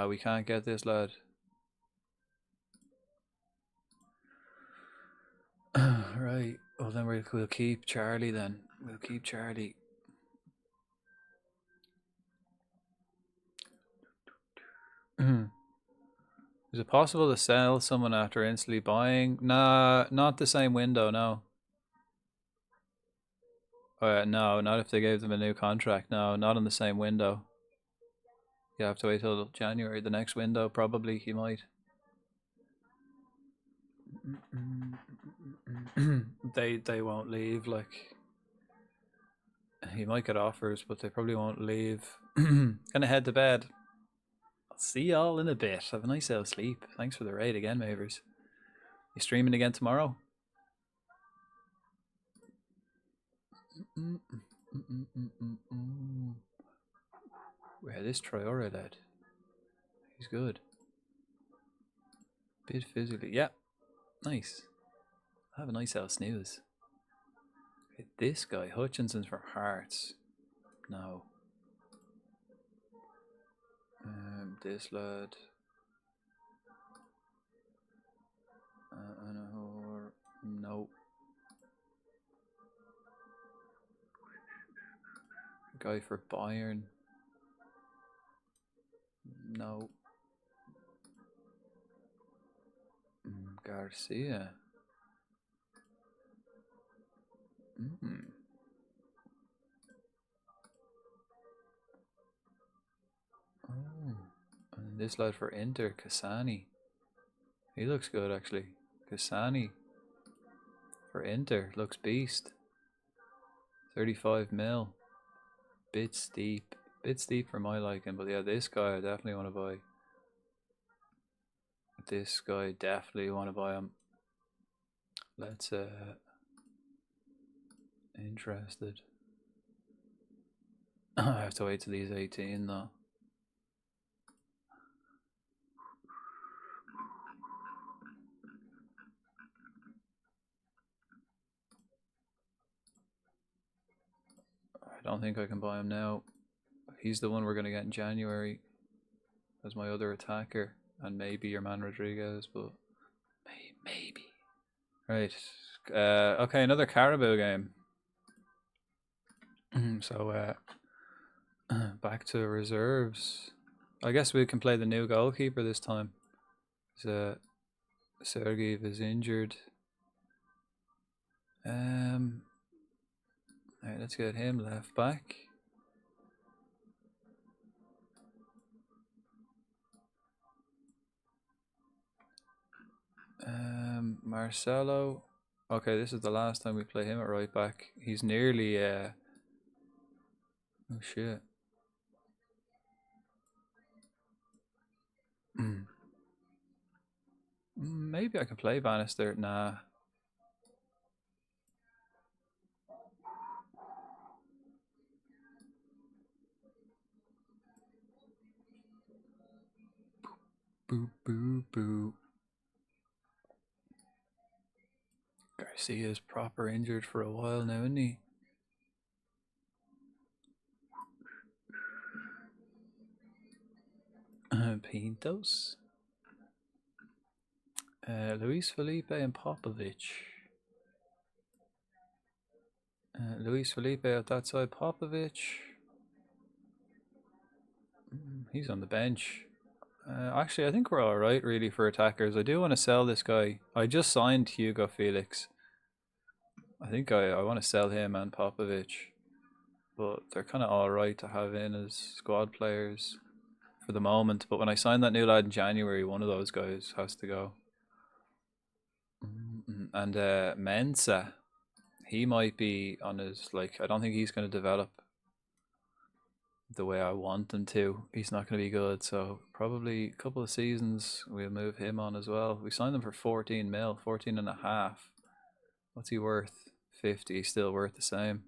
We can't get this lad. Right. Well, then we'll keep Charlie then. We'll keep Charlie. Is it possible to sell someone after instantly buying? Nah, not the same window, no. No, not if they gave them a new contract. No, not in the same window. You have to wait till January. The next window, probably, he might. They won't leave, like. He might get offers, but they probably won't leave. Gonna head to bed. I'll see y'all in a bit. Have a nice sleep. Thanks for the raid again, Mavers. You streaming again tomorrow? Where this Traore lad? He's good. Bit physically. Yeah. Nice. Have a nice snooze. Okay, this guy, Hutchinson's for Hearts. No. This lad. No. Guy for Bayern. No. Garcia. Oh. And this lad for Inter, Cassani. He looks good actually. Cassani for Inter looks beast. 35 mil. Bit steep for my liking, but yeah, this guy I definitely want to buy. This guy definitely want to buy him. Let's interested. I have to wait till he's 18 though. think I can buy him now. He's the one we're going to get in January as my other attacker, and maybe your man Rodriguez, but maybe. Right. Okay, another Carabao game. So back to reserves. I guess we can play the new goalkeeper this time. Sergeyev is injured. Alright, let's get him left back. Marcelo. Okay, this is the last time we play him at right back. He's nearly oh shit. Maybe I can play Bannister. Nah. Boo boo boo. Garcia's proper injured for a while now, isn't he? Pintos. Luis Felipe and Popovic. Luis Felipe at that side. Popovic. He's on the bench. Actually, I think we're alright really for attackers. I do want to sell this guy. I just signed Hugo Felix. I think I want to sell him and Popovic. But they're kind of alright to have in as squad players for the moment. But when I sign that new lad in January, one of those guys has to go. And Mensa, he might be on his, like, I don't think he's going to develop the way I want him to. He's not going to be good, so probably a couple of seasons we'll move him on as well. We signed him for 14 mil, 14 and a half. What's he worth? 50, he's still worth the same.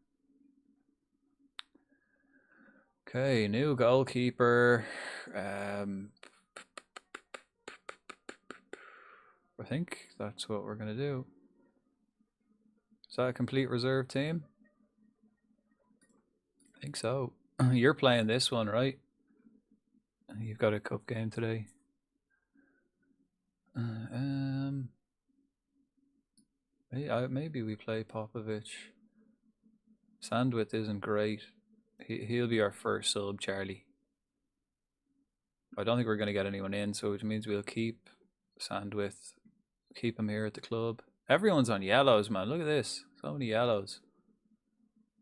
Okay, new goalkeeper. I think that's what we're going to do. Is that a complete reserve team? I think so. You're playing this one, right? You've got a cup game today. Maybe we play Popovic. Sandwith isn't great. He'll be our first sub, Charlie. I don't think we're going to get anyone in, so which means we'll keep Sandwith. Keep him here at the club. Everyone's on yellows, man. Look at this. So many yellows.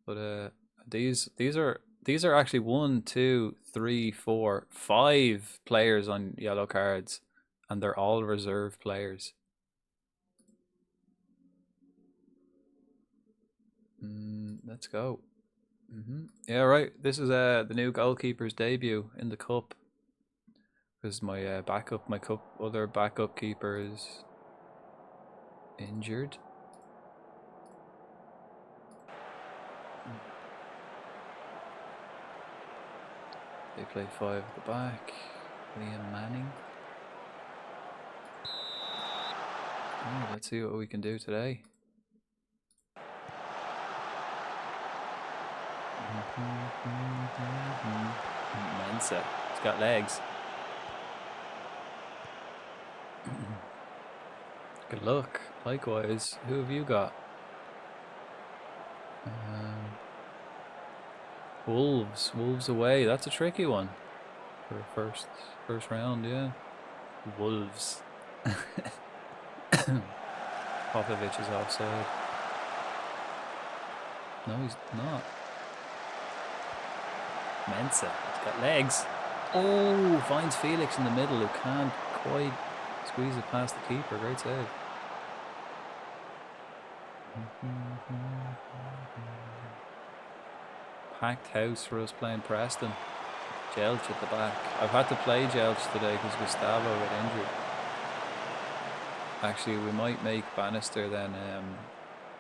But these are actually 1, 2, 3, 4, 5 players on yellow cards, and they're all reserve players. Let's go. Yeah, right. This is the new goalkeeper's debut in the cup. Because my other backup keeper is injured. They play 5 at the back. Liam Manning. Let's see what we can do today. Mensa. He's got legs. Good luck. Likewise. Who have you got? Wolves. Wolves away. That's a tricky one for a first round, yeah. Wolves. Popovic is offside. No, he's not. Mensa. He's got legs. Oh, finds Felix in the middle who can't quite squeeze it past the keeper. Great save. Packed house for us playing Preston. Jelch at the back. I've had to play Jelch today because Gustavo got injured. Actually, we might make Bannister then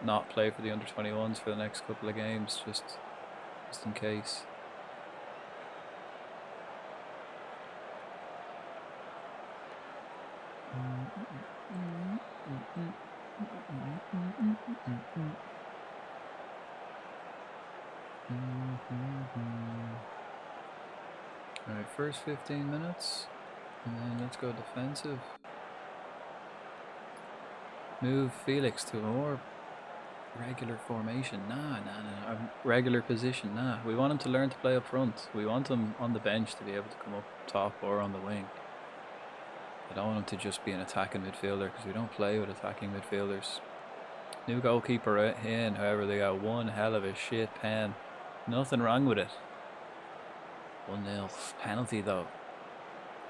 not play for the under-21s for the next couple of games, just in case. Alright, first 15 minutes. And then let's go defensive. Move Felix to a more regular formation. Nah. Regular position. Nah. We want him to learn to play up front. We want him on the bench to be able to come up top or on the wing. I don't want him to just be an attacking midfielder because we don't play with attacking midfielders. New goalkeeper in, however, they got one hell of a shit pen. Nothing wrong with it. 1-0. Penalty though.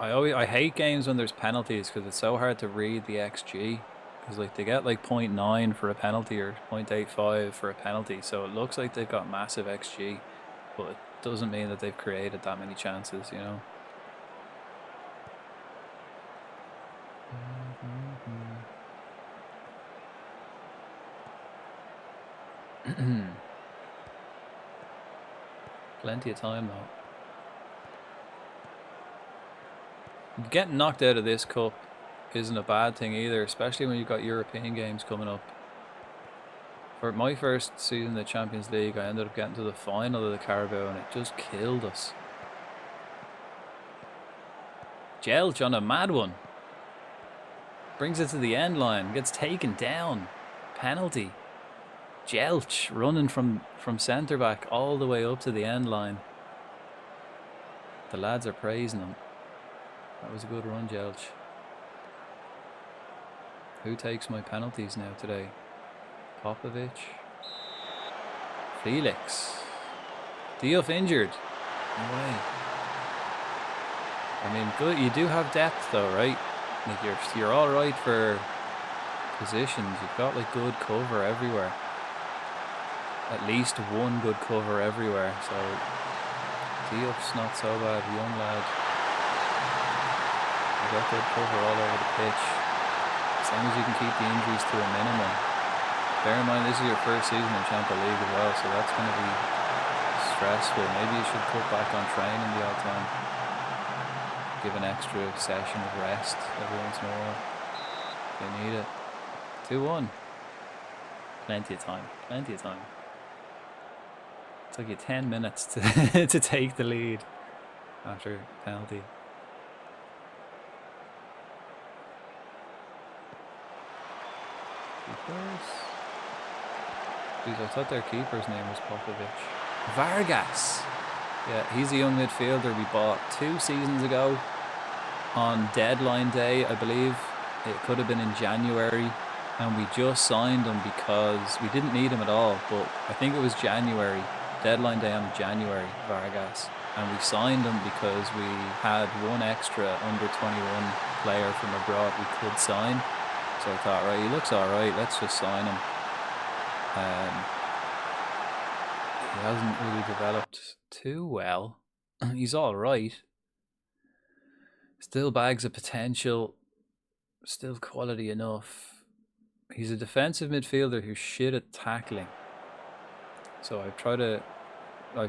I hate games when there's penalties because it's so hard to read the XG. Because like they get like 0.9 for a penalty or 0.85 for a penalty, so it looks like they've got massive XG, but it doesn't mean that they've created that many chances, you know. Plenty of time though. Getting knocked out of this cup isn't a bad thing either, especially when you've got European games coming up. For my first season in the Champions League, I ended up getting to the final of the Carabao and it just killed us. Jelch on a mad one. Brings it to the end line, gets taken down. Penalty. Jelch running from centre back all the way up to the end line. The lads are praising him. That was a good run, Jelch. Who takes my penalties now today? Popovic. Felix. Diouf injured. No way. I mean, good. You do have depth though, right? Like you're all right for positions. You've got like good cover everywhere. At least one good cover everywhere. So Diouf's not so bad. Young lad. You got good cover all over the pitch. As long as you can keep the injuries to a minimum. Bear in mind, this is your first season in Champions League as well, so that's going to be stressful. Maybe you should cut back on training the odd time. Give an extra session of rest every once in a while. They need it. 2-1. Plenty of time. Plenty of time. It took you 10 minutes to, to take the lead after penalty. Keepers. Jeez, I thought their keeper's name was Popovic. Vargas. Yeah, he's a young midfielder we bought 2 seasons ago on deadline day, I believe. It could have been in January, and we just signed him because we didn't need him at all, but I think it was January, deadline day on January, Vargas. And we signed him because we had one extra under 21 player from abroad we could sign. So I thought, right, he looks alright, let's just sign him. He hasn't really developed too well. He's alright. Still bags of potential. Still quality enough. He's a defensive midfielder who's shit at tackling. So I've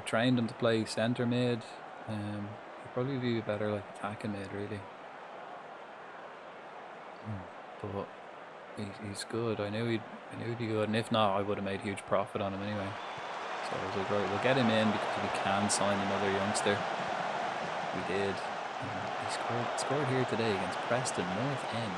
trained him to play centre mid. He'd probably be better like attacking mid, really. But he's good. I knew he'd be good, and if not, I would have made huge profit on him anyway. So I was like, right, we'll get him in because we can sign another youngster. We did. He scored here today against Preston North End.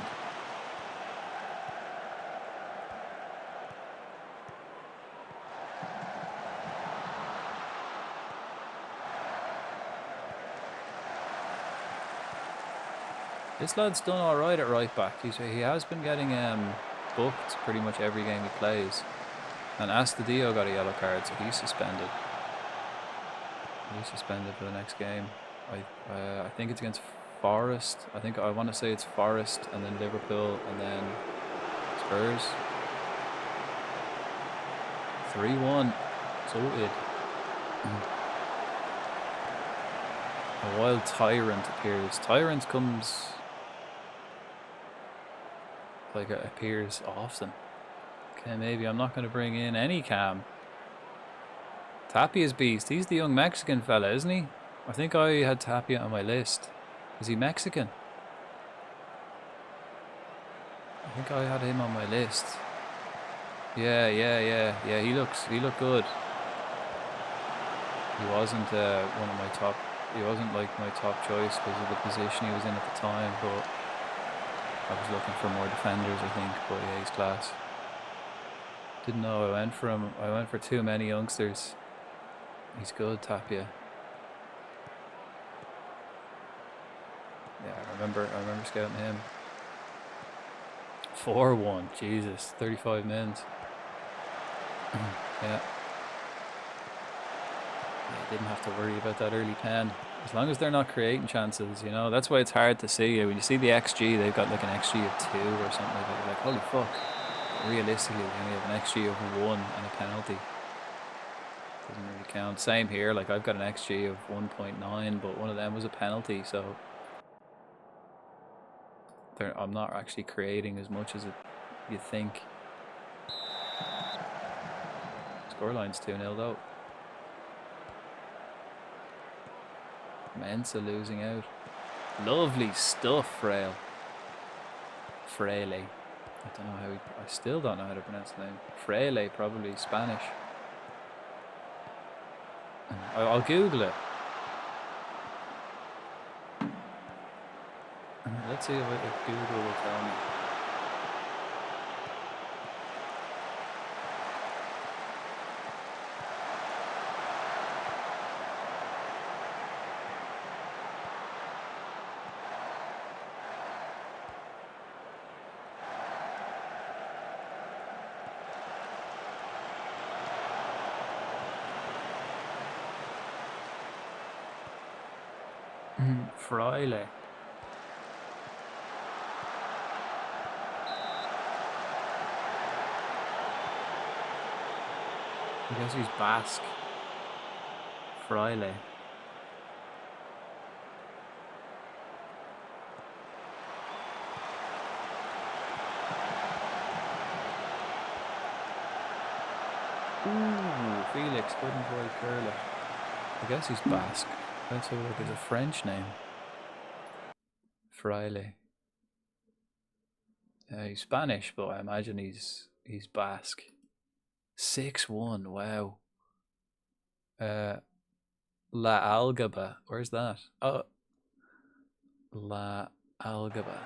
This lad's done alright at right back. He has been getting booked pretty much every game he plays. And Astadio got a yellow card, so he's suspended. He's suspended for the next game. I think it's against Forest. I want to say it's Forest and then Liverpool and then Spurs. 3-1. Sorted. A wild Tyrant appears. Tyrant comes like it appears often. Okay, maybe I'm not going to bring in any Cam. Tapia's beast. He's the young Mexican fella, isn't he? I think I had Tapia on my list. Is he Mexican? I think I had him on my list. Yeah. He looked good. He wasn't one of my top. He wasn't like my top choice because of the position he was in at the time. But I was looking for more defenders, I think. But yeah, he's class. Didn't know I went for him. I went for too many youngsters. He's good, Tapia. Yeah, I remember scouting him. 4-1, Jesus, 35 mins. Yeah. Didn't have to worry about that early pen. As long as they're not creating chances, you know, that's why it's hard to see. When you see the XG, they've got like an XG of 2 or something like that. You're like, holy fuck. But realistically, they only have an XG of 1 and a penalty. Doesn't really count. Same here, like I've got an XG of 1.9, but one of them was a penalty, so I'm not actually creating as much as you think. Scoreline's 2-0 though. Mensa losing out. Lovely stuff, Frail. Fraile. I don't know how I still don't know how to pronounce the name. Fraile, probably Spanish. I'll Google it. Let's see if Google will tell me. Fraile. I guess he's Basque. Fraile. Ooh, Felix couldn't quite curl it. I guess he's Basque. That's like it's a French name. Fraile. He's Spanish, but I imagine he's Basque. 6-1, wow. La Algaba, where's that? Oh, La Algaba.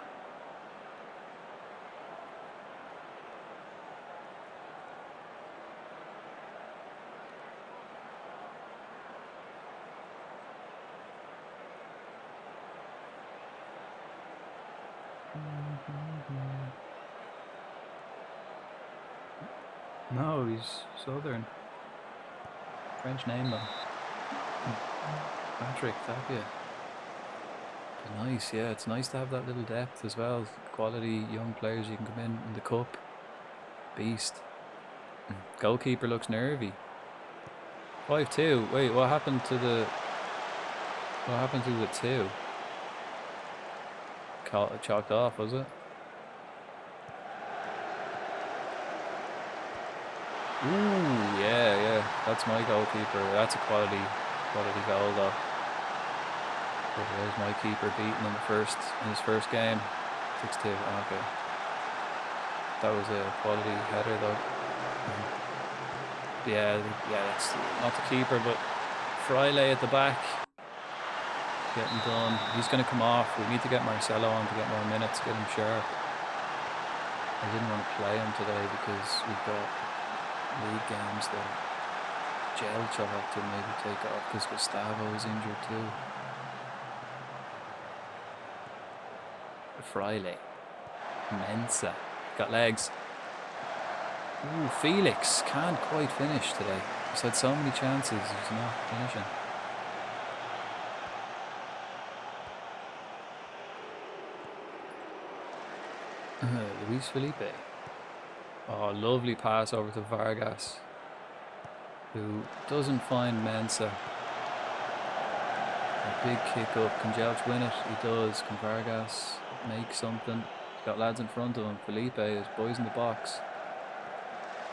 No, he's Southern. French name though. Patrick Tapia. Nice, yeah, it's nice to have that little depth as well. Quality young players you can come in the cup. Beast. Goalkeeper looks nervy. 5-2. Wait, what happened to the 2? Chalked off, was it? Ooh, yeah. That's my goalkeeper. That's a quality goal though. But there's my keeper beaten in his first game. 6-2. Okay. That was a quality header though. Yeah, that's not the keeper, but Fraile at the back. Getting done. He's going to come off. We need to get Marcelo on to get more minutes, get him sharp. I didn't want to play him today because we've got league games that Jelch will have to maybe take off because Gustavo is injured too. Fraile. Mensa. Got legs. Ooh, Felix can't quite finish today. He's had so many chances, he's not finishing. Luis Felipe. Oh, lovely pass over to Vargas, who doesn't find Mensa. A big kick up. Can Jelch win it? He does. Can Vargas make something? He's got lads in front of him. Felipe is boys in the box.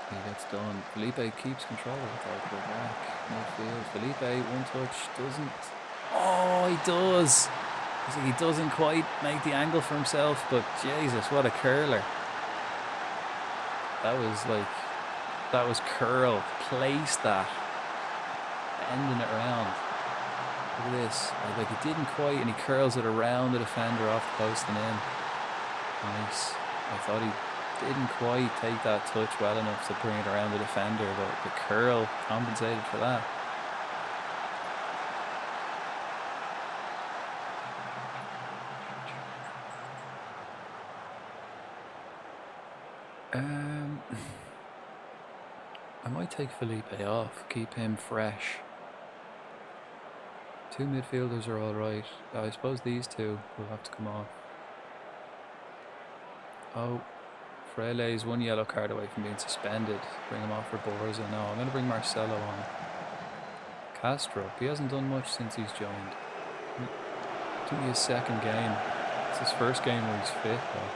He gets done. Felipe keeps control of it though. Go back. Midfield. Felipe, one touch. Doesn't. Oh, he does. He doesn't quite make the angle for himself, but Jesus, what a curler. That was curl. Place that. bending it around. Look at this. Like he didn't quite, and he curls it around the defender off the post and in. Nice. I thought he didn't quite take that touch well enough to bring it around the defender, but the curl compensated for that. I might take Felipe off, keep him fresh. Two midfielders are alright. I suppose these two will have to come off. Oh, Frele's one yellow card away from being suspended. Bring him off for Borza. No, I'm going to bring Marcelo on. Castro, he hasn't done much since he's joined. It's only his second game. It's his first game where he's fit though.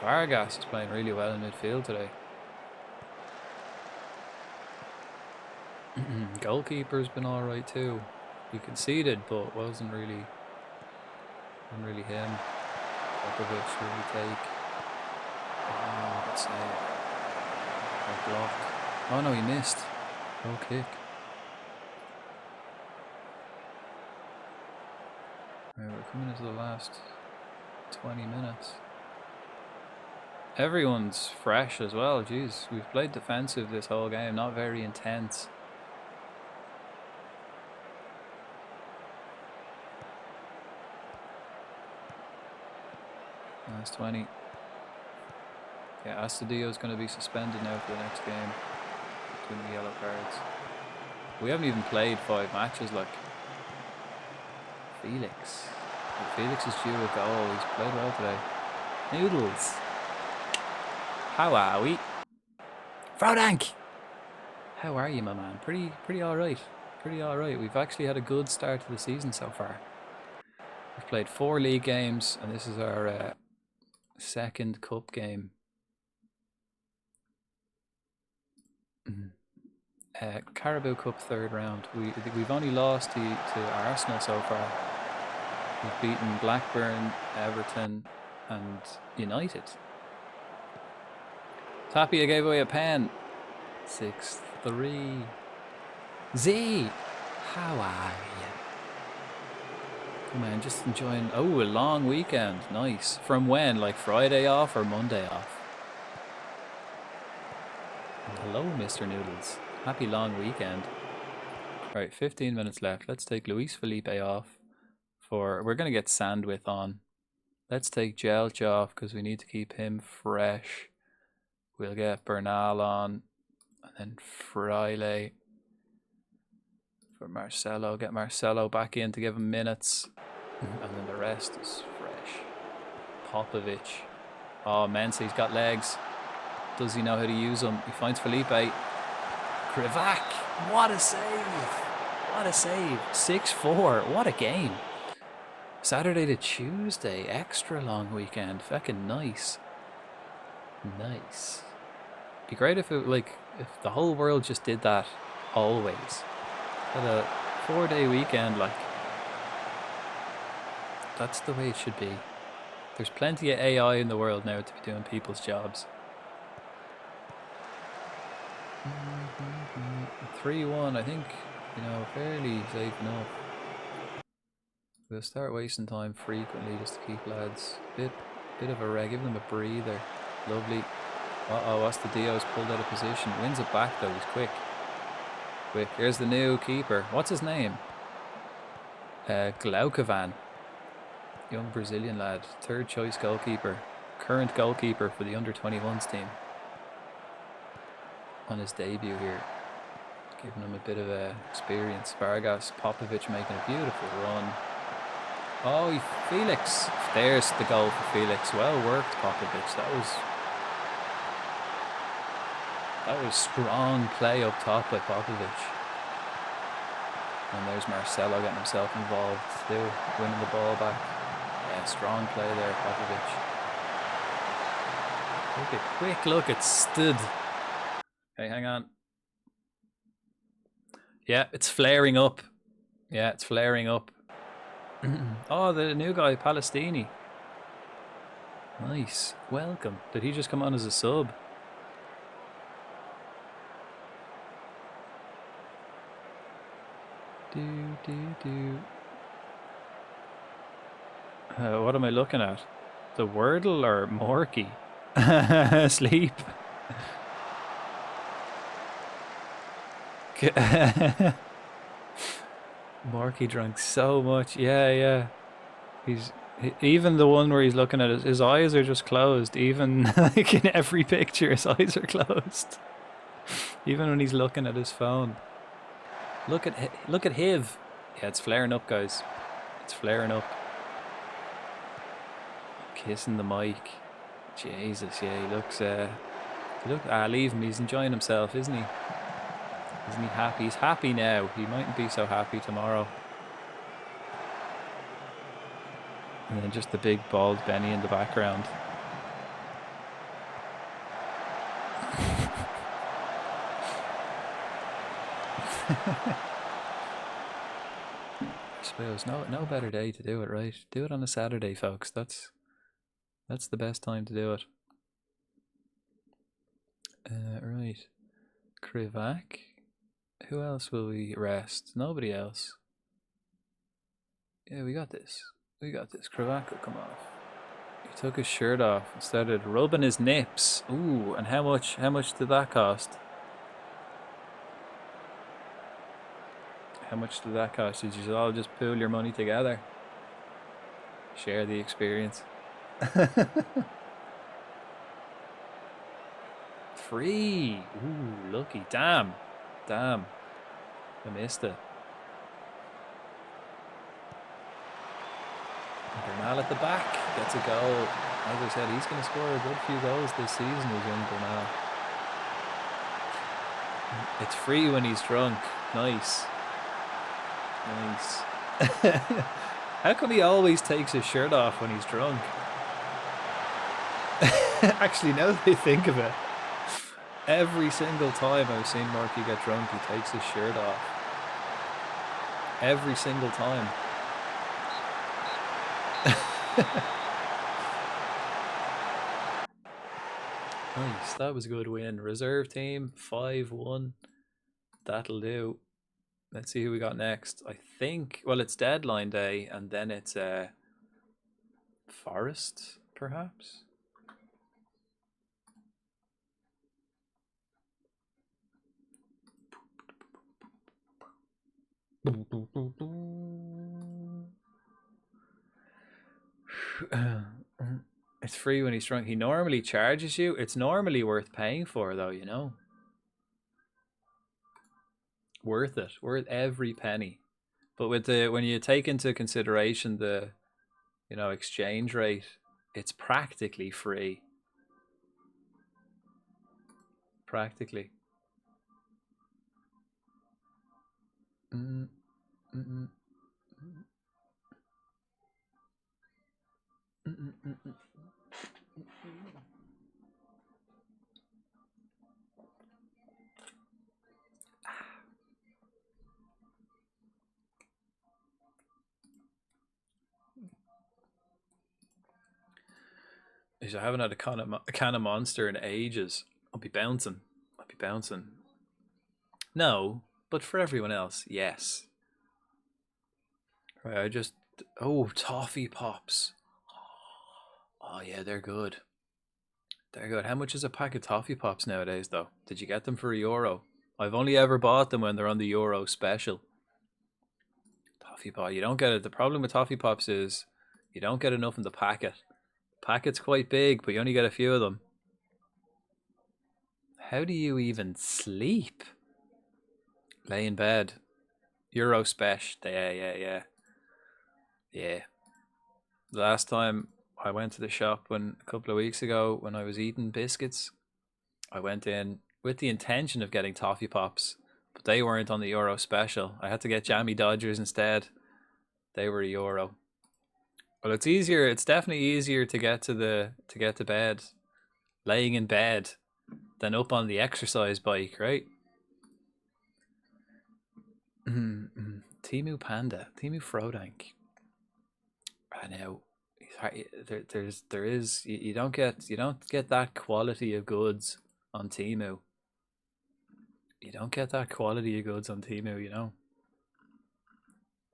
Vargas is playing really well in midfield today. Goalkeeper's been alright too. He conceded, but wasn't really him. Popovich really take. Oh, good save. Or block. Oh no, he missed. Low kick. Right, we're coming into the last 20 minutes. Everyone's fresh as well. Jeez, we've played defensive this whole game, not very intense. Last 20. Yeah, Astudillo's going to be suspended now for the next game. Between the yellow cards. We haven't even played 5 matches, like. Felix. Felix is due a goal. He's played well today. Noodles. How are we? Frodank! How are you, my man? Pretty alright. Pretty alright. We've actually had a good start to the season so far. We've played 4 league games, and this is our second cup game. Carabao Cup 3rd round. We've only lost to Arsenal so far. We've beaten Blackburn, Everton, and United. Tapia gave away a pen. 6-3. Z, how are you? Oh man, just enjoying. Oh, a long weekend. Nice. From when? Like Friday off or Monday off? Hello, Mr. Noodles. Happy long weekend. Right, 15 minutes left. Let's take Luis Felipe off. We're going to get Sandwith on. Let's take Jelch off because we need to keep him fresh. We'll get Bernal on. And then Fraile for Marcelo. Get Marcelo back in to give him minutes. And then the rest is fresh. Popovich. Oh, Mensah's got legs. Does he know how to use them? He finds Felipe. Krivak. What a save. What a save. 6-4. What a game. Saturday to Tuesday. Extra long weekend. Fucking nice. Nice. Be great if if the whole world just did that always. Had a 4-day weekend, like. That's the way it should be. There's plenty of AI in the world now to be doing people's jobs. 3-1, I think, fairly safe enough. We'll start wasting time frequently just to keep lads bit of a reg, give them a breather. Lovely. Uh-oh, Astudillo's pulled out of position. Wins it back though, he's quick. Quick, here's the new keeper. What's his name? Glaucovan. Young Brazilian lad. 3rd choice goalkeeper. Current goalkeeper for the under-21s team. On his debut here. Giving him a bit of experience. Vargas, Popovich making a beautiful run. Oh, Felix. There's the goal for Felix. Well worked, Popovich. That was strong play up top by Popovich. And there's Marcelo getting himself involved too, winning the ball back. Yeah, strong play there, Popovich. Take a quick look at Stud. Okay, hang on. Yeah, it's flaring up. Yeah, it's flaring up. Oh, the new guy, Palestini. Nice. Welcome. Did he just come on as a sub? What am I looking at? The Wordle or Morky? Sleep. Morky drank so much. Yeah, yeah. Even the one where he's looking at his eyes are just closed. Even like in every picture, his eyes are closed. Even when he's looking at his phone. Look at Hiv. Yeah, it's flaring up, guys. It's flaring up. Kissing the mic. Jesus, yeah, he looks. Leave him. He's enjoying himself, isn't he? Isn't he happy? He's happy now. He mightn't be so happy tomorrow. And then just the big bald Benny in the background. I suppose no better day to do it, right? Do it on a Saturday, folks. That's the best time to do it. Right. Krivak. Who else will we rest? Nobody else. Yeah, we got this. We got this. Krivak will come off. He took his shirt off and started rubbing his nips. Ooh, and how much did that cost? How much did that cost? Did you all just pool your money together? Share the experience. Free. Ooh, lucky. Damn. I missed it. Bernal at the back gets a goal. As I said, he's going to score a good few goals this season, is young Bernal. It's free when he's drunk. Nice. How come he always takes his shirt off when he's drunk? Actually, now that I think of it, every single time I've seen Marky get drunk, he takes his shirt off. Every single time. Nice, that was a good win. Reserve team, 5-1. That'll do. Let's see who we got next. I think, well, it's deadline day, and then it's Forest, perhaps? It's free when he's drunk. He normally charges you. It's normally worth paying for, though, you know. Worth it. Worth every penny. But with when you take into consideration the, exchange rate, it's practically free. Practically. I haven't had a can of Monster in ages. I'll be bouncing. No, but for everyone else, yes. Right, toffee pops. Oh yeah, they're good. They're good. How much is a pack of toffee pops nowadays, though? Did you get them for €1? I've only ever bought them when they're on the Euro special. Toffee pop. You don't get it. The problem with toffee pops is you don't get enough in the packet. The packet's quite big, but you only get a few of them. How do you even sleep? Lay in bed. Euro special. Yeah. The last time I went to the shop a couple of weeks ago when I was eating biscuits, I went in with the intention of getting toffee pops, but they weren't on the Euro special. I had to get Jammy Dodgers instead. They were €1. Well, it's easier. It's definitely easier to get to bed, laying in bed, than up on the exercise bike, right? Timu Panda, Timu Frodank. I know. You don't get that quality of goods on Timu. You don't get that quality of goods on Timu, you know.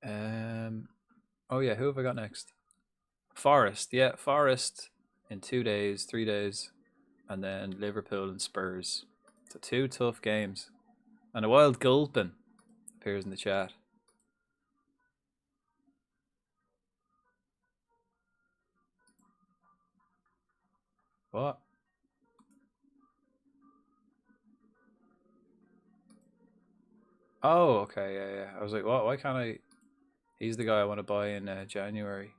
Oh yeah, who have I got next? Forest. Yeah, Forest in 2 days, 3 days, and then Liverpool and Spurs. So 2 tough games. And a wild gulpin appears in the chat. What? Oh, okay, yeah. I was like, what? Why can't I? He's the guy I want to buy in January.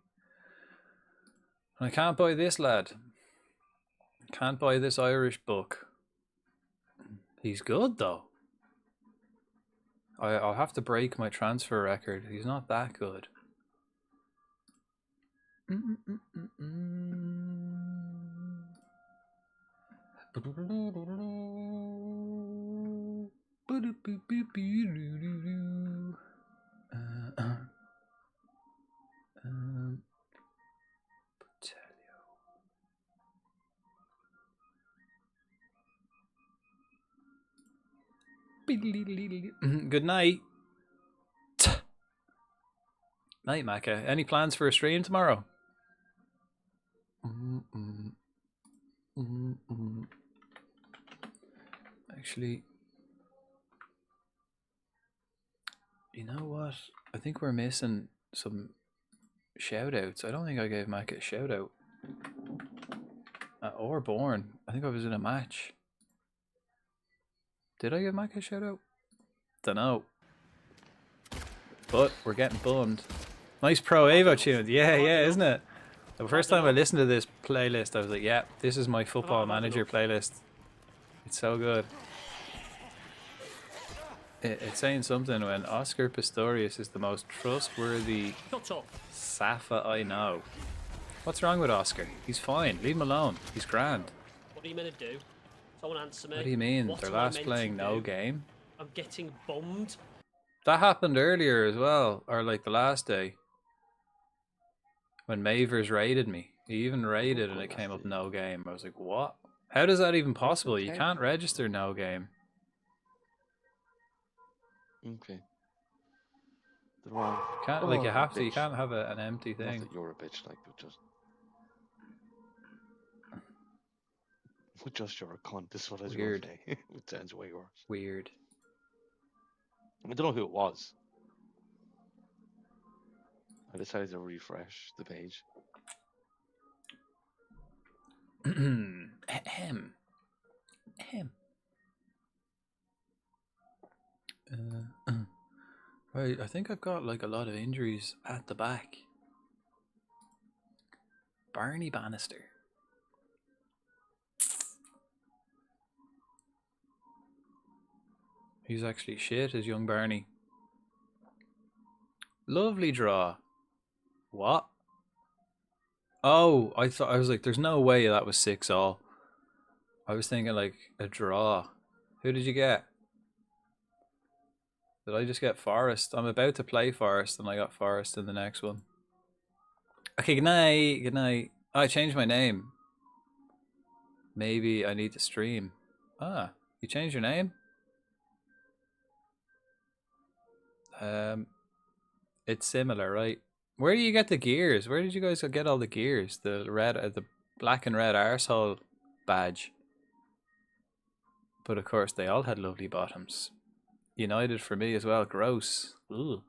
And I can't buy this lad. Can't buy this Irish book. He's good though. I'll have to break my transfer record. He's not that good. Good night. Night, Macca. Any plans for a stream tomorrow? Actually, you know what? I think we're missing some shout outs. I don't think I gave Macca a shout out. Or Born. I think I was in a match. Did I give Macca a shout out? Dunno. But we're getting bummed. Nice Pro Evo tune. Yeah, isn't it? The first time I listened to this playlist, I was like, yeah, this is my Football Manager playlist. It's so good. It's saying something when Oscar Pistorius is the most trustworthy Safa I know. What's wrong with Oscar? He's fine. Leave him alone. He's grand. What are you meant to do? Someone answer me. What do you mean? What They're am I last meant playing to no do? game? I'm getting bummed. That happened earlier as well, or like the last day. When Mavers raided me. He even raided and it came up no game. I was like, what? How does that even possible? You can't register no game. Okay. Well, Can't like you have to. You can't have an empty thing. Not that you're a bitch, like, but just you're a cunt. This is what I was going to say. It sounds way worse. Weird. I don't know who it was. I decided to refresh the page. Ahem. Right, I think I've got like a lot of injuries at the back. Barney Bannister. He's actually shit, is young Barney. Lovely draw. What? Oh, I was like, there's no way that was 6-all. I was thinking like a draw. Who did you get? Did I just get Forest? I'm about to play Forest and I got Forest in the next one. Okay, good night. Good night. Oh, I changed my name. Maybe I need to stream. Ah, you changed your name? It's similar, right? Where do you get the gears? Where did you guys get all the gears? The red, the black and red arsehole badge. But of course, they all had lovely bottoms. United for me as well. Gross. Ooh.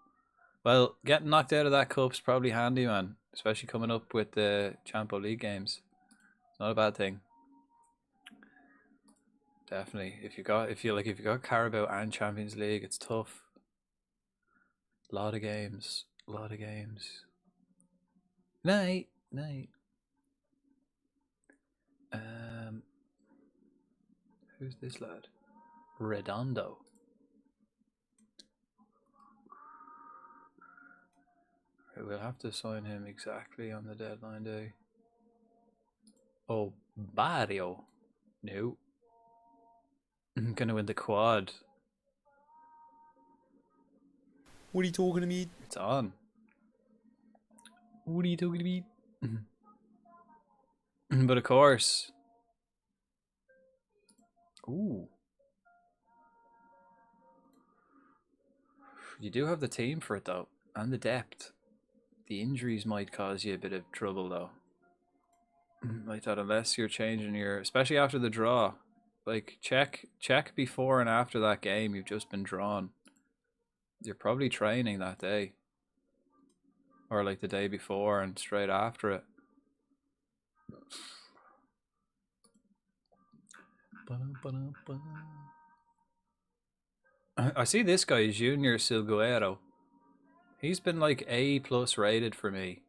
Well, getting knocked out of that cup's probably handy, man. Especially coming up with the Champions League games. It's not a bad thing. Definitely. If you got Carabao and Champions League, it's tough. Lot of games. Night. Who's this lad? Redondo. Right, we'll have to sign him exactly on the deadline day. Oh, Barrio. No. I'm gonna win the quad. What are you talking to me? It's on. What are you talking to me? But of course. Ooh. You do have the team for it though. And the depth. The injuries might cause you a bit of trouble though. Like that, unless you're changing your, especially after the draw. Like check before and after that game you've just been drawn. You're probably training that day. Or like the day before and straight after it. I see this guy, Junior Silguero. He's been like A+ rated for me.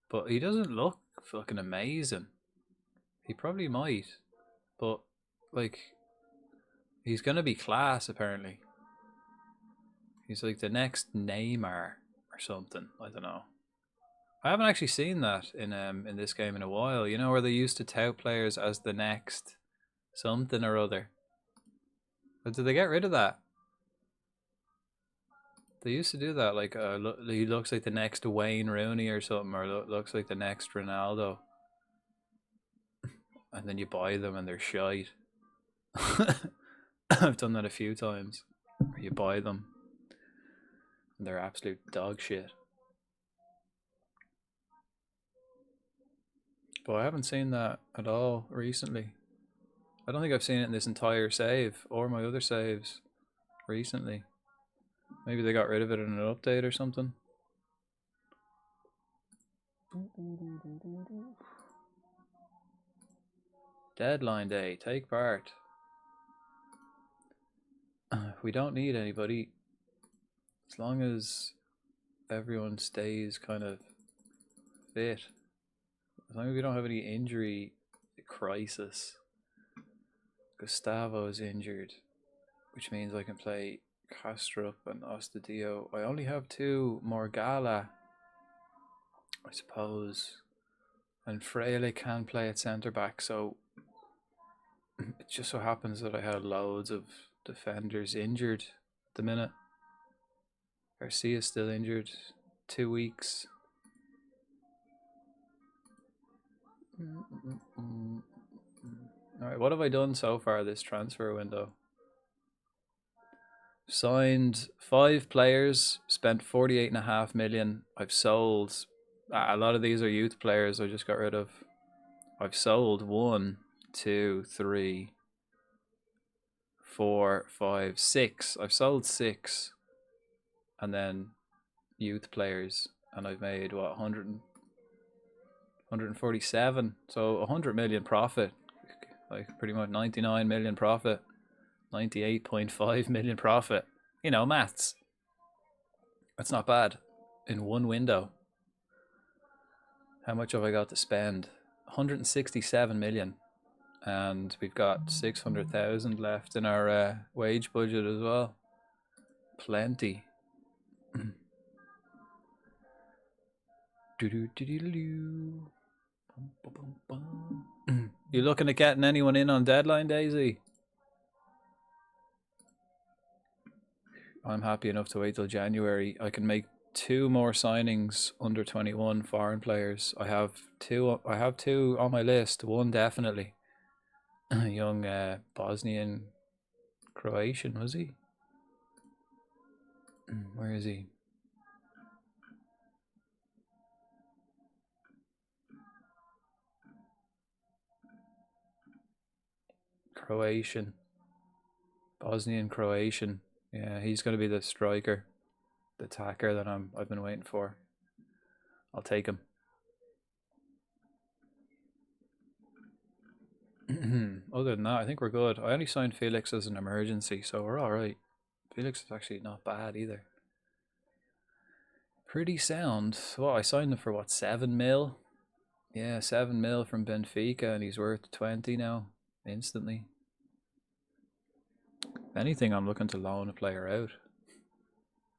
But he doesn't look fucking amazing. He probably might. But like, he's gonna be class apparently. He's like the next Neymar or something. I don't know. I haven't actually seen that in this game in a while. You know, where they used to tout players as the next something or other. But did they get rid of that? They used to do that. Like, he looks like the next Wayne Rooney or something, or looks like the next Ronaldo. And then you buy them and they're shite. I've done that a few times. Where you buy them and they're absolute dog shit. But I haven't seen that at all recently. I don't think I've seen it in this entire save or my other saves recently. Maybe they got rid of it in an update or something. Deadline day, take part. We don't need anybody. As long as everyone stays kind of fit. As long as we don't have any injury crisis. Gustavo is injured, which means I can play Castrup and Ostadio. I only have 2 Morgala, I suppose, and Frele can play at centre back. So it just so happens that I had loads of defenders injured at the minute. Garcia's still injured, 2 weeks. Alright, what have I done so far this transfer window? Signed 5 players, spent 48.5 million. I've sold, a lot of these are youth players I just got rid of. I've sold 1, 2, 3, 4, 5, 6. I've sold 6. And then youth players. And I've made, what, 147. So 100 million profit. Like pretty much 99 million profit. 98.5 million profit. You know, maths. That's not bad. In one window. How much have I got to spend? 167 million. And we've got 600,000 left in our wage budget as well. Plenty. You looking at getting anyone in on deadline, Daisy? I'm happy enough to wait till January. I can make 2 more signings under 21 foreign players. I have two on my list. 1 definitely. Young Bosnian Croatian, was he? Where is he? Croatian. Bosnian Croatian. Yeah, he's going to be the striker, the attacker that I've been waiting for. I'll take him. Other than that, I think we're good. I only signed Felix as an emergency, so we're alright. Felix is actually not bad either. Pretty sound. Well, I signed him for what, 7 mil? Yeah, 7 mil from Benfica, and he's worth 20 now, instantly. If anything, I'm looking to loan a player out.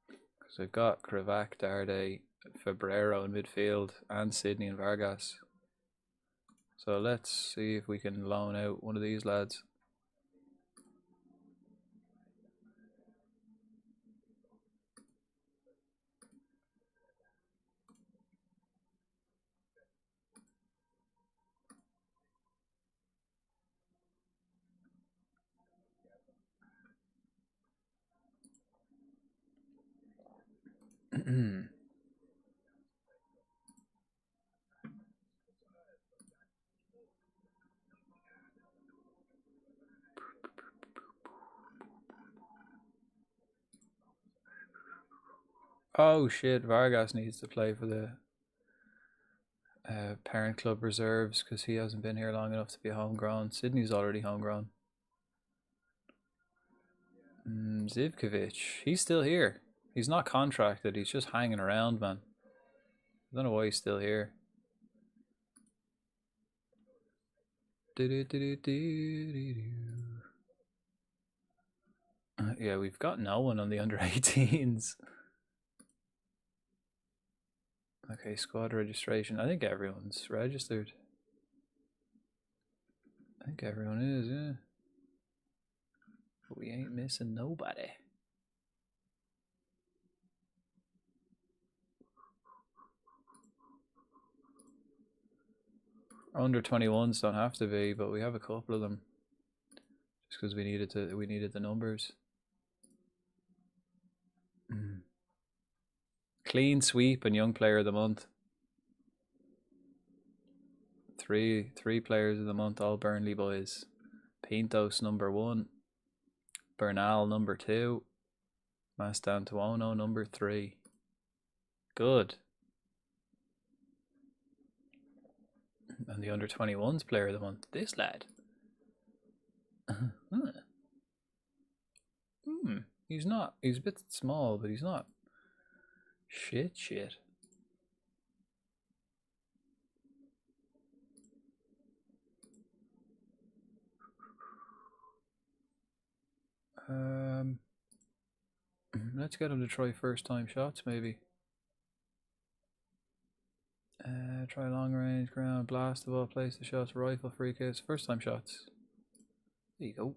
Because I've got Kravac, Darday, Febrero in midfield, and Sydney and Vargas. So let's see if we can loan out one of these lads. Oh shit, Vargas needs to play for the parent club reserves because he hasn't been here long enough to be homegrown. Sydney's already homegrown. Zivkovic, he's still here. He's not contracted, he's just hanging around, man. I don't know why he's still here. Yeah, we've got no one on the under 18s. Okay, squad registration. I think everyone's registered. I think everyone is, yeah. But we ain't missing nobody. Under 21s don't have to be, but we have a couple of them. Just because we needed the numbers. Clean sweep and young player of the month. Three players of the month, all Burnley boys. Pintos number 1. Bernal number 2. Mastantuono number 3. Good. And the under 21s player of the month, this lad. He's not. He's a bit small, but he's not. Shit. Let's get him to try first time shots, maybe. Try long range, ground, blast the ball, place the shots, rifle, free kicks, first time shots. There you go.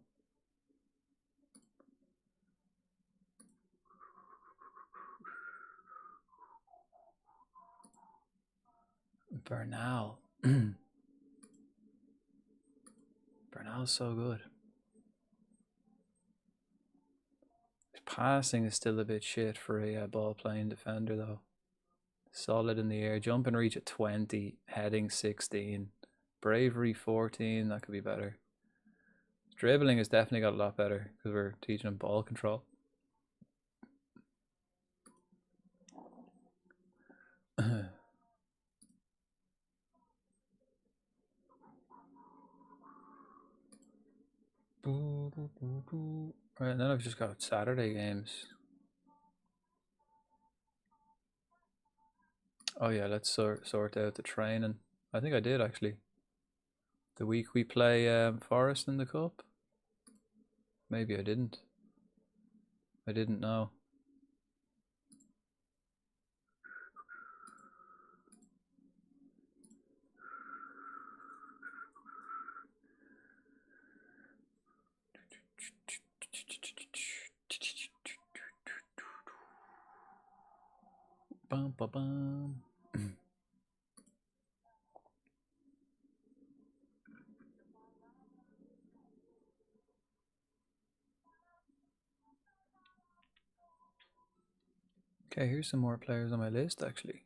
Bernal. Bernal's so good. His passing is still a bit shit for a ball playing defender though. Solid in the air, jump and reach at 20, heading 16, bravery 14, that could be better. Dribbling has definitely got a lot better because we're teaching him ball control. Right, and then I've just got Saturday games. Oh yeah, let's sort out the training. I think I did actually. The week we play Forest in the Cup. Maybe I didn't. I didn't know. Bum, bum, bum. Okay, here's some more players on my list actually.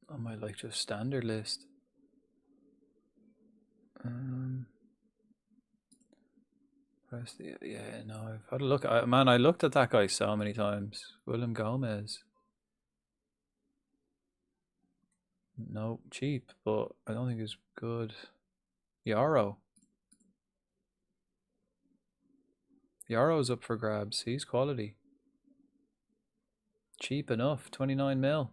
On my like just standard list. Press the, yeah, no, I've had a look. Man, I looked at that guy so many times. William Gomez. No, cheap, but I don't think he's good. Yarrow. Yarrow's up for grabs. He's quality. Cheap enough, 29 mil.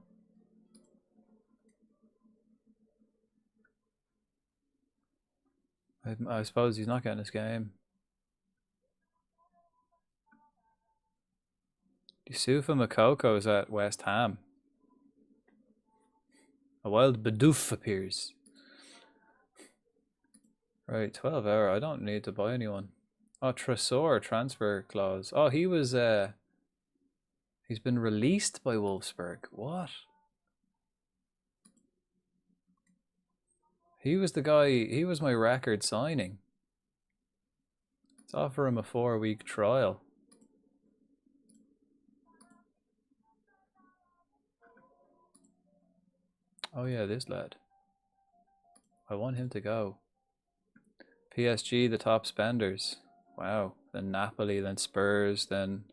I suppose he's not getting his game. Yusufa Mokoko's at West Ham. A wild Bidoof appears. Right, 12 hour. I don't need to buy anyone. Oh, Tresor transfer clause. Oh, he was he's been released by Wolfsburg. What? He was the guy, he was my record signing. Let's offer him a 4-week trial. Oh yeah, this lad. I want him to go. PSG, the top spenders. Wow. Then Napoli, then Spurs, then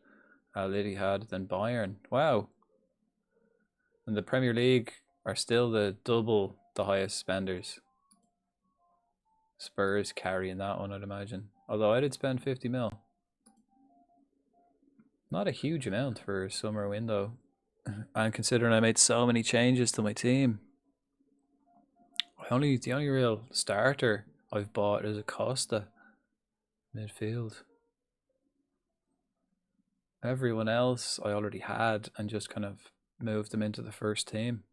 Lily had than Bayern. Wow. And the Premier League are still the double the highest spenders. Spurs carrying that one, I'd imagine. Although I did spend 50 mil. Not a huge amount for a summer window. And considering I made so many changes to my team. The only real starter I've bought is a Costa midfield. Everyone else I already had and just kind of moved them into the first team.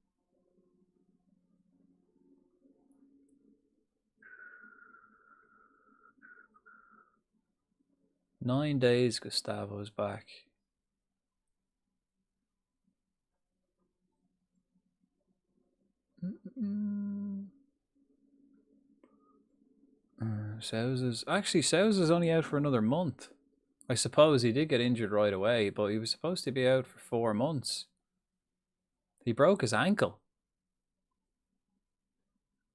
"9 days Gustavo's back." Sousa's only out for another month. I suppose he did get injured right away, but he was supposed to be out for 4 months. He broke his ankle.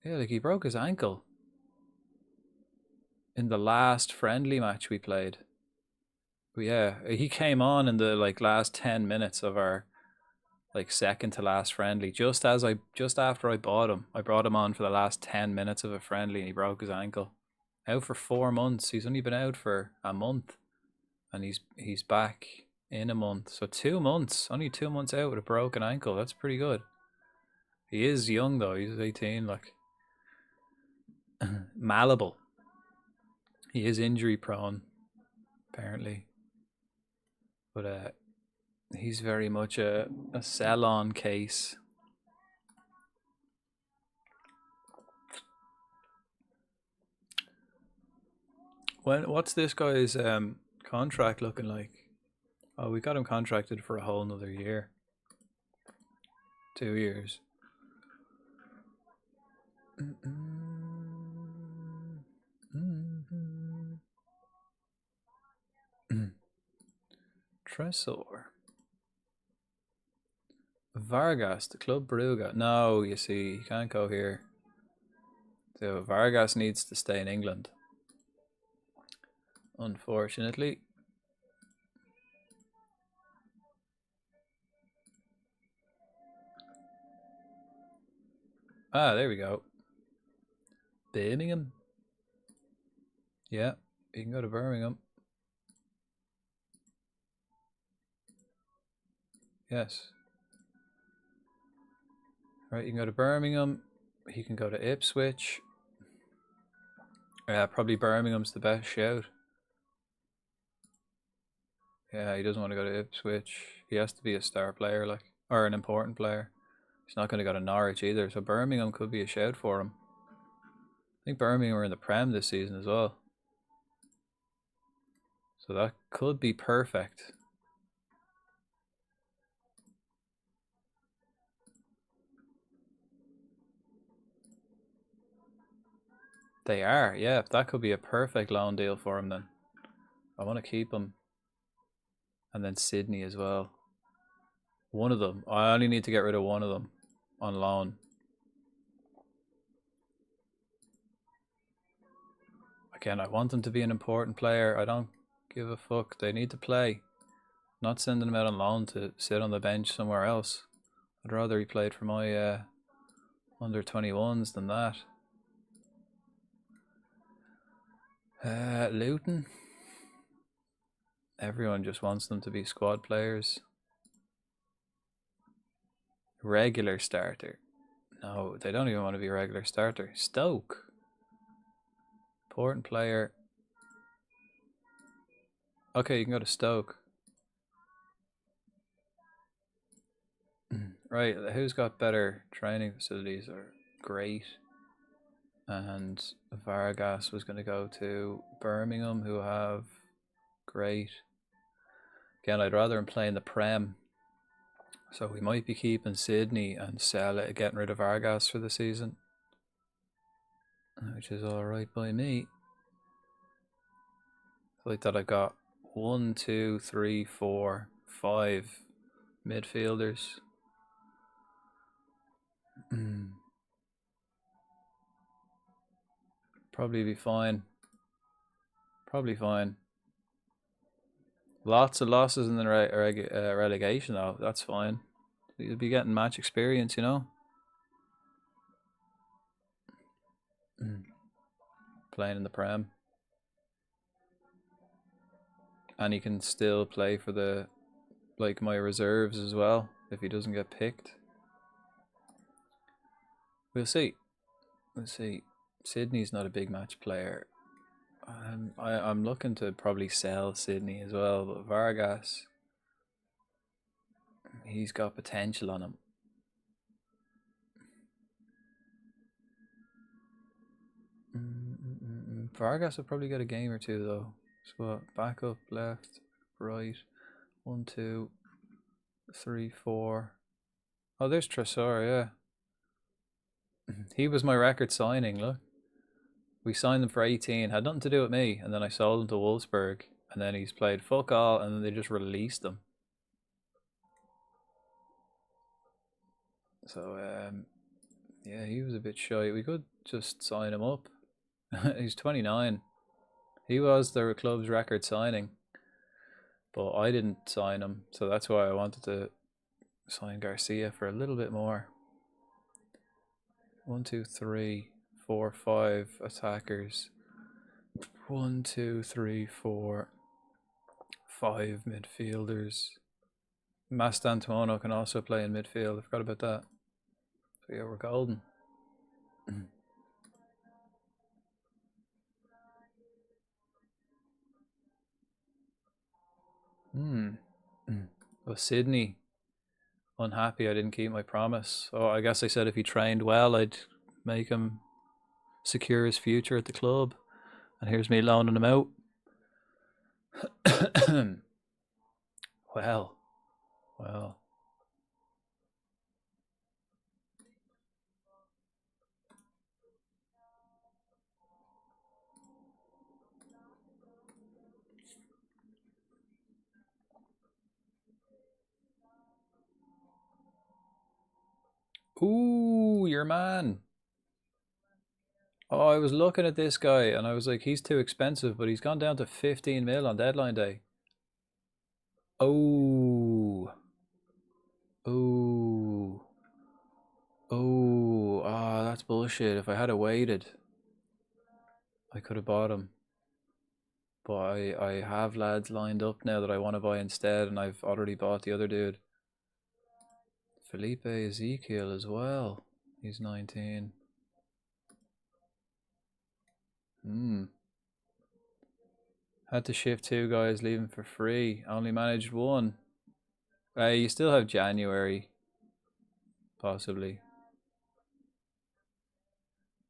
Yeah, like he broke his ankle in the last friendly match we played. But yeah, he came on in the last 10 minutes of our second to last friendly. Just after I bought him, I brought him on for the last 10 minutes of a friendly, and he broke his ankle. Out for 4 months. He's only been out for a month, and he's back in a month. So 2 months, only 2 months out with a broken ankle. That's pretty good. He is young though. He's 18, malleable. He is injury prone, apparently, but he's very much a sell-on case. What's this guy's contract looking like? Oh, we got him contracted for a whole another year. 2 years. Tresor. Vargas, the Club Brugge. No, you see, he can't go here. So Vargas needs to stay in England. Unfortunately. Ah, there we go. Birmingham. Yeah, you can go to Birmingham. Yes. Right, you can go to Birmingham. He can go to Ipswich. Yeah, probably Birmingham's the best shout. Yeah, he doesn't want to go to Ipswich. He has to be a star player, or an important player. He's not going to go to Norwich either, so Birmingham could be a shout for him. I think Birmingham are in the Prem this season as well. So that could be perfect. They are, yeah. That could be a perfect loan deal for him then. I want to keep him. And then Sydney as well. One of them. I only need to get rid of one of them on loan. Again, I want them to be an important player. I don't give a fuck. They need to play. Not sending them out on loan to sit on the bench somewhere else. I'd rather he played for my under 21s than that. Luton. Everyone just wants them to be squad players. Regular starter. No, they don't even want to be a regular starter. Stoke. Important player. Okay, you can go to Stoke. Right, who's got better training facilities are great. And Vargas was going to go to Birmingham, who have great. Again, I'd rather him play in the Prem. So we might be keeping Sydney and getting rid of Vargas for the season. Which is alright by me. I like that I've got 1, 2, 3, 4, 5 midfielders. Probably be fine. Probably fine. Lots of losses in the relegation, though. That's fine. You'll be getting match experience, you know. Playing in the Prem. And he can still play for the, like, my reserves as well, if he doesn't get picked. We'll see. We'll see. Sydney's not a big match player. I'm looking to probably sell Sydney as well, but Vargas, he's got potential on him. Vargas will probably get a game or two though. So back up, left, right, 1, 2, 3, 4. Oh, there's Tressor, yeah. He was my record signing, look. We signed him for 18, had nothing to do with me, and then I sold him to Wolfsburg, and then he's played fuck all, and then they just released him. So, yeah, he was a bit shy. We could just sign him up. He's 29. He was the club's record signing, but I didn't sign him, so that's why I wanted to sign Garcia for a little bit more. 1, 2, 3, 4, 5 attackers. 1, 2, 3, 4, 5 midfielders. Mastantuono can also play in midfield. I forgot about that. So yeah, we're golden. Well, Sydney, unhappy I didn't keep my promise. Oh, I guess I said if he trained well, I'd make him secure his future at the club. And here's me loaning him out. Well. Ooh, your man. Oh, I was looking at this guy and I was like, he's too expensive, but he's gone down to 15 mil on deadline day. Oh. Oh. Oh. Ah, that's bullshit. If I had waited, I could have bought him. But I have lads lined up now that I want to buy instead, and I've already bought the other dude. Felipe Ezekiel as well. He's 19. Had to shift 2 guys, leave him for free. Only managed 1. You still have January, possibly.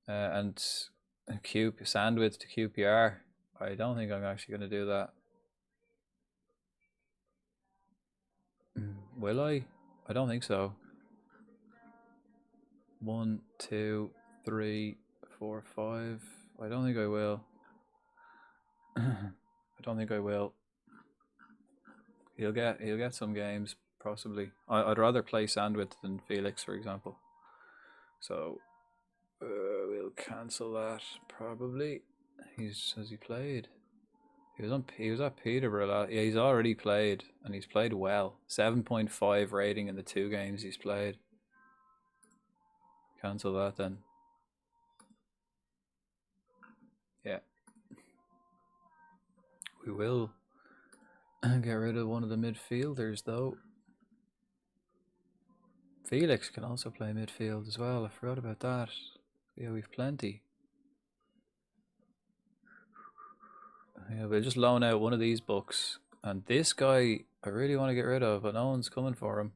And sandwich to QPR. I don't think I'm actually going to do that. Will I? I don't think so. 1, 2, 3, 4, 5. I don't think I will. I don't think I will. He'll get some games, possibly. I'd rather play Sandwich than Felix, for example. So we'll cancel that probably. Has he played? He was at Peterborough. Yeah, he's already played, and he's played well. 7.5 rating in the 2 games he's played. Cancel that then. Yeah. We will get rid of one of the midfielders though. Felix can also play midfield as well. I forgot about that. Yeah, we've plenty. Yeah, we'll just loan out one of these books. And this guy, I really want to get rid of, but no one's coming for him.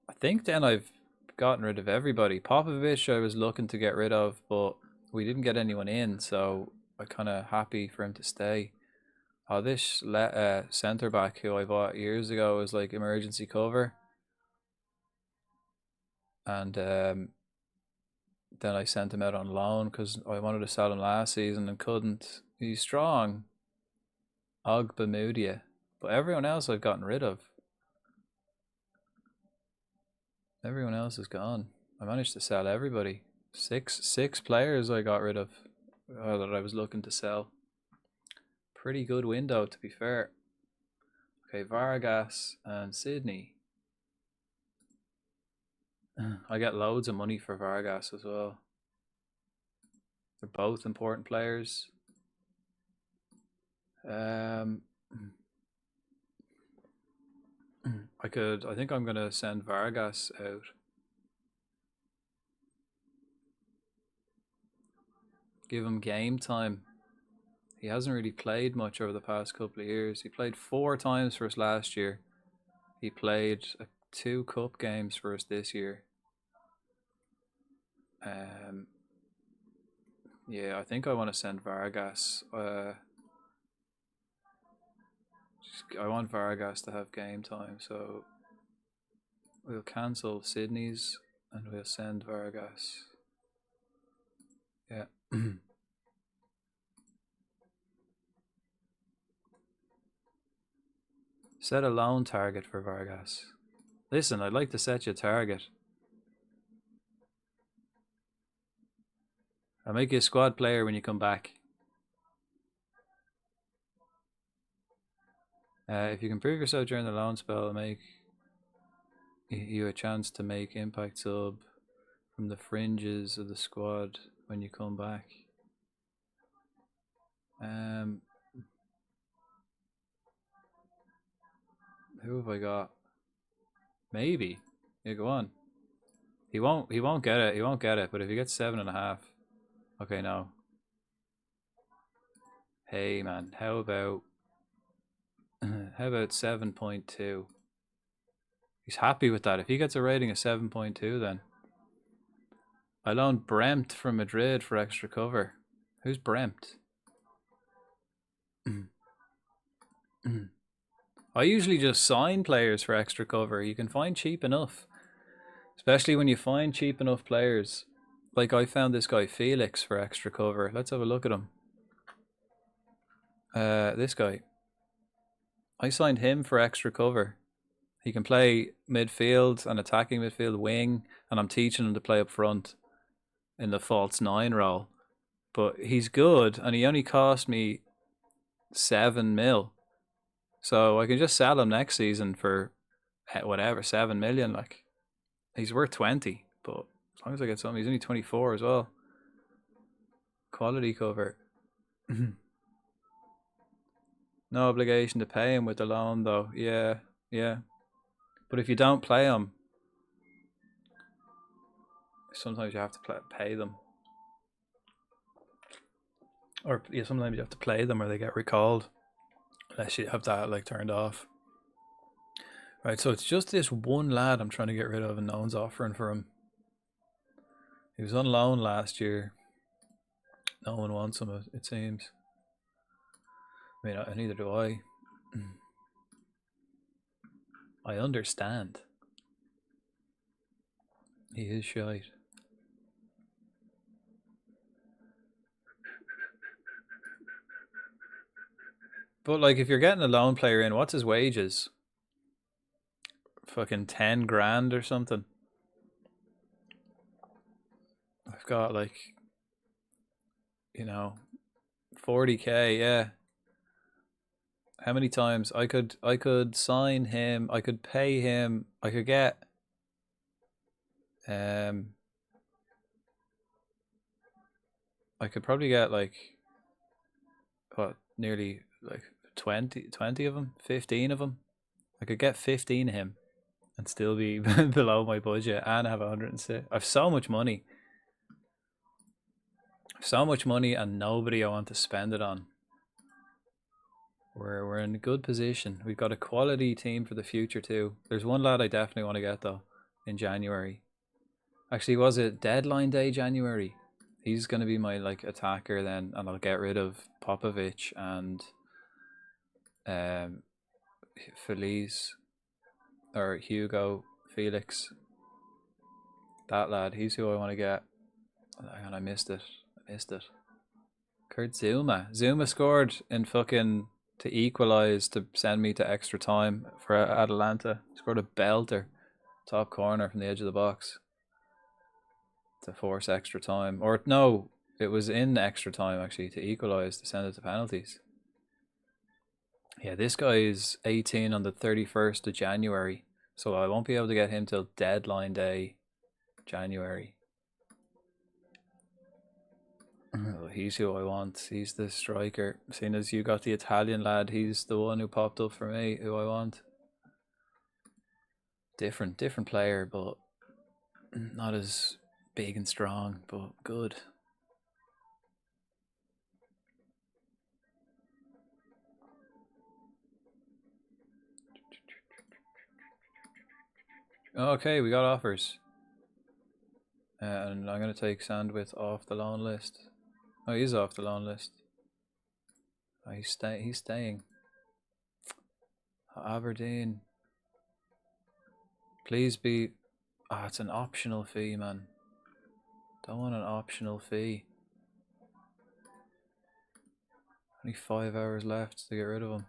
I think then I've gotten rid of everybody. Popovich I was looking to get rid of, but we didn't get anyone in, so I'm kind of happy for him to stay. Oh, this centre back who I bought years ago was like emergency cover. And then I sent him out on loan because I wanted to sell him last season and couldn't. He's strong. Ogbamudia. But everyone else I've gotten rid of. Everyone else is gone. I managed to sell everybody. Six players I got rid of. that I was looking to sell. Pretty good window, to be fair. Okay, Vargas and Sydney. I get loads of money for Vargas as well. They're both important players. I think I'm gonna send Vargas out. Give him game time. He hasn't really played much over the past couple of years. He played 4 times for us last year. He played 2 cup games for us this year. Yeah, I think I want to send Vargas. I want Vargas to have game time, so we'll cancel Sydney's and we'll send Vargas. Yeah. Set a loan target for Vargas. Listen, I'd like to set you a target. I'll make you a squad player when you come back. If you can prove yourself during the loan spell, I'll make you a chance to make impact sub from the fringes of the squad when you come back. Who have I got? Maybe. Yeah, go on. He won't get it. He won't get it, but if he gets 7.5. Okay, no. Hey man, how about 7.2? He's happy with that. If he gets a rating of 7.2, then I loaned Bremt from Madrid for extra cover. Who's Bremt? I usually just sign players for extra cover. You can find cheap enough. Especially when you find cheap enough players. Like I found this guy Felix for extra cover. Let's have a look at him. This guy. I signed him for extra cover. He can play midfield and attacking midfield wing, and I'm teaching him to play up front in the false 9 role. But he's good, and he only cost me 7 mil. So I can just sell him next season for whatever, 7 million. Like, he's worth 20, but as long as I get something, he's only 24 as well. Quality cover. No obligation to pay him with the loan though. Yeah. But if you don't play him, sometimes you have to pay them. Or yeah, sometimes you have to play them or they get recalled. Unless you have that like turned off. Right, so it's just this one lad I'm trying to get rid of and no one's offering for him. He was on loan last year. No one wants him, it seems. I mean, neither do I. I understand. He is shite. But like, if you're getting a loan player in, what's his wages? Fucking 10 grand or something. I've got like, 40k, yeah. How many times I could sign him, I could pay him, I could get I could probably get like nearly like 20 of them, 15 of them. I could get 15 of him and still be below my budget and have 106. I've so much money. So much money and nobody I want to spend it on. We're in a good position. We've got a quality team for the future too. There's one lad I definitely want to get though in January. Actually, was it deadline day January? He's going to be my like attacker then, and I'll get rid of Popovic and Feliz or Hugo Felix. That lad, he's who I want to get. Hang on, I missed it. Kurt Zuma. Zuma scored in fucking to equalize to send me to extra time for Atalanta. Scored a belter, top corner from the edge of the box to force extra time. Or no, It was in extra time actually to equalise to send it to penalties. Yeah, this guy is 18 on the 31st of January, so I won't be able to get him till deadline day, January. Oh, he's who I want. He's the striker. Seeing as you got the Italian lad, he's the one who popped up for me, who I want. Different player, but not as big and strong, but good. Okay, we got offers. And I'm going to take Sandwith off the loan list. Oh, he's off the loan list. Oh, he's staying. Aberdeen. Please be... Ah, it's an optional fee, man. Don't want an optional fee. Only 5 hours left to get rid of him.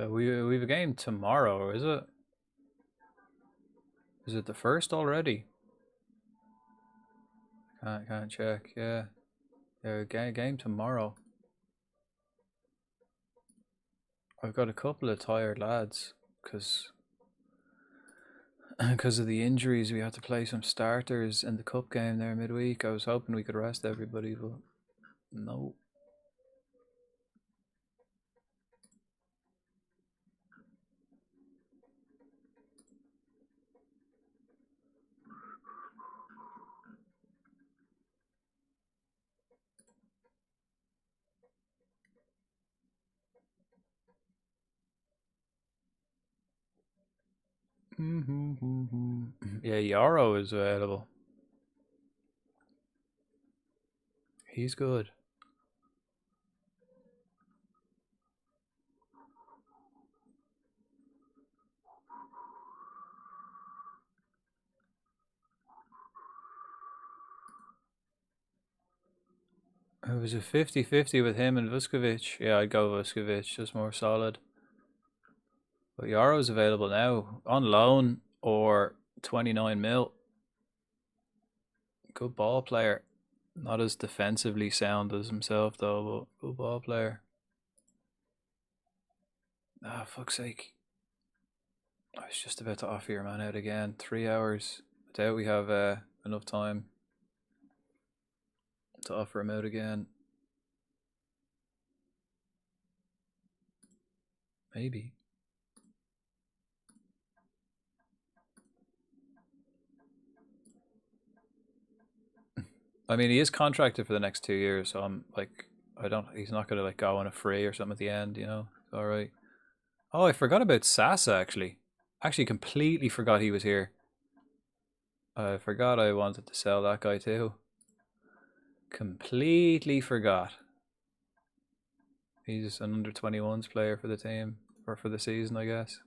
We have a game tomorrow, is it? Is it the first already? Can't check. Yeah, game tomorrow. I've got a couple of tired lads because of the injuries. We had to play some starters in the cup game there midweek. I was hoping we could rest everybody, but no. Yeah, Yarrow is available. He's good. It was a 50-50 with him and Vuskovic. Yeah, I'd go Vuskovic, just more solid. But Yarrow's available now, on loan or 29 mil. Good ball player. Not as defensively sound as himself though, but good ball player. Ah, fuck's sake. I was just about to offer your man out again. 3 hours. I doubt we have enough time to offer him out again. Maybe. I mean, he is contracted for the next 2 years, so I'm like, he's not gonna like go on a free or something at the end, you know. All right. Oh, I forgot about Sasa actually. Actually, completely forgot he was here. I forgot I wanted to sell that guy too. Completely forgot. He's an under 21s player for the team, or for the season, I guess.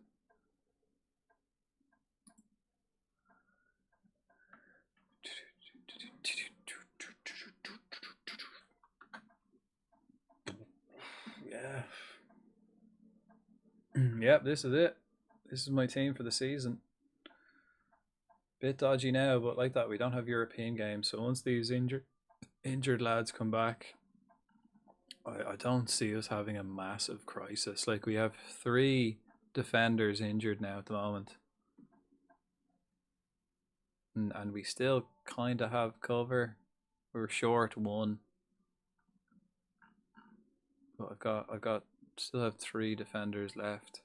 Yeah. Yep, this is it. This is my team for the season. Bit dodgy now, but like that, we don't have European games. So once these injured lads come back, I don't see us having a massive crisis. Like, we have 3 defenders injured now at the moment. And we still kind of have cover. We're short 1. But I've still have 3 defenders left.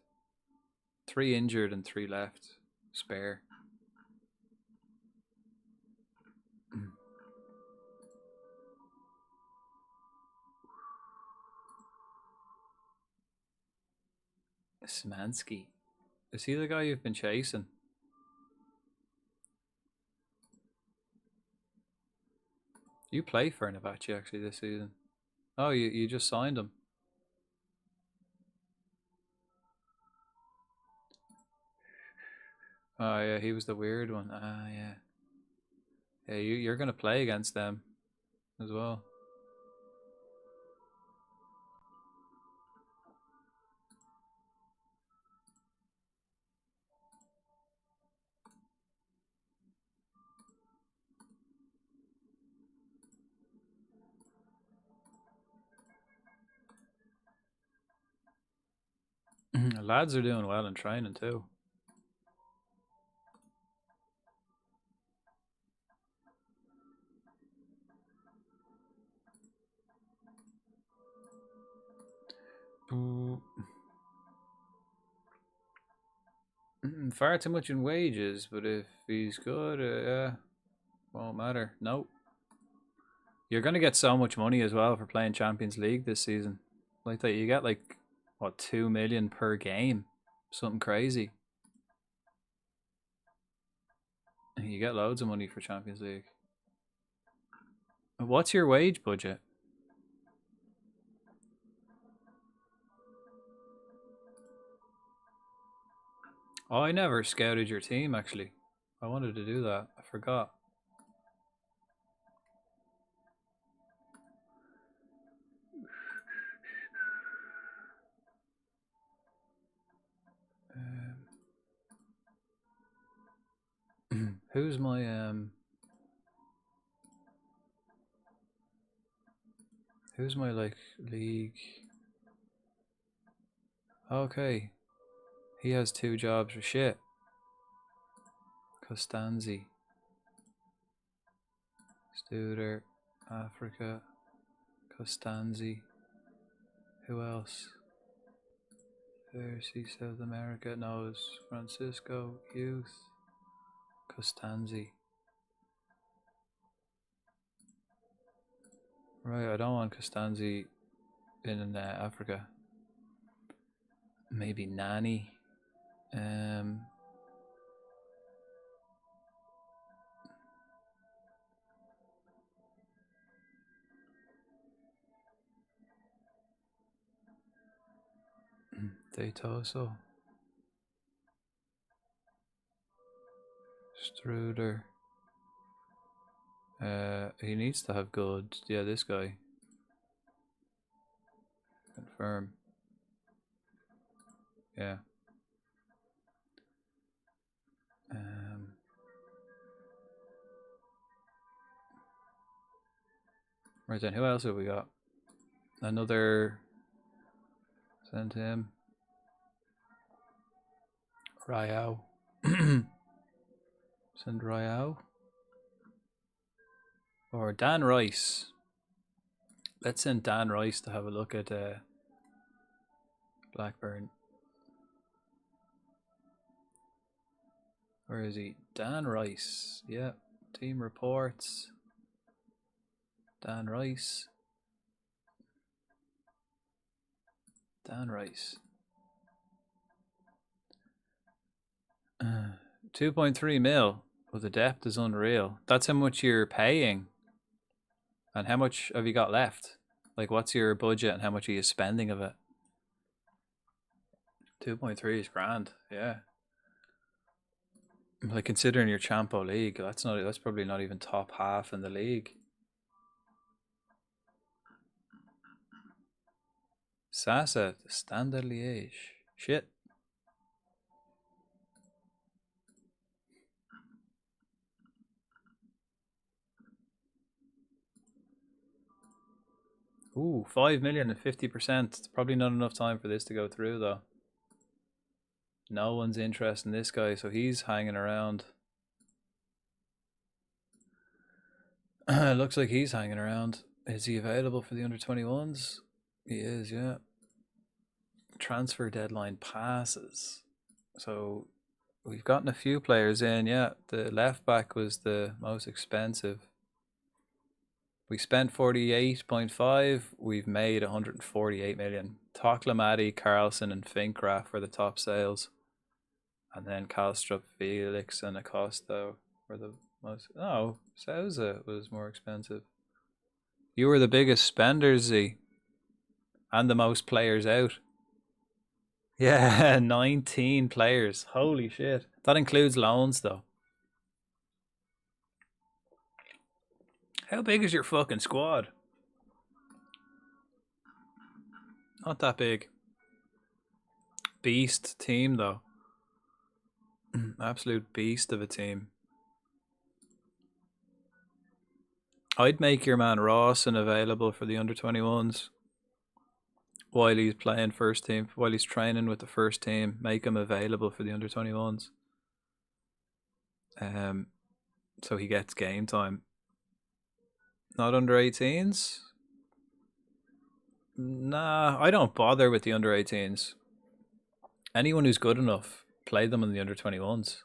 3 injured and 3 left. Spare. Smansky. Is he the guy you've been chasing? You play for Fenerbahce actually this season. Oh, you just signed him. Oh yeah, he was the weird one. Ah yeah. Yeah, you're gonna play against them as well. Lads are doing well in training too. Far too much in wages, but if he's good, won't matter. Nope. You're gonna get so much money as well for playing Champions League this season. Like that, you get like what, 2 million per game, something crazy. You get loads of money for Champions League. What's your wage budget? Oh, I never scouted your team actually. I wanted to do that. I forgot. Who's my who's my like league? Okay. He has 2 jobs for shit. Costanzi. Studer. Africa. Costanzi. Who else? Jersey, South America. No, it's Francisco. Youth. Costanzi. Right, I don't want Costanzi in Africa. Maybe Nani. Datoso. Struder. He needs to have good. Yeah, this guy. Confirm. Yeah. Right then, who else have we got? Another. Send him. Rayao. Send Rayao. Or Dan Rice. Let's send Dan Rice to have a look at Blackburn. Where is he? Dan Rice. Yeah. Team reports. Dan Rice. Dan Rice. 2.3 mil. Well, the depth is unreal. That's how much you're paying. And how much have you got left? Like, what's your budget and how much are you spending of it? 2.3 is grand, yeah. Like, considering your Champo League, that's probably not even top half in the league. Sasa, Standard Liège. Shit. Ooh, 5 million and 50%. It's probably not enough time for this to go through, though. No one's interested in this guy, so he's hanging around. Looks like he's hanging around. Is he available for the under-21s? He is, yeah. Transfer deadline passes. So we've gotten a few players in, yeah. The left back was the most expensive. We spent 48.5. We've made 148 million. Toklamati, Carlson, and Finkraft were the top sales. And then Kalstrup, Felix, and Acosta were the most. No, Sousa was more expensive. You were the biggest spenders, Z. And the most players out. Yeah, 19 players. Holy shit. That includes loans, though. How big is your fucking squad? Not that big. Beast team though. Absolute beast of a team. I'd make your man Rawson available for the under-21s while he's playing first team, while he's training with the first team. Make him available for the under-21s. So he gets game time. Not under-18s? Nah, I don't bother with the under-18s. Anyone who's good enough, play them in the under-21s.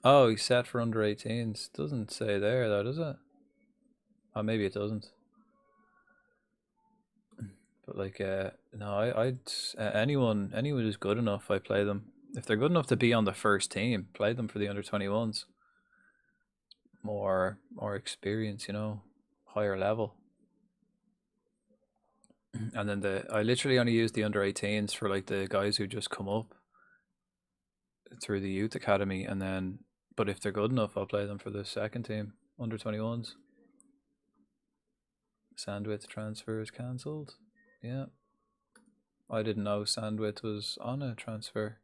Oh, he's set for under-18s. Doesn't say there though, does it? Oh, maybe it doesn't. But like, no, I'd anyone who's good enough, I play them. If they're good enough to be on the first team, play them for the under-21s. More experience, you know, higher level. And then I literally only use the under-18s for like the guys who just come up through the youth academy, and then, but if they're good enough, I'll play them for the second team, under-21s. Sandwich transfer is cancelled. Yeah. I didn't know Sandwich was on a transfer.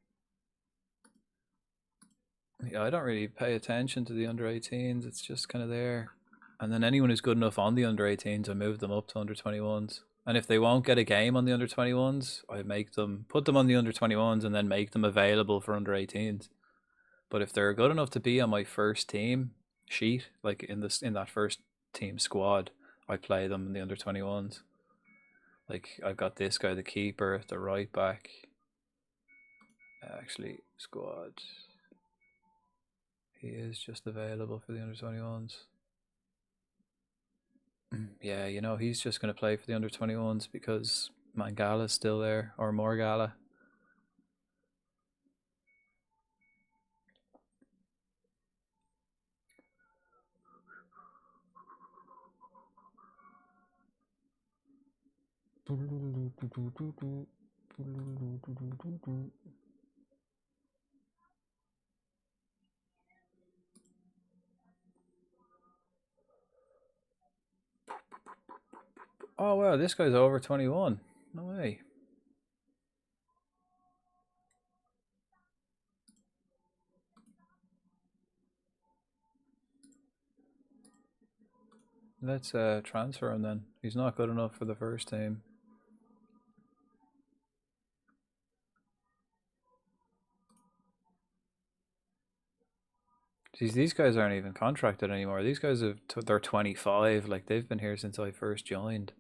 Yeah, I don't really pay attention to the under-18s. It's just kind of there. And then anyone who's good enough on the under-18s, I move them up to under-21s. And if they won't get a game on the under-21s, I make them, put them on the under-21s and then make them available for under-18s. But if they're good enough to be on my first team sheet, like in that first team squad, I play them in the under-21s. Like, I've got this guy, the keeper, the right back. Actually, squad. He is just available for the under-21s. Yeah, you know, he's just going to play for the under-21s because Mangala's still there, or Morgala. Oh wow, this guy's over 21. No way. Let's transfer him then. He's not good enough for the first team. Jeez, these guys aren't even contracted anymore. These guys they're 25. Like, they've been here since I first joined.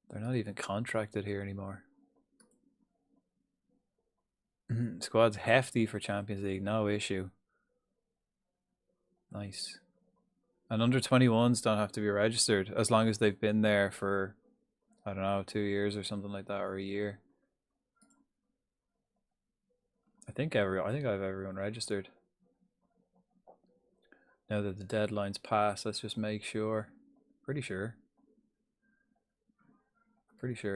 They're not even contracted here anymore. Squad's hefty for Champions League, no issue. Nice. And under-21s don't have to be registered as long as they've been there for, I don't know, 2 years or something like that, or a year. I think I have everyone registered. Now that the deadline's passed, let's just make sure. Pretty sure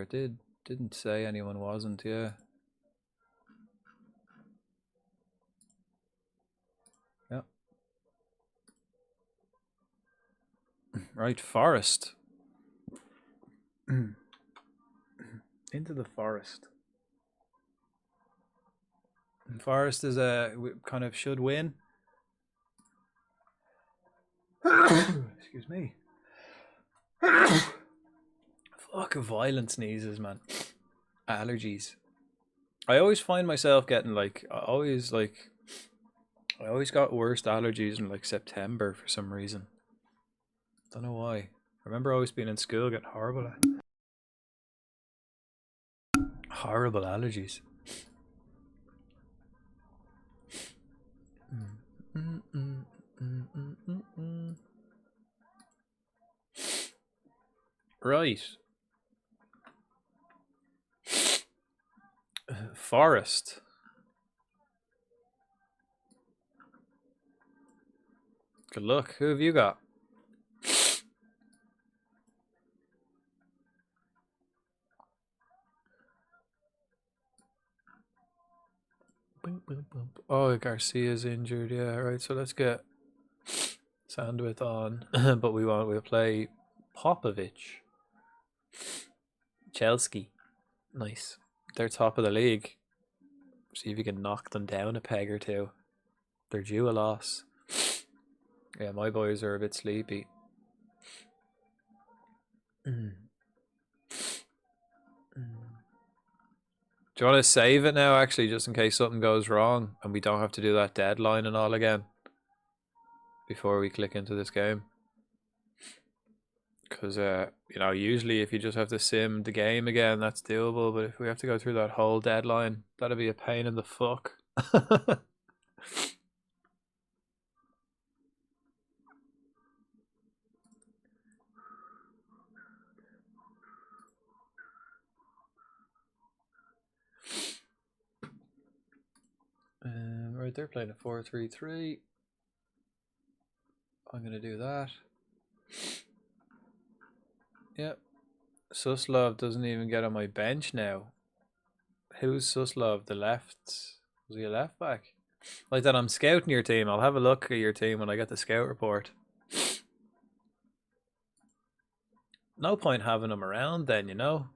it didn't say anyone wasn't, yeah. Yep. Right, forest. Into the forest. Forest is kind of should win. Excuse me. Fuck, violent sneezes, man. Allergies. I always find myself getting like, I always got worst allergies in like September for some reason. Don't know why. I remember always being in school getting horrible allergies. Right. Forest. Good luck. Who have you got? Oh, Garcia's injured. Yeah, right. So let's get Sandwith on, but we'll play Popovic. Chelsea, nice. They're top of the league. See if you can knock them down a peg or two. They're due a loss. Yeah, my boys are a bit sleepy. Do you want to save it now, actually, just in case something goes wrong and we don't have to do that deadline and all again before we click into this game? Because, you know, usually if you just have to sim the game again, that's doable. But if we have to go through that whole deadline, that'd be a pain in the fuck. Right, they're playing a 4-3-3. I'm going to do that. Yep. Suslov doesn't even get on my bench now. Who's Suslov? The left? Was he a left back? Like that, I'm scouting your team. I'll have a look at your team when I get the scout report. No point having him around then, you know?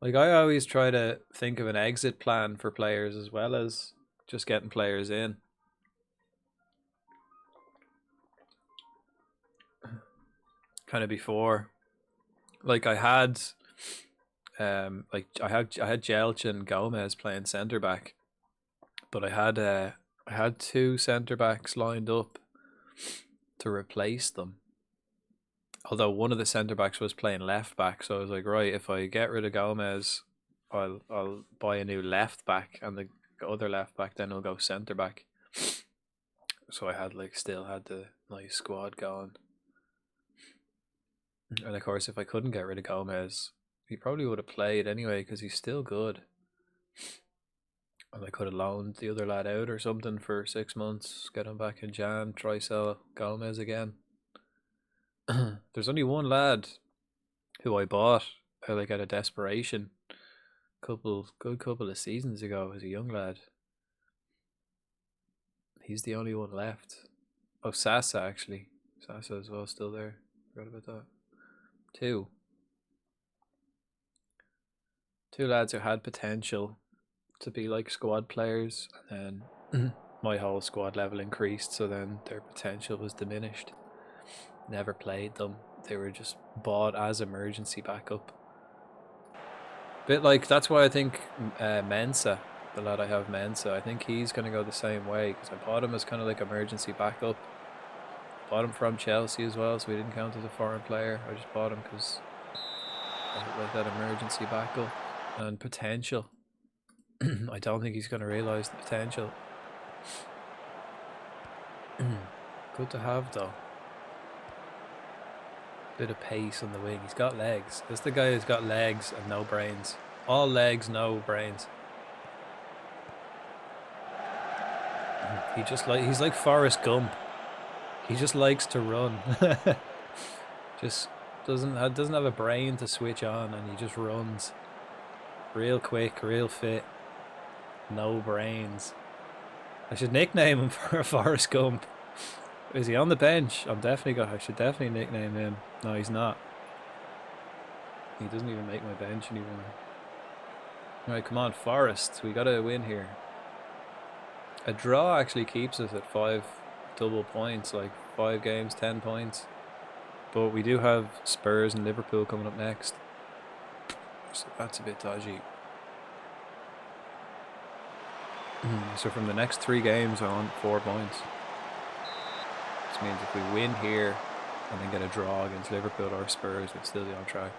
Like, I always try to think of an exit plan for players as well as just getting players in. Kind of before, like I had Jelch and Gomez playing centre back, but I had two centre backs lined up to replace them. Although one of the centre backs was playing left back, so I was like, right, if I get rid of Gomez, I'll buy a new left back, and the other left back then will go centre back. So I had still had the nice squad going. And of course, if I couldn't get rid of Gomez, he probably would have played anyway because he's still good. And I could have loaned the other lad out or something for 6 months, get him back in Jan, try sell Gomez again. There's only one lad who I bought out of desperation good couple of seasons ago as a young lad. He's the only one left. Oh, Sasa actually. Sasa as well, still there. Forgot about that. Two lads who had potential to be like squad players, and then my whole squad level increased, so then their potential was diminished. Never played them. They were just bought as emergency backup. Bit like, that's why I think Mensa, the lad I have, Mensa, I think he's going to go the same way, because I bought him as kind of like emergency backup. Bought him from Chelsea as well, so he didn't count as a foreign player. I just bought him because I like that emergency backup and potential. I don't think he's going to realise the potential. Good to have though. Bit of pace on the wing. He's got legs. This is the guy who's got legs and no brains. All legs, no brains. He's like Forrest Gump. He just likes to run. Just doesn't have a brain to switch on, and he just runs. Real quick, real fit. No brains. I should nickname him for Forrest Gump. Is he on the bench? I should definitely nickname him. No, he's not. He doesn't even make my bench anymore. Alright, come on, Forrest. We gotta win here. A draw actually keeps us at 5 double points, like 5 games, 10 points. But we do have Spurs and Liverpool coming up next, so that's a bit dodgy. So from the next 3 games I want 4 points. This means if we win here and then get a draw against Liverpool or Spurs, we'll still be on track.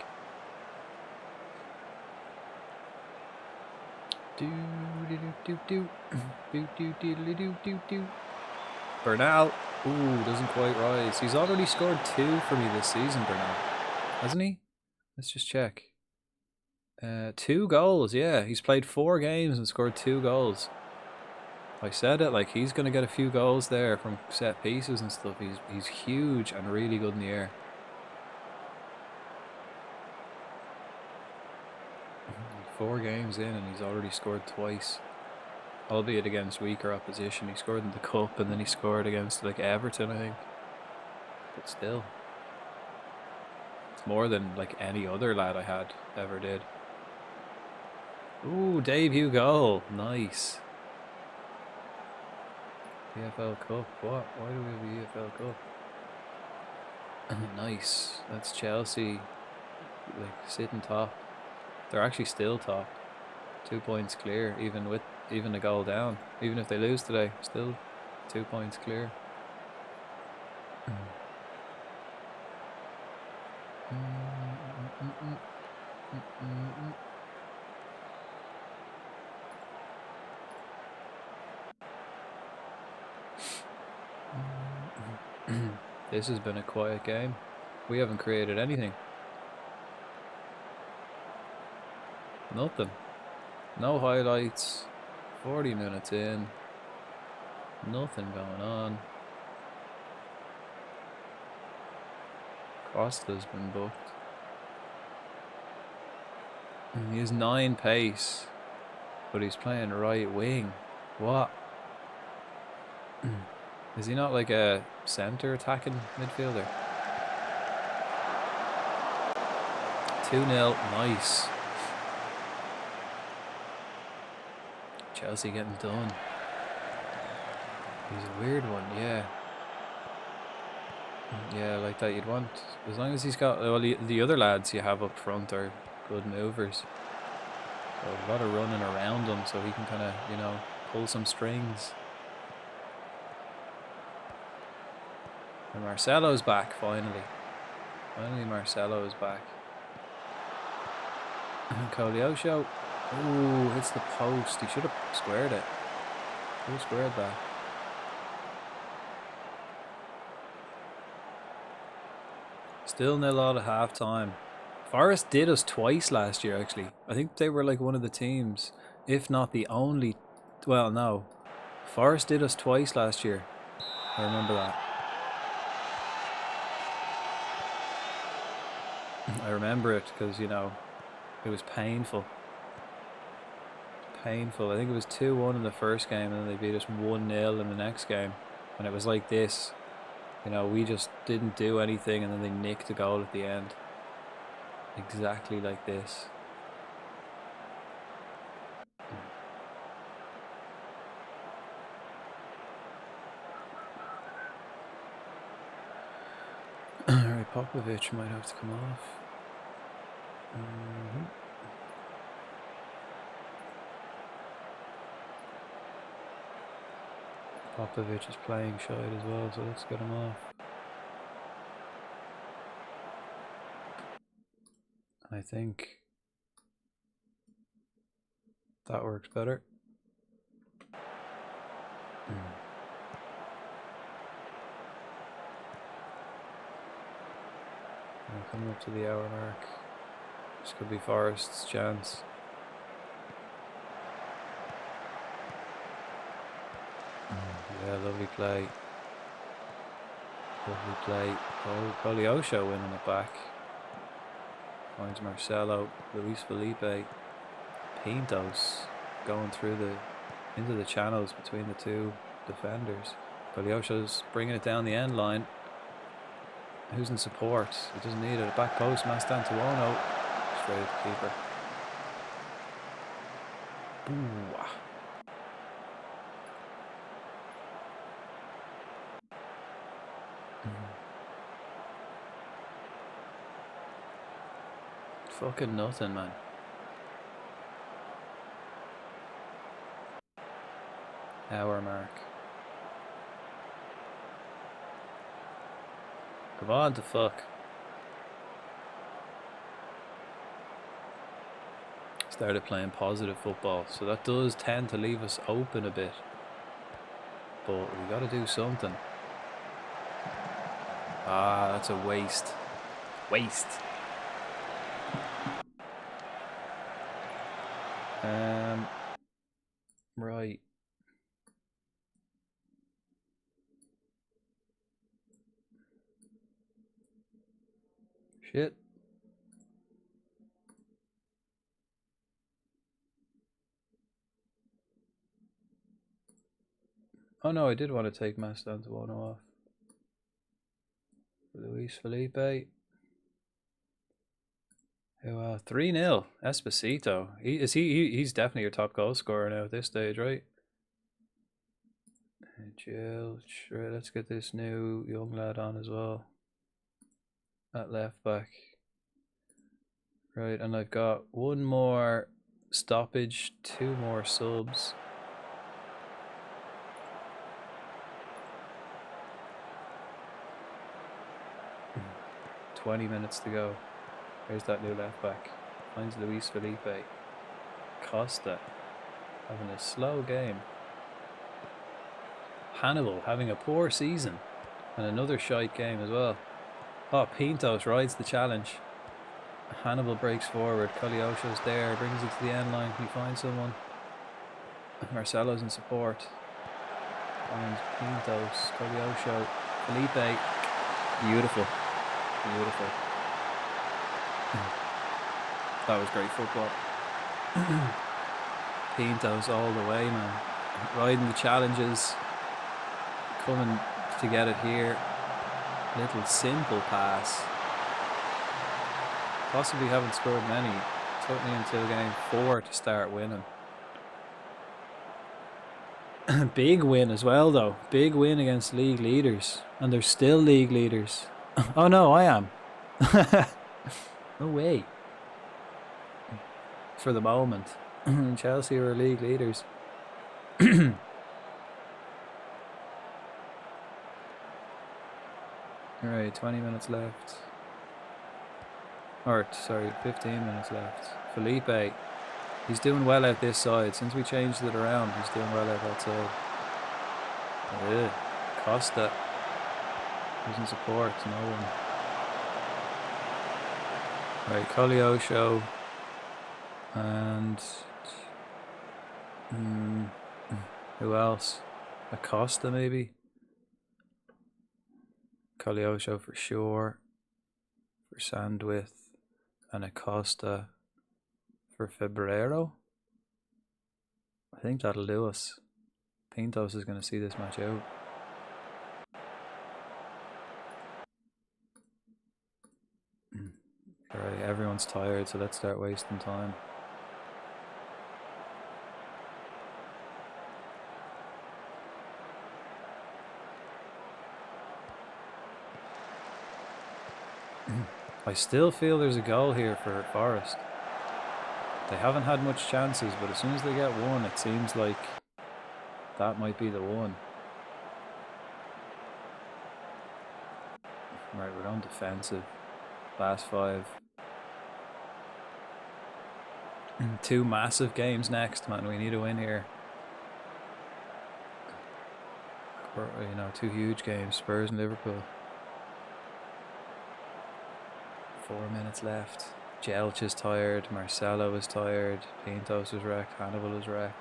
Bernal, ooh, doesn't quite rise. He's already scored 2 for me this season, Bernal, hasn't he? Let's just check. 2 goals, yeah. He's played 4 games and scored 2 goals. I said it, like, he's going to get a few goals there from set pieces and stuff. He's huge and really good in the air. 4 games in and he's already scored twice. albeit against weaker opposition. He scored in the cup, and then he scored against like Everton, I think. But still, it's more than like any other lad I had ever did. Ooh, debut goal, nice. EFL Cup. What? Why do we have the EFL Cup? Nice. That's Chelsea, like sitting top. They're actually still top. 2 points clear, even a goal down. Even if they lose today, still 2 points clear. This has been a quiet game. We haven't created anything. Nothing. No highlights. 40 minutes in. Nothing going on. Costa's been booked. He has 9 pace, but he's playing right wing. What? Is he not like a centre attacking midfielder? 2-0, nice. Chelsea getting done. He's a weird one, yeah. Yeah, like that you'd want. As long as he's got, well, the other lads you have up front are good movers. So a lot of running around him so he can kind of, you know, pull some strings. And Marcelo's back, finally. Finally Marcelo is back. And Koleosho. Ooh, hits the post. He should have squared it. Should have squared that. Still nil all at half time. Forest did us twice last year, actually. I think they were like one of the teams, if not the only. Well, no. Forest did us twice last year. I remember that. I remember it because, you know, it was painful. Painful. I think it was 2-1 in the first game, and then they beat us 1-0 in the next game. And it was like this. You know, we just didn't do anything, and then they nicked a goal at the end. Exactly like this. Alright, Popovic might have to come off. Popovic is playing shite as well, so let's get him off. I think that works better. Coming up to the hour mark. This could be Forest's chance. Yeah, lovely play. Lovely play. Oh, Koleosho winning it back. Finds Marcelo, Luis Felipe, Pintos going through into the channels between the two defenders. Koleosho's bringing it down the end line. Who's in support? He doesn't need it. Back post, Mastantuono. Straight at the keeper. Ooh. Fucking nothing, man. Hour mark. Come on to fuck. Started playing positive football, so that does tend to leave us open a bit. But we gotta do something. Ah, that's a waste. Waste. Right. Shit. Oh no, I did want to take Mass down to 1 off. Luis Felipe. Who 3-0. Esposito. He's definitely your top goal scorer now at this stage, right? Jill, sure, let's get this new young lad on as well. At left back. Right, and I've got one more stoppage, 2 more subs. [CLEARS THROAT] 20 minutes to go. There's that new left back. Finds Luis Felipe. Costa having a slow game. Hannibal having a poor season. And another shite game as well. Oh, Pintos rides the challenge. Hannibal breaks forward. Cogliosho's there. Brings it to the end line. Can he find someone? Marcelo's in support. Finds Pintos. Cogliosho. Felipe. Beautiful. Beautiful. That was great football. Pintos all the way, man. Riding the challenges. Coming to get it here. Little simple pass. Possibly haven't scored many. Took me until game 4 to start winning. Big win as well though. Big win against league leaders. And they're still league leaders. Oh no, I am. No way. For the moment. Chelsea are league leaders. Alright, 20 minutes left. Or, sorry, 15 minutes left. Felipe. He's doing well out this side. Since we changed it around, he's doing well out that side. Yeah. Costa. Doesn't support, no one. Right, Cogliosho. And... who else? Acosta, maybe? Cogliosho for sure. For Sandwith. And Acosta for Febrero. I think that'll do us. Pintos is going to see this match out. Alright, everyone's tired, so let's start wasting time. I still feel there's a goal here for Forest. They haven't had much chances, but as soon as they get one, it seems like that might be the one. Right, we're on defensive. Last 5. 2 massive games next, man. We need a win here. Or, 2 huge games. Spurs and Liverpool. 4 minutes left. Jelch is tired. Marcelo is tired. Pintos is wrecked. Hannibal is wrecked.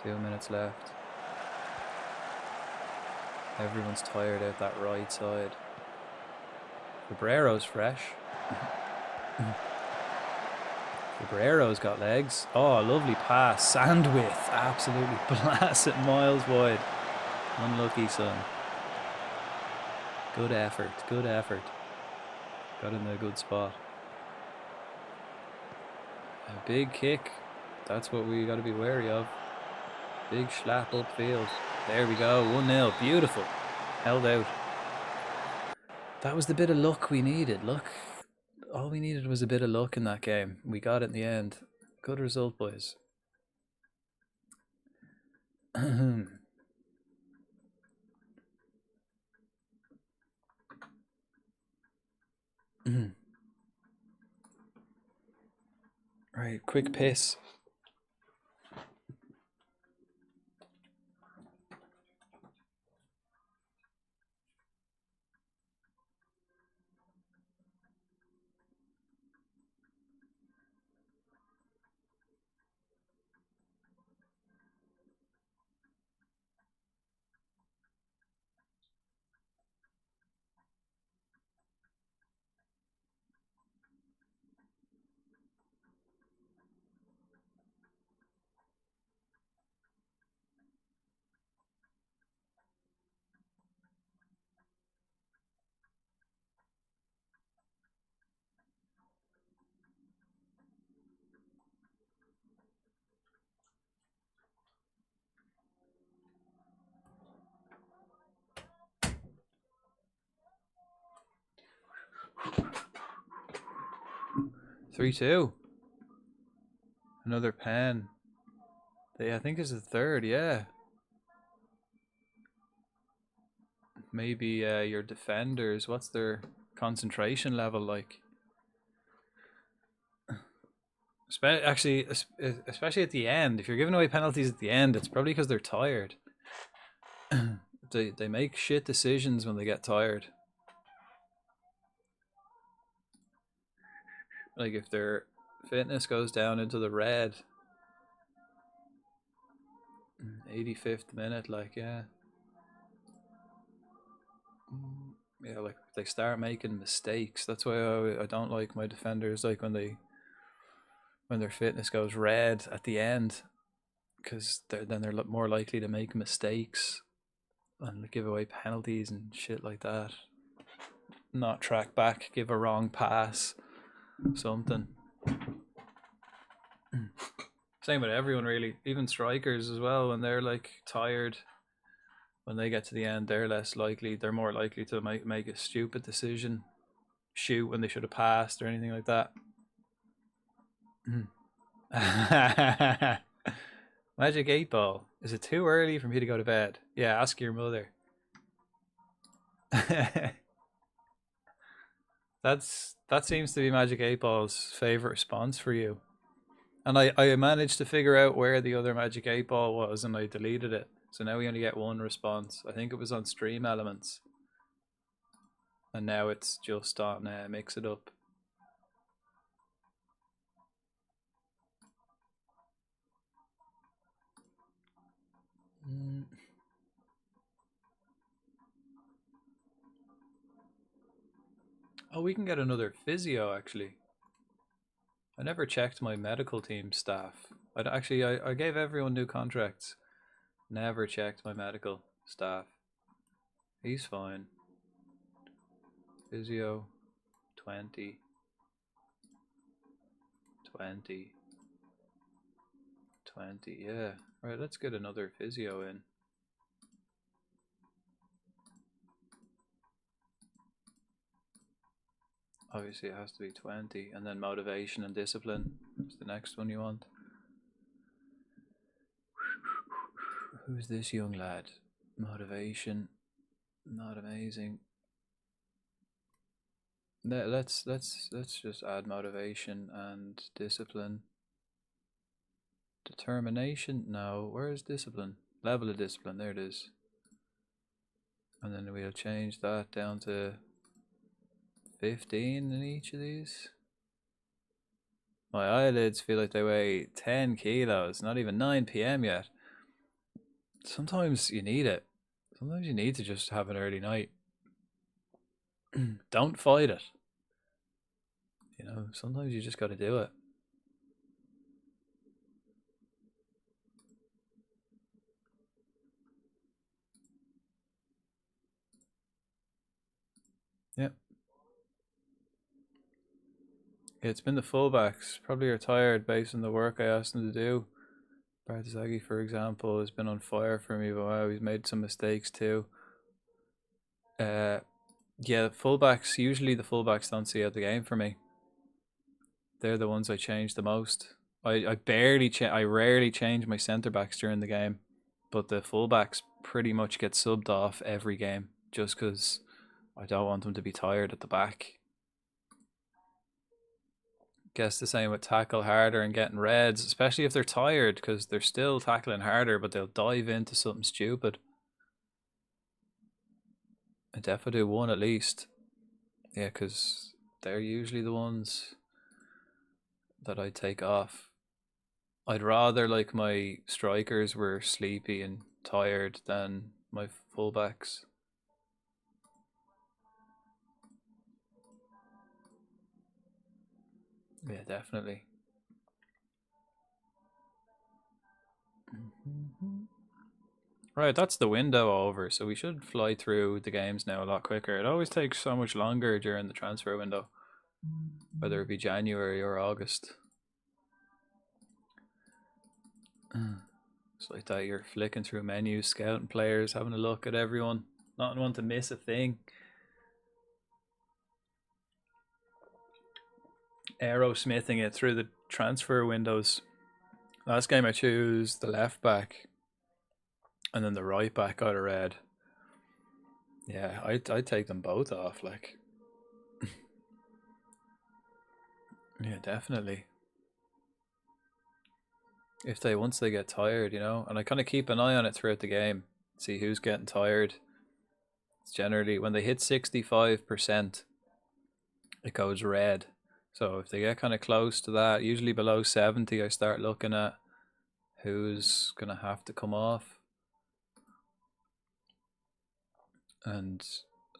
2 minutes left. Everyone's tired out that right side. Febrero's fresh. Febrero's got legs. Oh, lovely pass. Sandwith. Absolutely blasted miles wide. Unlucky, son. Good effort. Good effort. Got in a good spot. A big kick. That's what we got to be wary of. Big slap upfield. There we go. 1-0. Beautiful. Held out. That was the bit of luck we needed. Look. All we needed was a bit of luck in that game. We got it in the end. Good result, boys. Right, quick piss. 3-2. Another pen. I think is the third, yeah. Maybe your defenders, what's their concentration level like? Actually, especially at the end. If you're giving away penalties at the end, it's probably because they're tired. They make shit decisions when they get tired. Like if their fitness goes down into the red. 85th minute, like, yeah. Yeah, like they start making mistakes. That's why I don't like my defenders, like when their fitness goes red at the end, because they're more likely to make mistakes and give away penalties and shit like that. Not track back, give a wrong pass, something. Same with everyone really, even strikers as well. When they're like tired, when they get to the end, they're more likely to make a stupid decision, shoot when they should have passed or anything like that. Magic 8 Ball. Is it too early for me to go to bed? Yeah, ask your mother. That seems to be Magic 8 Ball's favorite response for you. And I managed to figure out where the other Magic 8 Ball was, and I deleted it. So now we only get one response. I think it was on Stream Elements. And now it's just on Mix It Up. Oh, we can get another physio actually. I never checked my medical team staff. I gave everyone new contracts. Never checked my medical staff. He's fine. Physio 20. 20. 20, yeah. Right, let's get another physio in. Obviously it has to be 20, and then motivation and discipline is the next one you want. Who's this young lad? Motivation, not amazing. Let's just add motivation and discipline. Determination, no. Where is discipline? Level of discipline, there it is. And then we'll change that down to 15 in each of these. My eyelids feel like they weigh 10 kilos, not even 9 PM yet. Sometimes you need it. Sometimes you need to just have an early night. Don't fight it. You know, sometimes you just got to do it. Yep. It's been the fullbacks. Probably are tired based on the work I asked them to do. Bartazagi, for example, has been on fire for me, but wow, he's made some mistakes too. Yeah, fullbacks, usually the fullbacks don't see out the game for me. They're the ones I change the most. I rarely change my centre backs during the game, but the fullbacks pretty much get subbed off every game just because I don't want them to be tired at the back. Guess the same with tackle harder and getting reds, especially if they're tired, because they're still tackling harder, but they'll dive into something stupid. I definitely do one at least. Yeah, because they're usually the ones that I take off. I'd rather like my strikers were sleepy and tired than my fullbacks. Yeah, definitely. Right, that's the window over, so we should fly through the games now a lot quicker. It always takes so much longer during the transfer window, whether it be January or August. It's like that, you're flicking through menus, scouting players, having a look at everyone, not wanting to miss a thing. Aerosmithing it through the transfer windows. Last game I choose the left back, and then the right back got a red. Yeah, I'd take them both off, like. Yeah, definitely. If they once they get tired, you know, and I kind of keep an eye on it throughout the game, see who's getting tired. It's generally when they hit 65%, it goes red. So if they get kind of close to that, usually below 70, I start looking at who's gonna have to come off, and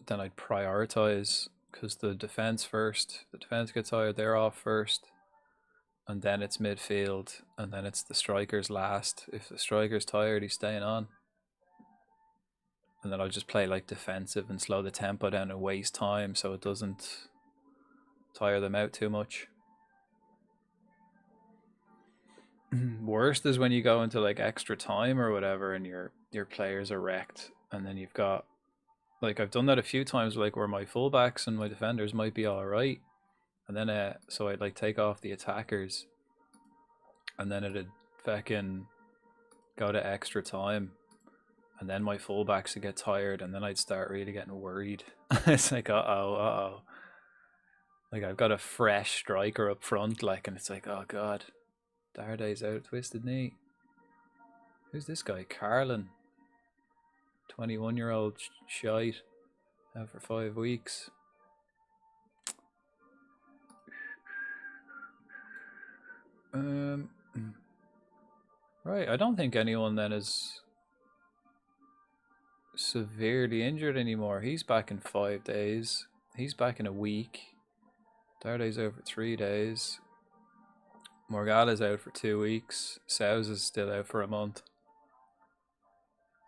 then I'd prioritize because the defense first. The defense gets tired, they're off first. And then it's midfield, and then it's the strikers last. If the striker's tired, he's staying on. And then I'll just play like defensive and slow the tempo down and waste time so it doesn't tire them out too much. Worst is when you go into like extra time or whatever and your players are wrecked, and then you've got, like, I've done that a few times, like where my fullbacks and my defenders might be alright. And then, so I'd like take off the attackers, and then it'd fucking go to extra time, and then my fullbacks would get tired, and then I'd start really getting worried. It's like, uh-oh. Like, I've got a fresh striker up front, like, and it's like, oh god, Darday's out, twisted knee. Who's this guy? Carlin. 21-year-old shite. Out for 5 weeks. Right, I don't think anyone then is severely injured anymore. He's back in 5 days. He's back in a week. Darday's out for 3 days. Morgala's out for 2 weeks. Sows is still out for a month.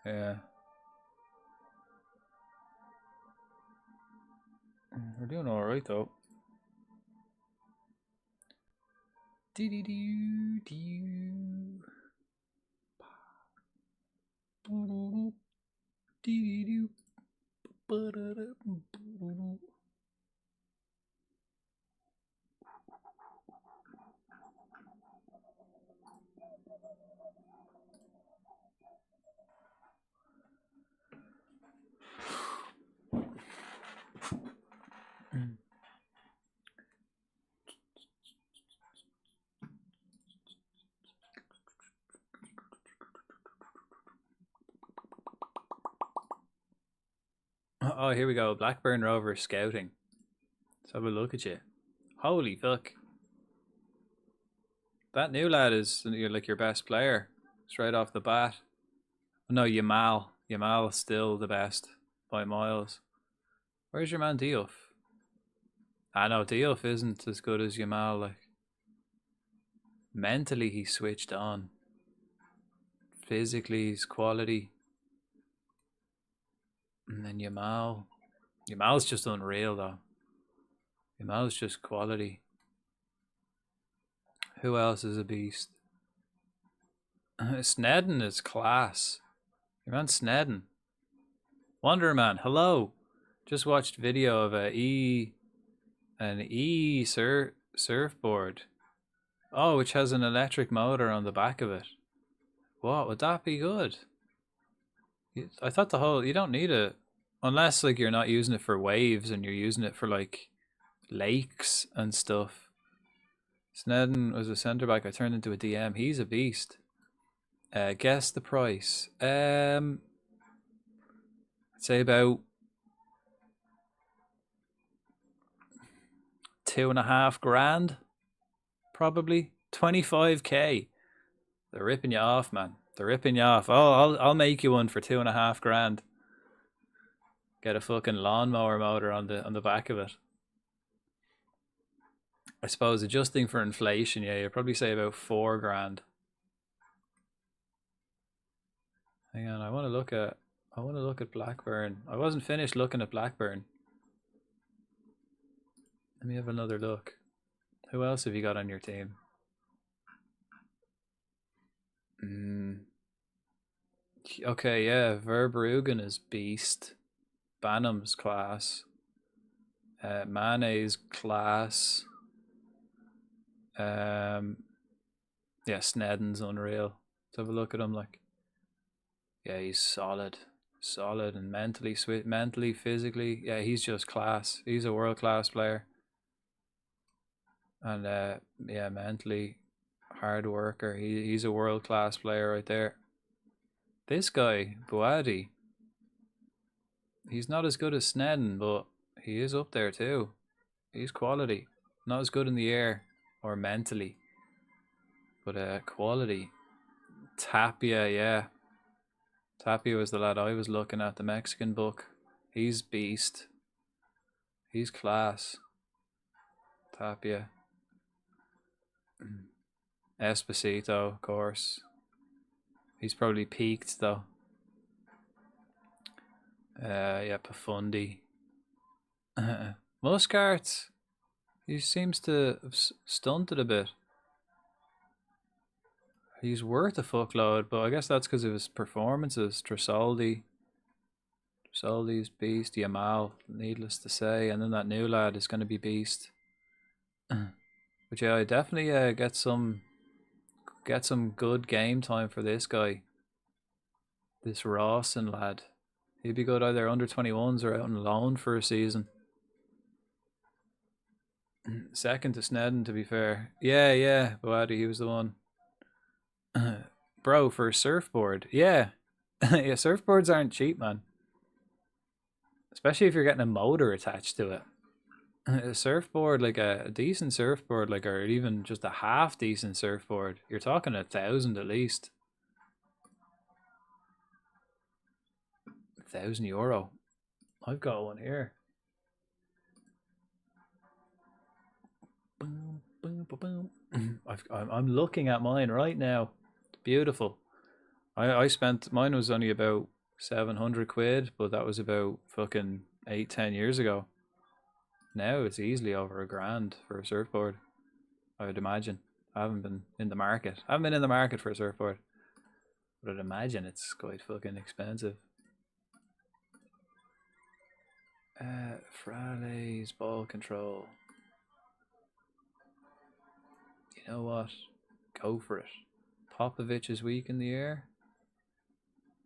Yeah. We're doing alright though. Oh, here we go. Blackburn Rovers scouting. Let's have a look at you. Holy fuck. That new lad is like your best player. Straight off the bat. No, Yamal. Yamal is still the best by miles. Where's your man Diouf? I know Diouf isn't as good as Yamal. Like, mentally he's switched on. Physically he's quality. And then Yamal's just unreal though. Yamal's just quality. Who else is a beast? Snedden is class. Your man Snedden. Wonder Man, hello. Just watched video of an E surfboard. Oh, which has an electric motor on the back of it. What, would that be good? I thought you don't need it unless like you're not using it for waves and you're using it for like lakes and stuff. Snedden was a centre back. I turned into a DM. He's a beast. Guess the price. I'd say about $2.5 grand, probably 25k. They're ripping you off, man. They're ripping you off. Oh, I'll make you one for $2.5 grand. Get a fucking lawnmower motor on the back of it. I suppose adjusting for inflation, yeah, you'd probably say about 4 grand. Hang on, I want to look at Blackburn. I wasn't finished looking at Blackburn. Let me have another look. Who else have you got on your team? Okay, yeah, Verbruggen is beast. Banham's class. Mane's class. Yeah, Snedden's unreal. Let's have a look at him. Like, yeah, he's solid, and mentally, mentally, physically. Yeah, he's just class. He's a world class player. And yeah, mentally, hard worker. He's a world class player right there. This guy, Boadi, he's not as good as Snedden, but he is up there too. He's quality. Not as good in the air or mentally, but quality. Tapia, yeah. Tapia was the lad I was looking at, the Mexican book. He's beast. He's class. Tapia. Esposito, of course. He's probably peaked though. Yeah, Pafundi. Muscart. He seems to have stunted a bit. He's worth a fuckload, but I guess that's because of his performances. Tresoldi's beast. Yamal, needless to say, and then that new lad is going to be beast. But yeah, I definitely get some good game time for this guy. This Rawson lad. He'd be good either under 21s or out on loan for a season. Second to Snedden, to be fair. Yeah, Boadi, he was the one. Bro, for a surfboard. Yeah. Yeah, surfboards aren't cheap, man. Especially if you're getting a motor attached to it. A surfboard, like a decent surfboard, like, or even just a half decent surfboard, you're talking 1,000 at least. €1,000. I've got one here. Boom, boom, boom, boom. I'm looking at mine right now. It's beautiful. I spent, mine was only about 700 quid, but that was about fucking 8-10 years ago. Now it's easily over $1,000 for a surfboard, I would imagine. I haven't been in the market. I haven't been in the market for a surfboard, but I'd imagine it's quite fucking expensive. Frale's ball control. You know what? Go for it. Popovich is weak in the air.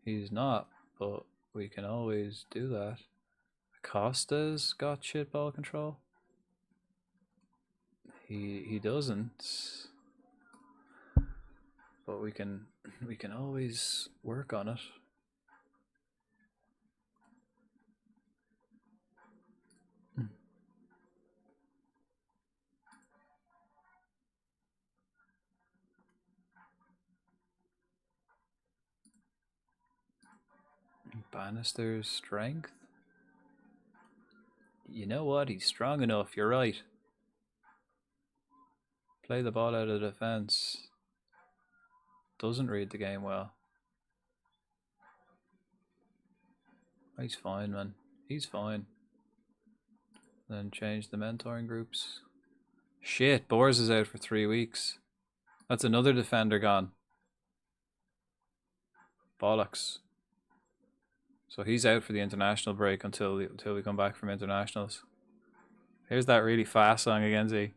He's not, but we can always do that. Acosta's got shit ball control. He doesn't. But we can always work on it. Bannister's strength. You know what? He's strong enough. You're right. Play the ball out of defense. Doesn't read the game well. He's fine, man. He's fine. Then change the mentoring groups. Shit, Boers is out for 3 weeks. That's another defender gone. Bollocks. So he's out for the international break until we come back from internationals. Here's that really fast song again, Z.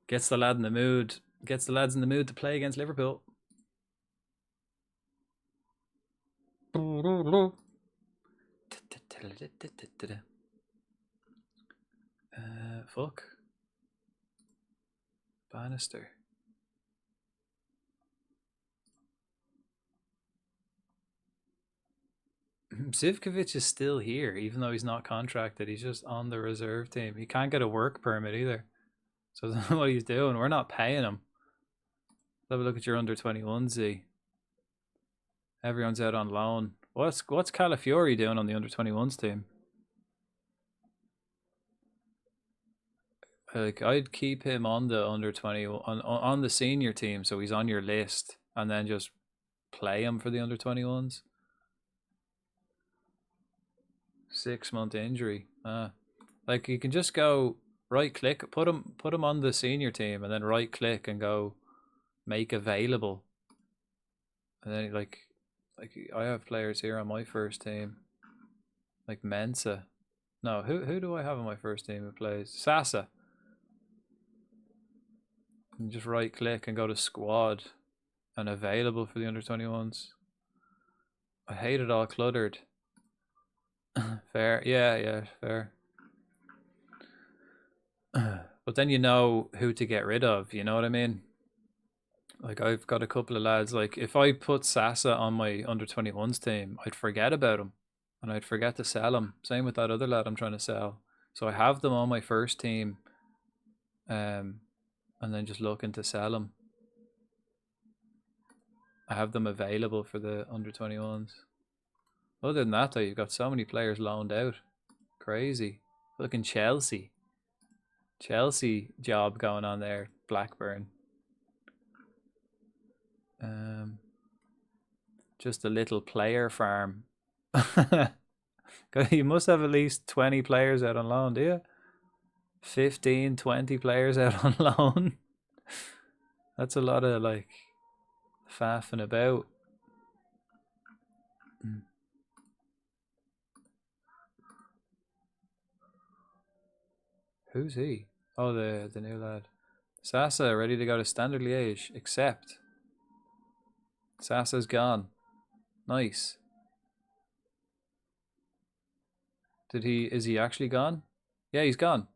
Gets the lad in the mood. Gets the lads in the mood to play against Liverpool. Fuck. Bannister. Zivkovic is still here, even though he's not contracted. He's just on the reserve team. He can't get a work permit either. So I don't know what he's doing. We're not paying him. Let's have a look at your under 21, Z. Everyone's out on loan. What's Calafiori doing on the under 21s team? Like, I'd keep him on the under 20 on the senior team, so he's on your list, and then just play him for the under 21s. 6-month injury. Like, you can just go right click, put him on the senior team, and then right click and go make available. And then like I have players here on my first team, like Mensa. No, who do I have in my first team who plays? Sasa. And just right click and go to squad and available for the under 21s. I hate it all cluttered. Fair, yeah, fair. But then you know who to get rid of, you know what I mean? Like I've got a couple of lads, like if I put Sasa on my under 21s team, I'd forget about him and I'd forget to sell him. Same with that other lad I'm trying to sell. So I have them on my first team and then just looking to sell them. I have them available for the under 21s. Other than that though, you've got so many players loaned out. Crazy. Looking Chelsea job going on there, Blackburn. Just a little player farm. You must have at least 20 players out on loan, do you? 15, 20 players out on loan. That's a lot of like faffing about. Who's he? Oh, the new lad. Sasa ready to go to Standard Liège. Accept. Sasa's gone. Nice. Is he actually gone? Yeah, he's gone.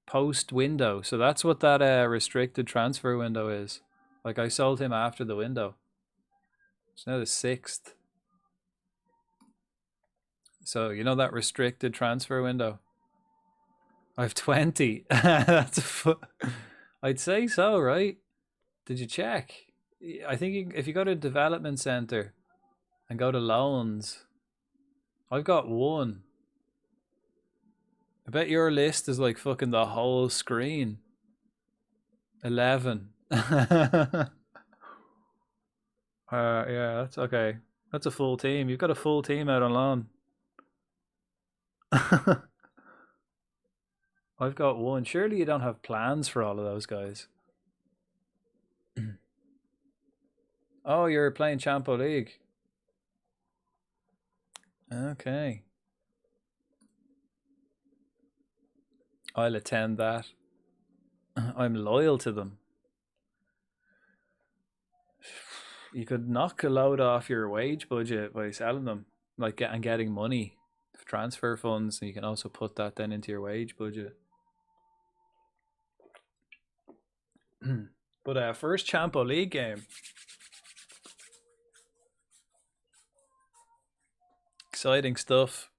Post window. So that's what that restricted transfer window is. Like I sold him after the window. It's now the 6th. So you know that restricted transfer window? I have 20. That's I'd say so, right? Did you check? I think if you go to development center and go to loans, I've got 1. I bet your list is like fucking the whole screen. 11. Yeah, that's okay. That's a full team. You've got a full team out on loan. I've got 1. Surely you don't have plans for all of those guys. Oh, you're playing Champo League. Okay. I'll attend that. I'm loyal to them. You could knock a load off your wage budget by selling them, like getting money, transfer funds, and you can also put that then into your wage budget. But first Champo League game. Exciting stuff.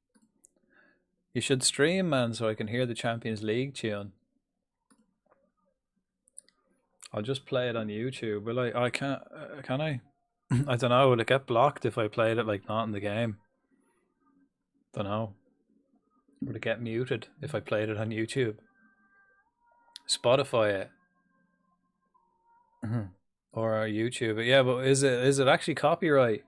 You should stream, man, so I can hear the Champions League tune. I'll just play it on YouTube. Will I? I can't. Can I? I don't know. Will it get blocked if I played it like not in the game? Don't know. Would it get muted if I played it on YouTube? Spotify it. Or YouTube it. Yeah, but is it actually copyright?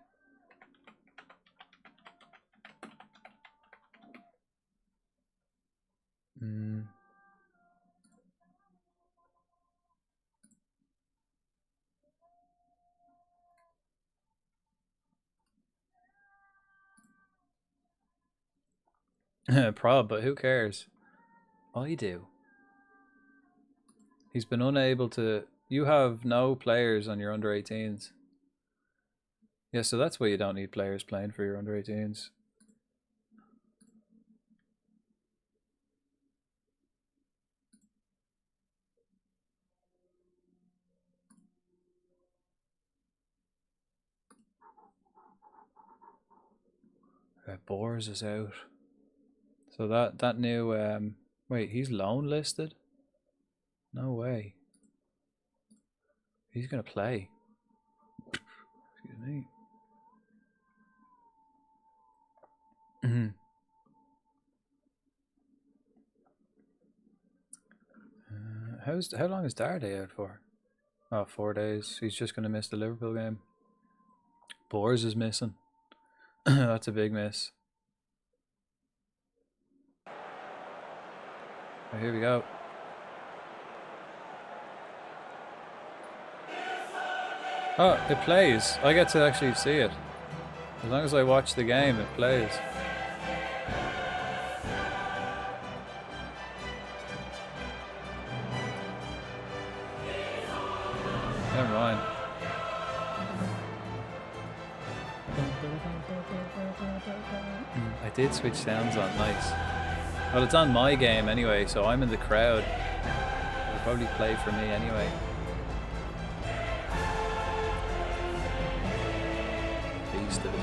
Prob, but who cares? I do. He's been unable to... You have no players on your under 18s. Yeah, so that's why you don't need players playing for your under 18s. Boars is out. So that new wait, he's loan listed? No way. He's gonna play. Excuse me. How long is Darday out for? Oh, 4 days. He's just gonna miss the Liverpool game. Boars is missing. That's a big miss. Right, here we go. Oh, it plays. I get to actually see it. As long as I watch the game, it plays. Never mind. I did switch sounds on, nice. Well, it's on my game anyway, so I'm in the crowd. It'll probably play for me anyway. Beast of it.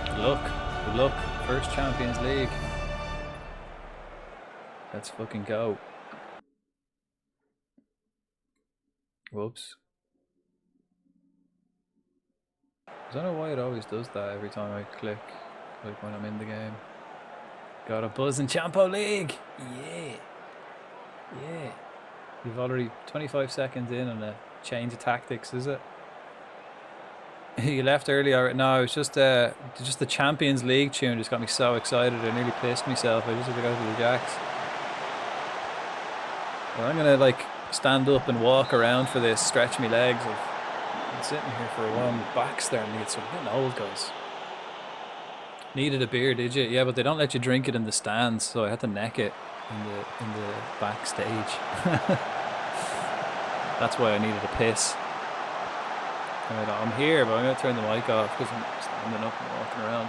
Good luck. Good luck. First Champions League. Let's fucking go. Whoops. I don't know why it always does that every time I click, like when I'm in the game. Got a buzz in Champo League! Yeah! Yeah! You've already 25 seconds in on a change of tactics, is it? You left earlier. No, it's just the Champions League tune just got me so excited. I nearly pissed myself. I just had to go to the Jacks. Well, I'm gonna like stand up and walk around for this, stretch my legs. I've been sitting here for a while. My back's starting to get sort of getting old, guys. Needed a beer, did you? Yeah, but they don't let you drink it in the stands, so I had to neck it in the backstage. That's why I needed a piss. Right, I'm here, but I'm gonna turn the mic off because I'm standing up and walking around.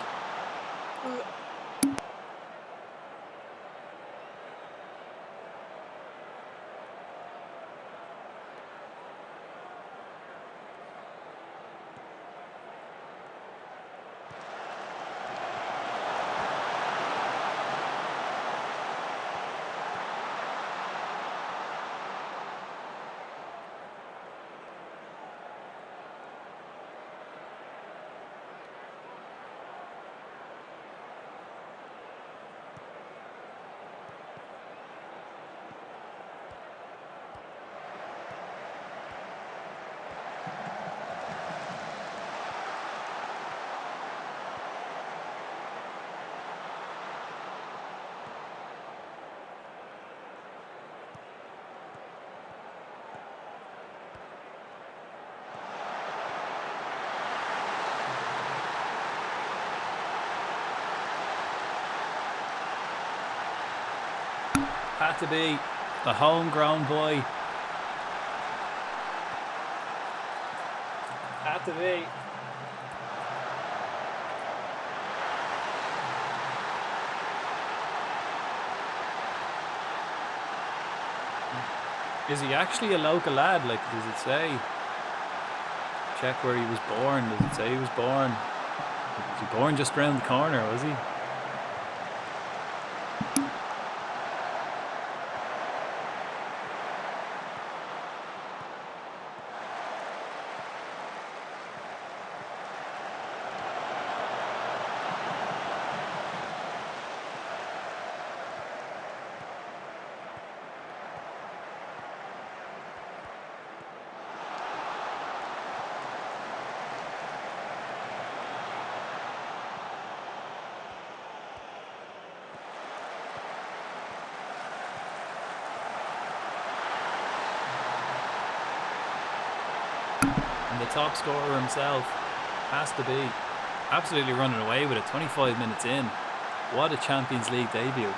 Had to be the homegrown boy. Had to be. Is he actually a local lad? Like, does it say? Check where he was born. Does it say he was born? Was he born just around the corner, was he? The top scorer himself has to be absolutely running away with it. 25 minutes in. What a Champions League debut.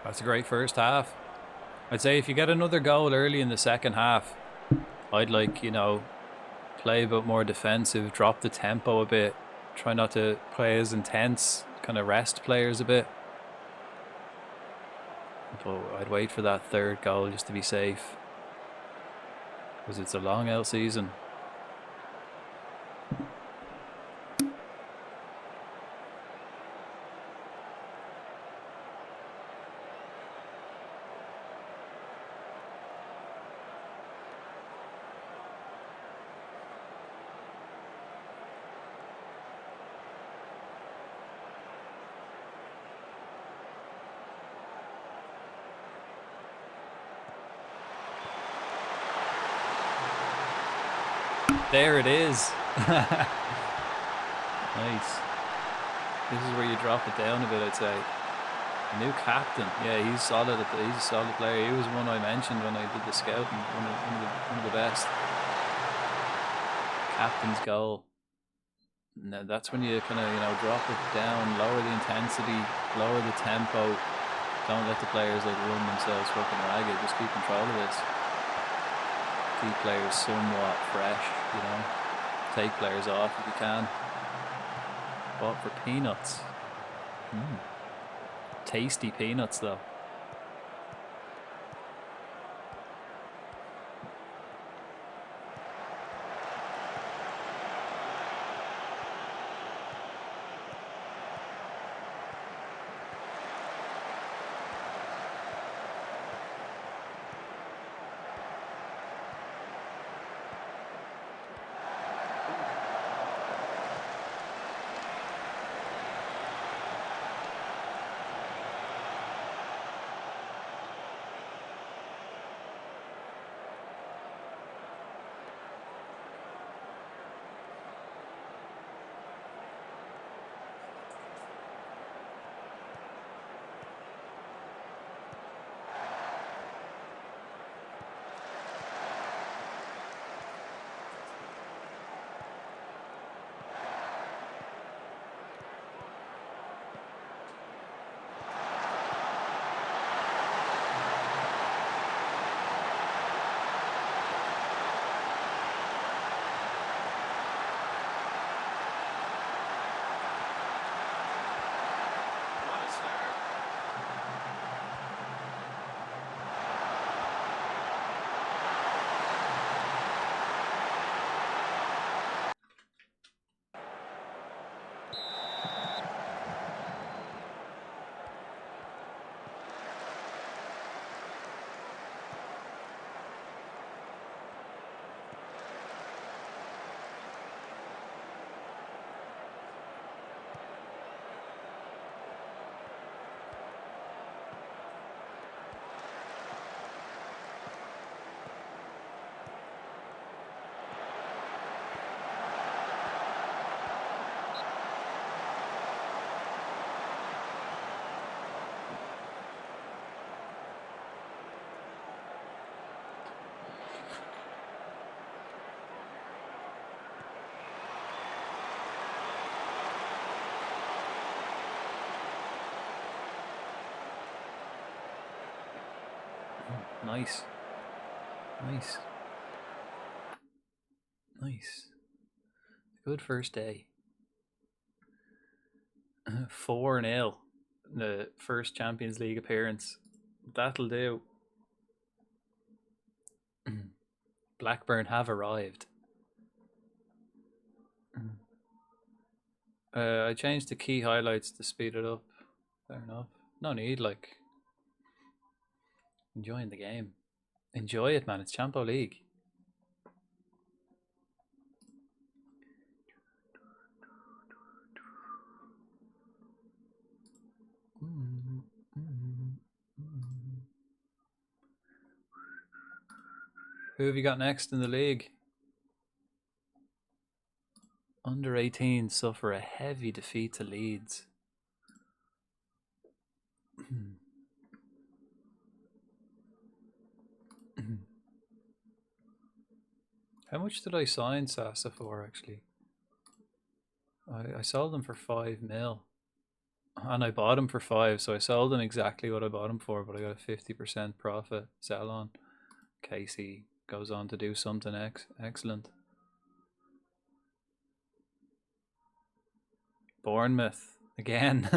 That's a great first half. I'd say if you get another goal early in the second half, I'd like, you know, play a bit more defensive, drop the tempo a bit, try not to play as intense, kind of rest players a bit. But I'd wait for that third goal just to be safe, because it's a long out season. There it is. Nice. This is where you drop it down a bit, I'd say. New captain. Yeah, he's solid. He's a solid player. He was one I mentioned when I did the scouting. One of the best. Captain's goal. Now that's when you kind of, you know, drop it down, lower the intensity, lower the tempo. Don't let the players like run themselves fucking ragged. Just keep control of this. Keep players somewhat fresh, you know. Take players off if you can. Bought for peanuts. Tasty peanuts though. Nice. Nice. Nice. Good first day. 4-0. The first Champions League appearance. That'll do. Blackburn have arrived. I changed the key highlights to speed it up. Fair enough. No need, like. Enjoying the game. Enjoy it, man. It's Champo League. Who have you got next in the league? Under 18 suffer a heavy defeat to Leeds. How much did I sign Sasa for, actually? I sold them for 5 mil. And I bought him for 5, so I sold him exactly what I bought him for, but I got a 50% profit sell on in case he goes on to do something excellent. Bournemouth again.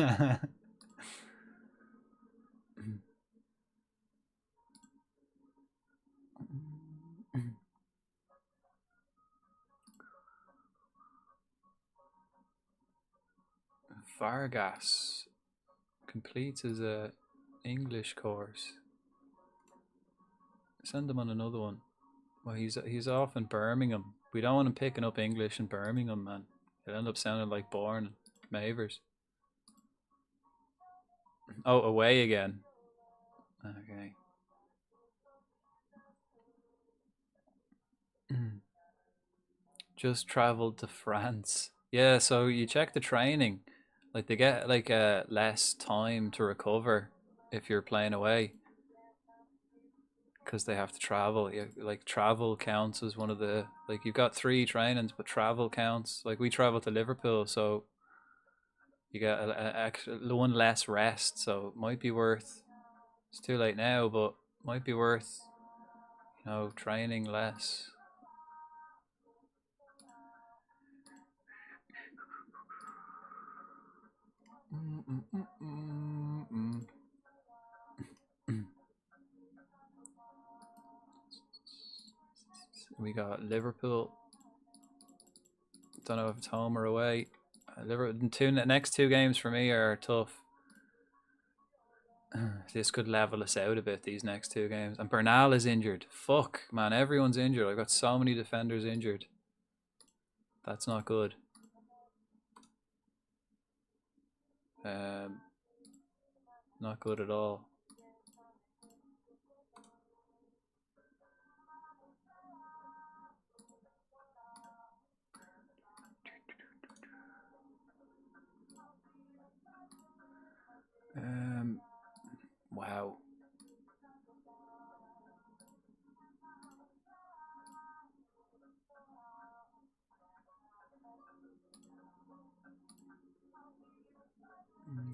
Vargas completes his English course. Send him on another one. Well, he's off in Birmingham. We don't want him picking up English in Birmingham, man. He'll end up sounding like Bourne Mavers. Oh, away again. Okay. Just traveled to France. Yeah, so you check the training. Like they get like less time to recover if you're playing away. Because they have to travel. Yeah, like travel counts as one of the, like you've got 3 trainings, but travel counts. Like we travel to Liverpool, so you get one less rest. So it might be worth. It's too late now, but might be worth, you know, training less. We got Liverpool. Don't know if it's home or away. Liverpool. Next 2 games for me are tough. This could level us out a bit, these next 2 games. And Bernal is injured. Fuck, man, everyone's injured. I've got so many defenders injured. That's not good. Not good at all. Wow.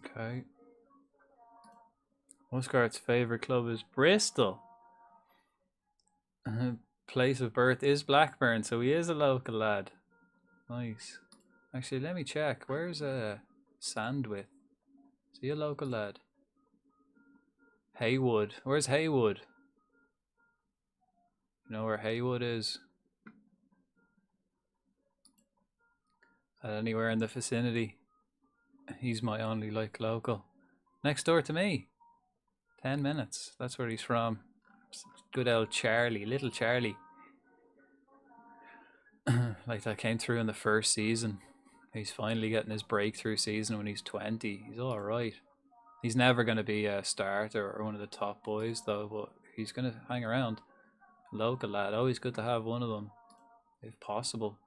Okay. Oscar's favorite club is Bristol. Place of birth is Blackburn, so he is a local lad. Nice. Actually, let me check. Where's Sandwith? Is he a local lad? Haywood. Where's Haywood? You know where Haywood is? Anywhere in the vicinity. He's my only like local. Next door to me. 10 minutes. That's where he's from. Good old Charlie, little Charlie. Like that came through in the first season. He's finally getting his breakthrough season when he's 20. He's all right. He's never going to be a starter or one of the top boys though, but he's going to hang around. Local lad, always good to have one of them, if possible.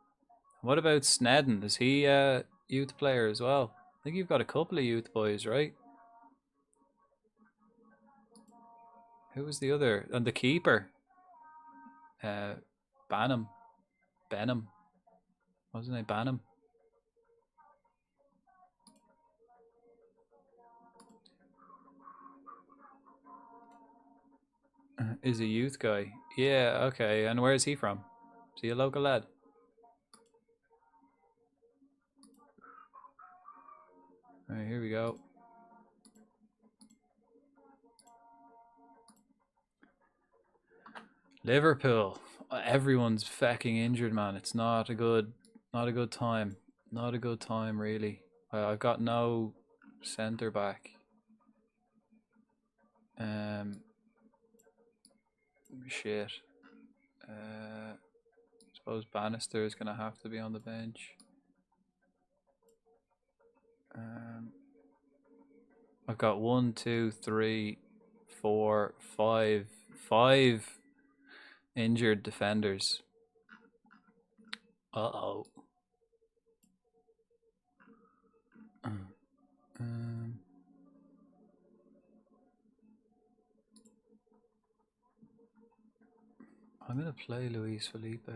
What about Snedden? Is he a youth player as well? I think you've got a couple of youth boys, right? Who was the other? And the keeper? Benham. What was his name? Benham. Is a youth guy. Yeah, okay. And where is he from? Is he a local lad? Alright, here we go. Liverpool. Everyone's fucking injured, man. It's not a good time. Not a good time, really. I've got no centre back. Shit. Suppose Bannister is gonna have to be on the bench. I've got 1, 2, 3, 4, 5 injured defenders. Uh-oh. I'm gonna play Luis Felipe.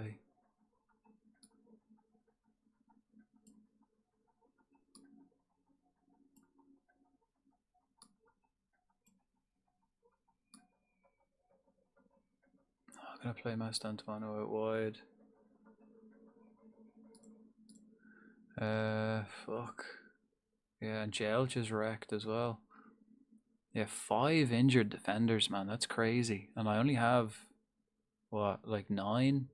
I'm gonna play Mastantuono out wide. Fuck. Yeah, and Jelch is wrecked as well. Yeah, 5 injured defenders, man. That's crazy. And I only have, what, like 9?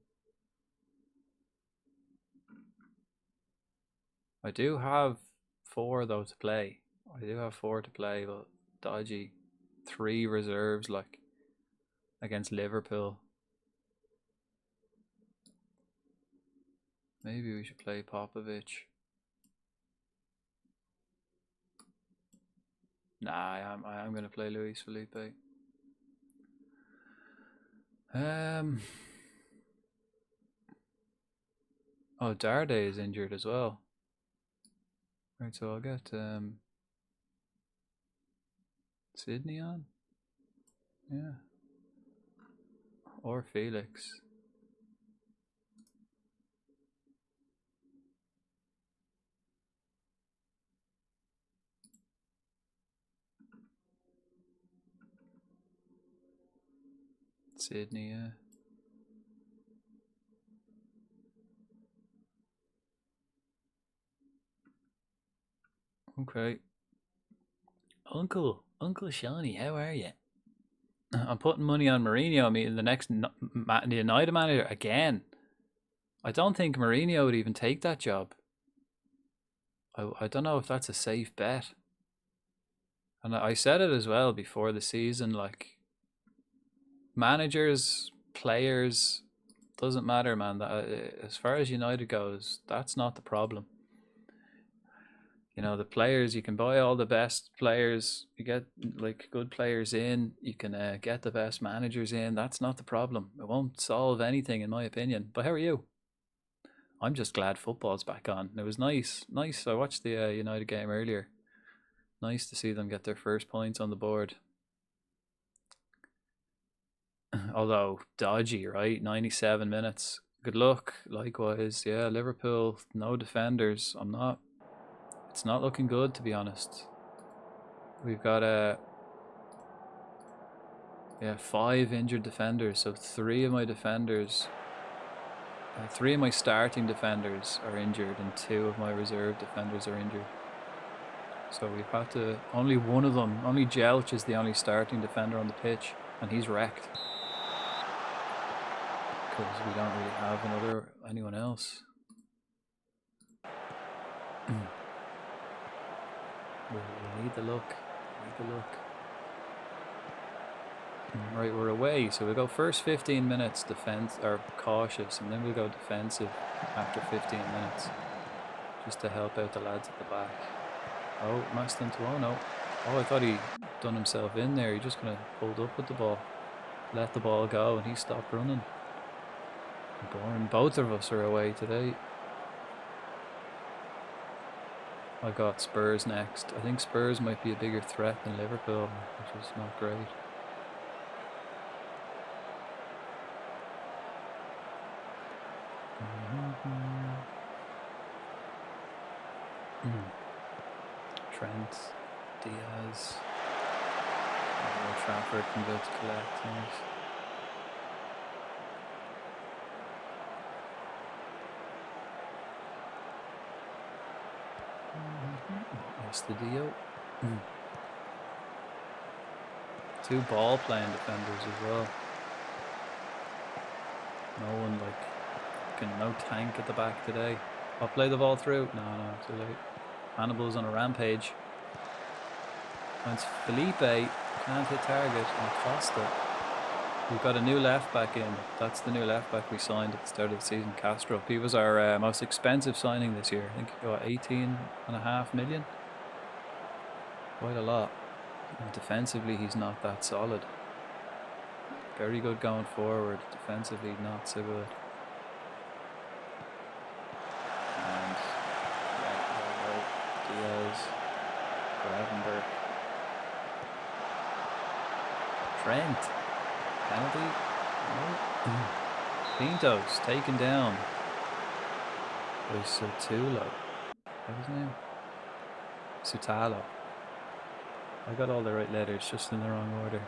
I do have 4 though to play. I do have 4 to play, but dodgy. 3 reserves, like, against Liverpool. Maybe we should play Popovic. Nah, I am gonna play Luis Felipe. Oh, Darday is injured as well. Right, so I'll get Sydney on. Yeah. Or Felix. Sydney, yeah. Okay. Uncle Shawnee, how are you? I'm putting money on Mourinho meeting the next the United manager again. I don't think Mourinho would even take that job. I don't know if that's a safe bet. And I said it as well before the season, like, managers, players, doesn't matter, man. As far as United goes, that's not the problem. You know, the players, you can buy all the best players, you get like good players in, you can get the best managers in. That's not the problem. It won't solve anything, in my opinion. But how are you? I'm just glad football's back on. It was nice. I watched the United game earlier. Nice to see them get their first points on the board. Although dodgy, right? 97 minutes. Good luck. Likewise, yeah. Liverpool, no defenders. It's not looking good, to be honest. We've got 5 injured defenders. So 3 of my defenders, 3 of my starting defenders are injured, and 2 of my reserve defenders are injured. So we've had to, only one of them, only Jelch is the only starting defender on the pitch, and he's wrecked. Because we don't really have anyone else. We need the luck. Right, we're away, so we'll go first 15 minutes defense or cautious, and then we'll go defensive after 15 minutes, just to help out the lads at the back. Oh, Mastantuono. Oh, I thought he done himself in there. He just kind of pulled up with the ball, let the ball go, and he stopped running. Boring. Both of us are away today. I got Spurs next. I think Spurs might be a bigger threat than Liverpool, which is not great. Trent, Diaz, Trafford can go to collect things. Estadio. 2 ball playing defenders as well. No one no tank at the back today. I'll play the ball through. No, too late. Hannibal's on a rampage. Finds Felipe, can't hit target, and Costa. We've got a new left back in. That's the new left back we signed at the start of the season, Castro. He was our most expensive signing this year. I think 18.5 million. Quite a lot. And defensively, he's not that solid. Very good going forward. Defensively, not so good. And Diaz, Gravenberg, Trent, penalty. No. Pintos taken down by Sutulo. What's his name? Sutalo. I got all the right letters, just in the wrong order.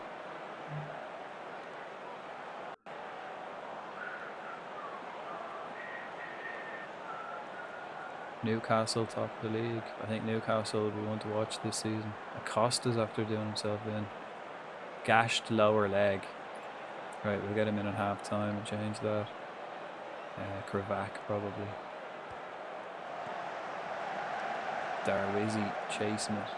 Newcastle top of the league. I think Newcastle will be one to watch this season. Acosta's after doing himself in. Gashed lower leg. Right, we'll get him in at half time and change that. Kravac probably. Darwizi chasing it.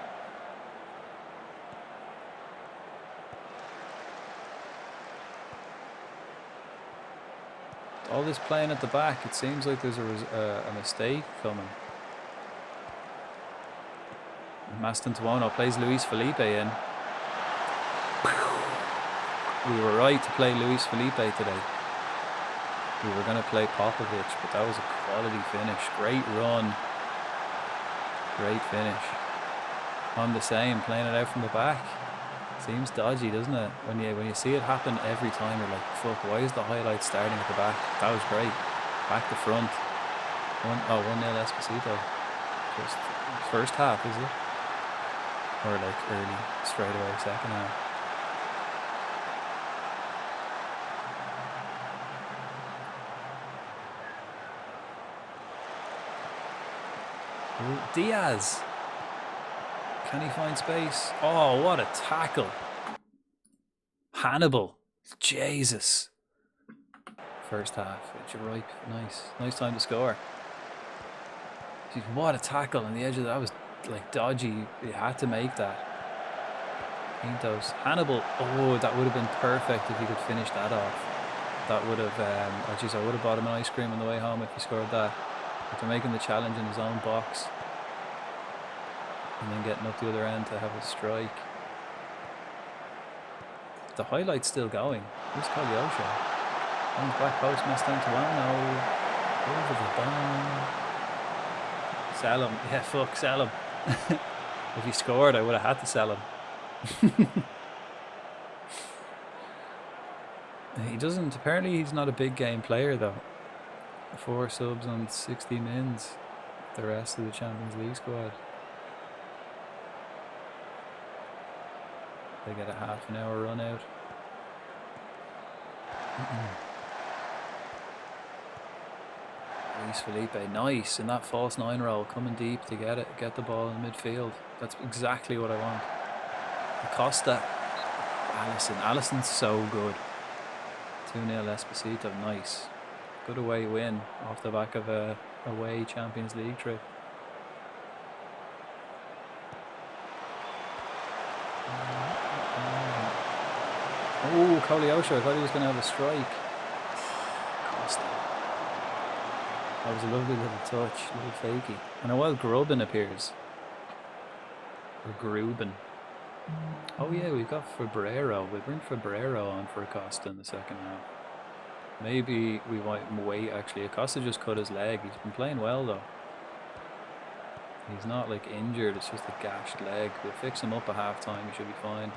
All this playing at the back, it seems like there's a mistake coming. Maston Tuono plays Luis Felipe in. We were right to play Luis Felipe today. We were going to play Popovic, but that was a quality finish. Great run. Great finish. I'm the same, playing it out from the back. Seems dodgy, doesn't it? When you see it happen every time, you're like, fuck, why is the highlight starting at the back? That was great. Back to front. 1-0 Esposito. Just first half, is it? Or like early, straight away, second half. Ooh, Diaz. Can he find space? Oh, what a tackle. Hannibal. Jesus. First half. You're right. Nice. Nice time to score. Jeez, what a tackle on the edge of that. Was like dodgy. You had to make that. Pintos. Hannibal. Oh, that would have been perfect if he could finish that off. That would have, oh jeez, I would have bought him an ice cream on the way home if he scored that. After making the challenge in his own box. And then getting up the other end to have a strike. The highlight's still going. Who's Kolyosha? On the back post, missed down to Wano. Over the bar. Sell him. Yeah, fuck, sell him. If he scored, I would have had to sell him. He doesn't, apparently he's not a big game player though. 4 subs on 60 mins. The rest of the Champions League squad. They get a half an hour run out. Luis Felipe, nice in that false 9 role, coming deep to get the ball in midfield. That's exactly what I want. Acosta, Alisson's so good. 2-0 Esposito, nice. Good away win off the back of a away Champions League trip. Oh, Kolyosha, I thought he was going to have a strike. Costa. That was a lovely little touch, little fakey. And a while Grubin appears. Or Grubin. Oh yeah, we've got Fabrero. We'll bring Fabrero on for Acosta in the second half. Maybe we might wait actually. Acosta just cut his leg. He's been playing well though. He's not like injured, it's just a gashed leg. We'll fix him up at half time, he should be fine.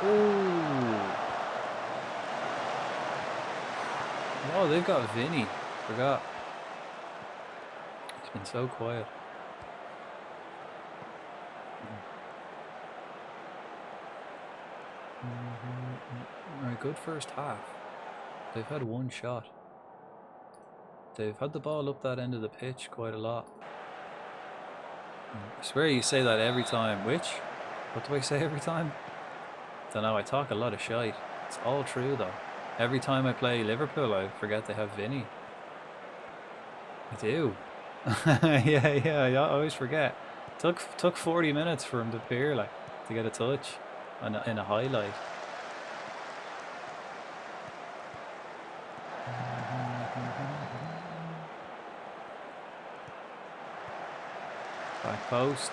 Ooh. Oh, they've got Vinny. Forgot. He's been so quiet. Alright, good first half. They've had one shot. They've had the ball up that end of the pitch quite a lot. I swear you say that every time. Which? What do I say every time? Don't know, I talk a lot of shite. It's all true though. Every time I play Liverpool I forget they have Vinny. I do. yeah, I always forget. Took 40 minutes for him to appear, like, to get a touch in a highlight. Back post.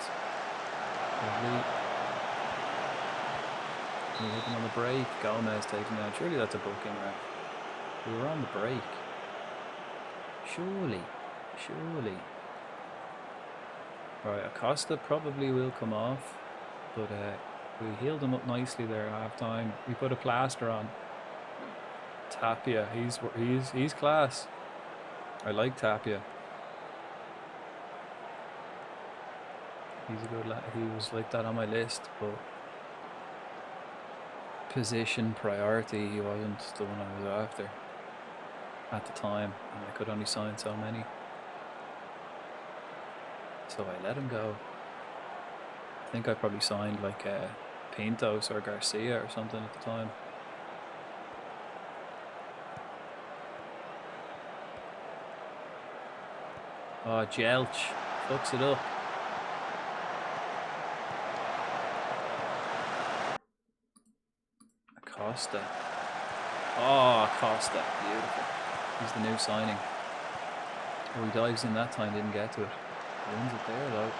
Lovely. We're looking on the break. Gomez taking down. Surely that's a booking, ref. We were on the break. Surely. Right, Acosta probably will come off, but we healed him up nicely there at half time. We put a plaster on. Tapia, he's class. I like Tapia. He's a good lad. He was like that on my list, but position priority, he wasn't the one I was after at the time, and I could only sign so many. So I let him go. I think I probably signed like Pintos or Garcia or something at the time. Oh, Jelch fucks it up. Acosta. Oh, Acosta. Beautiful. He's the new signing. Oh, he dives in that time, didn't get to it. Wins it there though.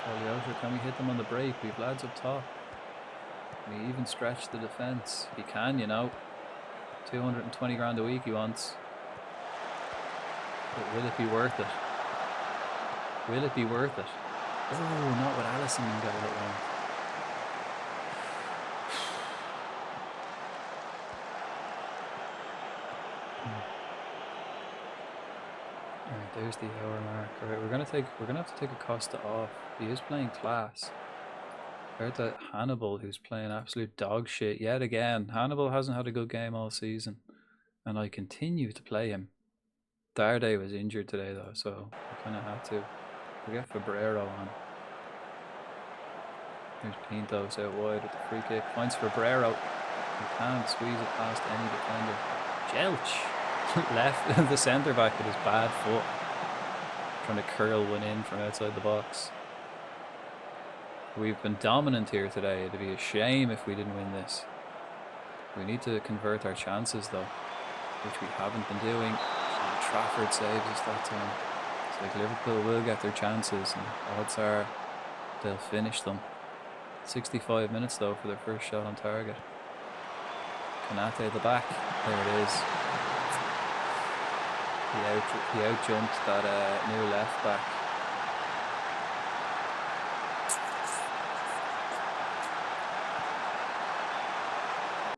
Cogliosho, can we hit them on the break? We've lads up top. Can we even stretch the defence? He can, you know. 220 grand a week he wants. But will it be worth it? Will it be worth it? Oh, not with Allison in goal at one. Alright, there's the hour mark. Alright, we're gonna have to take Acosta off. He is playing class. Compared to Hannibal, who's playing absolute dog shit yet again. Hannibal hasn't had a good game all season, and I continue to play him. Darday was injured today though, so I kind of had to. We get Fabrero on. There's Pintos out wide with the free kick. Finds Fabrero. He can't squeeze it past any defender. Jelch left the centre back with his bad foot, trying to curl one in from outside the box. We've been dominant here today. It'd be a shame if we didn't win this. We need to convert our chances though, which we haven't been doing. Trafford saves us that time. It's like Liverpool will get their chances and odds are they'll finish them. 65 minutes though for their first shot on target. Kanate at the back. There it is. He out jumped that new left back.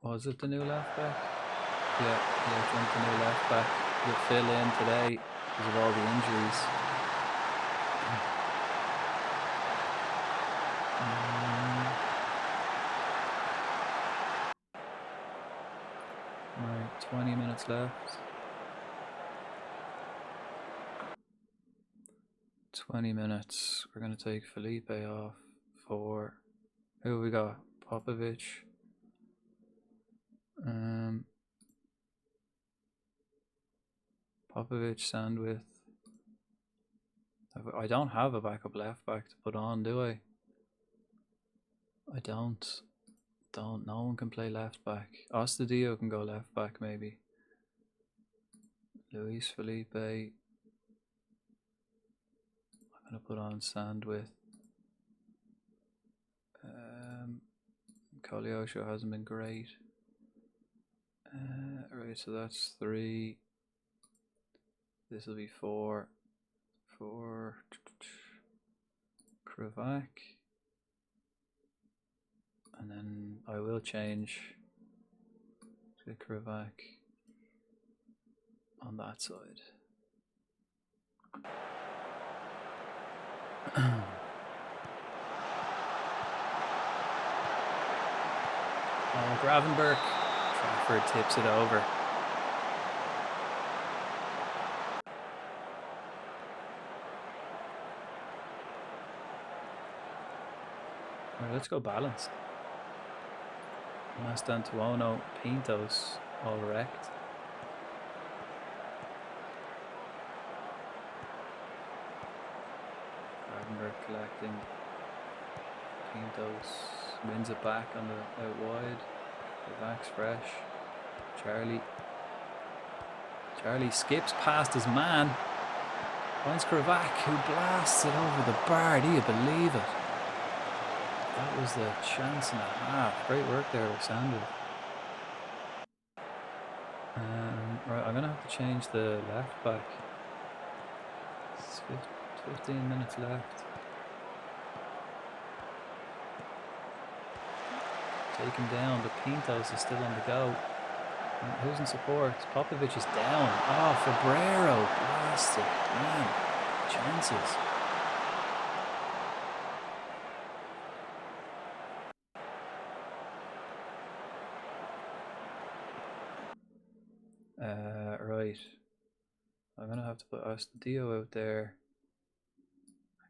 Was it the new left back? Yeah, he out jumped the new left back. He'll fill in today because of all the injuries. Right, 20 minutes left. 20 minutes. We're going to take Felipe off for... Who we got? Popovic. Popovic, Sandwith. I don't have a backup left back to put on, do I? I don't. No one can play left back. Ostadio can go left back maybe. Luis Felipe. I'm gonna put on Sandwith. Cogliosho hasn't been great. Right, so that's 3. This will be 4. 4. Krivak. And then I will change to Krivak on that side. Oh, Gravenberg. Trafford tips it over. Alright, let's go balanced. Mastantuono, Pintos, all wrecked. Gravenberg collecting. Pintos wins it back on the out wide. The back's fresh. Charlie skips past his man. Finds Krivak, who blasts it over the bar. Do you believe it? That was the chance and a half. Great work there with Sandwich. Right, I'm going to have to change the left back. It's 15 minutes left. Taken down, but Pintos is still on the go. And who's in support? Popovic is down. Oh, Fabrero. Blasted. Man, chances. Right. I'm gonna have to put Astadio out there.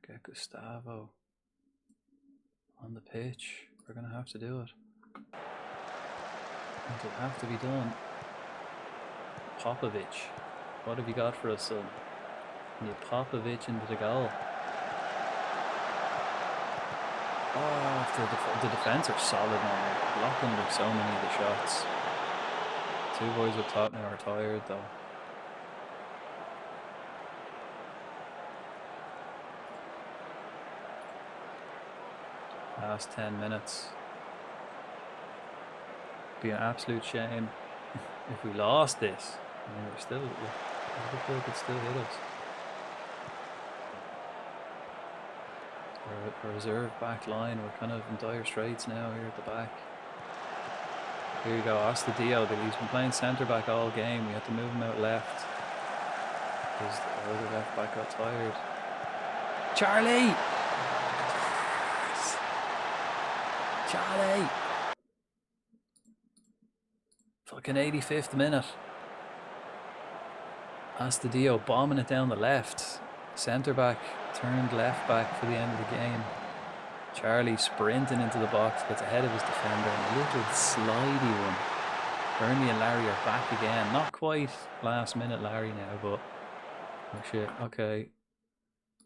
Get Gustavo on the pitch. We're gonna have to do it. It'll have to be done. Popovic, what have you got for us, son? Can you Popovic into the goal? Oh, the defence are solid now. Blocking like so many of the shots. Two boys up top now are tired though. Last 10 minutes. Be an absolute shame if we lost this. I mean, Liverpool could still hit us. Our reserve back line, we're kind of in dire straits now here at the back. Here you go, Ostadio, he's been playing centre back all game. We had to move him out left because the other left back got tired. Charlie! Charlie! Fucking 85th minute. Astadio bombing it down the left. Centre back turned left back for the end of the game. Charlie sprinting into the box, gets ahead of his defender, and a little slidey one. Burnley and Larry are back again. Not quite last minute Larry now, but oh shit, okay.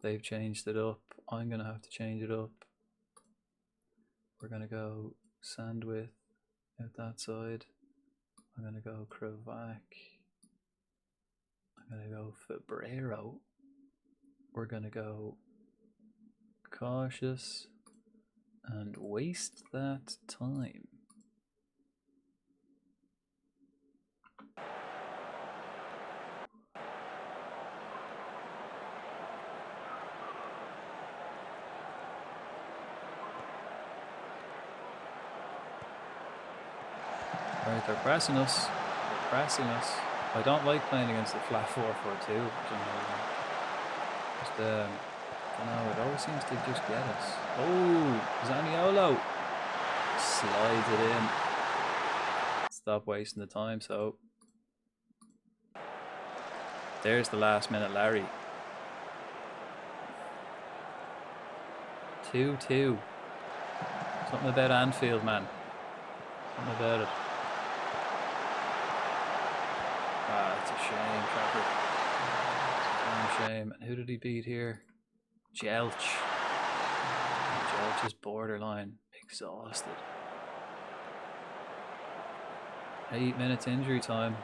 They've changed it up. I'm gonna have to change it up. We're gonna go Sandwith out that side. I'm gonna go Krovac. I'm gonna go Fabrero. We're gonna go cautious and waste that time. Right, they're pressing us. They're pressing us. I don't like playing against the flat 4-4-2. Just, I don't know, it always seems to just get us. Oh, Zaniolo slides it in. Stop wasting the time, so. There's the last minute Larry. 2-2. Something about Anfield, man. Something about it. Ah, it's a shame, Trafford. It's a damn shame. And who did he beat here? Jelch. Jelch is borderline exhausted. 8 minutes injury time.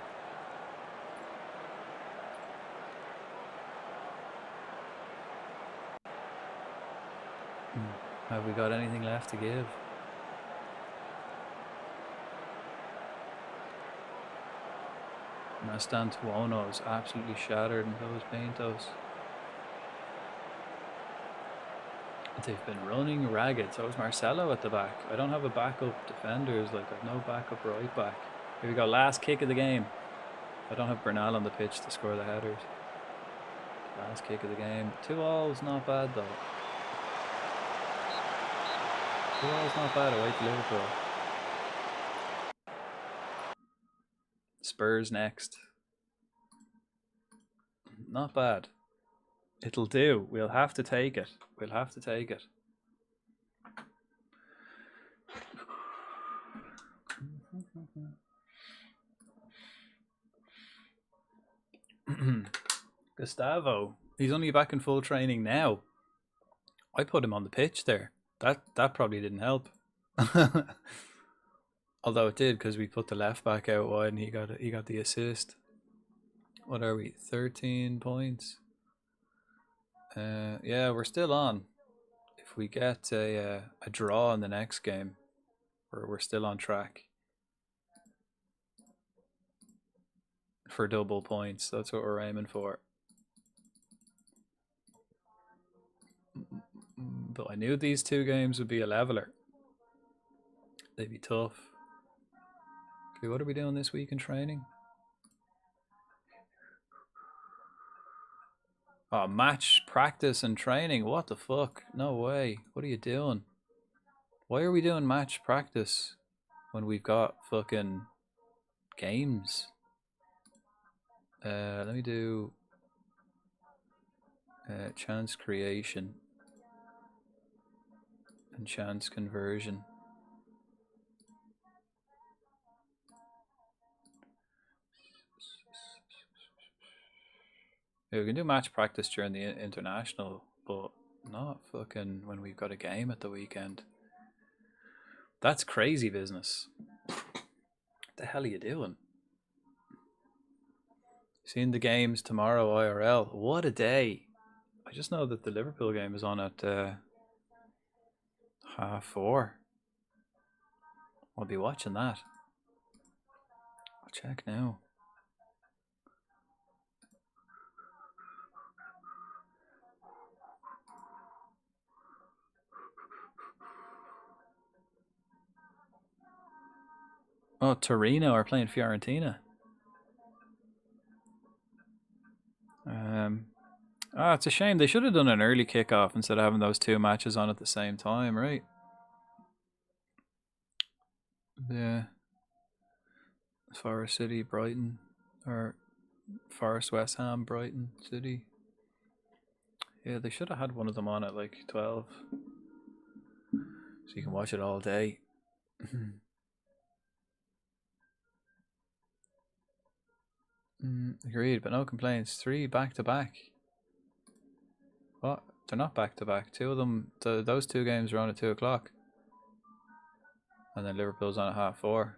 Have we got anything left to give? Mastantuono is absolutely shattered in those paintos. They've been running ragged. So is Marcelo at the back. I don't have a backup defenders. Like, I've no backup right back. Here we go. Last kick of the game. I don't have Bernal on the pitch to score the headers. Last kick of the game. 2-2's not bad though. 2-2's not bad away to Liverpool. Spurs next. Not bad. It'll do. We'll have to take it. We'll have to take it. Gustavo. He's only back in full training now. I put him on the pitch there. That probably didn't help. Although it did, because we put the left back out wide and he got the assist. What are we? 13 points. Yeah, we're still on. If we get a draw in the next game, we're still on track for double points. That's what we're aiming for. But I knew these two games would be a leveler. They'd be tough. Okay, what are we doing this week in training? Oh, match practice and training. What the fuck? No way. What are you doing? Why are we doing match practice when we've got fucking games? Let me do chance creation. and chance conversion. Yeah, we can do match practice during the international, but not fucking when we've got a game at the weekend. That's crazy business. What the hell are you doing? Seeing the games tomorrow IRL. What a day. I just know that the Liverpool game is on at 4:30. I'll be watching that. I'll check now. Oh, Torino are playing Fiorentina. It's a shame. They should have done an early kickoff instead of having those two matches on at the same time, right? Yeah. Forest City, Brighton, or Forest West Ham, Brighton City. Yeah, they should have had one of them on at like 12. So you can watch it all day. Agreed, but no complaints. 3 back to back. What? They're not back to back. Two of them, those two games are on at 2 o'clock. And then Liverpool's on at 4:30.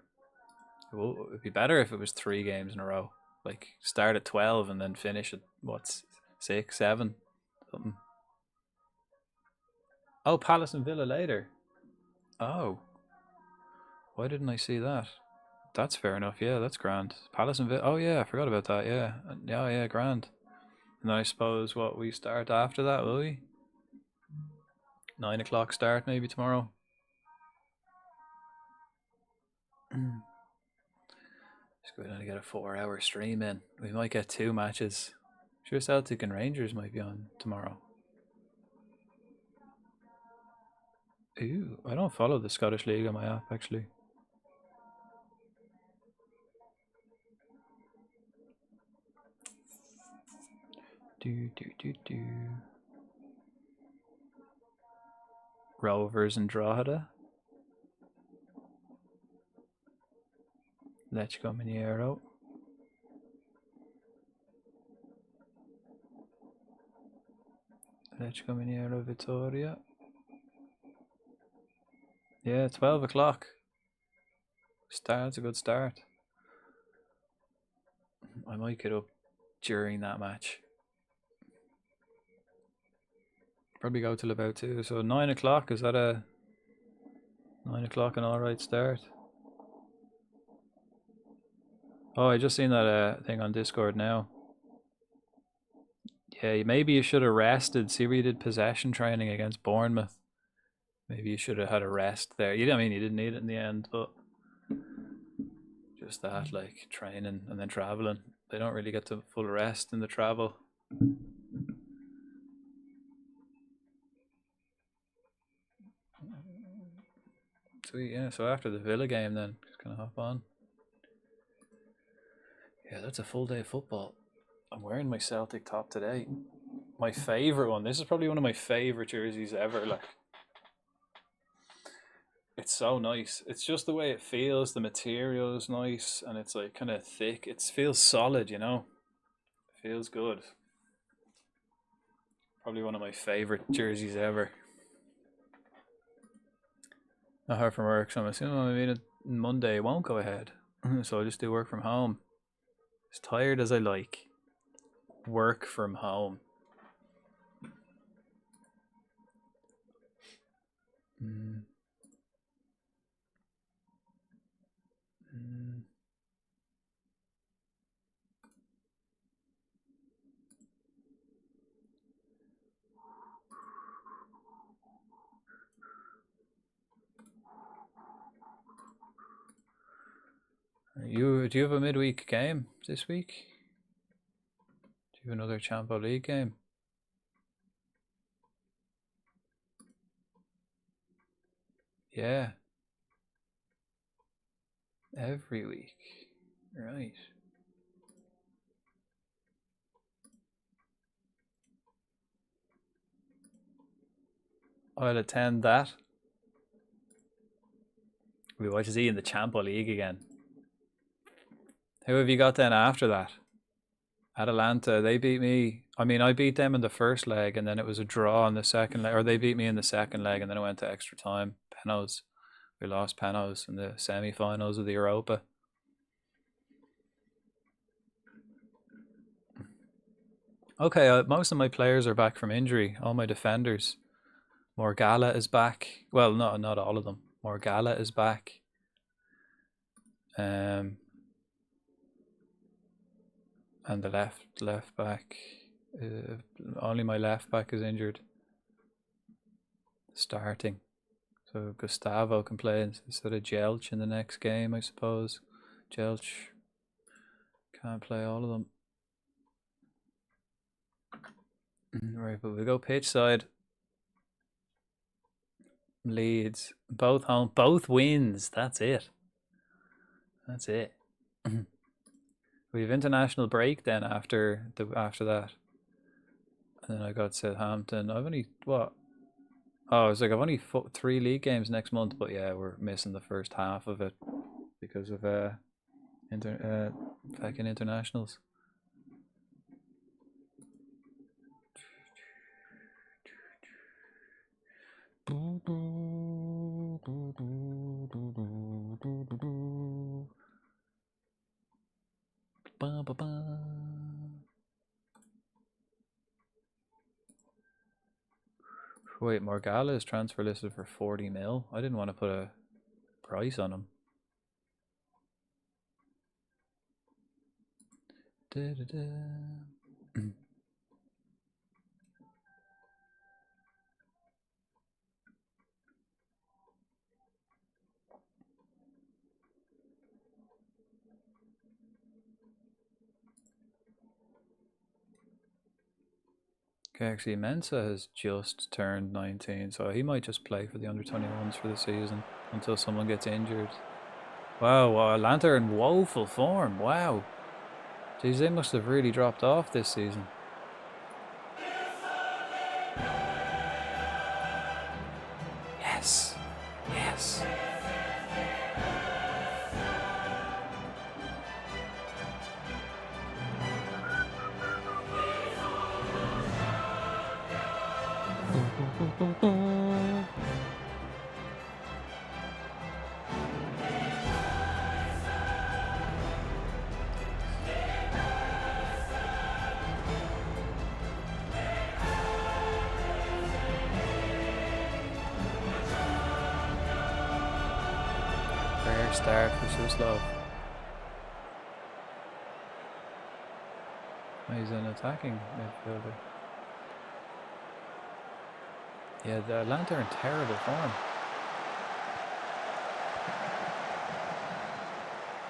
It'd be better if it was 3 games in a row. Like start at 12 and then finish at what's 6, 7, something. Oh, Palace and Villa later. Oh. Why didn't I see that? That's fair enough. Yeah, that's grand. Palace and Villa. Oh yeah, I forgot about that. Yeah. Yeah, grand. And then I suppose what we start after that, will we? 9 o'clock start maybe tomorrow. Just go down to get a 4-hour stream in. We might get 2 matches. Sure, Celtic and Rangers might be on tomorrow. Ooh, I don't follow the Scottish League on my app actually. Rovers and Drogheda. Lecco Mineiro. Lecco Mineiro Vittoria. Yeah, 12 o'clock. Start's a good start. I might get up during that match. Probably go till about 2. So 9 o'clock, is that a 9 o'clock an alright start? Oh, I just seen that thing on Discord now. Yeah, maybe you should have rested. See where you did possession training against Bournemouth. Maybe you should have had a rest there. I mean, you didn't need it in the end, but just that, like training and then traveling. They don't really get to full rest in the travel. Sweet, yeah. So after the Villa game, then just kind of hop on. Yeah, that's a full day of football. I'm wearing my Celtic top today. My favorite one. This is probably one of my favorite jerseys ever. Like, it's so nice. It's just the way it feels. The material is nice, and it's like kind of thick. It feels solid, you know. It feels good. Probably one of my favorite jerseys ever. Not hard from work, so I'm assuming maybe Monday won't go ahead. So I'll just do work from home. As tired as I like. Work from home. Do you have a midweek game this week? Do you have another Champions League game? Yeah. Every week. Right. I'll attend that. We watch Z in the Champions League again. Who have you got then after that? Atalanta, they beat me. I mean, I beat them in the first leg, and then it was a draw in the second leg, or they beat me in the second leg, and then it went to extra time. Penalties. We lost penalties in the semi-finals of the Europa. Okay, most of my players are back from injury. All my defenders. Morgala is back. Well, no, not all of them. Morgala is back. And the left back. Only my left back is injured. Starting. So Gustavo can play instead of Jelch in the next game, I suppose. Jelch can't play all of them. Right, but we go pitch side. Leeds, both home, both wins. That's it. That's it. We have international break then after that, and then I got Southampton. I've only what? Oh, it's like I've only 3 league games next month, but yeah, we're missing the first half of it because of fucking internationals. Wait, Morgala is transfer listed for 40 mil. I didn't want to put a price on him. Okay, actually, Mensa has just turned 19, so he might just play for the under-21s for the season until someone gets injured. Wow, Atlanta are in woeful form. Wow. Jeez, they must have really dropped off this season. Yes. Yes. Rare start for Suslov. He's an attacking midfielder. Yeah, the Atlanta are in terrible form.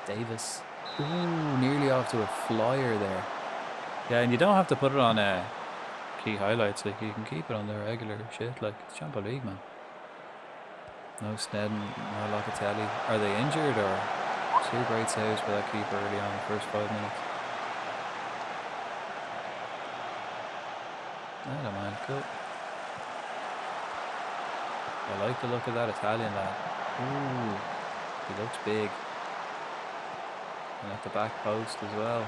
Davis. Ooh, nearly off to a flyer there. Yeah, and you don't have to put it on key highlights. Like, you can keep it on the regular shit. Like, it's Champions League, man. No Snedden, no Locatelli. Are they injured or 2 great saves by that keeper early on in the first 5 minutes? I don't mind, cool. I like the look of that Italian lad. Ooh, he looks big. And at the back post as well.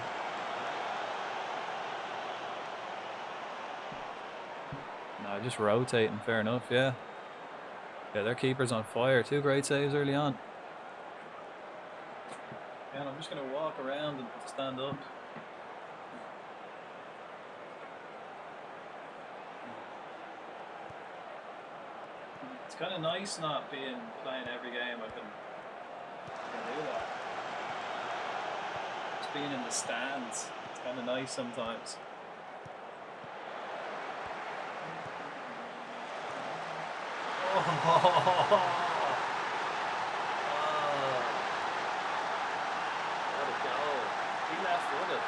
No, just rotating, fair enough, yeah. Yeah, their keeper's on fire. 2 great saves early on. Yeah, and I'm just going to walk around and stand up. It's kind of nice not playing every game. I can do that. Just being in the stands. It's kind of nice sometimes. Oh. What a goal. He left footed.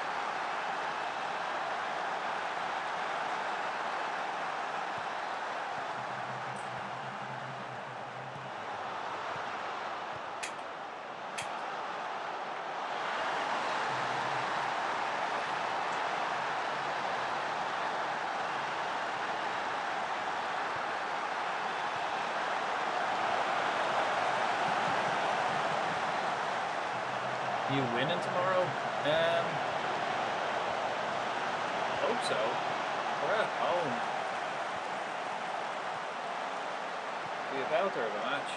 MU winning tomorrow? Hope so. We're at home. Be a belter of a match.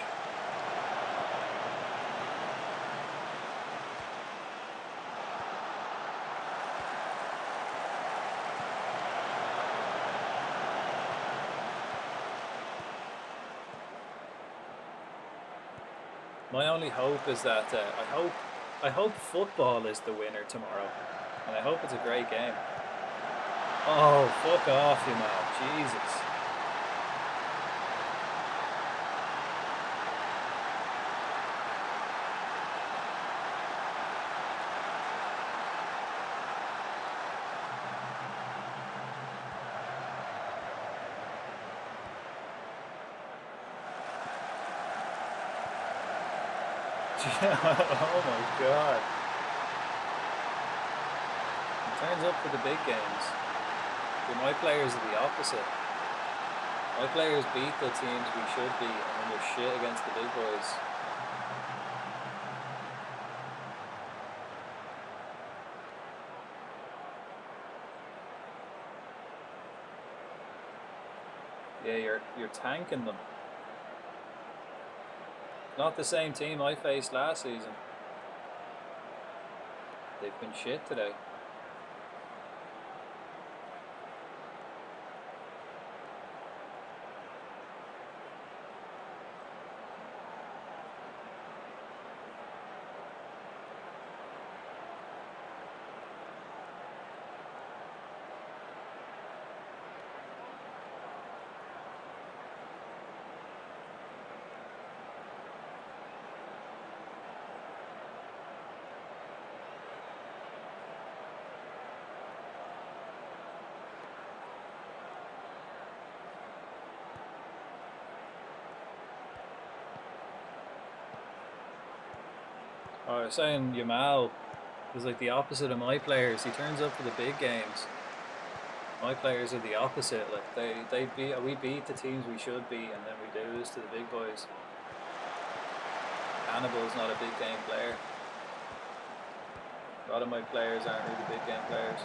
My only hope is that I hope football is the winner tomorrow, and I hope it's a great game. Oh, fuck off, you man! Jesus. Oh my god. He turns up for the big games. But my players are the opposite. My players beat the teams we should beat, and then they're shit against the big boys. Yeah, you're tanking them. Not the same team I faced last season. They've been shit today. I was saying Yamal is like the opposite of my players. He turns up for the big games. My players are the opposite. Like we beat the teams we should beat, and then we lose to the big boys. Hannibal's not a big game player. A lot of my players aren't really big game players.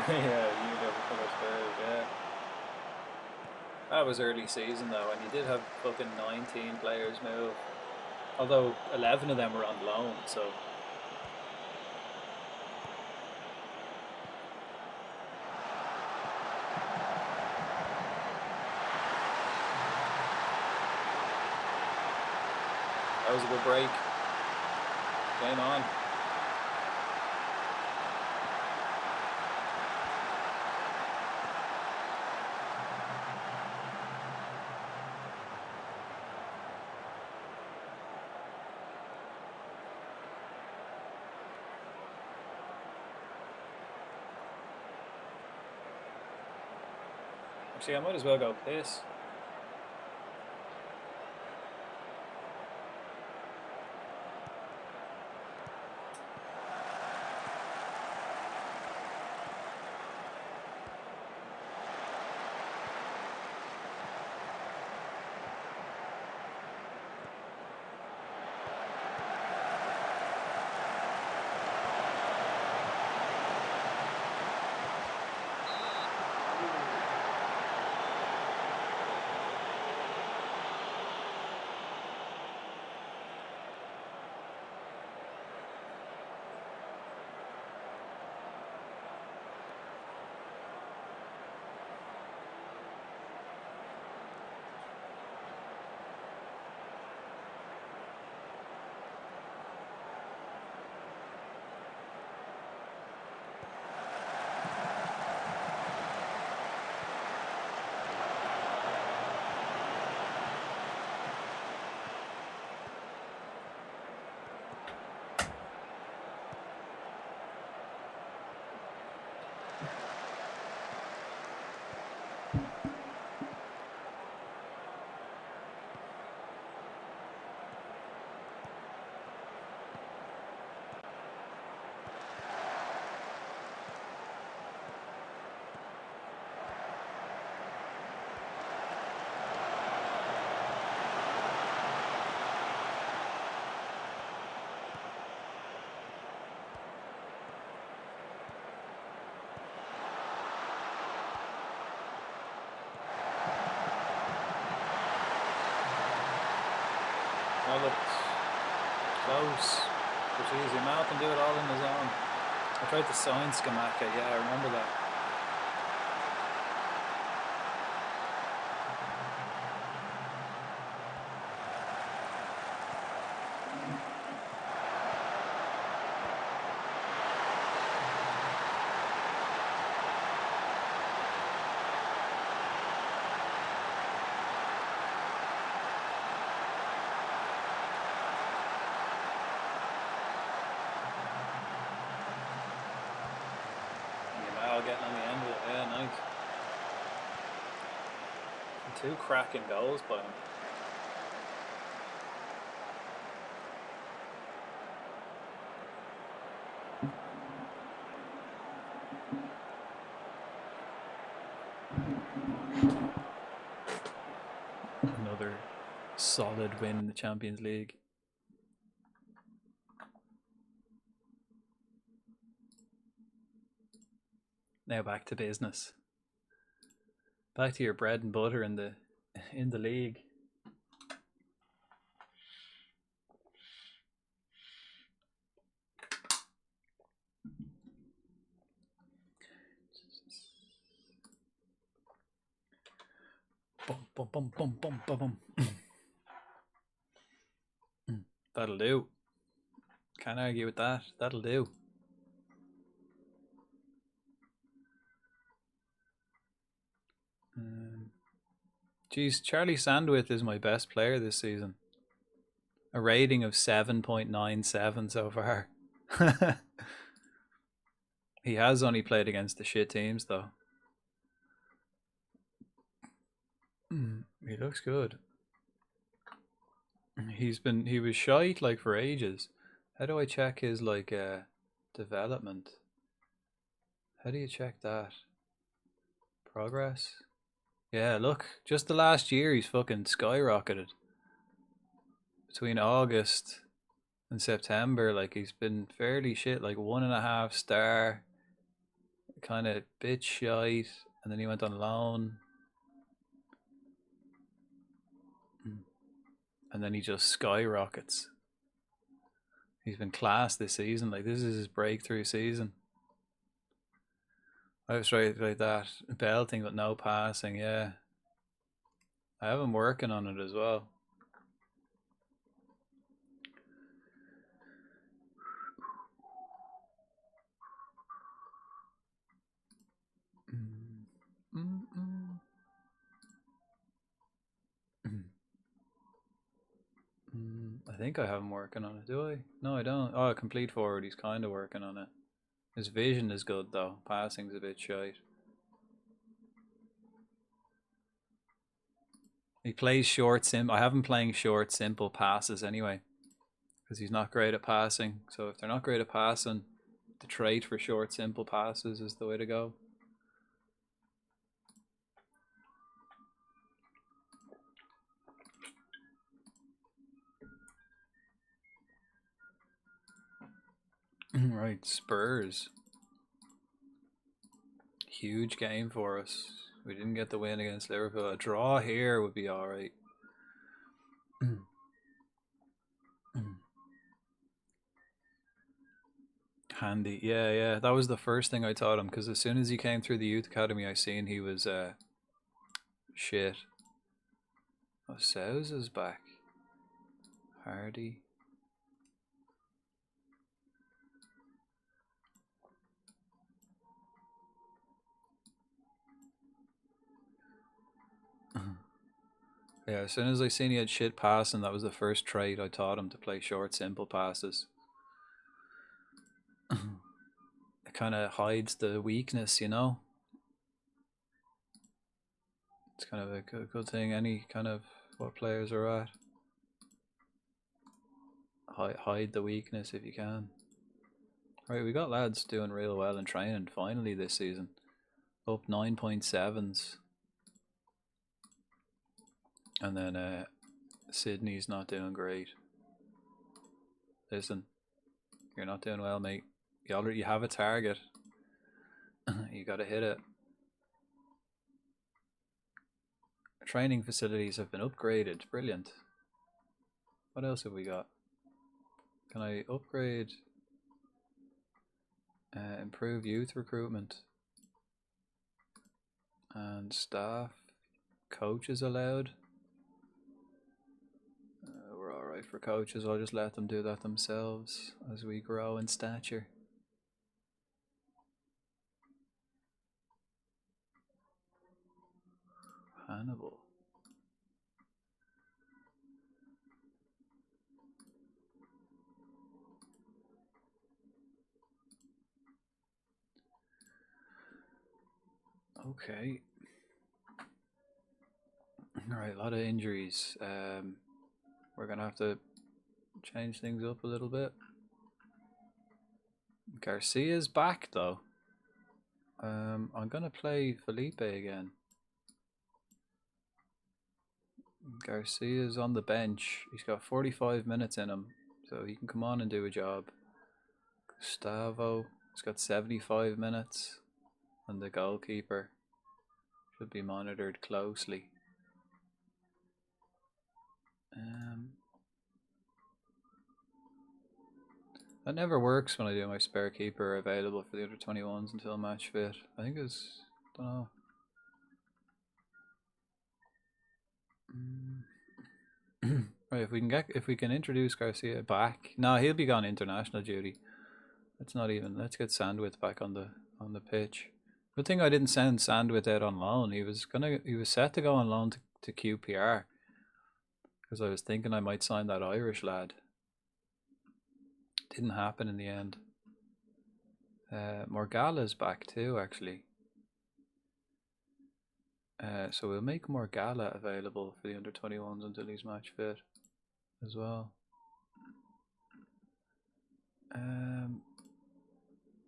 Yeah, you never put us first, yeah. That was early season though, and you did have fucking 19 players move. Although 11 of them were on loan, so. That was a good break. Game on. Actually, I might as well go piss. close. But easy, Mal can do it all in his own. I tried to sign Skamaka, yeah, I remember that. Getting on the end of it, yeah, nice. And 2 cracking goals by him. Another solid win in the Champions League. Now back to business. Back to your bread and butter in the league. Bum, bum, bum, bum, bum, bum, bum. That'll do. Can't argue with that. That'll do. Geez, Charlie Sandwith is my best player this season. A rating of 7.97 so far. He has only played against the shit teams though. He looks good. He was shite like for ages. How do I check his like development? How do you check that? Progress? Yeah, look, just the last year he's fucking skyrocketed. Between August and September, like he's been fairly shit, like 1.5 star, kind of bit shite, and then he went on loan. And then he just skyrockets. He's been class this season, like this is his breakthrough season. I was right like that, belting but no passing, yeah. I have him working on it as well. I think I have him working on it, do I? No, I don't. Oh, complete forward, he's kind of working on it. His vision is good though, passing's a bit shite. He plays short, I have him playing short, simple passes anyway. Because he's not great at passing. So if they're not great at passing, the trait for short, simple passes is the way to go. Right, Spurs. Huge game for us. We didn't get the win against Liverpool. A draw here would be alright. Handy. Yeah. That was the first thing I taught him, because as soon as he came through the youth academy, I seen he was shit. Oh, Sows is back. Hardy. Yeah, as soon as I seen he had shit passing, that was the first trait I taught him, to play short, simple passes. It kind of hides the weakness, you know? It's kind of a good thing, any kind of what players are at. Hide the weakness if you can. Right, we got lads doing real well in training finally this season. Up 9.7s. And then Sydney's not doing great. Listen, you're not doing well, mate. You have a target. You gotta hit it. Training facilities have been upgraded. Brilliant. What else have we got? Can I upgrade? Improve youth recruitment. And staff. Coaches allowed. We're alright for coaches. I'll just let them do that themselves as we grow in stature. Hannibal. Okay. Alright, a lot of injuries. We're gonna have to change things up a little bit. Garcia's back though. I'm gonna play Felipe again. Garcia's on the bench. He's got 45 minutes in him, so he can come on and do a job. Gustavo has got 75 minutes, and the goalkeeper should be monitored closely. That never works when I do my spare keeper available for the under 21s until match fit. I think it's, don't know. Right, if we can introduce Garcia back. No, he'll be gone international duty. Let's get Sandwith back on the pitch. Good thing I didn't send Sandwith out on loan. He was set to go on loan to QPR. Because I was thinking I might sign that Irish lad. Didn't happen in the end. Morgala's back too, actually. So we'll make Morgala available for the under 21s until he's match fit as well.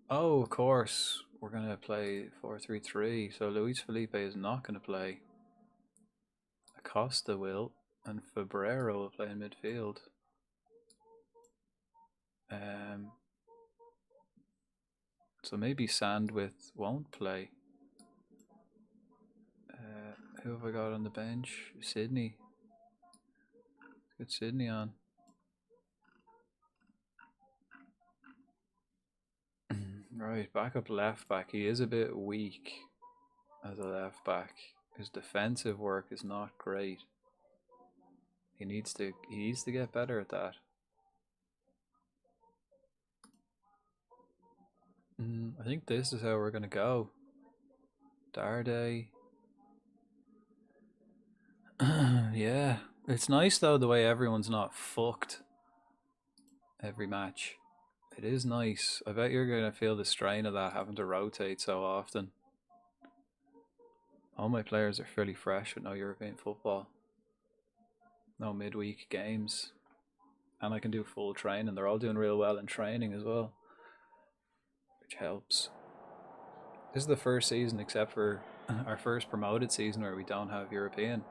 Oh, of course, we're going to play 4-3-3. So Luis Felipe is not going to play. Acosta will, and Febrero will play in midfield. So maybe Sandwith won't play. Who have I got on the bench? Sydney. Let's get Sydney on. Right, backup left back. He is a bit weak as a left back. His defensive work is not great. He needs to get better at that. I think this is how we're gonna go. Darday. Yeah, it's nice though the way everyone's not fucked every match. It is nice. I bet you're gonna feel the strain of that, having to rotate so often. All my players are fairly fresh with no European football. No midweek games. And I can do full training. They're all doing real well in training as well, which helps. This is the first season, except for our first promoted season, where we don't have European.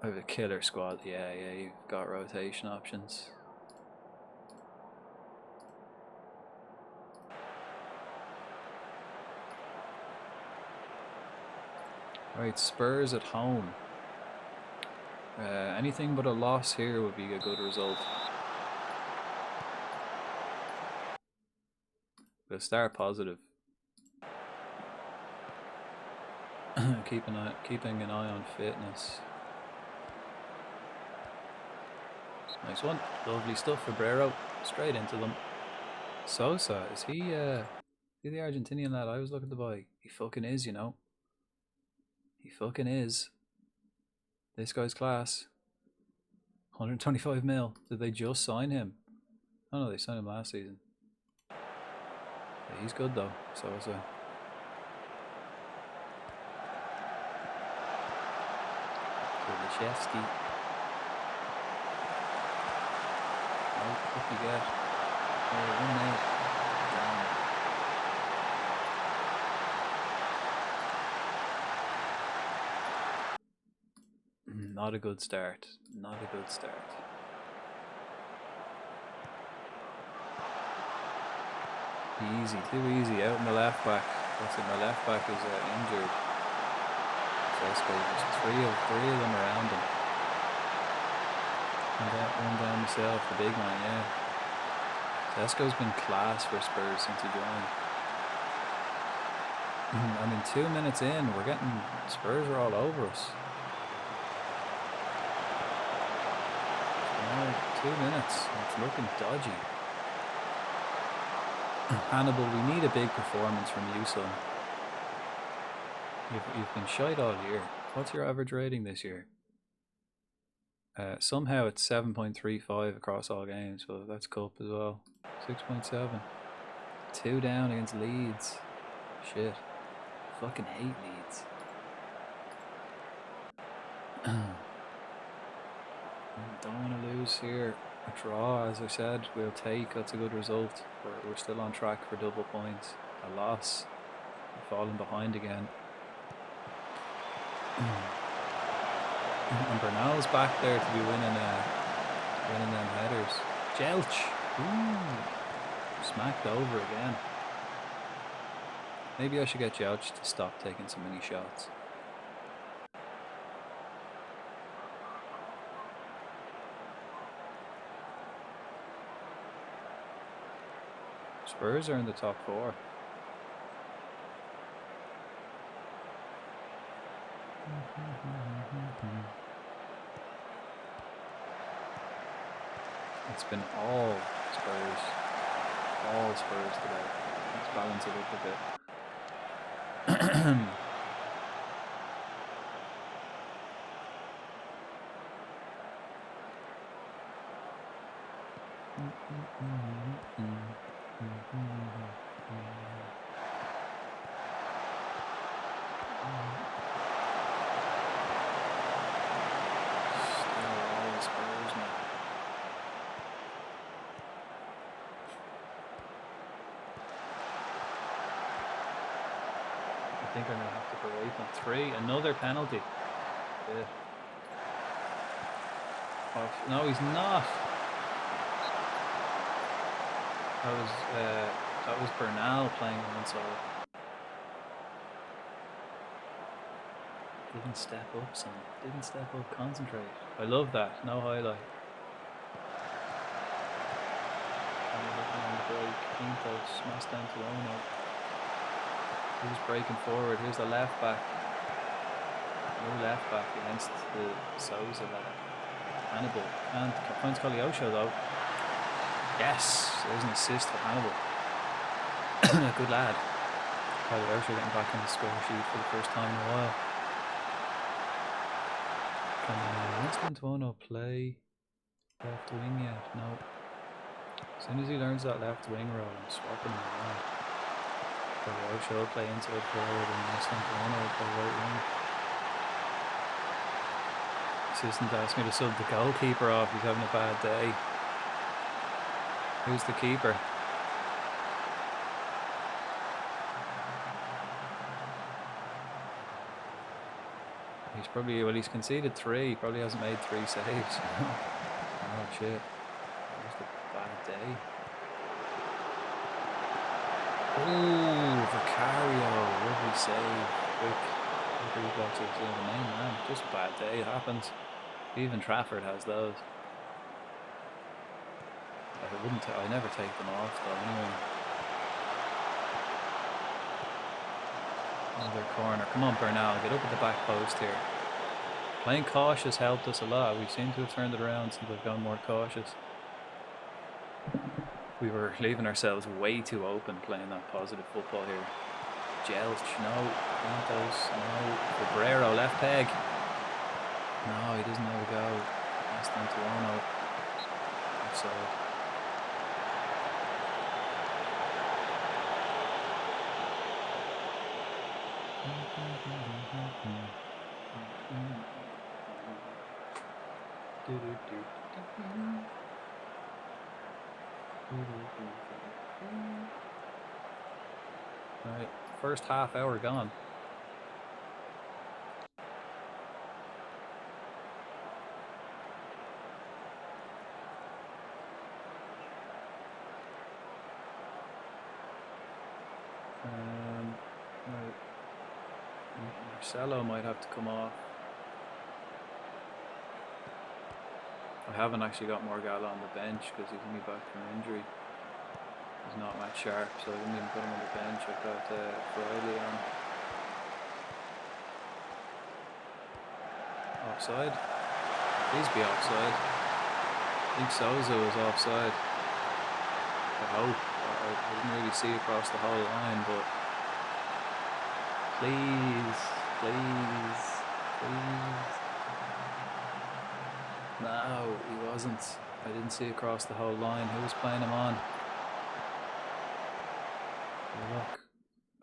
I have a killer squad. Yeah, you've got rotation options. Right, Spurs at home. Anything but a loss here would be a good result. We'll start positive. Keeping an eye on fitness. Nice one. Lovely stuff for Brero. Straight into them. Sosa, is he the Argentinian lad I was looking to buy? He fucking is, you know. He fucking is. This guy's class. 125 mil. Did they just sign him? Oh no, they signed him last season. Yeah, he's good though. Sosa. Kulichevsky. What do you get? 1-8. Not a good start. Not a good start. Easy, too easy. Out in the left back. Looks like my left back is injured. So I suppose there's three of them around him. And that one down myself, the big man, yeah. Tesco's been class for Spurs since he joined. I mean, 2 minutes in, we're getting Spurs are all over us. Now, 2 minutes, it's looking dodgy. Hannibal, we need a big performance from you, son. You've been shite all year. What's your average rating this year? Somehow it's 7.35 across all games, but that's cup as well. 6.7. 2 down against Leeds. Shit. Fucking hate Leeds. Don't want to lose here. A draw, as I said, we'll take. That's a good result. We're still on track for double points. A loss. We're falling behind again. And Bernal's back there to be winning them headers. Jelch. Ooh. Smacked over again. Maybe I should get Jelch to stop taking so many shots. Spurs are in the top 4. It's been all Spurs. All Spurs today. Let's balance it up a bit. I think I'm going to have to berate them. 3, another penalty. Yeah. Oh, no, he's not. That was Bernal playing onside. Didn't step up, son. Didn't step up. Concentrate. I love that. No highlight. Looking on the break. Pinto smashed down to Ono. Who's breaking forward? Here's the left back. No left back against the Sousa lad. Hannibal. And finds Cogliosho though. Yes! There's an assist for Hannibal. Good lad. Cogliosho getting back on the score sheet for the first time in a while. What's going to Ono play left wing yet? No. As soon as he learns that left wing role, I'm swapping him around. Cogliosho will play inside forward and Ono will play right wing. Assistant asked me to sub the goalkeeper off, he's having a bad day. Who's the keeper? He's probably, well, he's conceded 3, probably hasn't made 3 saves. Oh shit. That was a bad day. Ooh, Vicario, lovely save. Quick reflex of the main man. Just a bad day, it happens. Even Trafford has those. I never take them off though anyway. Another corner. Come on Bernal, get up at the back post here. Playing cautious helped us a lot. We seem to have turned it around since I've gone more cautious. We were leaving ourselves way too open playing that positive football here. Jelch, no. Pintos, no. Cabrero, left peg. No, he doesn't know to go. Pass down to Ono. Offside. Right, first half hour gone. Right. Marcelo might have to come off. I haven't actually got Morgalla on the bench because he's only back from injury. He's not match sharp, so I didn't even put him on the bench. I've got Friday on. Offside? Please be offside. I think Souza was offside. I hope. I didn't really see across the whole line, but please, please, please. No, he wasn't. I didn't see across the whole line. Who was playing him on? Look.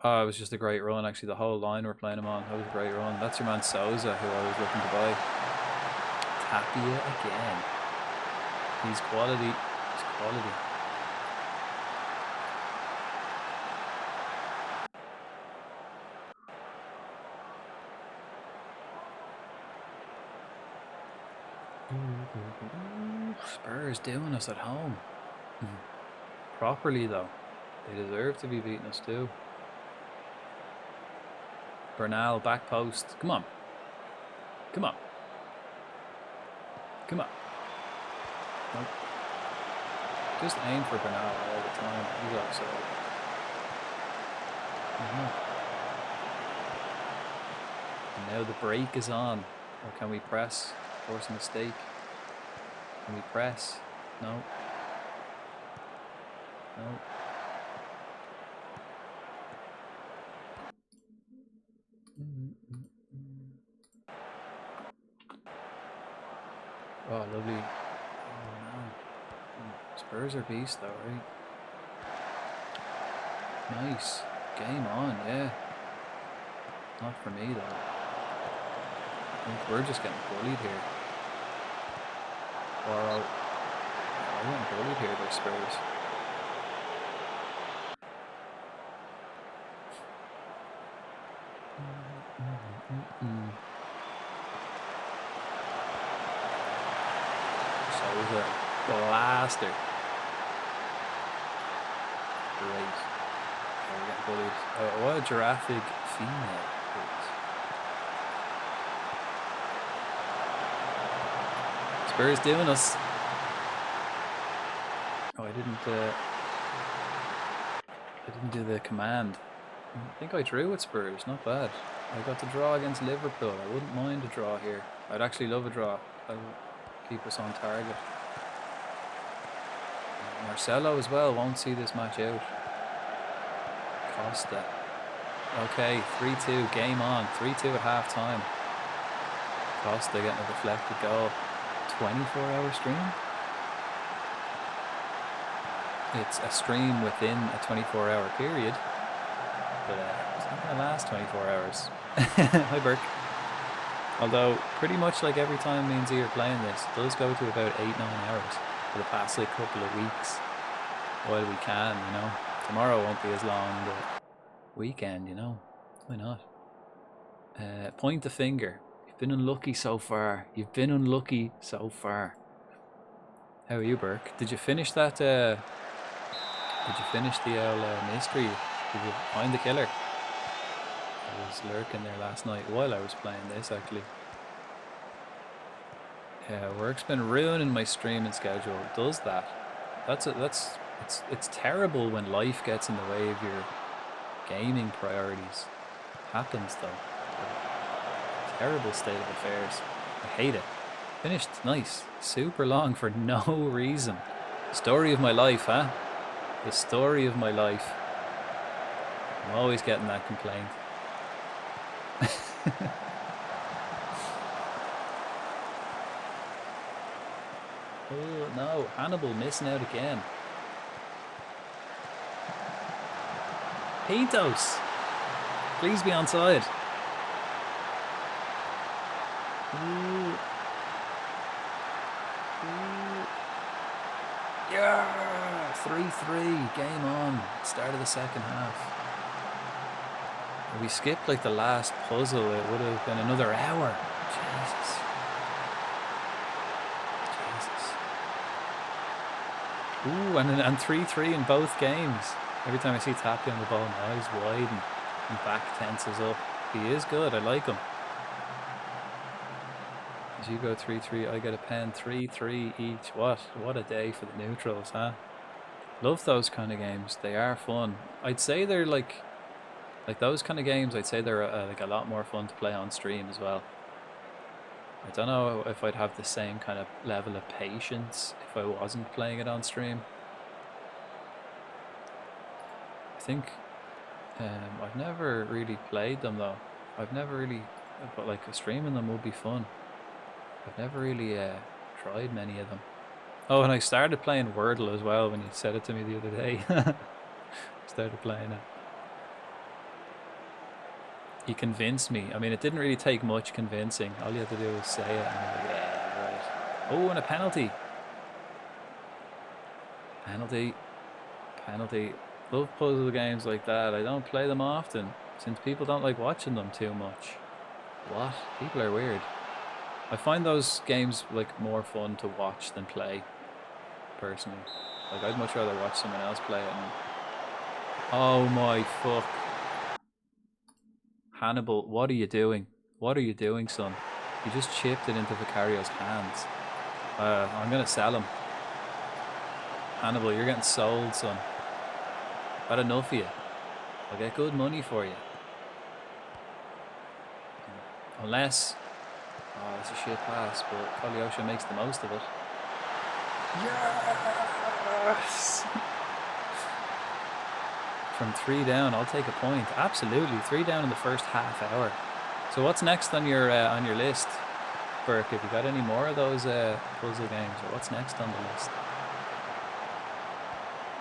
Oh, it was just a great run. Actually, the whole line were playing him on. That was a great run. That's your man Souza, who I was looking to buy. Tapia again. He's quality. He's quality. Spurs doing us at home. Properly though. They deserve to be beating us too. Bernal, back post. Come on. Come on. Come on. Nope. Just aim for Bernal all the time. He's offside. And now the break is on. Or can we press? Force a mistake. Can we press? No. No. Oh, lovely. Oh, no. Spurs are beast though, right? Nice. Game on, yeah. Not for me though. I think we're just getting bullied here. Or we're getting bullied here by Spurs. So was a blaster. Great. Oh, we're getting bullied. Oh, what a giraffic female. Spurs doing us. Oh, I didn't do the command. I think I drew with Spurs, not bad. I got the draw against Liverpool. I wouldn't mind a draw here. I'd actually love a draw. That would keep us on target. Marcelo as well won't see this match out. Costa. Okay, 3-2, game on. 3-2 at half time. Costa getting a deflected goal. 24-hour stream? It's a stream within a 24-hour period, but it's not going to last 24 hours. Hi, Burke. Although, pretty much like every time me and Z are playing this, it does go to about 8-9 hours for the past like couple of weeks while we can, you know. Tomorrow won't be as long, but weekend, you know. Why not? Point the finger. You've been unlucky so far. You've been unlucky so far. How are you, Burke? Did you finish that? Did you finish the mystery? Did you find the killer? I was lurking there last night while I was playing this, actually. Yeah, work's been ruining my streaming schedule. It does that. It's terrible when life gets in the way of your gaming priorities. Happens though. Terrible state of affairs. I hate it. Finished nice. Super long for no reason. Story of my life, huh? The story of my life. I'm always getting that complaint. Oh no, Hannibal missing out again. Pintos! Please be onside. Ooh. Ooh. Yeah! 3-3, game on. Start of the second half. If we skipped like the last puzzle, it would have been another hour. Jesus. Ooh, and 3-3 in both games. Every time I see Tapia on the ball, my eyes widen and back tenses up. He is good, I like him. As you go 3-3, I get a pen. 3-3 each. What a day for the neutrals, huh? Love those kind of games. They are fun. I'd say they're like those kind of games. I'd say they're like a lot more fun to play on stream as well. I don't know if I'd have the same kind of level of patience if I wasn't playing it on stream. I think I've never really played them though. I've never really, but like streaming them would be fun. I've never really tried many of them. Oh, and I started playing Wordle as well when you said it to me the other day. Started playing it. You convinced me. I mean, it didn't really take much convincing. All you had to do was say it. And I'm like, yeah, right. Oh, and a penalty. Penalty. Penalty. Love puzzle games like that. I don't play them often since people don't like watching them too much. What? People are weird. I find those games like more fun to watch than play, personally. Like I'd much rather watch someone else play it. And... oh my fuck. Hannibal, what are you doing? What are you doing, son? You just chipped it into Vicario's hands. I'm gonna sell him. Hannibal, you're getting sold, son. Got enough of you. I'll get good money for you. Unless... oh, it's a shit pass, but Kolyosha makes the most of it. Yes! From 3 down, I'll take a point. Absolutely, 3 down in the first half hour. So what's next on your list, Burke? Have you got any more of those puzzle games, or what's next on the list?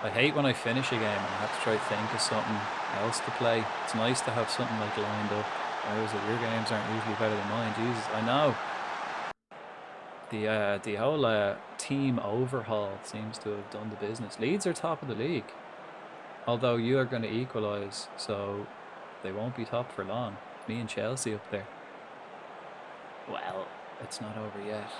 I hate when I finish a game and I have to try to think of something else to play. It's nice to have something like lined up. Whereas your games aren't usually better than mine. Jesus, I know. The whole team overhaul seems to have done the business. Leeds are top of the league. Although you are going to equalise, so they won't be top for long. Me and Chelsea up there. Well, it's not over yet.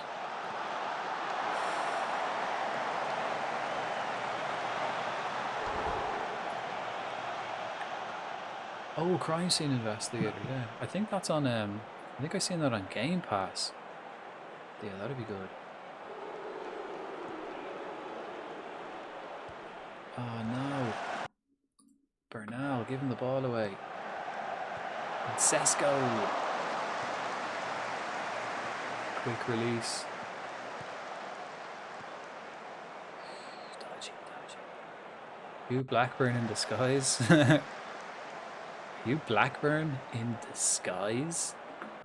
Oh, Crime Scene Investigator, yeah. I think that's on, I think I seen that on Game Pass. Yeah, that'd be good. Oh no. Bernal giving the ball away. And Sesko. Quick release. Dodgy. You Blackburn in disguise. You Blackburn in disguise?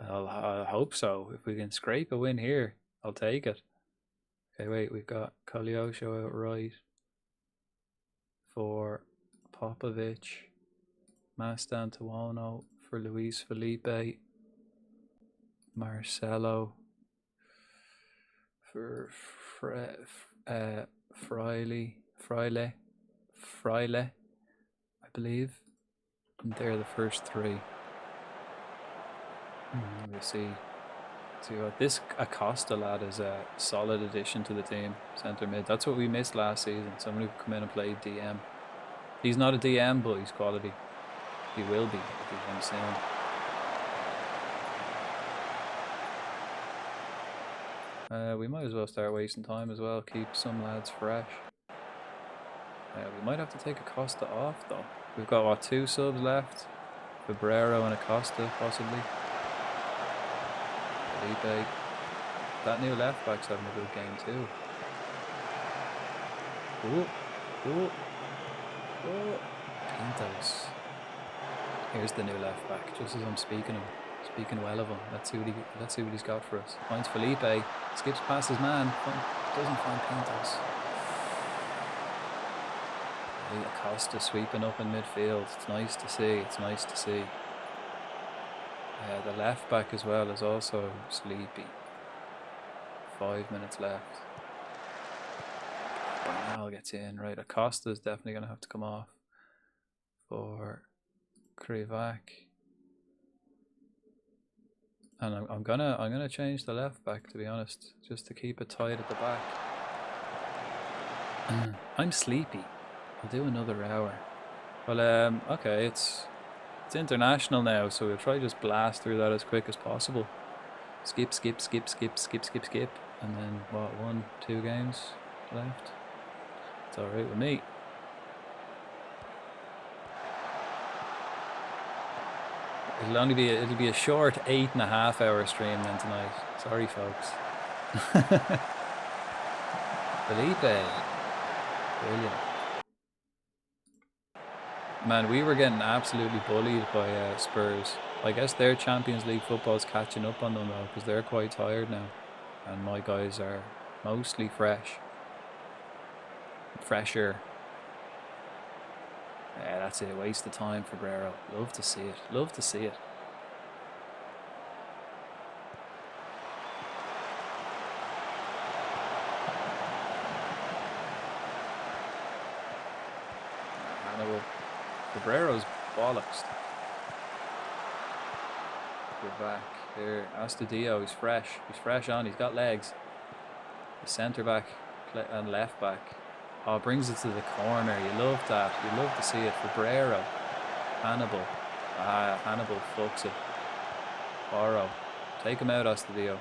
I'll hope so. If we can scrape a win here, I'll take it. Okay, wait, we've got Kolyosha out right for Popovic, Mastan Tawono for Luis Felipe, Marcelo for Fraile, I believe. And they're the first 3. We'll see what this Acosta lad is a solid addition to the team. Centre mid. That's what we missed last season. Someone who could come in and play DM. He's not a DM, but he's quality. He will be a DM soon. We might as well start wasting time as well. Keep some lads fresh. We might have to take Acosta off though. We've got what, 2 subs left? Febrero and Acosta possibly. Felipe. That new left back's having a good game too. Ooh. Pintos. Here's the new left back, just as I'm speaking well of him. Let's see what he's got for us. Finds Felipe, skips past his man, doesn't find Pintos. Acosta sweeping up in midfield. It's nice to see. The left back as well is also sleepy. 5 minutes left. Bernal gets in. Right, Acosta is definitely going to have to come off for Krivak. And I'm gonna change the left back, to be honest, just to keep it tight at the back. I'm sleepy. I'll do another hour. Well, okay, it's international now, so we'll try just blast through that as quick as possible. Skip, skip, skip, skip, skip, skip, skip. And then, what, 1, 2 games left? It's alright with me. It'll be a short 8.5 hour stream then tonight. Sorry, folks. Felipe. Brilliant. Man, we were getting absolutely bullied by Spurs. I guess their Champions League football's catching up on them though, because they're quite tired now. And my guys are mostly fresh. Fresher. Yeah, that's it. Waste of time for Guerrero. Love to see it. Love to see it. Hannibal. Guerrero's bollocks. We're back here. Astudillo, he's fresh. He's fresh on. He's got legs. The centre back and left back. Oh, brings it to the corner. You love that. You love to see it. For Guerrero. Hannibal. Ah, Hannibal fucks it. Borrow. Take him out, Astudillo.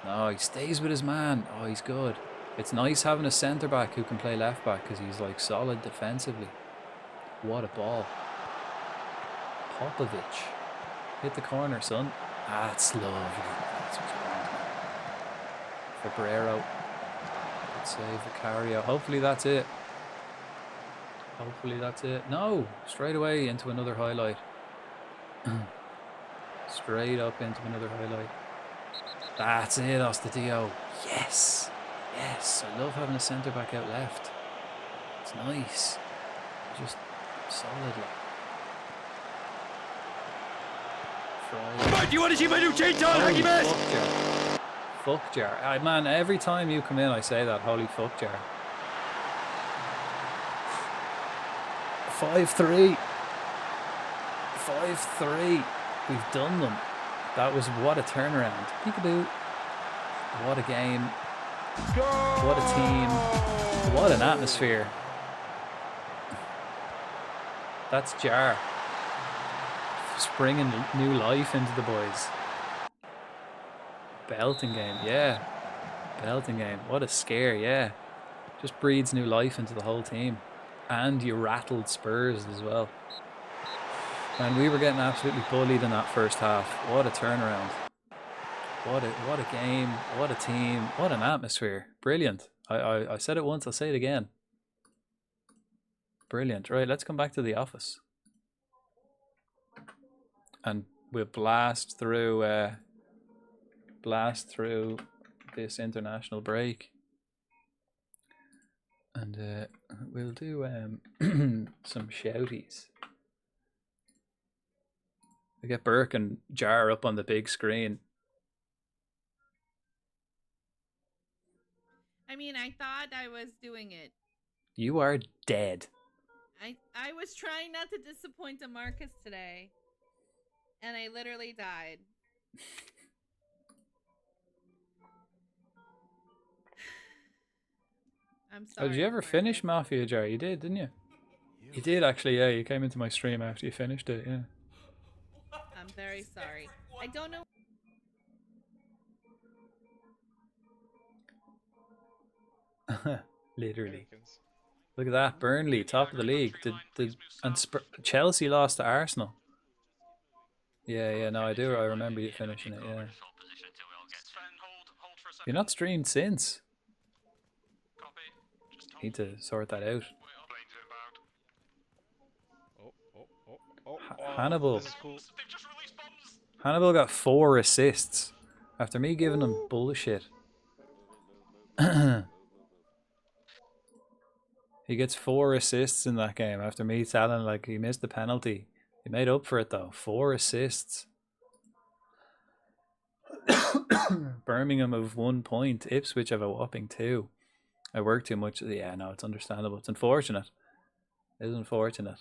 No, he stays with his man. Oh, he's good. It's nice having a centre back who can play left back because he's like solid defensively. What a ball. Popovic. Hit the corner, son. Ah, that's lovely. That's what you want. For Guerrero. Good save, Vicario. Hopefully that's it. Hopefully that's it. No! Straight away into another highlight. Straight up into another highlight. That's it, Astudillo. Yes! Yes! I love having a centre back out left. It's nice. Just solidly. Right, do you want to see my new chainsaw, Huggy Mess? Fuck jar. Man, every time you come in I say that. Holy fuck jar. 5-3. 5-3. We've done them. That was what a turnaround. Peekaboo. What a game. What a team. What an atmosphere. That's Jar. Springing new life into the boys. Belting game, yeah. Belting game. What a scare, yeah. Just breathes new life into the whole team. And you rattled Spurs as well. And we were getting absolutely bullied in that first half. What a turnaround. What a game. What a team. What an atmosphere. Brilliant. I said it once, I'll say it again. Brilliant. Right, let's come back to the office. And we'll blast through this international break. And we'll do some shouties. We get Burke and Jar up on the big screen. I mean, I thought I was doing it. You are dead. I was trying not to disappoint Marcus today. And I literally died. I'm sorry. Oh, did you ever finish Mafia Jar? You did, didn't you? You did actually, yeah. You came into my stream after you finished it, yeah. I'm very sorry. I don't know. Literally. Look at that, Burnley, top of the league. Chelsea lost to Arsenal. Yeah, no, I do. I remember you finishing it, yeah. You're not streamed since. Need to sort that out. Hannibal. Hannibal got 4 assists after me giving him bullshit. He gets 4 assists in that game after me telling like he missed the penalty. He made up for it though. 4 assists. Birmingham have 1 point. Ipswich have a whopping 2. I work too much. Yeah, no, it's understandable. It's unfortunate. It is unfortunate.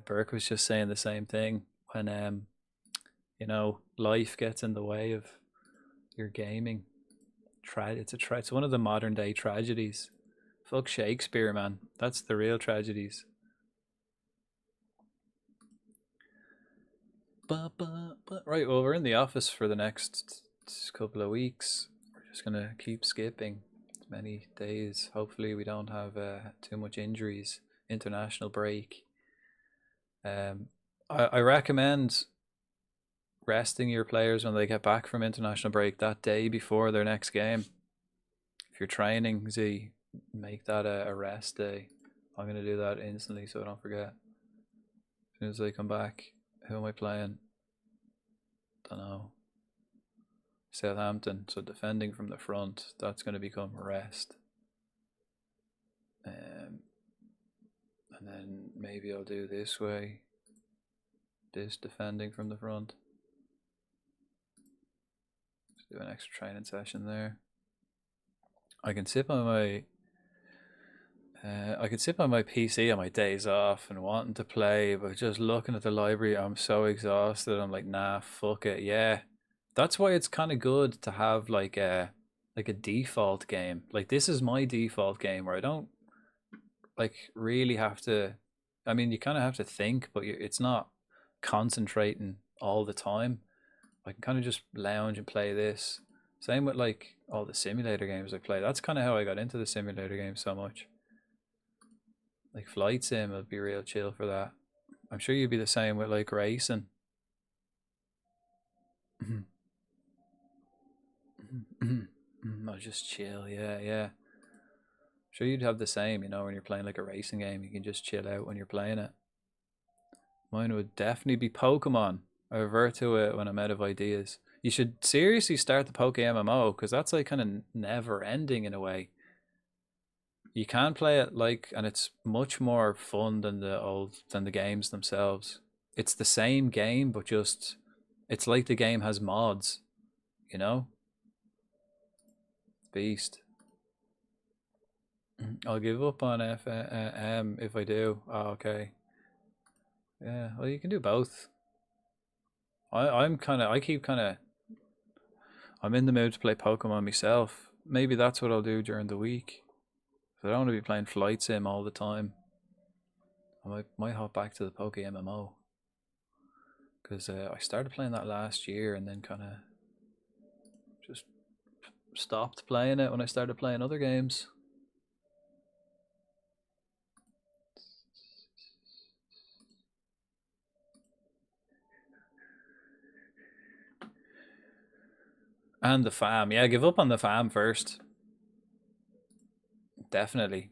Burke was just saying the same thing when you know, life gets in the way of your gaming. It's one of the modern day tragedies. Fuck Shakespeare, man. That's the real tragedies. Right, well, we're in the office for the next couple of weeks. We're just gonna keep skipping as many days. Hopefully, we don't have too much injuries. International break. I recommend resting your players when they get back from international break that day before their next game. If you're training, Z, make that a rest day. I'm gonna do that instantly so I don't forget. As soon as they come back, who am I playing? Don't know. Southampton, so defending from the front, that's going to become rest. And then maybe I'll do this way, this defending from the front. Just do an extra training session there. I can sit on my PC on my days off and wanting to play, but just looking at the library, I'm so exhausted. I'm like, nah, fuck it. Yeah, that's why it's kind of good to have like a default game. Like this is my default game where I don't like really have to. I mean, you kind of have to think, but it's not concentrating all the time. I can kind of just lounge and play this. Same with like all the simulator games I play. That's kind of how I got into the simulator games so much. Like Flight Sim would be real chill for that. I'm sure you'd be the same with like racing. I'll just chill, yeah. Sure you'd have the same, you know, when you're playing like a racing game, you can just chill out when you're playing it. Mine would definitely be Pokemon. I revert to it when I'm out of ideas. You should seriously start the Poke MMO, because that's like kind of never ending in a way. You can play it like, and it's much more fun than the games themselves. It's the same game, but just it's like the game has mods, you know. Beast. I'll give up on FM if I do. Oh, okay. Yeah, well, you can do both. I'm in the mood to play Pokemon myself. Maybe that's what I'll do during the week. I don't want to be playing Flight Sim all the time. I might hop back to the Poke MMO. Because I started playing that last year and then kind of just stopped playing it when I started playing other games. And the fam. Yeah, give up on the fam first. Definitely.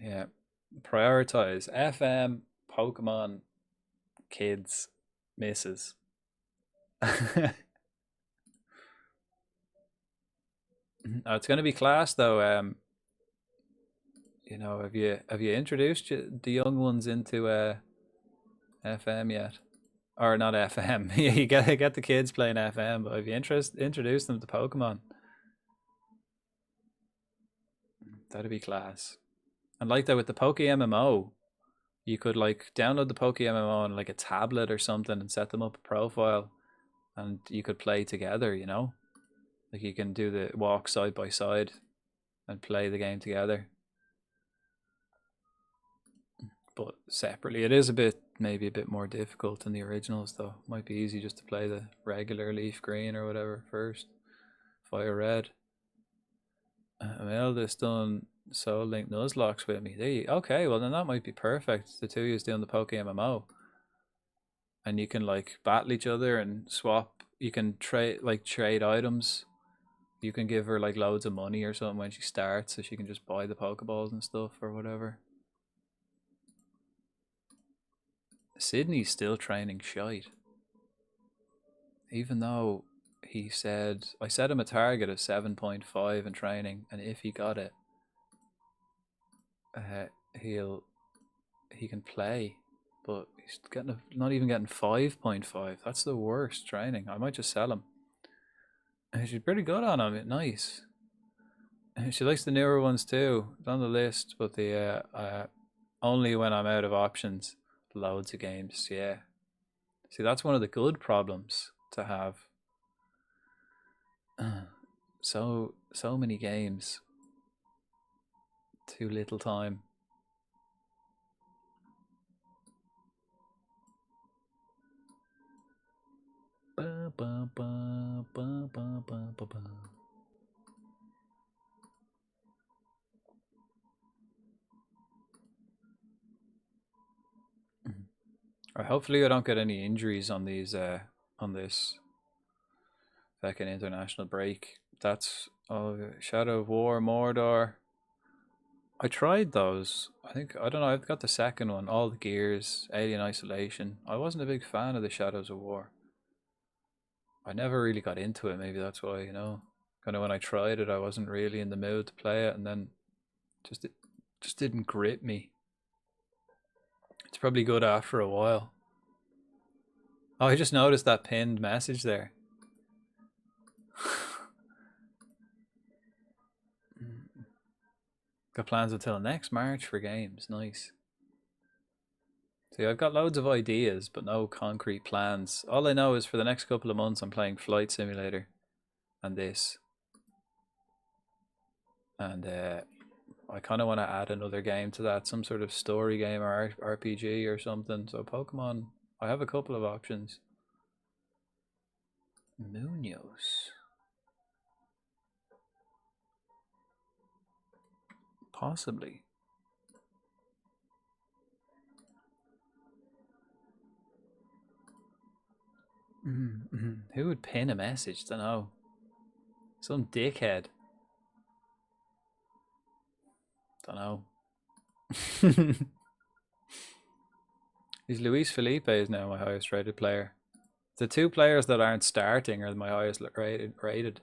Yeah. Prioritize FM, Pokemon, kids, misses. It's going to be class though. You know, have you introduced the young ones into FM yet? Or not FM? Yeah, you get the kids playing FM, but have you introduced them to Pokemon? That'd be class. And like that with the Poke MMO, you could like download the Poke MMO on like a tablet or something and set them up a profile, and you could play together. You know, like you can do the walk side by side and play the game together. But separately, it is maybe a bit more difficult than the originals though. Might be easy just to play the regular Leaf Green or whatever first. Fire Red. My eldest done Soul Link Nuzlocke with me. Okay, well then that might be perfect. The two of you doing the Poke MMO. And you can like battle each other and swap. You can trade items. You can give her like loads of money or something when she starts, so she can just buy the Pokeballs and stuff or whatever. Sydney's still training shite. Even though I set him a target of 7.5 in training, and if he got it, he can play, but he's not even getting 5.5. That's the worst training. I might just sell him. She's pretty good on him. Nice. She likes the newer ones too. It's on the list, but the only when I'm out of options. Loads of games, yeah. See, that's one of the good problems to have. So many games. Too little time. Ba, ba, ba, ba, ba. Or hopefully I don't get any injuries on these on this fucking international break. That's Shadow of War, Mordor. I tried those. I don't know, I've got the second one, all the gears, Alien Isolation. I wasn't a big fan of the Shadows of War. I never really got into it, maybe that's why, you know. Kind of when I tried it, I wasn't really in the mood to play it, and then it just didn't grip me. It's probably good after a while. Oh, I just noticed that pinned message there. Got plans until next March for games. Nice. See, I've got loads of ideas, but no concrete plans. All I know is for the next couple of months I'm playing Flight Simulator and this. And I kind of want to add another game to that, some sort of story game or RPG or something. So Pokemon, I have a couple of options. Munoz. Possibly. Who would pin a message? Don't know. Some dickhead. Don't know. Luis Felipe is now my highest rated player. The two players that aren't starting are my highest rated.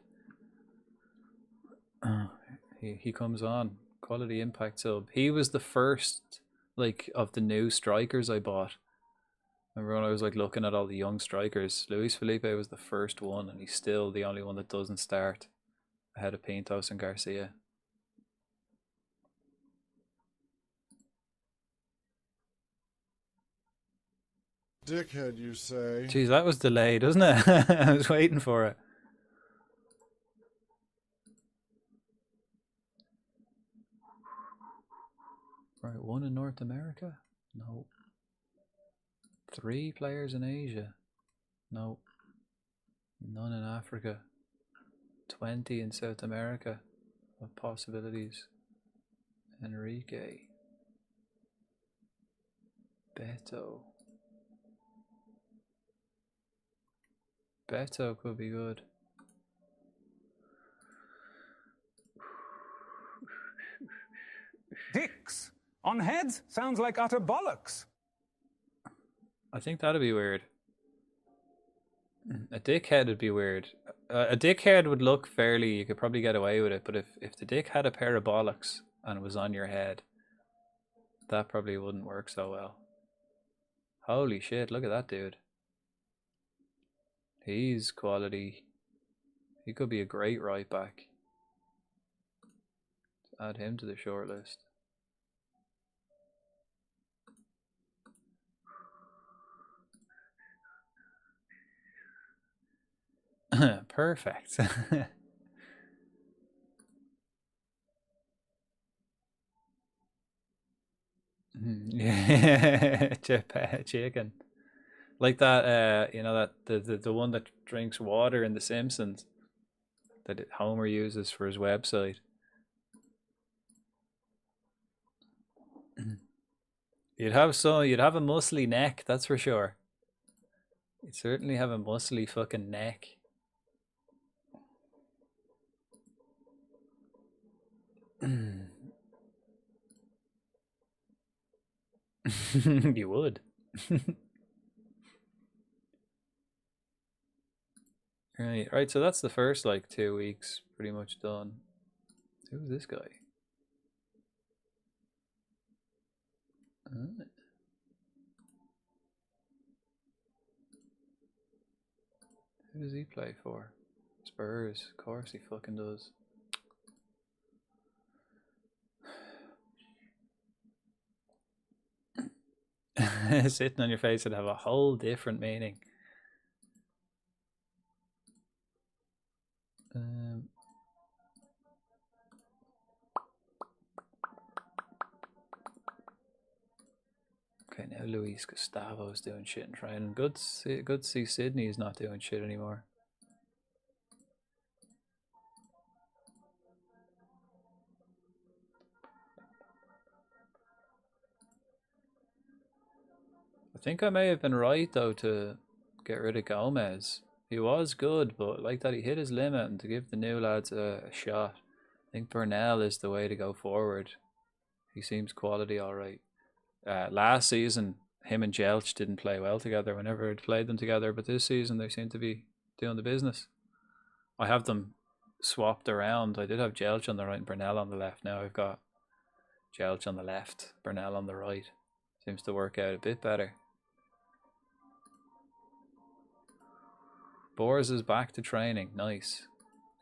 He comes on. Quality impact sub. He was the first, like, of the new strikers I bought. Remember when I was like looking at all the young strikers? Luis Felipe was the first one, and he's still the only one that doesn't start, ahead of Pintos and Garcia. Dickhead, you say? Jeez, that was delayed, wasn't it? I was waiting for it. Right, one in North America? No. 3 players in Asia? No. None in Africa. 20 in South America of possibilities. Enrique. Beto. Beto could be good. Dicks on heads sounds like utter bollocks. I think that'd be weird. A dickhead would be weird. A dickhead would look fairly, you could probably get away with it, but if the dick had a pair of bollocks and was on your head, that probably wouldn't work so well. Holy shit, look at that dude. He's quality. He could be a great right back. Let's add him to the short list. Perfect. Yeah, chicken. Like that, you know, that the one that drinks water in The Simpsons that Homer uses for his website. You'd have a muscly neck, that's for sure. You'd certainly have a muscly fucking neck. You would. Right, so that's the first like 2 weeks pretty much done. Who's this guy? Who does he play for? Spurs, of course he fucking does. Sitting on your face would have a whole different meaning. Okay, now Luis Gustavo's doing shit in training. Good to see Sydney's not doing shit anymore. think I may have been right though to get rid of Gomez. He was good, but like that he hit his limit, and to give the new lads a shot. I think Burnell is the way to go forward. He seems quality alright. Last season, him and Jelch didn't play well together whenever I'd played them together, but this season they seem to be doing the business. I have them swapped around. I did have Jelch on the right and Burnell on the left. Now I've got Jelch on the left, Burnell on the right. Seems to work out a bit better. Boers is back to training. Nice.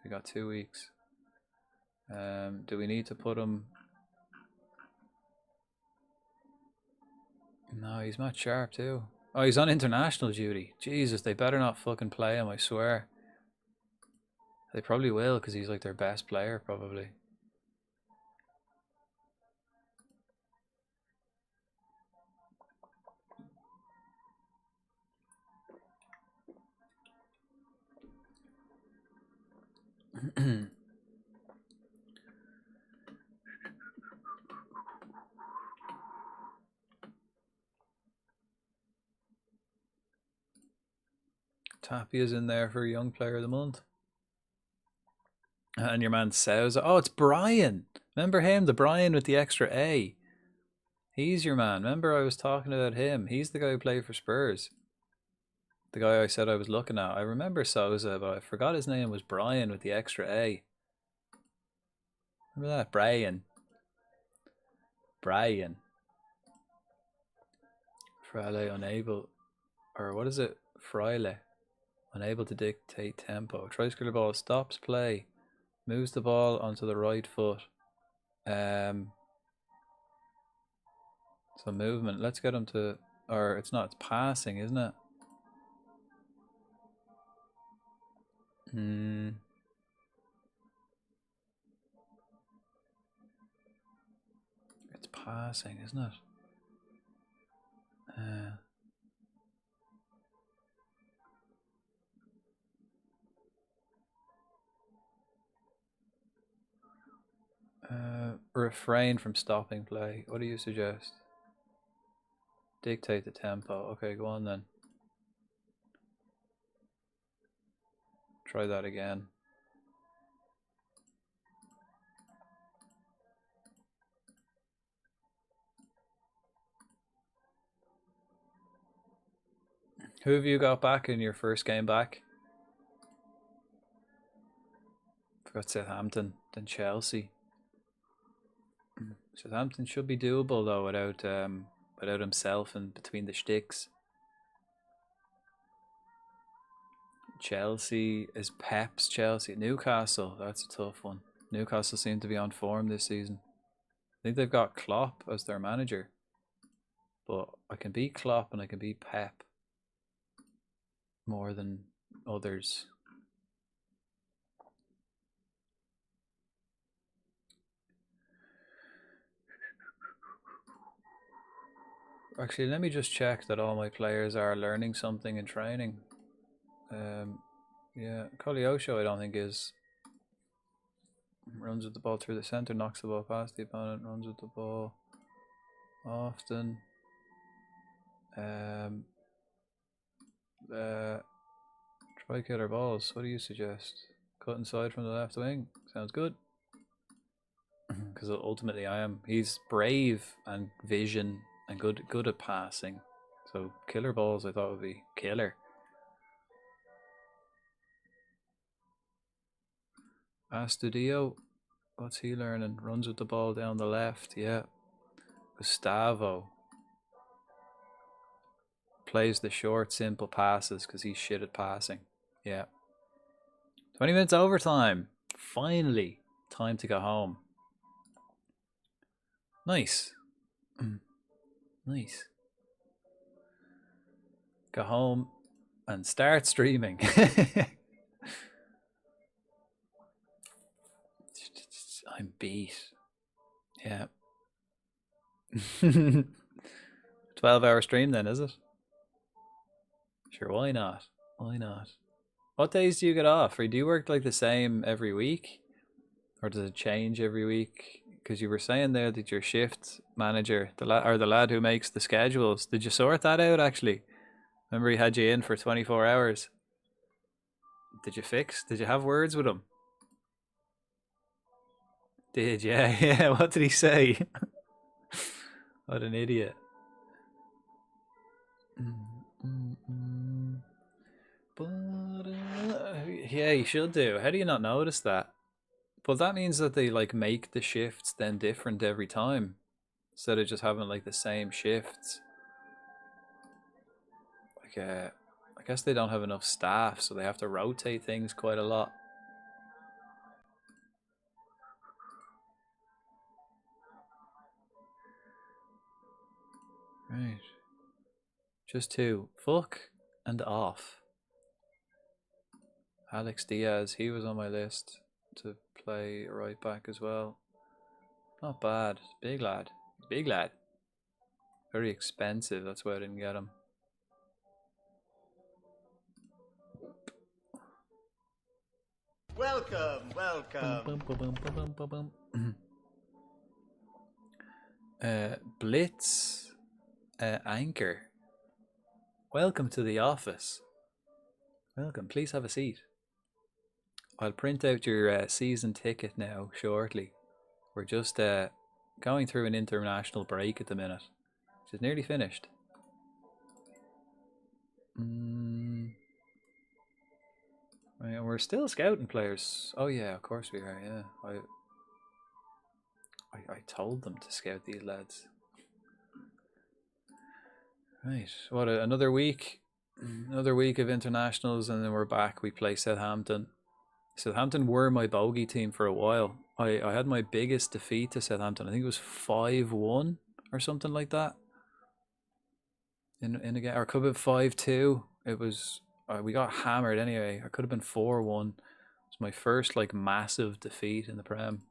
We got 2 weeks. Do we need to put him? No, he's not sharp too. Oh, he's on international duty. Jesus, they better not fucking play him, I swear. They probably will, because he's like their best player, probably. Tapia's in there for Young Player of the Month. And your man Sousa. Oh, it's Brian. Remember him? The Brian with the extra A. He's your man. Remember I was talking about him. He's the guy who played for Spurs. The guy I said I was looking at. I remember Sousa, but I forgot his name was Brian with the extra A. Remember that? Brian. Brian. Fraile unable. Or what is it? Fraile. Unable to dictate tempo. Tricycle ball stops play. Moves the ball onto the right foot. So movement. Let's get him to... Or it's not. It's passing, isn't it? It's passing, isn't it? Refrain from stopping play. What do you suggest? Dictate the tempo. Okay, go on then. Try that again. Who have you got back in your first game back? Forgot Southampton, then Chelsea. Southampton should be doable though without himself and between the sticks. Chelsea is Pep's Chelsea. Newcastle, that's a tough one. Newcastle seem to be on form this season. I think they've got Klopp as their manager. But I can beat Klopp and I can beat Pep more than others. Actually, let me just check that all my players are learning something in training. Yeah, Koleosho I don't think is. Runs with the ball through the centre, knocks the ball past the opponent, runs with the ball often. Try killer balls. What do you suggest? Cut inside from the left wing. Sounds good. Because ultimately he's brave and vision and good at passing. So killer balls I thought would be killer. Astudio, what's he learning? Runs with the ball down the left, yeah. Gustavo plays the short, simple passes because he's shit at passing. Yeah. 20 minutes overtime. Finally, time to go home. Nice. Nice. Go home and start streaming. I'm beat. Yeah. 12-hour stream then, is it? Sure, why not? Why not? What days do you get off? Or do you work like the same every week? Or does it change every week? because you were saying there that your shift manager, the lad who makes the schedules, did you sort that out actually? Remember he had you in for 24 hours. Did you have words with him? Did, yeah, yeah. What did he say? What an idiot. Yeah, you should do. How do you not notice that? But that means that they like make the shifts then different every time, instead of just having like the same shifts. Like, I guess they don't have enough staff, so they have to rotate things quite a lot. Right. Just two. Fuck and off. Alex Diaz, he was on my list to play right back as well. Not bad. Big lad. Big lad. Very expensive, that's why I didn't get him. Welcome, welcome. Blitz Anchor. Welcome to the office. Welcome, please have a seat. I'll print out your season ticket now shortly. We're just going through an international break at the minute, which is nearly finished. Right, and we're still scouting players. Oh yeah, of course we are. Yeah, I told them to scout these lads. Right, what another week of internationals, and then we're back. We play Southampton. Southampton were my bogey team for a while. I had my biggest defeat to Southampton. I think it was 5-1 or something like that. In a game, or it could have been 5-2. It was we got hammered anyway. It could have been 4-1. It was my first like massive defeat in the Prem.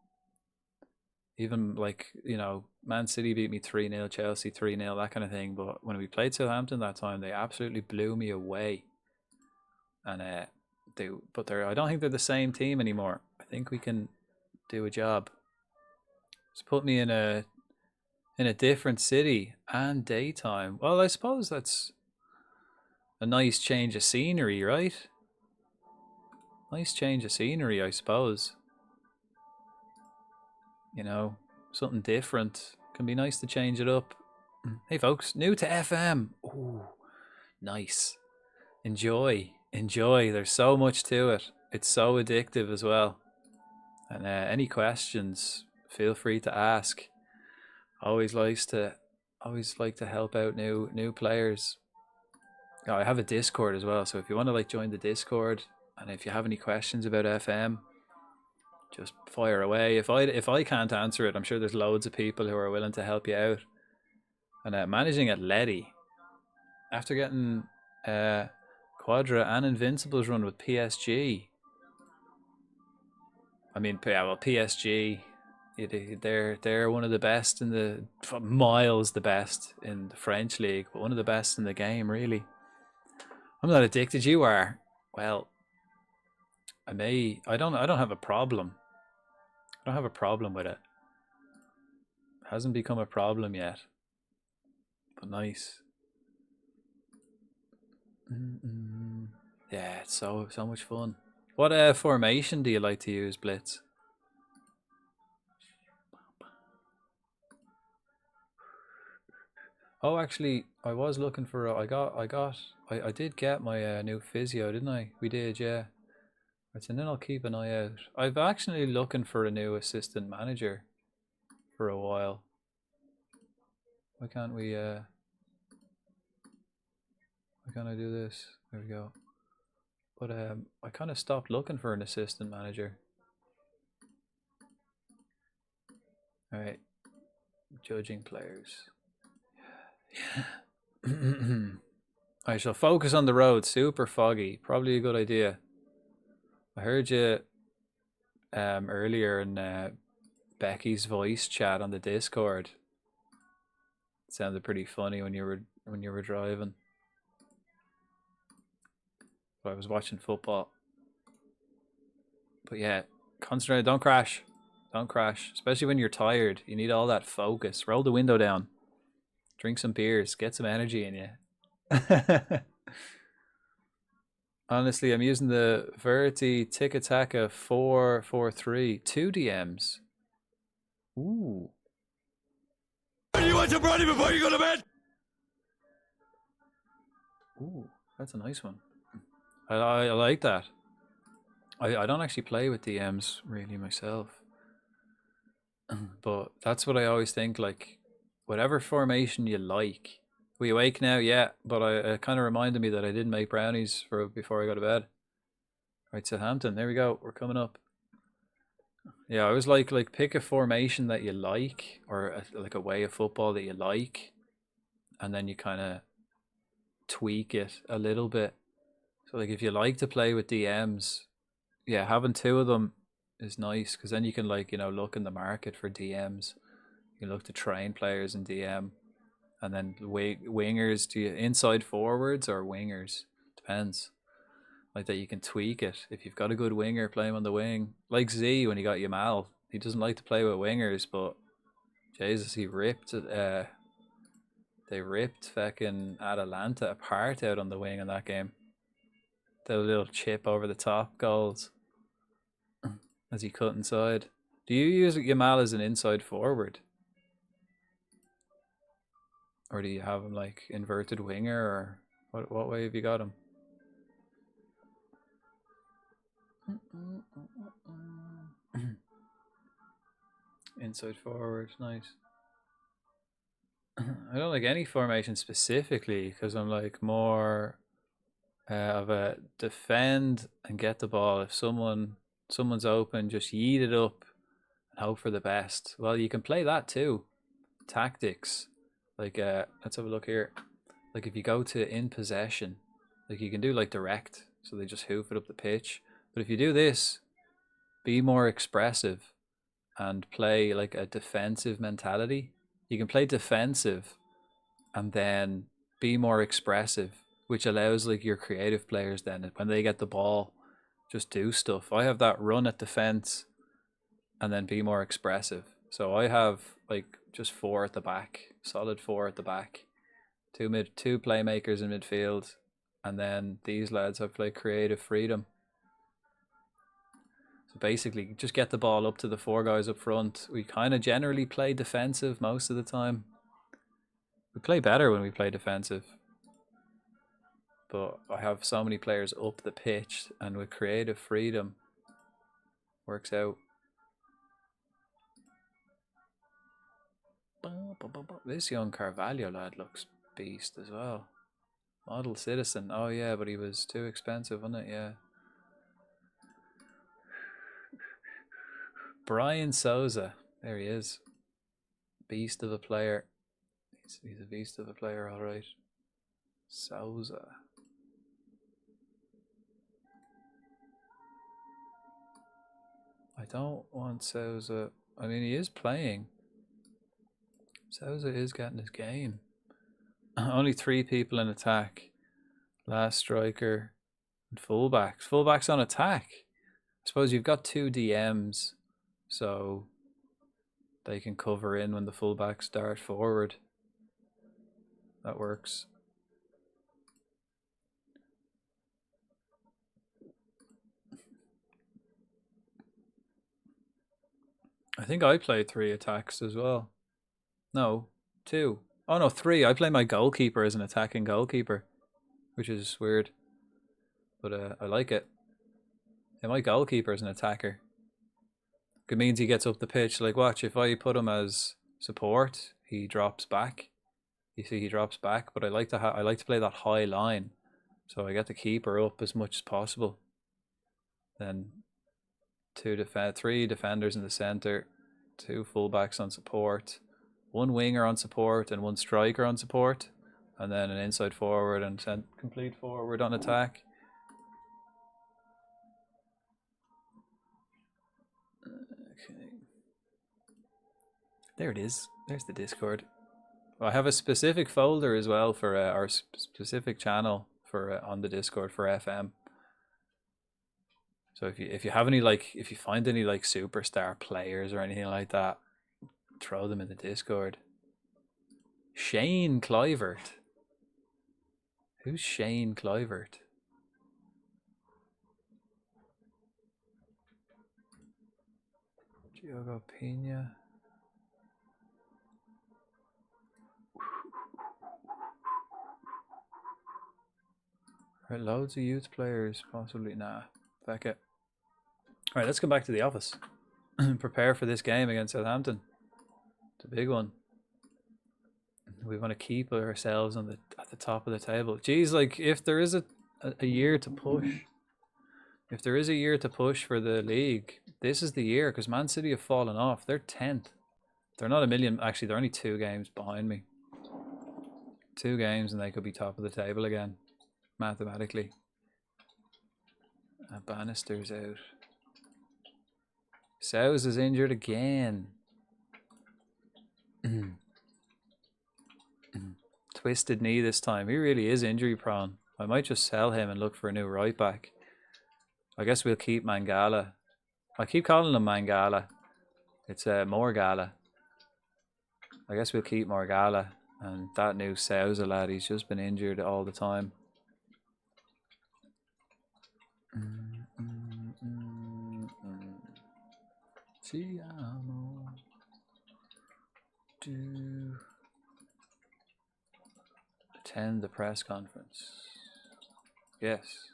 Even like, you know, Man City beat me 3-0, Chelsea 3-0, that kind of thing. But when we played Southampton that time, they absolutely blew me away. And I don't think they're the same team anymore. I think we can do a job. Just put me in a different city and daytime. Well, I suppose that's a nice change of scenery, right? Nice change of scenery, I suppose. You know, something different. Can be nice to change it up. Hey folks, new to FM. Ooh, nice. Enjoy. There's so much to it. It's so addictive as well. And any questions, feel free to ask. Always like to help out new players. Oh, I have a Discord as well, so if you want to like join the Discord, and if you have any questions about FM, just fire away. If I can't answer it, I'm sure there's loads of people who are willing to help you out. And managing at Letty, after getting Quadra and Invincibles run with PSG. I mean, yeah, well, PSG, they're one of the best in the miles the best in the French league, but one of the best in the game, really. I'm not addicted. You are. Well, I don't have a problem. I don't have a problem with it. It hasn't become a problem yet. But nice. Yeah, it's so much fun. What formation do you like to use, Blitz? Oh, actually, I was looking for. I did get my new physio, didn't I? We did, yeah. Right, and then I'll keep an eye out. I've actually looking for a new assistant manager for a while. Why can't we? Why can't I do this? There we go. But I kind of stopped looking for an assistant manager. All right, judging players. Yeah. I shall focus on the road. Super foggy. Probably a good idea. I heard you earlier in Becky's voice chat on the Discord. It sounded pretty funny when you were driving. But I was watching football. But yeah, concentrate. Don't crash. Don't crash, especially when you're tired. You need all that focus. Roll the window down. Drink some beers. Get some energy in you. Honestly, I'm using the Verity Tiki Taka 443. 2 DMs. Ooh. You want some brownie before you go to bed? Ooh, that's a nice one. I like that. I don't actually play with DMs really myself. But that's what I always think, like, whatever formation you like. We awake now? Yeah, but it kind of reminded me that I didn't make brownies before I go to bed. Right, Southampton, there we go. We're coming up. Yeah, I was like pick a formation that you like, or like a way of football that you like, and then you kind of tweak it a little bit. So like if you like to play with DMs, yeah, having 2 of them is nice, because then you can, like, you know, look in the market for DMs. You can look to train players in DM, and then wingers. Do you inside forwards or wingers? Depends. Like that, you can tweak it. If you've got a good winger, play him on the wing. Like Z when he got Yamal, he doesn't like to play with wingers, but Jesus, he ripped it. They ripped fucking Atalanta apart out on the wing in that game. The little chip over the top goals as he cut inside. Do you use Yamal as an inside forward? Or do you have him like inverted winger, or what way have you got him? Inside forward, nice. I don't like any formation specifically, because I'm like more of a defend and get the ball. If someone's open, just yeet it up and hope for the best. Well, you can play that too. Tactics, like let's have a look here. Like if you go to in possession, like you can do like direct, so they just hoof it up the pitch. But if you do this, be more expressive and play like a defensive mentality. You can play defensive and then be more expressive, which allows like your creative players then, when they get the ball, just do stuff. I have that run at defense and then be more expressive. So I have like just 4 at the back, solid 4 at the back, 2 playmakers in midfield, and then these lads have like creative freedom. So basically, just get the ball up to the 4 guys up front. We kind of generally play defensive most of the time. We play better when we play defensive. But I have so many players up the pitch, and with creative freedom, works out. This young Carvalho lad looks beast as well. Model citizen. Oh yeah, but he was too expensive, wasn't it? Yeah. Brian Souza, there he is. Beast of a player. He's a beast of a player, all right. Souza. I don't want Souza. I mean, he is playing. Souza is getting his game. Only 3 people in attack. Last striker and fullbacks. Fullbacks on attack. I suppose you've got 2 DMs, so they can cover in when the fullbacks dart forward. That works. I think I played 3 attacks as well. No, 2. Oh no, 3. I play my goalkeeper as an attacking goalkeeper, which is weird, but I like it. Yeah, my goalkeeper is an attacker. It means he gets up the pitch. Like, watch, if I put him as support, he drops back. You see, he drops back. But I like to play that high line, so I get the keeper up as much as possible. Then 3 defenders in the center, 2 fullbacks on support, 1 winger on support, and 1 striker on support, and then an inside forward and complete forward on attack. Okay. There it is. There's the Discord. I have a specific folder as well for our specific channel for on the Discord for FM. So if you have any like if you find any like superstar players or anything like that, throw them in the Discord. Shane Clivert. Who's Shane Clivert? Diogo Pena. Right, loads of youth players, possibly. Nah, back it. All right, let's come back to the office. Prepare for this game against Southampton. It's a big one. We want to keep ourselves on at the top of the table. Geez, like if there is a year to push, if there is a year to push for the league, this is the year, because Man City have fallen off. They're 10th. They're not a million. Actually, they're only 2 games behind me. 2 games and they could be top of the table again, mathematically. Bannister's out. Sows is injured again. Twisted knee this time. He really is injury prone. I might just sell him and look for a new right back. I guess we'll keep Mangala. I keep calling him Mangala. It's Morgala. I guess we'll keep Morgala. And that new Sousa lad, he's just been injured all the time. Attend the press conference. Yes.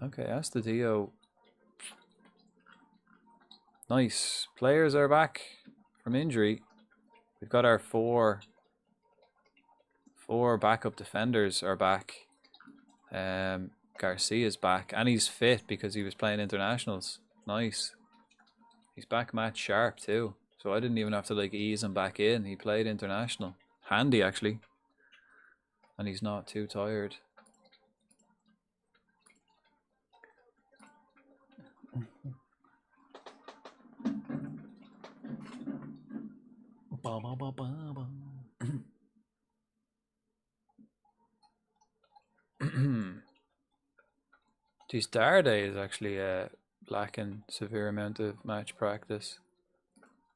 Okay, Astadio. Nice. Players are back from injury. We've got our four backup defenders are back. Garcia's back, and he's fit because he was playing internationals. Nice. He's back match sharp too, so I didn't even have to like ease him back in. He played international. Handy actually. And he's not too tired. Geez, Darday is actually lacking severe amount of match practice.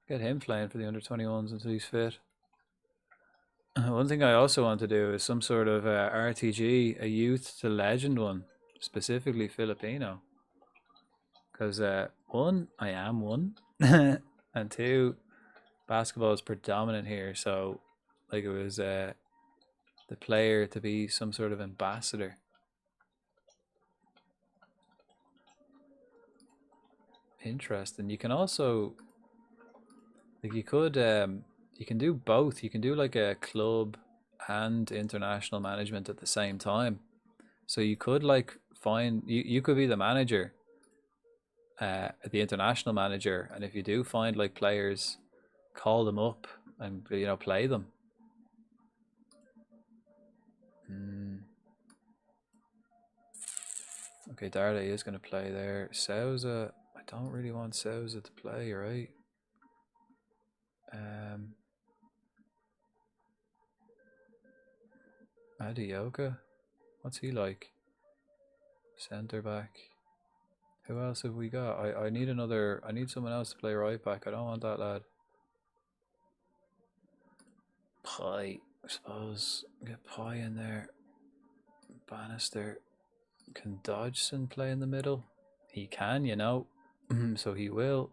Get him playing for the under-21s until he's fit. One thing I also want to do is some sort of RTG, a youth to legend one, specifically Filipino. Because 1, I am 1, and 2, basketball is predominant here, so like it was the player to be some sort of ambassador. Interesting. You can also like you can do both. You can do like a club and international management at the same time. So you could like find you could be the manager, the international manager, and if you do find like players, call them up and play them. Okay, Darley is going to play there. Sousa, I don't really want Sousa to play, right? Adioka, what's he like? Centre back. Who else have we got? I need I need someone else to play right back. I don't want that lad. Pie, I suppose. Get Pie in there. Bannister. Can Dodgson play in the middle? He can, so he will.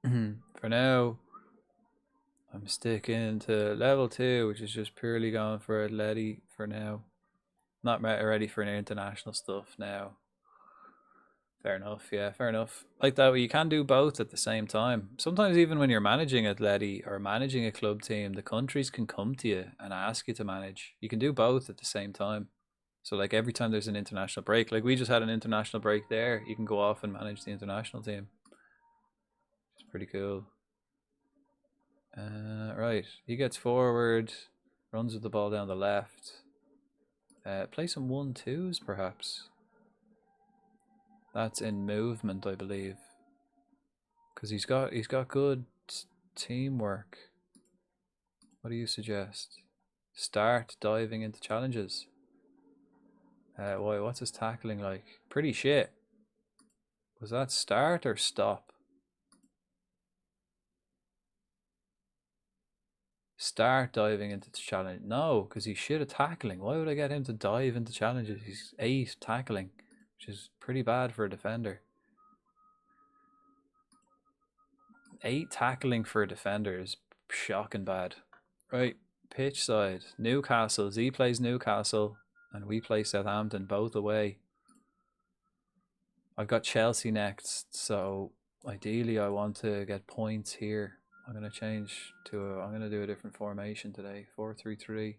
For now, I'm sticking to level 2, which is just purely going for Atleti for now. Not ready for an international stuff now. Fair enough, yeah, fair enough. Like that, you can do both at the same time. Sometimes even when you're managing Atleti or managing a club team, the countries can come to you and ask you to manage. You can do both at the same time. So like every time there's an international break, like we just had an international break there, you can go off and manage the international team. It's pretty cool. Right, he gets forward, runs with the ball down the left. Play some 1-2s perhaps. That's in movement, I believe. Because he's got good teamwork. What do you suggest? Start diving into challenges. What's his tackling like? Pretty shit. Was that start or stop? Start diving into the challenge. No, because he's shit at tackling. Why would I get him to dive into challenges? He's 8 tackling, which is pretty bad for a defender. 8 tackling for a defender is shocking bad. Right, pitch side. Newcastle. Z plays Newcastle and we play Southampton, both away. I've got Chelsea next, so ideally I want to get points here. I'm going to change to I'm going to do a different formation today. 4-3-3.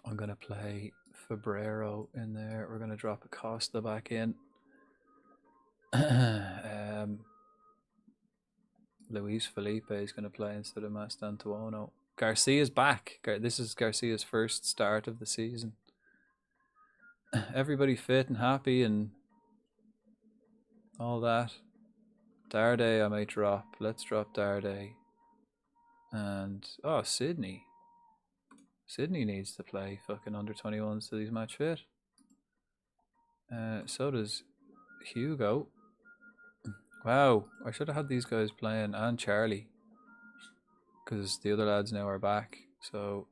I'm going to play Fabrero in there. We're going to drop Acosta back in. Luis Felipe is going to play instead of Mastantuono. Garcia's back. This is Garcia's first start of the season. Everybody fit and happy and all that. Darday I might drop. Let's drop Darday. And oh, Sydney. Sydney needs to play fucking under 21s so he's match fit. So does Hugo. Wow, I should have had these guys playing and Charlie, because the other lads now are back, so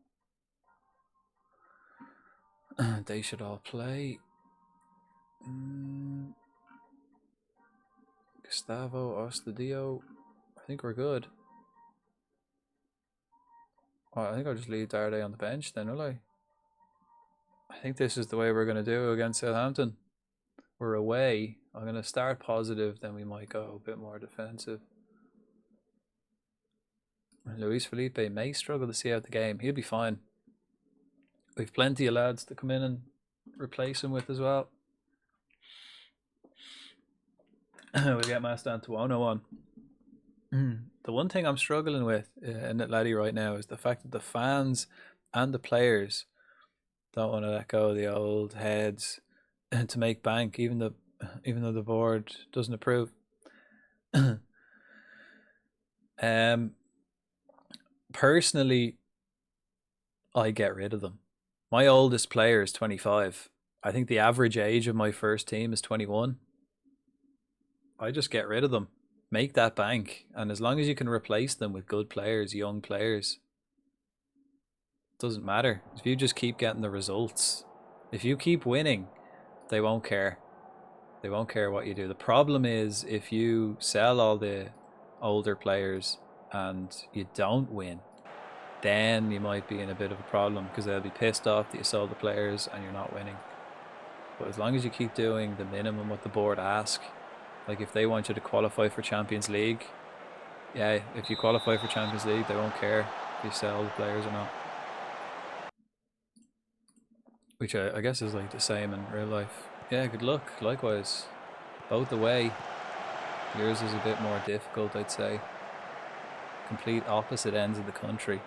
they should all play. Gustavo Ostadio, I think we're good. Oh, I think I'll just leave Darday on the bench then, will I? I think this is the way we're going to do against Southampton. We're away. I'm going to start positive, then we might go a bit more defensive. Luis Felipe may struggle to see out the game. He'll be fine. We've plenty of lads to come in and replace him with as well. We'll get Mastantuono on. The one thing I'm struggling with in Atleti right now is the fact that the fans and the players don't want to let go of the old heads to make bank, even though the board doesn't approve. Personally, I get rid of them. My oldest player is 25. I think the average age of my first team is 21. I just get rid of them. Make that bank, and as long as you can replace them with good players, young players, doesn't matter. If you just keep getting the results, if you keep winning, they won't care. They won't care what you do. The problem is if you sell all the older players and you don't win, then you might be in a bit of a problem because they'll be pissed off that you sold the players and you're not winning. But as long as you keep doing the minimum what the board ask, like if they want you to qualify for Champions League, yeah, if you qualify for Champions League, they won't care if you sell the players or not. Which I guess is like the same in real life. Yeah, good luck. Likewise. Both away. Yours is a bit more difficult, I'd say. Complete opposite ends of the country.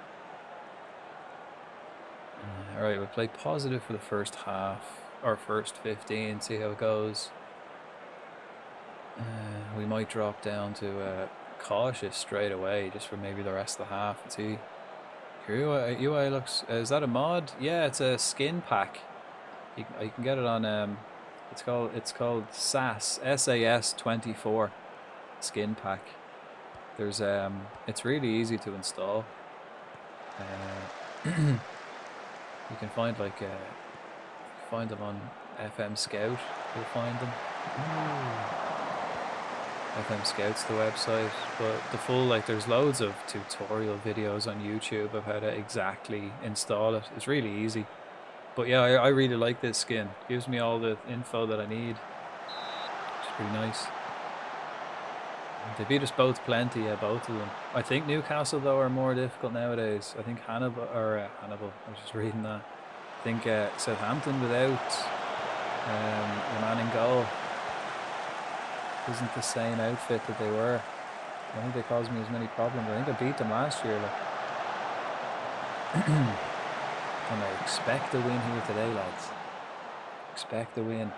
Alright, we'll play positive for the first half. Or first 15, see how it goes. We might drop down to cautious straight away, just for maybe the rest of the half and see. Your UI looks, is that a mod? Yeah, it's a skin pack. You can get it on it's called SAS SAS 24 skin pack. There's it's really easy to install. You can find find them on FM Scout. You'll find them. FM Scout's the website, but the full, there's loads of tutorial videos on YouTube of how to exactly install it. It's really easy. But yeah, I really like this skin. Gives me all the info that I need. It's pretty nice. They beat us both plenty, yeah, both of them. I think Newcastle though are more difficult nowadays. I think Hannibal, I was just reading that. I think Southampton without the man in goal isn't the same outfit that they were. I think they caused me as many problems. I think I beat them last year. And I expect a win here today, lads. Expect a win.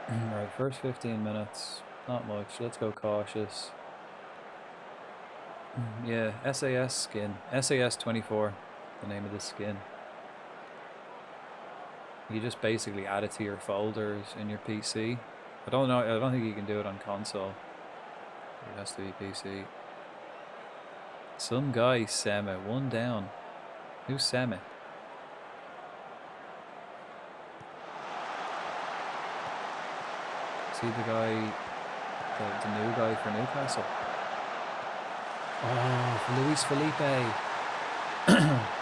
Right, first 15 minutes. Not much. Let's go cautious. Yeah, SAS skin. SAS 24, the name of the skin. You just basically add it to your folders in your PC. I don't know. I don't think you can do it on console. It has to be PC. Some guy, Seme, one down. Who's Seme? See the guy, the new guy for Newcastle? Oh, Luis Felipe.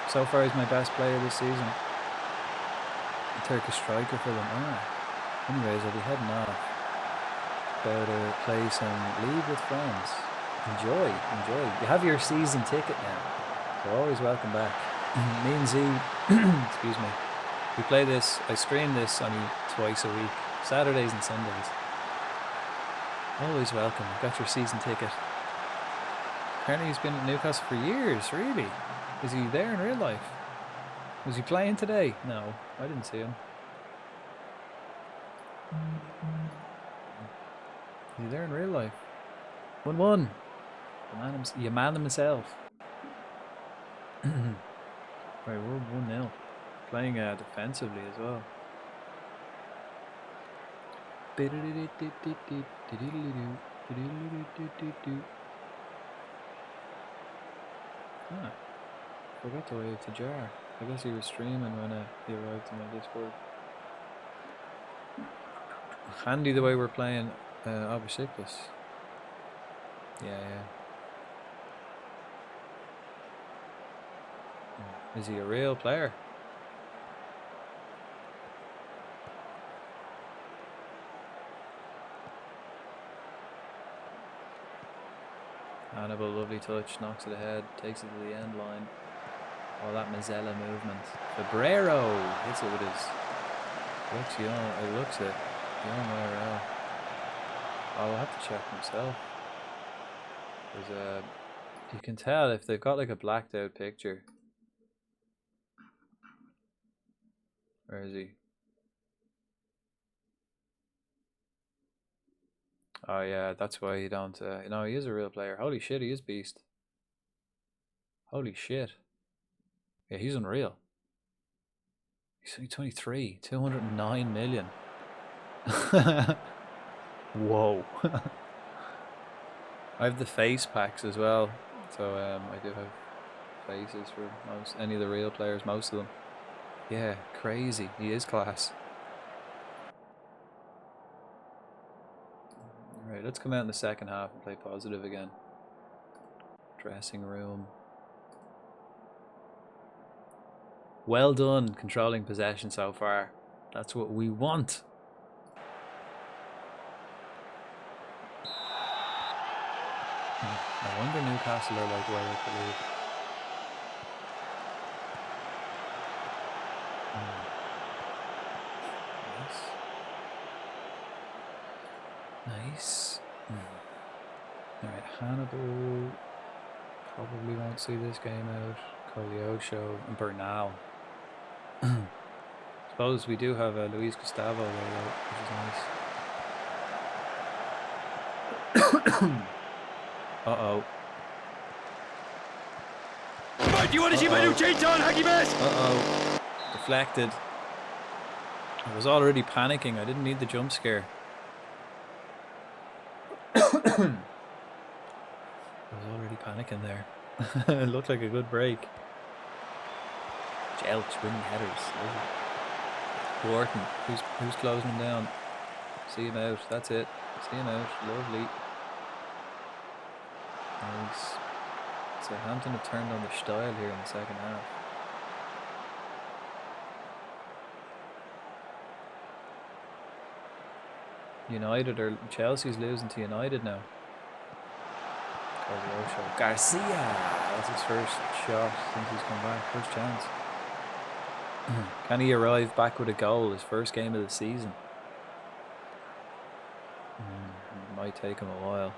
So far he's my best player this season. A Turkish striker for them. Anyways, I'll be heading off. About to play some League with friends. Enjoy. You have your season ticket now, so always welcome back. Me and Z, excuse me, we play this, I stream this only twice a week, Saturdays and Sundays. Always welcome. Got your season ticket. Apparently he's been at Newcastle for years, really. Is he there in real life? Was he playing today? No, I didn't see him. Is he there in real life? 1-1. The man himself. Right, we're 1-0. Playing defensively as well. Forgot to wave to Jar. I guess he was streaming when he arrived to my Discord. Handy the way we're playing Besiktas. Yeah. Is he a real player? Hannibal, lovely touch, knocks it ahead, takes it to the end line. All that Mazzella movement. Fabrero hits it with his. Looks young. It looks it. Young IRL. I'll have to check myself. There's you can tell if they've got like a blacked out picture. Where is he? Oh yeah, that's why you don't. No, he is a real player. Holy shit, he is beast. Holy shit. Yeah, he's unreal. He's only 23, 209 million. Whoa. I have the face packs as well, so I do have faces for any of the real players, most of them. Yeah, crazy. He is class. Right, let's come out in the second half and play positive again. Dressing room. Well done controlling possession so far. That's what we want. I wonder Newcastle are like way up the league. Nice. Alright, Hannibal probably won't see this game out. Koleosho and Bernal. Suppose we do have Luis Gustavo there, which is nice. Uh-oh. Do you want to see my new chainsaw and hacky mess? Uh-oh. Deflected. I was already panicking. I didn't need the jump scare. I was already panicking there. It looked like a good break. Jelch winning headers. Wharton, who's closing him down? See him out. That's it. See him out. Lovely. Nice. Southampton have turned on the style here in the second half. United or Chelsea's losing to United now. Garcia. That's his first shot since he's come back. First chance. Can he arrive back with a goal? His first game of the season. It might take him a while.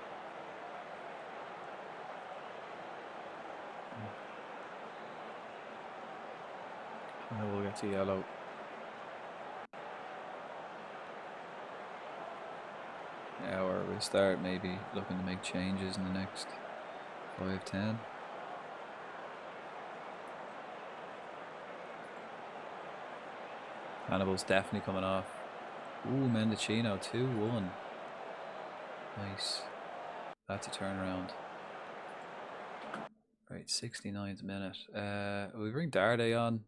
And we'll get to yellow. Now are we? we'll start maybe looking to make changes in the next 5-10. Hannibal's definitely coming off. Ooh, Mendocino 2-1. Nice. That's a turnaround. Right, 69th minute. We bring Darday on.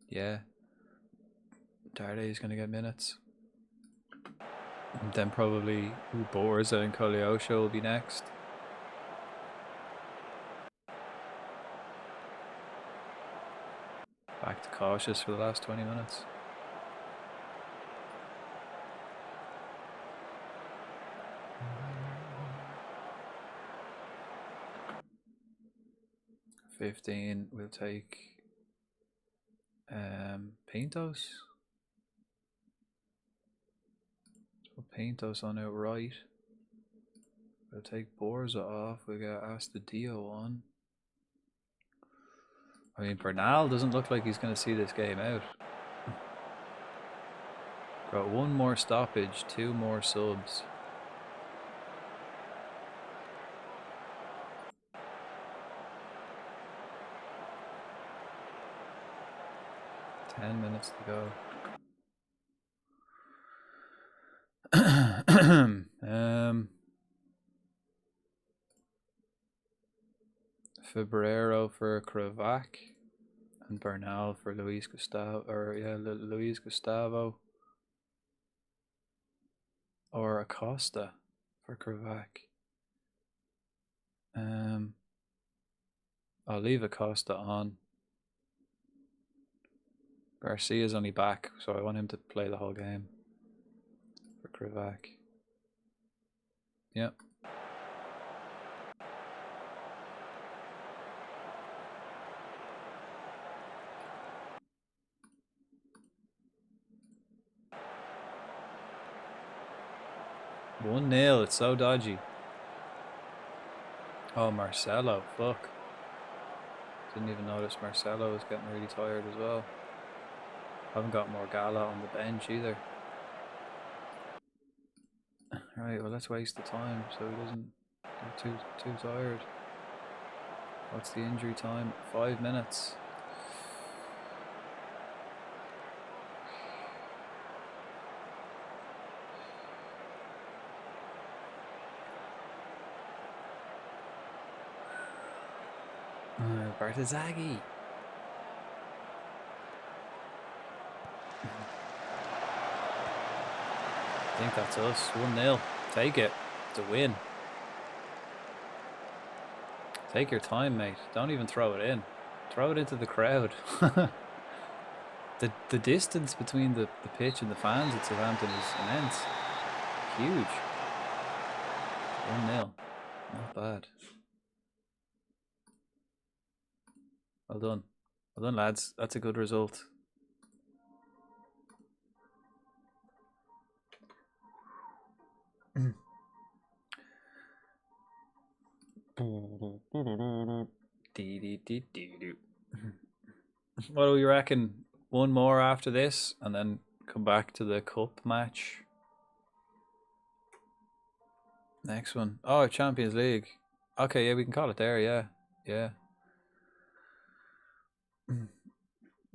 Yeah. Darday's gonna get minutes. And then probably Borza and Koleosho will be next. Back to cautious for the last 20 minutes. We'll take Pintos. Put Pintos on outright. We'll take Borza off. We'll get Astadio on. I mean, Bernal doesn't look like he's going to see this game out. Got one more stoppage, 2 more subs. Ten minutes to go. Febrero for Kravac and Bernal for Luis Gustavo, or yeah, Luis Gustavo, or Acosta for Kravac. I'll leave Acosta on. Garcia's only back, so I want him to play the whole game for Kravac. Yep. One 0. It's so dodgy. Oh, Marcelo. Fuck. Didn't even notice Marcelo was getting really tired as well. Haven't got Morgala on the bench either. Right, well, let's waste the time so he doesn't get too tired. What's the injury time? 5 minutes. Bartazaghi. I think that's us. 1-0. Take it. It's a win. Take your time, mate. Don't even throw it in. Throw it into the crowd. The distance between the pitch and the fans at Southampton is immense. Huge. 1-0. Not bad. Well done. Well done, lads. That's a good result. What do we reckon? One more after this and then come back to the cup match. Next one. Oh, Champions League. Okay, yeah, we can call it there, yeah. Yeah.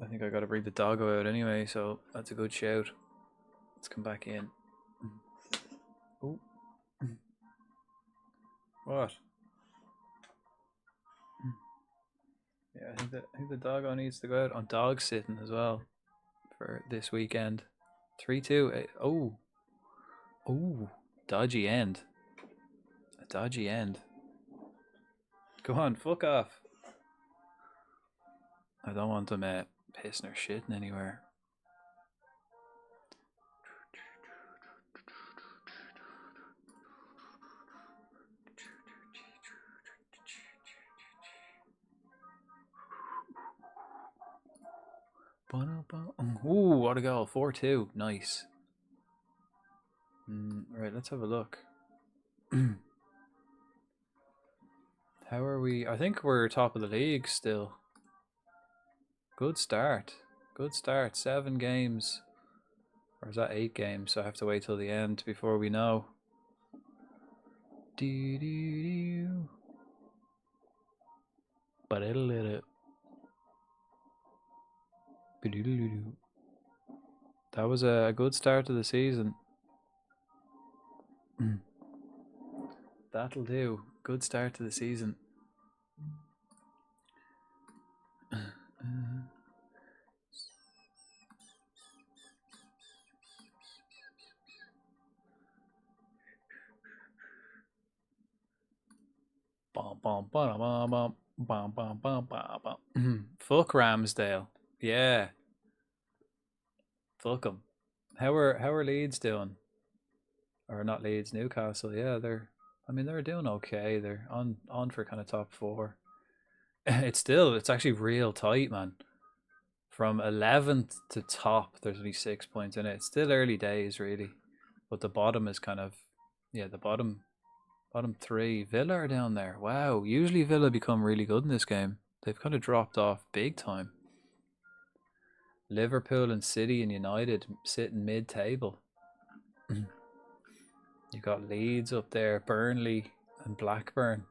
I think I got to bring the doggo out anyway, so that's a good shout. Let's come back in. Ooh. What? Yeah, I think the doggo needs to go out on dog sitting as well for this weekend. 3-2. Oh. Oh. Dodgy end. A dodgy end. Go on, fuck off. I don't want them pissing or shitting anywhere. Ooh, what a goal. 4-2. Nice. Right, let's have a look. How are we? I think we're top of the league still. Good start. Good start. 7 games. Or is that 8 games? So I have to wait till the end before we know. But it'll let it. That was a good start to the season. That'll do. Good start to the season. Fuck Ramsdale. Yeah. Fuck 'em. How are Leeds doing? Or not Leeds, Newcastle. Yeah, they're doing okay. They're on for kind of top 4. It's actually real tight, man. From 11th to top, there's only 6 points in it. It's still early days, really. But the bottom is kind of, yeah, the bottom 3. Villa are down there. Wow, usually Villa become really good in this game. They've kind of dropped off big time. Liverpool and City and United sitting mid-table. You got Leeds up there, Burnley and Blackburn.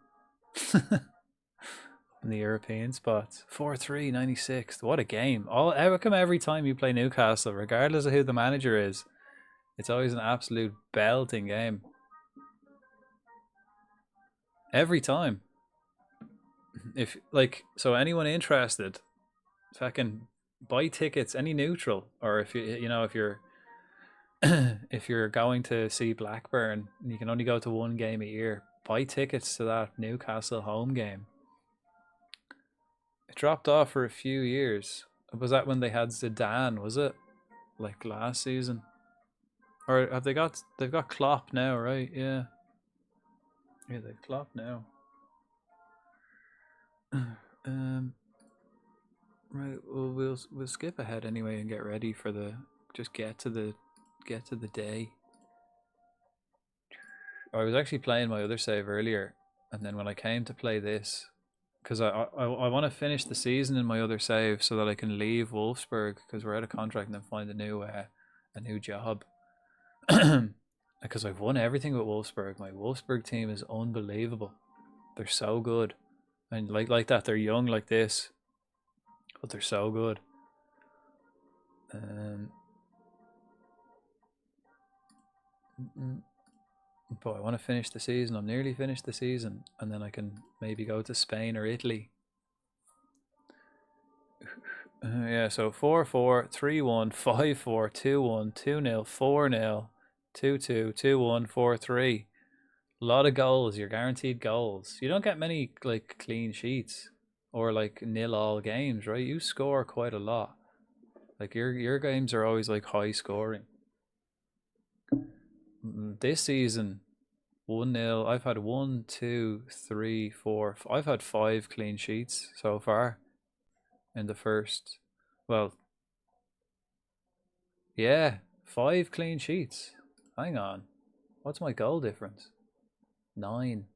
In the European spots. 4-3, 96th. What a game. How come every time you play Newcastle, regardless of who the manager is, it's always an absolute belting game. Every time. If so anyone interested, fucking buy tickets, any neutral, or if you're if you're going to see Blackburn and you can only go to one game a year, buy tickets to that Newcastle home game. It dropped off for a few years. Was that when they had Zidane, was it? Like last season? Or have they've got Klopp now, right? Yeah. Yeah, they've Klopp now. Right, well we'll skip ahead anyway and get ready for get to the day. I was actually playing my other save earlier, and then when I came to play this, because I want to finish the season in my other save so that I can leave Wolfsburg, because we're out of contract, and then find a new job. Because I've won everything with Wolfsburg. My Wolfsburg team is unbelievable. They're so good, and like that, they're young like this, but they're so good. But I want to finish the season. I'm nearly finished the season, and then I can maybe go to Spain or Italy. Yeah, so 4-4, 3-1, 5-4, 2-1, 2-0, 4-0, 2-2, 2-1, 4-3. A lot of goals. You're guaranteed goals. You don't get many clean sheets or 0-all games, right? You score quite a lot. Your games are always high scoring. This season, 1-0. I've had 1, 2, 3, 4. I've had 5 clean sheets so far in the first. Well, yeah, 5 clean sheets. Hang on. What's my goal difference? 9.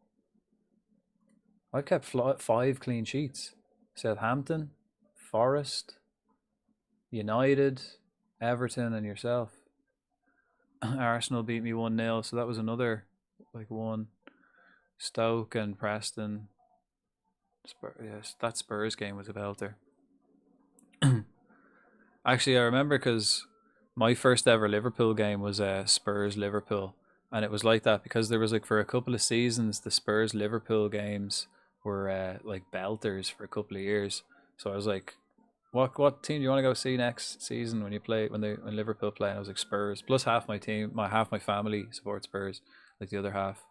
I've kept 5 clean sheets. Southampton, Forest, United, Everton, and yourself. Arsenal beat me 1-0, so that was another 1. Stoke and Preston. Yes, that Spurs game was a belter. Actually, I remember because my first ever Liverpool game was Spurs Liverpool, and it was like that because there was for a couple of seasons the Spurs Liverpool games were belters for a couple of years. So I was like, what team do you want to go see next season when Liverpool play? And I was like, Spurs. Plus half my family supports Spurs, the other half.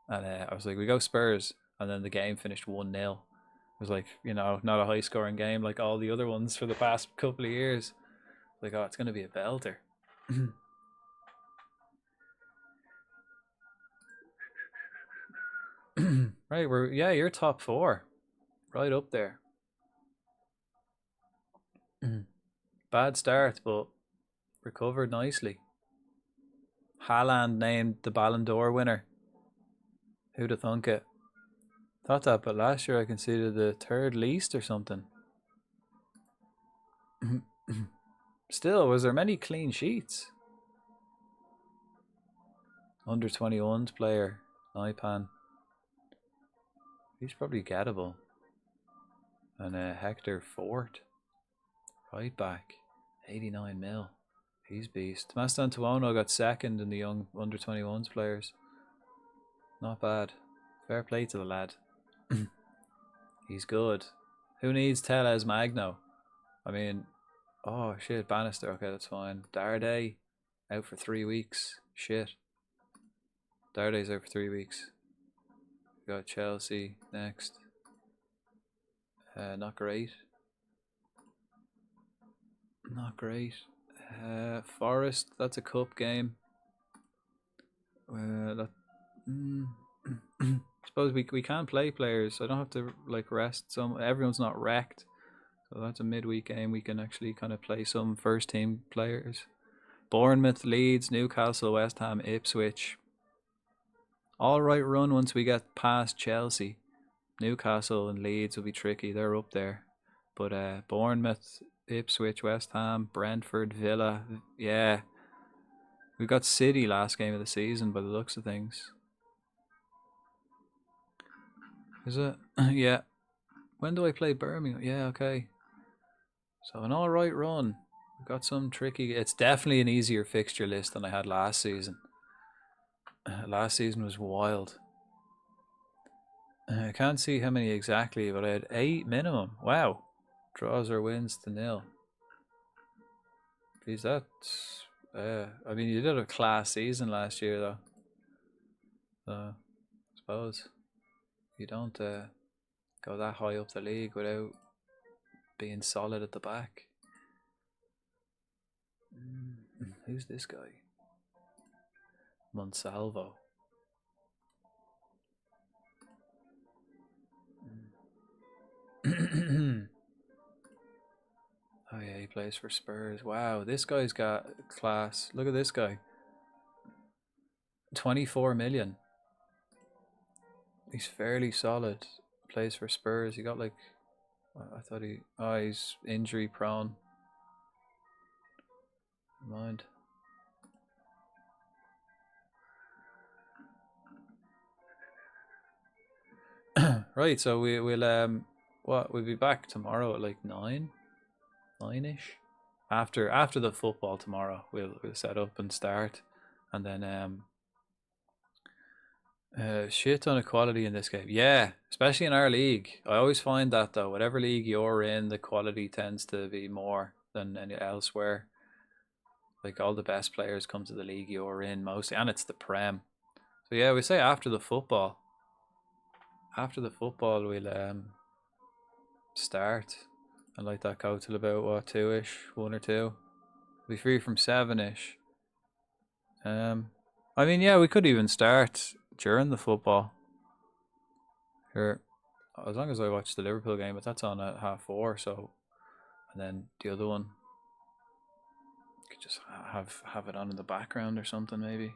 And I was like, we go Spurs. And then the game finished 1-0. It was not a high scoring game like all the other ones for the past couple of years. Oh, it's going to be a belter. Right, you're top 4. Right up there. Bad start, but recovered nicely. Haaland named the Ballon d'Or winner. Who'd have thunk it? Thought that, but last year I conceded the 3rd least or something. Still, was there many clean sheets? Under 21s player, Naipan. He's probably gettable. And Hector Fort, right back, 89 mil. He's beast. Mastantuono got second in the young under 21s players. Not bad. Fair play to the lad. He's good. Who needs Teles Magno? I mean, oh shit, Bannister. Okay, that's fine. Darday out for 3 weeks. Shit. Darday's out for 3 weeks. We got Chelsea next. Not great. Not great. Forest, that's a cup game. Suppose we can play players. I don't have to like rest some. Everyone's not wrecked, so that's a midweek game. We can actually kind of play some first team players. Bournemouth, Leeds, Newcastle, West Ham, Ipswich. All right run once we get past Chelsea. Newcastle and Leeds will be tricky. They're up there, but Bournemouth, Ipswich, West Ham, Brentford, Villa. Yeah, we got City last game of the season by the looks of things. Is it? Yeah. When do I play Birmingham? Yeah, okay. So an alright run. We've got some tricky... It's definitely an easier fixture list than I had last season. Last season was wild. I can't see how many exactly, but I had 8 minimum. Wow. Draws or wins to 0. Geez, that's... I mean, you did a class season last year, though. So, I suppose you don't go that high up the league without being solid at the back. Who's this guy? Monsalvo. Oh yeah, he plays for Spurs. Wow, this guy's got class. Look at this guy. 24 million. He's fairly solid. Plays for Spurs. He got like... I thought he... Oh, he's injury prone. Never mind. Right, so we'll we'll be back tomorrow at like 9-ish. After the football tomorrow, we'll set up and start, and then shit ton of quality in this game. Yeah, especially in our league. I always find that though, whatever league you're in, the quality tends to be more than any elsewhere. Like all the best players come to the league you're in mostly, and it's the Prem. So yeah, we say after the football. After the football, we'll start and like that go till about what 2-ish, 1 or 2. We'll be free from 7-ish. I mean, yeah, we could even start during the football. Here, as long as I watch the Liverpool game, but that's on at 4:30. So, and then the other one, could just have it on in the background or something maybe.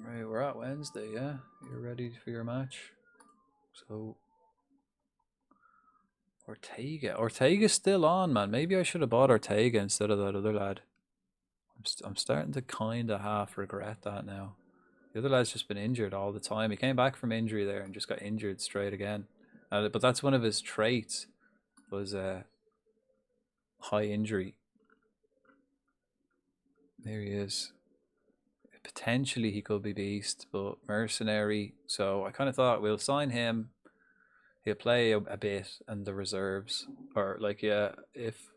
Right, we're at Wednesday, yeah? You're ready for your match? So, Ortega's still on, man. Maybe I should have bought Ortega instead of that other lad. I'm starting to kind of half regret that now. The other lad's just been injured all the time. He came back from injury there and just got injured straight again. But that's one of his traits, was high injury. There he is. Potentially he could be beast, but mercenary. So I kind of thought we'll sign him. He'll play a bit and the reserves, or like, yeah, if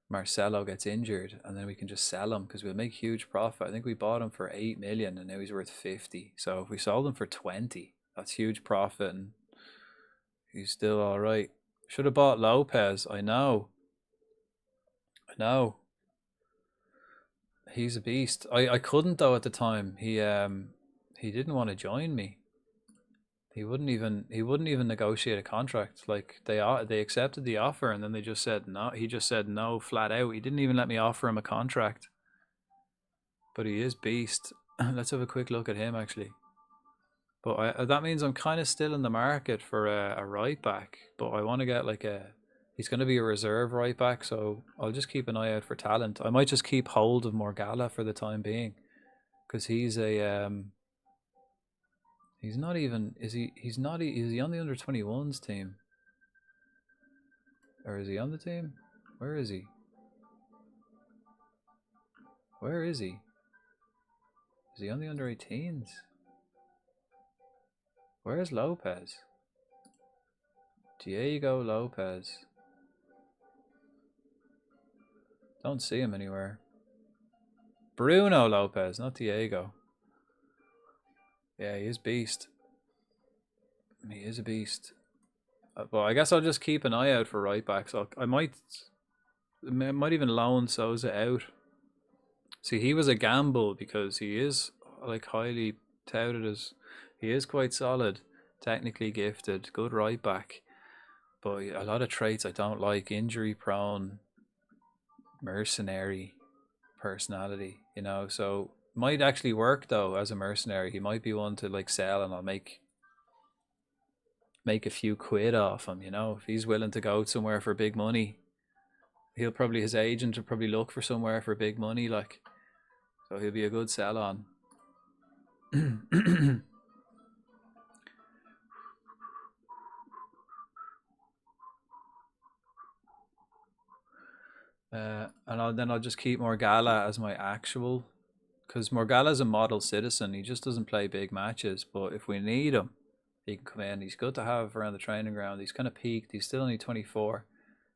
Marcelo gets injured, and then we can just sell him because we'll make huge profit. I think we bought him for 8 million and now he's worth 50. So if we sold him for 20, that's huge profit, and he's still all right. Should have bought Lopez. I know. He's a beast. I couldn't though at the time. He didn't want to join me. He wouldn't even negotiate a contract. Like they accepted the offer and then they just said no. He just said no flat out. He didn't even let me offer him a contract. But he is beast. Let's have a quick look at him actually. But that means I'm kind of still in the market for a right back. But I want to get like a He's going to be a reserve right back, so I'll just keep an eye out for talent. I might just keep hold of Morgalla for the time being, because he's a he's not even is he on the under-21s team, or is he on the team? Where is he? Where is he? Is he on the under-18s? Where's Lopez? Diego Lopez. Don't see him anywhere. Bruno Lopez, not Diego. Yeah, he is beast. He is a beast. Well, I guess I'll just keep an eye out for right backs. I might even loan Sousa out. See, he was a gamble because he is like highly touted as he is quite solid, technically gifted, good right back. But a lot of traits I don't like: injury prone, mercenary personality, you know. So might actually work though as a mercenary. He might be one to like sell, and I'll make a few quid off him, you know. If he's willing to go somewhere for big money, his agent will probably look for somewhere for big money, like, so he'll be a good sell on. And then I'll just keep Morgalla as my actual, because Morgalla's a model citizen. He just doesn't play big matches, but if we need him, he can come in. He's good to have around the training ground. He's kind of peaked. He's still only 24.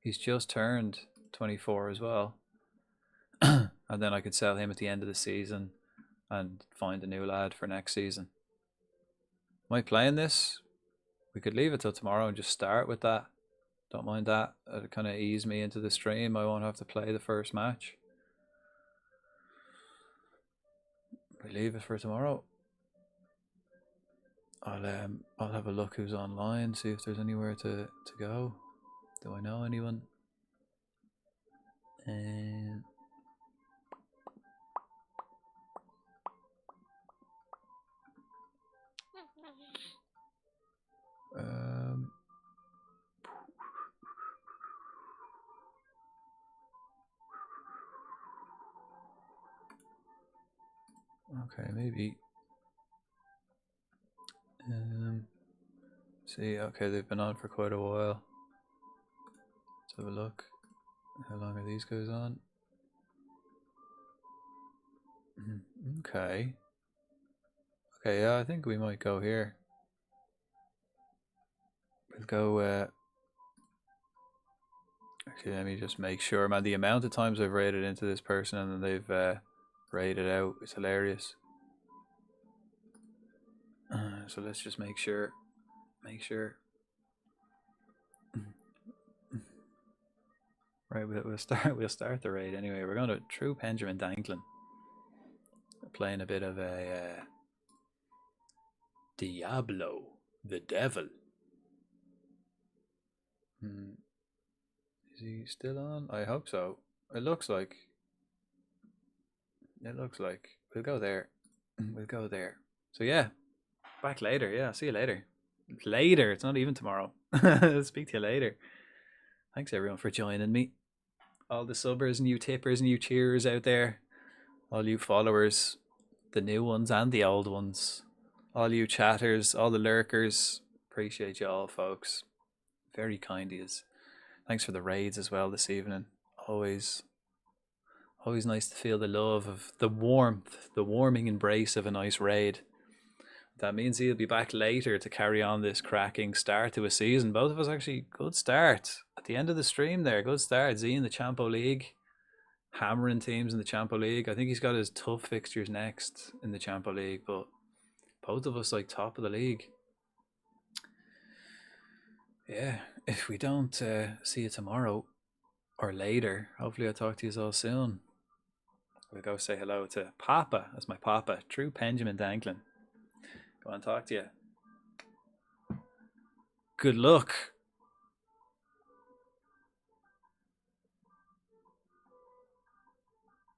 He's just turned 24 as well. And then I could sell him at the end of the season and find a new lad for next season. Am I playing this? We could leave it till tomorrow and just start with that. Don't mind that. It'll kind of ease me into the stream. I won't have to play the first match. We leave it for tomorrow. I'll have a look who's online, see if there's anywhere to go. Do I know anyone? And okay, maybe. See, okay, they've been on for quite a while. Let's have a look. How long are these guys on? Okay. Okay, yeah, I think we might go here. We'll go, actually, let me just make sure, man. The amount of times I've raided into this person and then they've raided out is hilarious. So let's just make sure. Right, we'll start the raid anyway. We're going to True Benjamin Danklin. We're playing a bit of a Diablo, the devil. Is he still on? I hope so. It looks like. We'll go there. We'll go there. So yeah, back later. Yeah, see you later. Later. It's not even tomorrow. Speak to you later. Thanks everyone for joining me. All the subbers and you tippers and you cheerers out there. All you followers, the new ones and the old ones. All you chatters, all the lurkers. Appreciate you all, folks. Very kind of yous. Thanks for the raids as well this evening. Always nice to feel the love of the warmth, the warming embrace of a nice raid. That means he'll be back later to carry on this cracking start to a season. Both of us actually, good start. At the end of the stream there, good start. Z in the Champo League. Hammering teams in the Champo League. I think he's got his tough fixtures next in the Champo League, but both of us like top of the league. Yeah, if we don't see you tomorrow or later, hopefully I'll talk to you all soon. We'll go say hello to Papa. That's my Papa, True Benjamin Danklin. Go on, talk to you. Good luck.